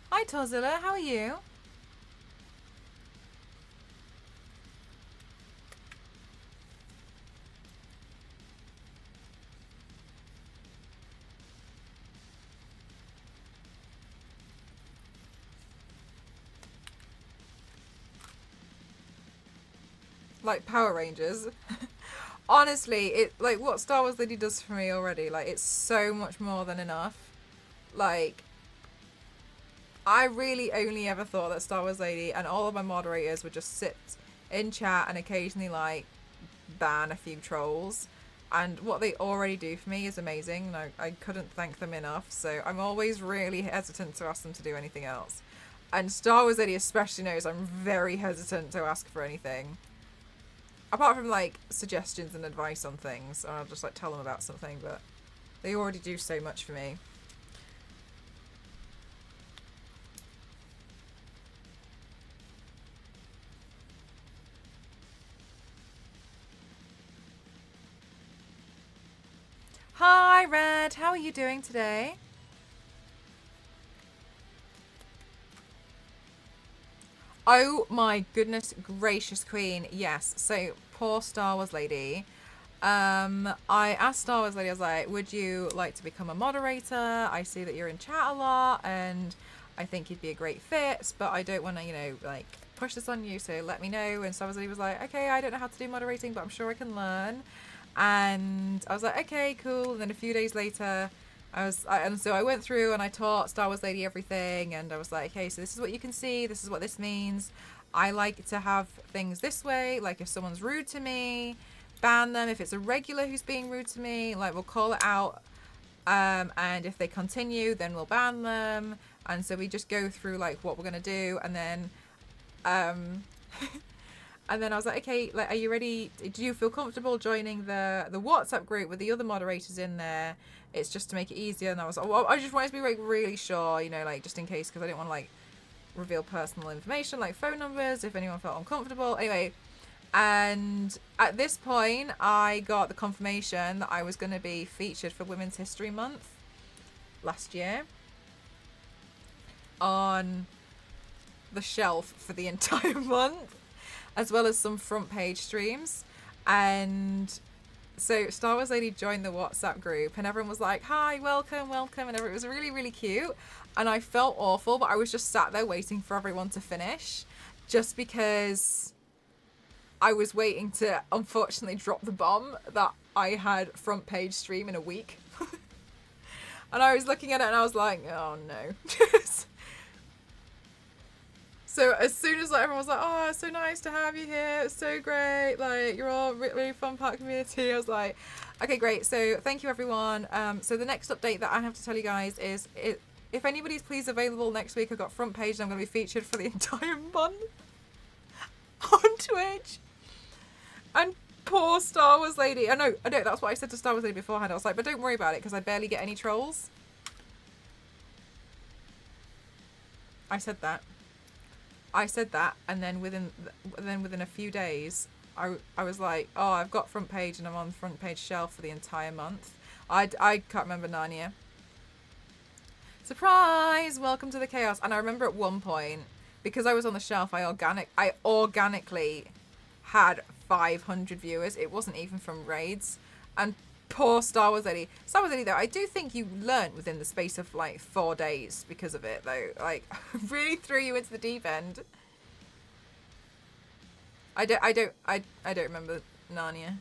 Hi Tozilla, how are you? like Power Rangers. Honestly, it like what Star Wars Lady does for me already, like it's so much more than enough. Like I really only ever thought that Star Wars Lady and all of my moderators would just sit in chat and occasionally like ban a few trolls. And what they already do for me is amazing. And I couldn't thank them enough. So I'm always really hesitant to ask them to do anything else. And Star Wars Lady especially knows I'm very hesitant to ask for anything. Apart from like suggestions and advice on things. Or I'll just like tell them about something. But they already do so much for me. Hi, Red. How are you doing today? Oh my goodness gracious queen. Yes. So poor Star Wars Lady. I asked Star Wars Lady, I was like, would you like to become a moderator? I see that you're in chat a lot and I think you'd be a great fit, but I don't want to, you know, like push this on you, so let me know. And Star Wars Lady was like, okay, I don't know how to do moderating, but I'm sure I can learn. And I was like, okay, cool. And then a few days later, and so I went through and I taught Star Wars Lady everything. And I was like, hey, so this is what you can see. This is what this means. I like to have things this way. Like if someone's rude to me, ban them. If it's a regular who's being rude to me, like we'll call it out. And if they continue, then we'll ban them. And so we just go through like what we're going to do. And then, and then I was like, okay, like, are you ready? Do you feel comfortable joining the WhatsApp group with the other moderators in there? It's just to make it easier. And I was like, well, I just wanted to be like really sure, you know, like just in case, because I didn't want to like reveal personal information like phone numbers if anyone felt uncomfortable. Anyway, and at this point, I got the confirmation that I was going to be featured for Women's History Month last year on the shelf for the entire month, as well as some front page streams. And so Star Wars Lady joined the WhatsApp group and everyone was like, hi, welcome, welcome. And it was really, really cute. And I felt awful, but I was just sat there waiting for everyone to finish just because I was waiting to unfortunately drop the bomb that I had front page stream in a week. And I was looking at it and I was like, oh no. So as soon as like, everyone was like, oh, it's so nice to have you here. It's so great. Like, you're all really fun part community. I was like, okay, great. So thank you, everyone. So the next update that I have to tell you guys is if anybody's please available next week, I've got front page and I'm going to be featured for the entire month on Twitch. And poor Star Wars Lady. I know, that's what I said to Star Wars Lady beforehand. I was like, but don't worry about it because I barely get any trolls. I said that, and then within a few days, I was like, oh, I've got front page and I'm on front page shelf for the entire month. I can't remember Narnia. Surprise! Welcome to the chaos. And I remember at one point, because I was on the shelf, I organically had 500 viewers. It wasn't even from raids. And poor Star Wars Lady. Star Wars Lady, though, I do think you learnt within the space of like 4 days because of it, though. Like, really threw you into the deep end. I don't remember Narnia.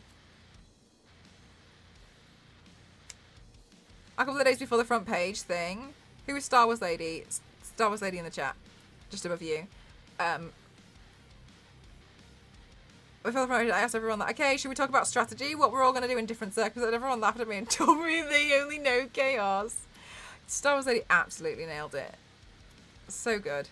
A couple of days before the front page thing. Who was Star Wars Lady? Star Wars Lady in the chat. Just above you. Before the front page, I asked everyone that, okay, should we talk about strategy? What we're all going to do in different circles? And everyone laughed at me and told me they only know chaos. Star Wars Lady absolutely nailed it. So good.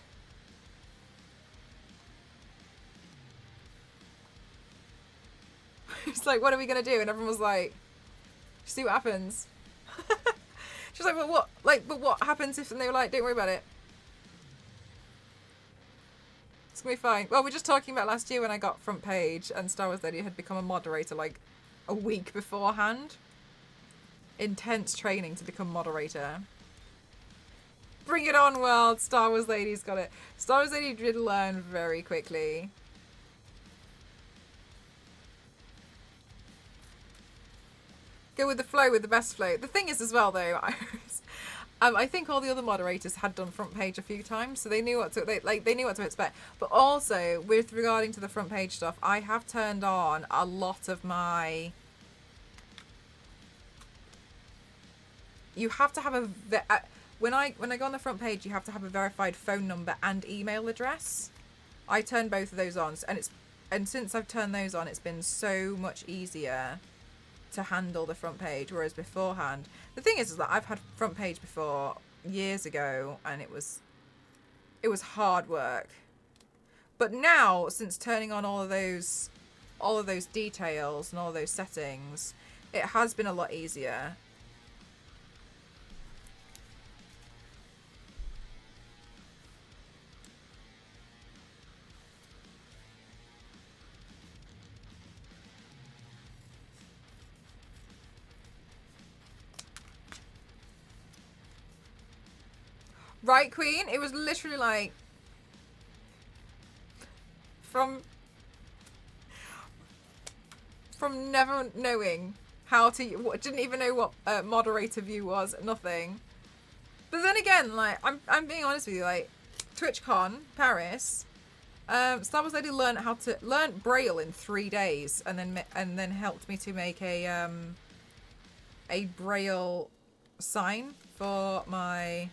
It's like, what are we going to do? And everyone was like, see what happens. She was like, well, what? Like, but what happens if? And they were like, don't worry about it. It's gonna be fine. Well, we're just talking about last year when I got front page and Star Wars Lady had become a moderator like a week beforehand. Intense training to become moderator. Bring it on, world. Star Wars Lady's got it. Star Wars Lady did learn very quickly. Go with the flow, with the best flow. The thing is as well, though, I think all the other moderators had done front page a few times, so they knew what to they knew what to expect. But also, with regarding to the front page stuff, I have turned on a lot of my. You have to have when I go on the front page, you have to have a verified phone number and email address. I turned both of those on, and since I've turned those on, it's been so much easier to handle the front page, whereas beforehand, the thing is that I've had front page before years ago, and it was hard work. But now, since turning on all of those details and all of those settings, it has been a lot easier. Right, Queen? It was literally like from never knowing how to, didn't even know what moderator view was, nothing. But then again, like I'm being honest with you, like TwitchCon Paris, Star Wars Lady learned Braille in 3 days, and then helped me to make a Braille sign for my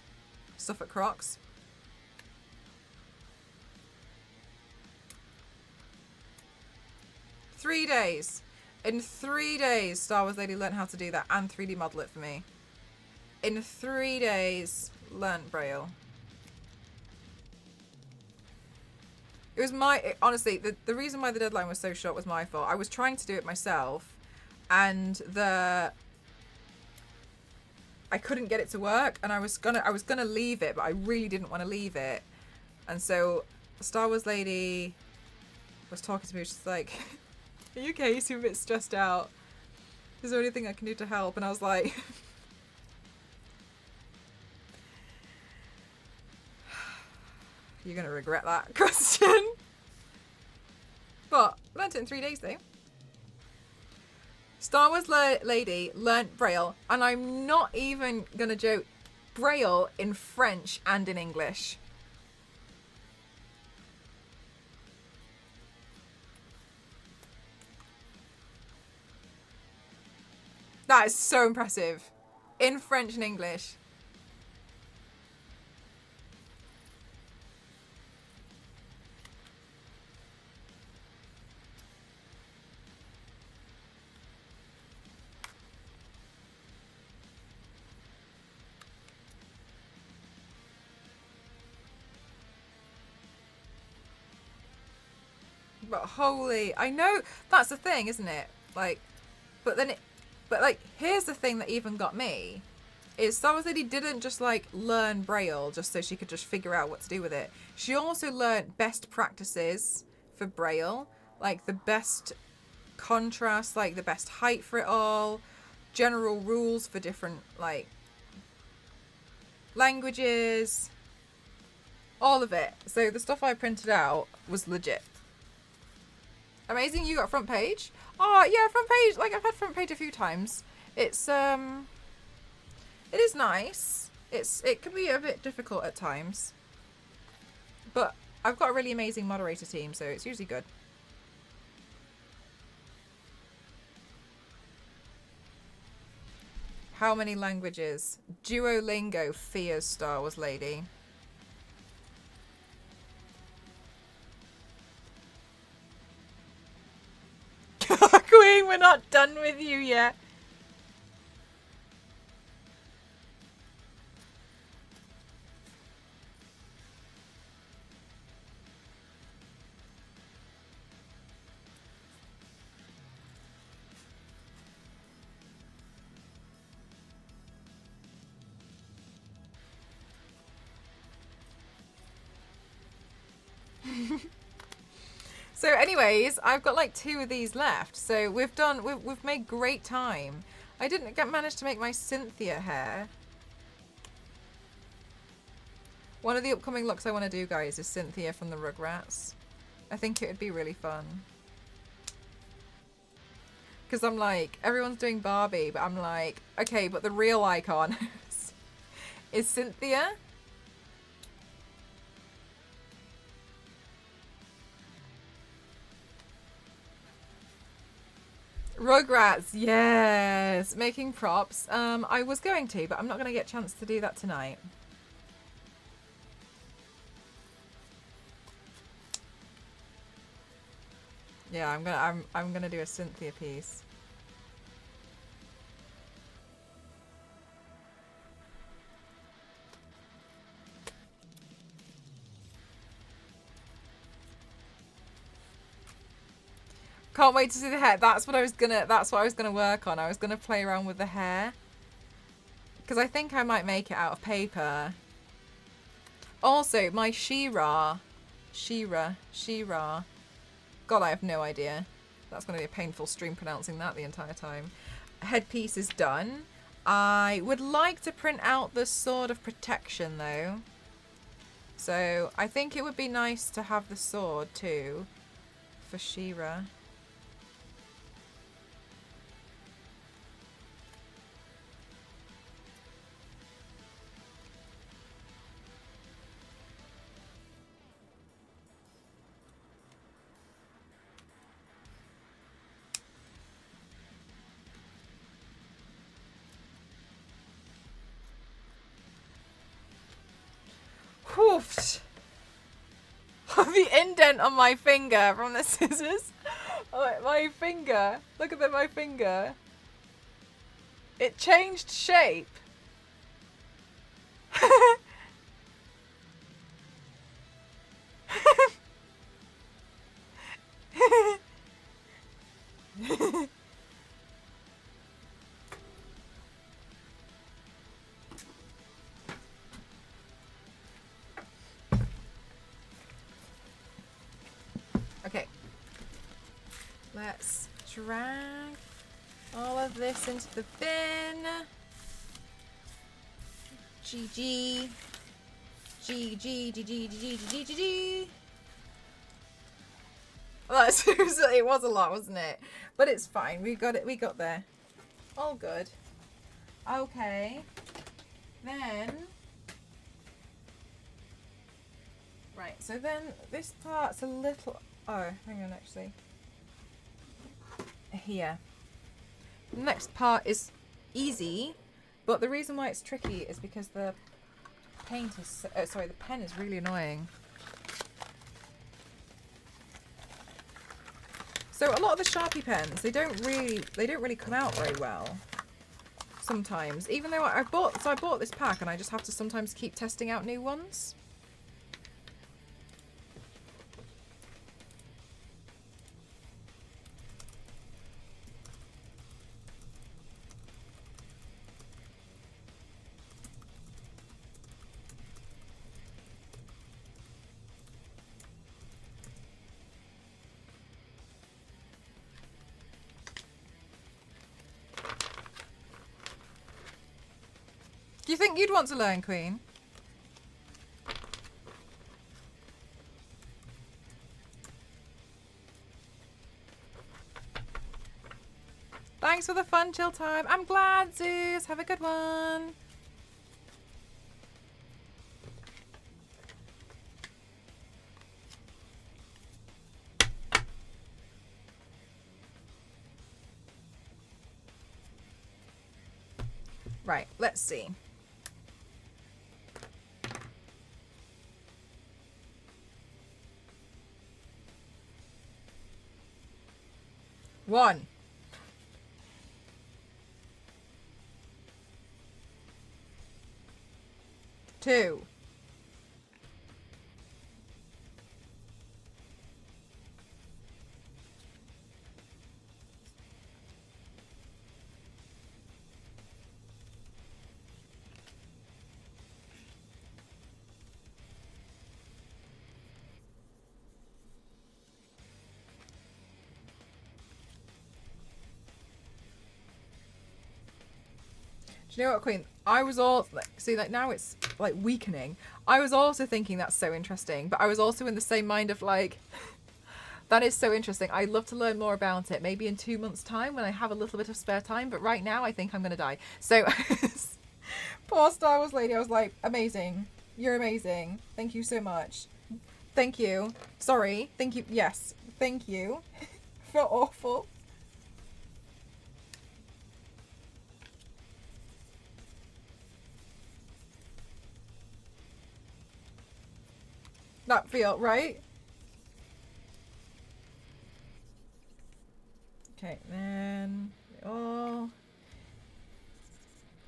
stuff at Crocs. In 3 days, Star Wars Lady learned how to do that and 3D model it for me. In 3 days, learned Braille. It was honestly, the reason why the deadline was so short was my fault. I was trying to do it myself, and I couldn't get it to work, and I was gonna leave it, but I really didn't want to leave it. And so Star Wars Lady was talking to me, she's like, "Are you okay? You seem a bit stressed out. Is there anything I can do to help?" And I was like, "You're gonna regret that question." But learned it in 3 days though. Star Wars Lady learnt Braille, and I'm not even gonna joke, Braille in French and in English. That is so impressive. In French and English. But holy, I know that's the thing, isn't it? Like, but like, here's the thing that even got me is Star Wars Lady didn't just like learn Braille just so she could just figure out what to do with it. She also learned best practices for Braille, like the best contrast, like the best height for it all, general rules for different like languages, all of it. So the stuff I printed out was legit. Amazing, you got front page? Oh yeah, front page, like I've had front page a few times. It's it is nice. It can be a bit difficult at times. But I've got a really amazing moderator team, so it's usually good. How many languages? Duolingo fears Star Wars Lady. Queen, we're not done with you yet. So anyways, I've got like 2 of these left. So we've made great time. I didn't manage to make my Cynthia hair. One of the upcoming looks I want to do, guys, is Cynthia from the Rugrats. I think it would be really fun. Because I'm like, everyone's doing Barbie, but I'm like, okay, but the real icon Is Cynthia? Rugrats, yes. Making props. I was going to, but I'm not going to get a chance to do that tonight. Yeah, I'm gonna do a Cynthia piece. Can't wait to see the hair. That's what I was gonna work on. I was gonna play around with the hair. Because I think I might make it out of paper. Also, my She-Ra. God, I have no idea. That's going to be a painful stream pronouncing that the entire time. Headpiece is done. I would like to print out the Sword of Protection, though. So, I think it would be nice to have the sword, too, for She-Ra. Whoosh. The indent on my finger from the scissors. Oh, my finger. Look at my finger. It changed shape. Okay. Let's drag all of this into the bin. GG. GG. Well, seriously, it was a lot, wasn't it? But it's fine. We got it. We got there. All good. Okay. Then. Right. So then this part's a little. Oh, hang on. Actually. Here. The next part is easy, but the reason why it's tricky is because the paint is. Sorry, the pen is really annoying. So a lot of the Sharpie pens, they don't really come out very well. Sometimes, even though I bought this pack, and I just have to sometimes keep testing out new ones. Do you think you'd want to learn, Queen? Thanks for the fun chill time. I'm glad, Zeus. Have a good one. Right, let's see. One. Two. Do you know what, Queen? I was all like, see, like now it's like weakening. I was also thinking that's so interesting, but I was also in the same mind of like, that is so interesting. I'd love to learn more about it. Maybe in 2 months' time when I have a little bit of spare time. But right now, I think I'm going to die. So, Poor Star Wars lady. I was like, amazing. You're amazing. Thank you so much. Thank you. Sorry. Thank you. Yes. Thank you. For awful. That feel right? Okay, then oh,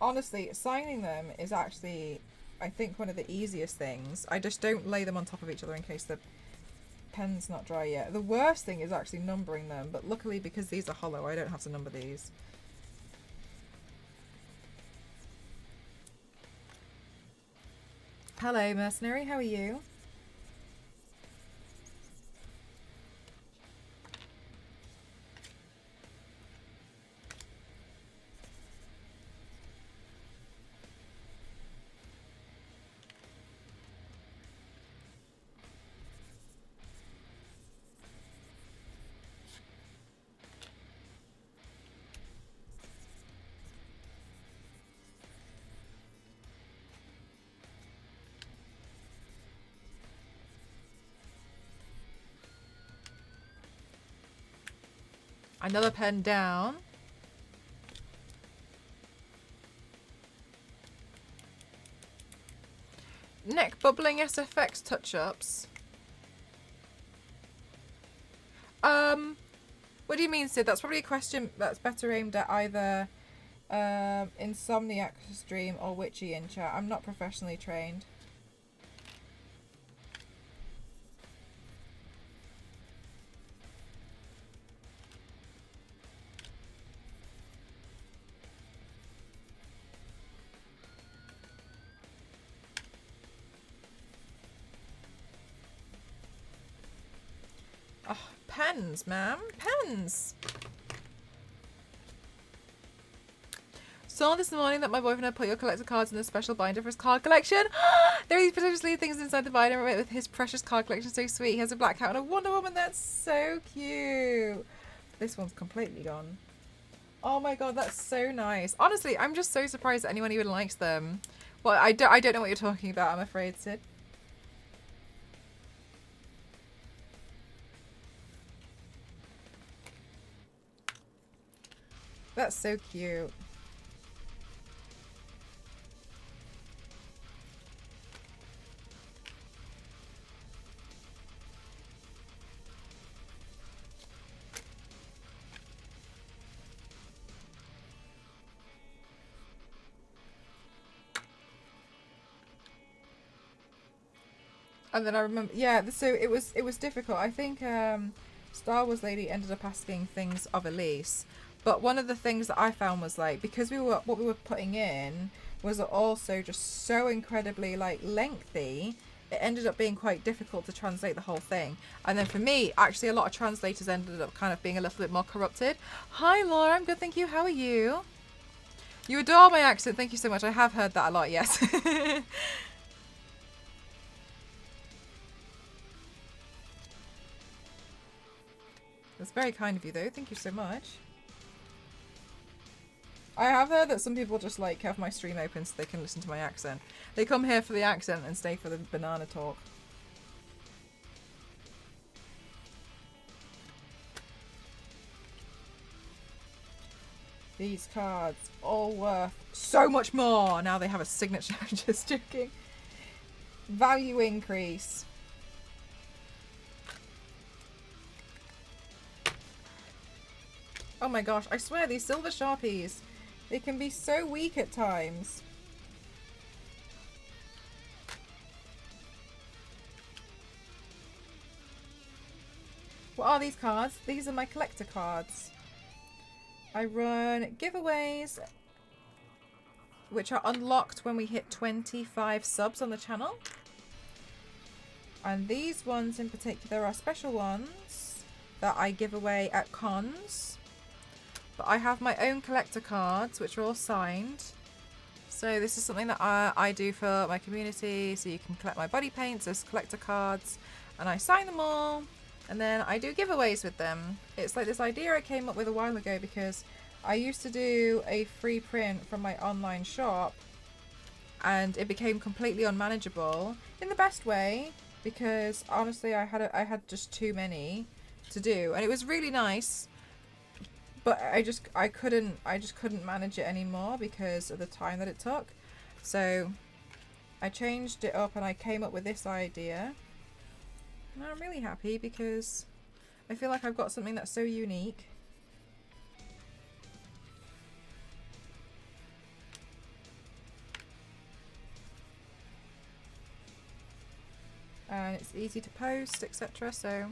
honestly, signing them is actually, I think, one of the easiest things. I just don't lay them on top of each other in case the pen's not dry yet. The worst thing is actually numbering them, but luckily because these are hollow, I don't have to number these. Hello, Mercenary, how are you? Another pen down. Neck bubbling SFX touch-ups. What do you mean, Sid? That's probably a question that's better aimed at either Insomniac Stream or Witchy in chat. I'm not professionally trained. Oh, pens, ma'am. Pens! Saw this morning that my boyfriend had put your collector cards in a special binder for his card collection. There are these potentially things inside the binder with his precious card collection. So sweet. He has a black cat and a Wonder Woman. That's so cute. This one's completely gone. Oh my god, that's so nice. Honestly, I'm just so surprised that anyone even likes them. Well, I don't know what you're talking about, I'm afraid, Sid. That's so cute. And then I remember, yeah, so it was difficult. I think Star Wars Lady ended up asking things of Elise. But one of the things that I found was like, because what we were putting in was also just so incredibly like lengthy, it ended up being quite difficult to translate the whole thing. And then for me, actually a lot of translators ended up kind of being a little bit more corrupted. Hi Laura, I'm good, thank you. How are you? You adore my accent, thank you so much. I have heard that a lot, yes. That's very kind of you though, thank you so much. I have heard that some people just like have my stream open so they can listen to my accent. They come here for the accent and stay for the banana talk. These cards all worth so much more. Now they have a signature. I'm just joking. Value increase. Oh my gosh, I swear these silver Sharpies, they can be so weak at times. What are these cards? These are my collector cards. I run giveaways, which are unlocked when we hit 25 subs on the channel. And these ones in particular are special ones that I give away at cons. But I have my own collector cards, which are all signed. So this is something that I do for my community. So you can collect my body paints as collector cards. And I sign them all. And then I do giveaways with them. It's like this idea I came up with a while ago because I used to do a free print from my online shop and it became completely unmanageable in the best way, because honestly I had just too many to do, and it was really nice, but I just couldn't manage it anymore because of the time that it took. So I changed it up and I came up with this idea, and I'm really happy because I feel like I've got something that's so unique. And it's easy to post, etc. So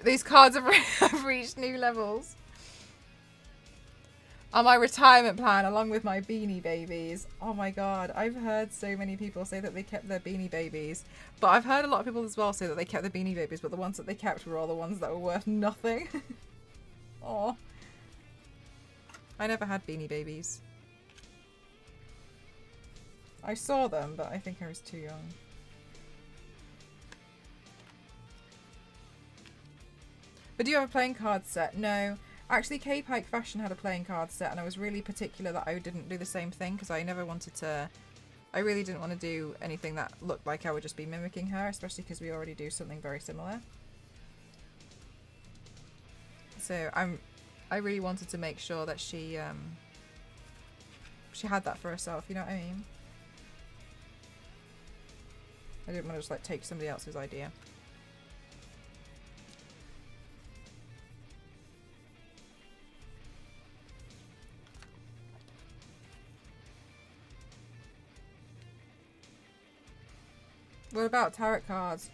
these cards have reached new levels. On my retirement plan, along with my Beanie Babies. Oh my god, I've heard so many people say that they kept their Beanie Babies. But I've heard a lot of people as well say that they kept the Beanie Babies, but the ones that they kept were all the ones that were worth nothing. Oh, I never had Beanie Babies. I saw them, but I think I was too young. But do you have a playing card set? No. Actually, K-Pike Fashion had a playing card set, and I was really particular that I didn't do the same thing, because I never wanted to... I really didn't want to do anything that looked like I would just be mimicking her, especially because we already do something very similar. So I really wanted to make sure that she had that for herself, you know what I mean? I didn't want to just like take somebody else's idea. What about tarot cards?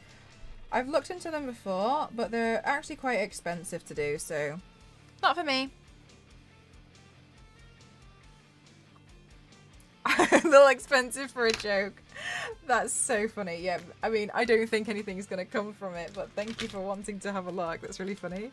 I've looked into them before, but they're actually quite expensive to do, so not for me. A little expensive for a joke. That's so funny. Yeah, I mean, I don't think anything's going to come from it, but thank you for wanting to have a look. That's really funny.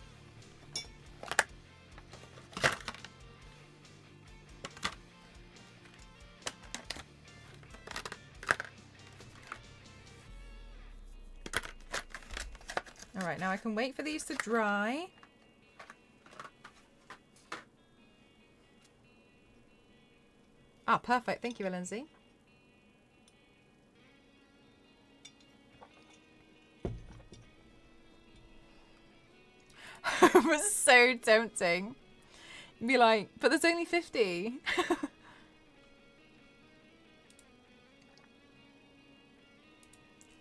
Alright, now I can wait for these to dry. Ah, perfect. Thank you, Lindsay. It was so tempting. You'd be like, but there's only 50.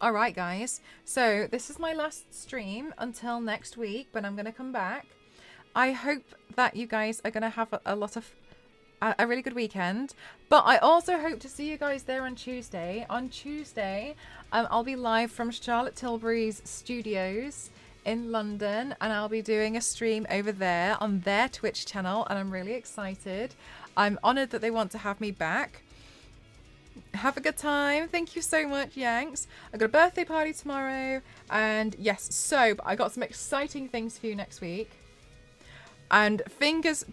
Alright guys, so this is my last stream until next week when I'm going to come back. I hope that you guys are going to have a really good weekend, but I also hope to see you guys there on Tuesday. On Tuesday, I'll be live from Charlotte Tilbury's studios in London, and I'll be doing a stream over there on their Twitch channel, and I'm really excited. I'm honoured that they want to have me back. Have a good time. Thank you so much, Yanks. I got a birthday party tomorrow, and yes, so I got some exciting things for you next week. And fingers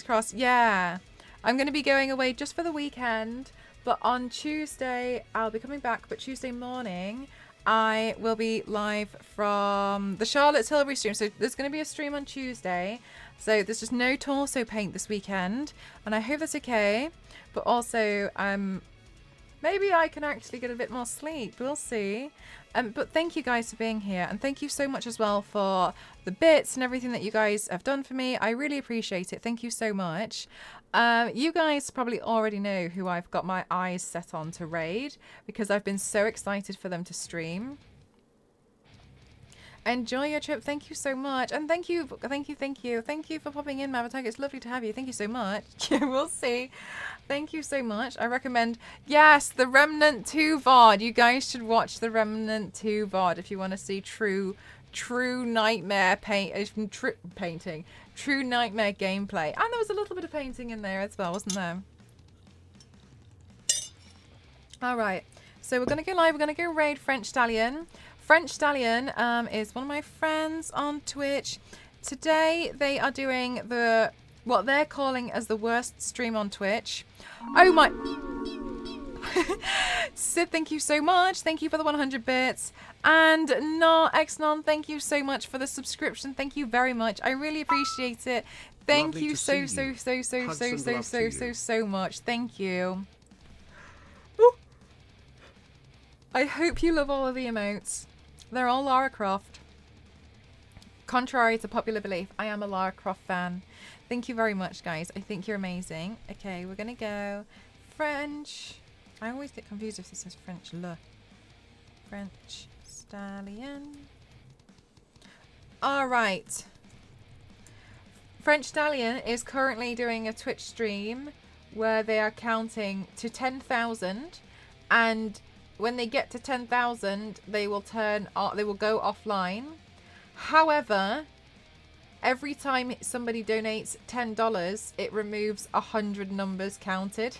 crossed. Yeah, I'm going to be going away just for the weekend, but on Tuesday I'll be coming back. But Tuesday morning I will be live from the Charlotte Tilbury stream. So there's going to be a stream on Tuesday. So there's just no torso paint this weekend, and I hope that's okay. But also, maybe I can actually get a bit more sleep. We'll see. But thank you guys for being here, and thank you so much as well for the bits and everything that you guys have done for me. I really appreciate it. Thank you so much. You guys probably already know who I've got my eyes set on to raid, because I've been so excited for them to stream. Enjoy your trip. Thank you so much. And thank you for popping in, Mavatag. It's lovely to have you. Thank you so much. We'll see. Thank you so much. I recommend, yes, the Remnant 2 VOD. You guys should watch the Remnant 2 VOD if you want to see true nightmare painting, true nightmare gameplay. And there was a little bit of painting in there as well, wasn't there? All right. So we're going to go live. We're going to go raid French Stallion. French Stallion is one of my friends on Twitch. Today they are doing what they're calling as the worst stream on Twitch. Oh my... Sid, thank you so much. Thank you for the 100 bits. And Xnon, thank you so much for the subscription. Thank you very much. I really appreciate it. Thank
Lovely
you
to
so,
see
so,
you.
so, so,
Hugs
so,
and
so,
love
so,
to
so,
you.
so much. Thank you. Ooh. I hope you love all of the emotes. They're all Lara Croft. Contrary to popular belief, I am a Lara Croft fan. Thank you very much, guys. I think you're amazing. Okay, we're gonna go French. I always get confused if this says French le. French Stallion. All right. French Stallion is currently doing a Twitch stream where they are counting to 10,000, and when they get to 10,000, they will go offline. However, every time somebody donates $10, it removes 100 numbers counted.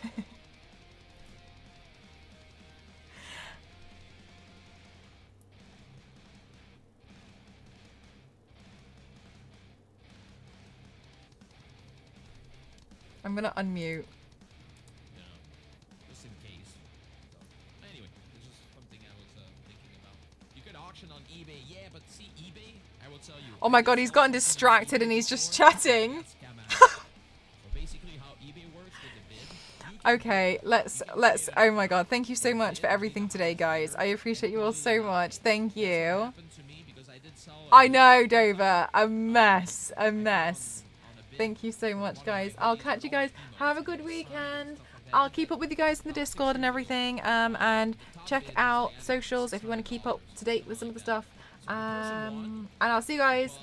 I'm gonna unmute.
You know, just in case. So, anyway, this is something I was thinking about. You could auction on eBay, yeah, but see, eBay, I will tell you.
Oh my god, he's gotten distracted and he's just chatting.
So basically how eBay works with the bid.
Okay, let's oh my god, thank you so much for everything today, guys. I appreciate you all so much. Thank you. I know, Dover. A mess. Thank you so much, guys. I'll catch you guys. Have a good weekend. I'll keep up with you guys in the Discord and everything. And check out socials if you want to keep up to date with some of the stuff. And I'll see you guys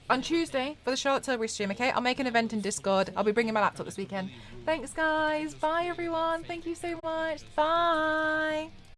on Tuesday for the Charlotte Tilbury stream, okay? I'll make an event in Discord. I'll be bringing my laptop this weekend. Thanks, guys. Bye, everyone. Thank you so much. Bye.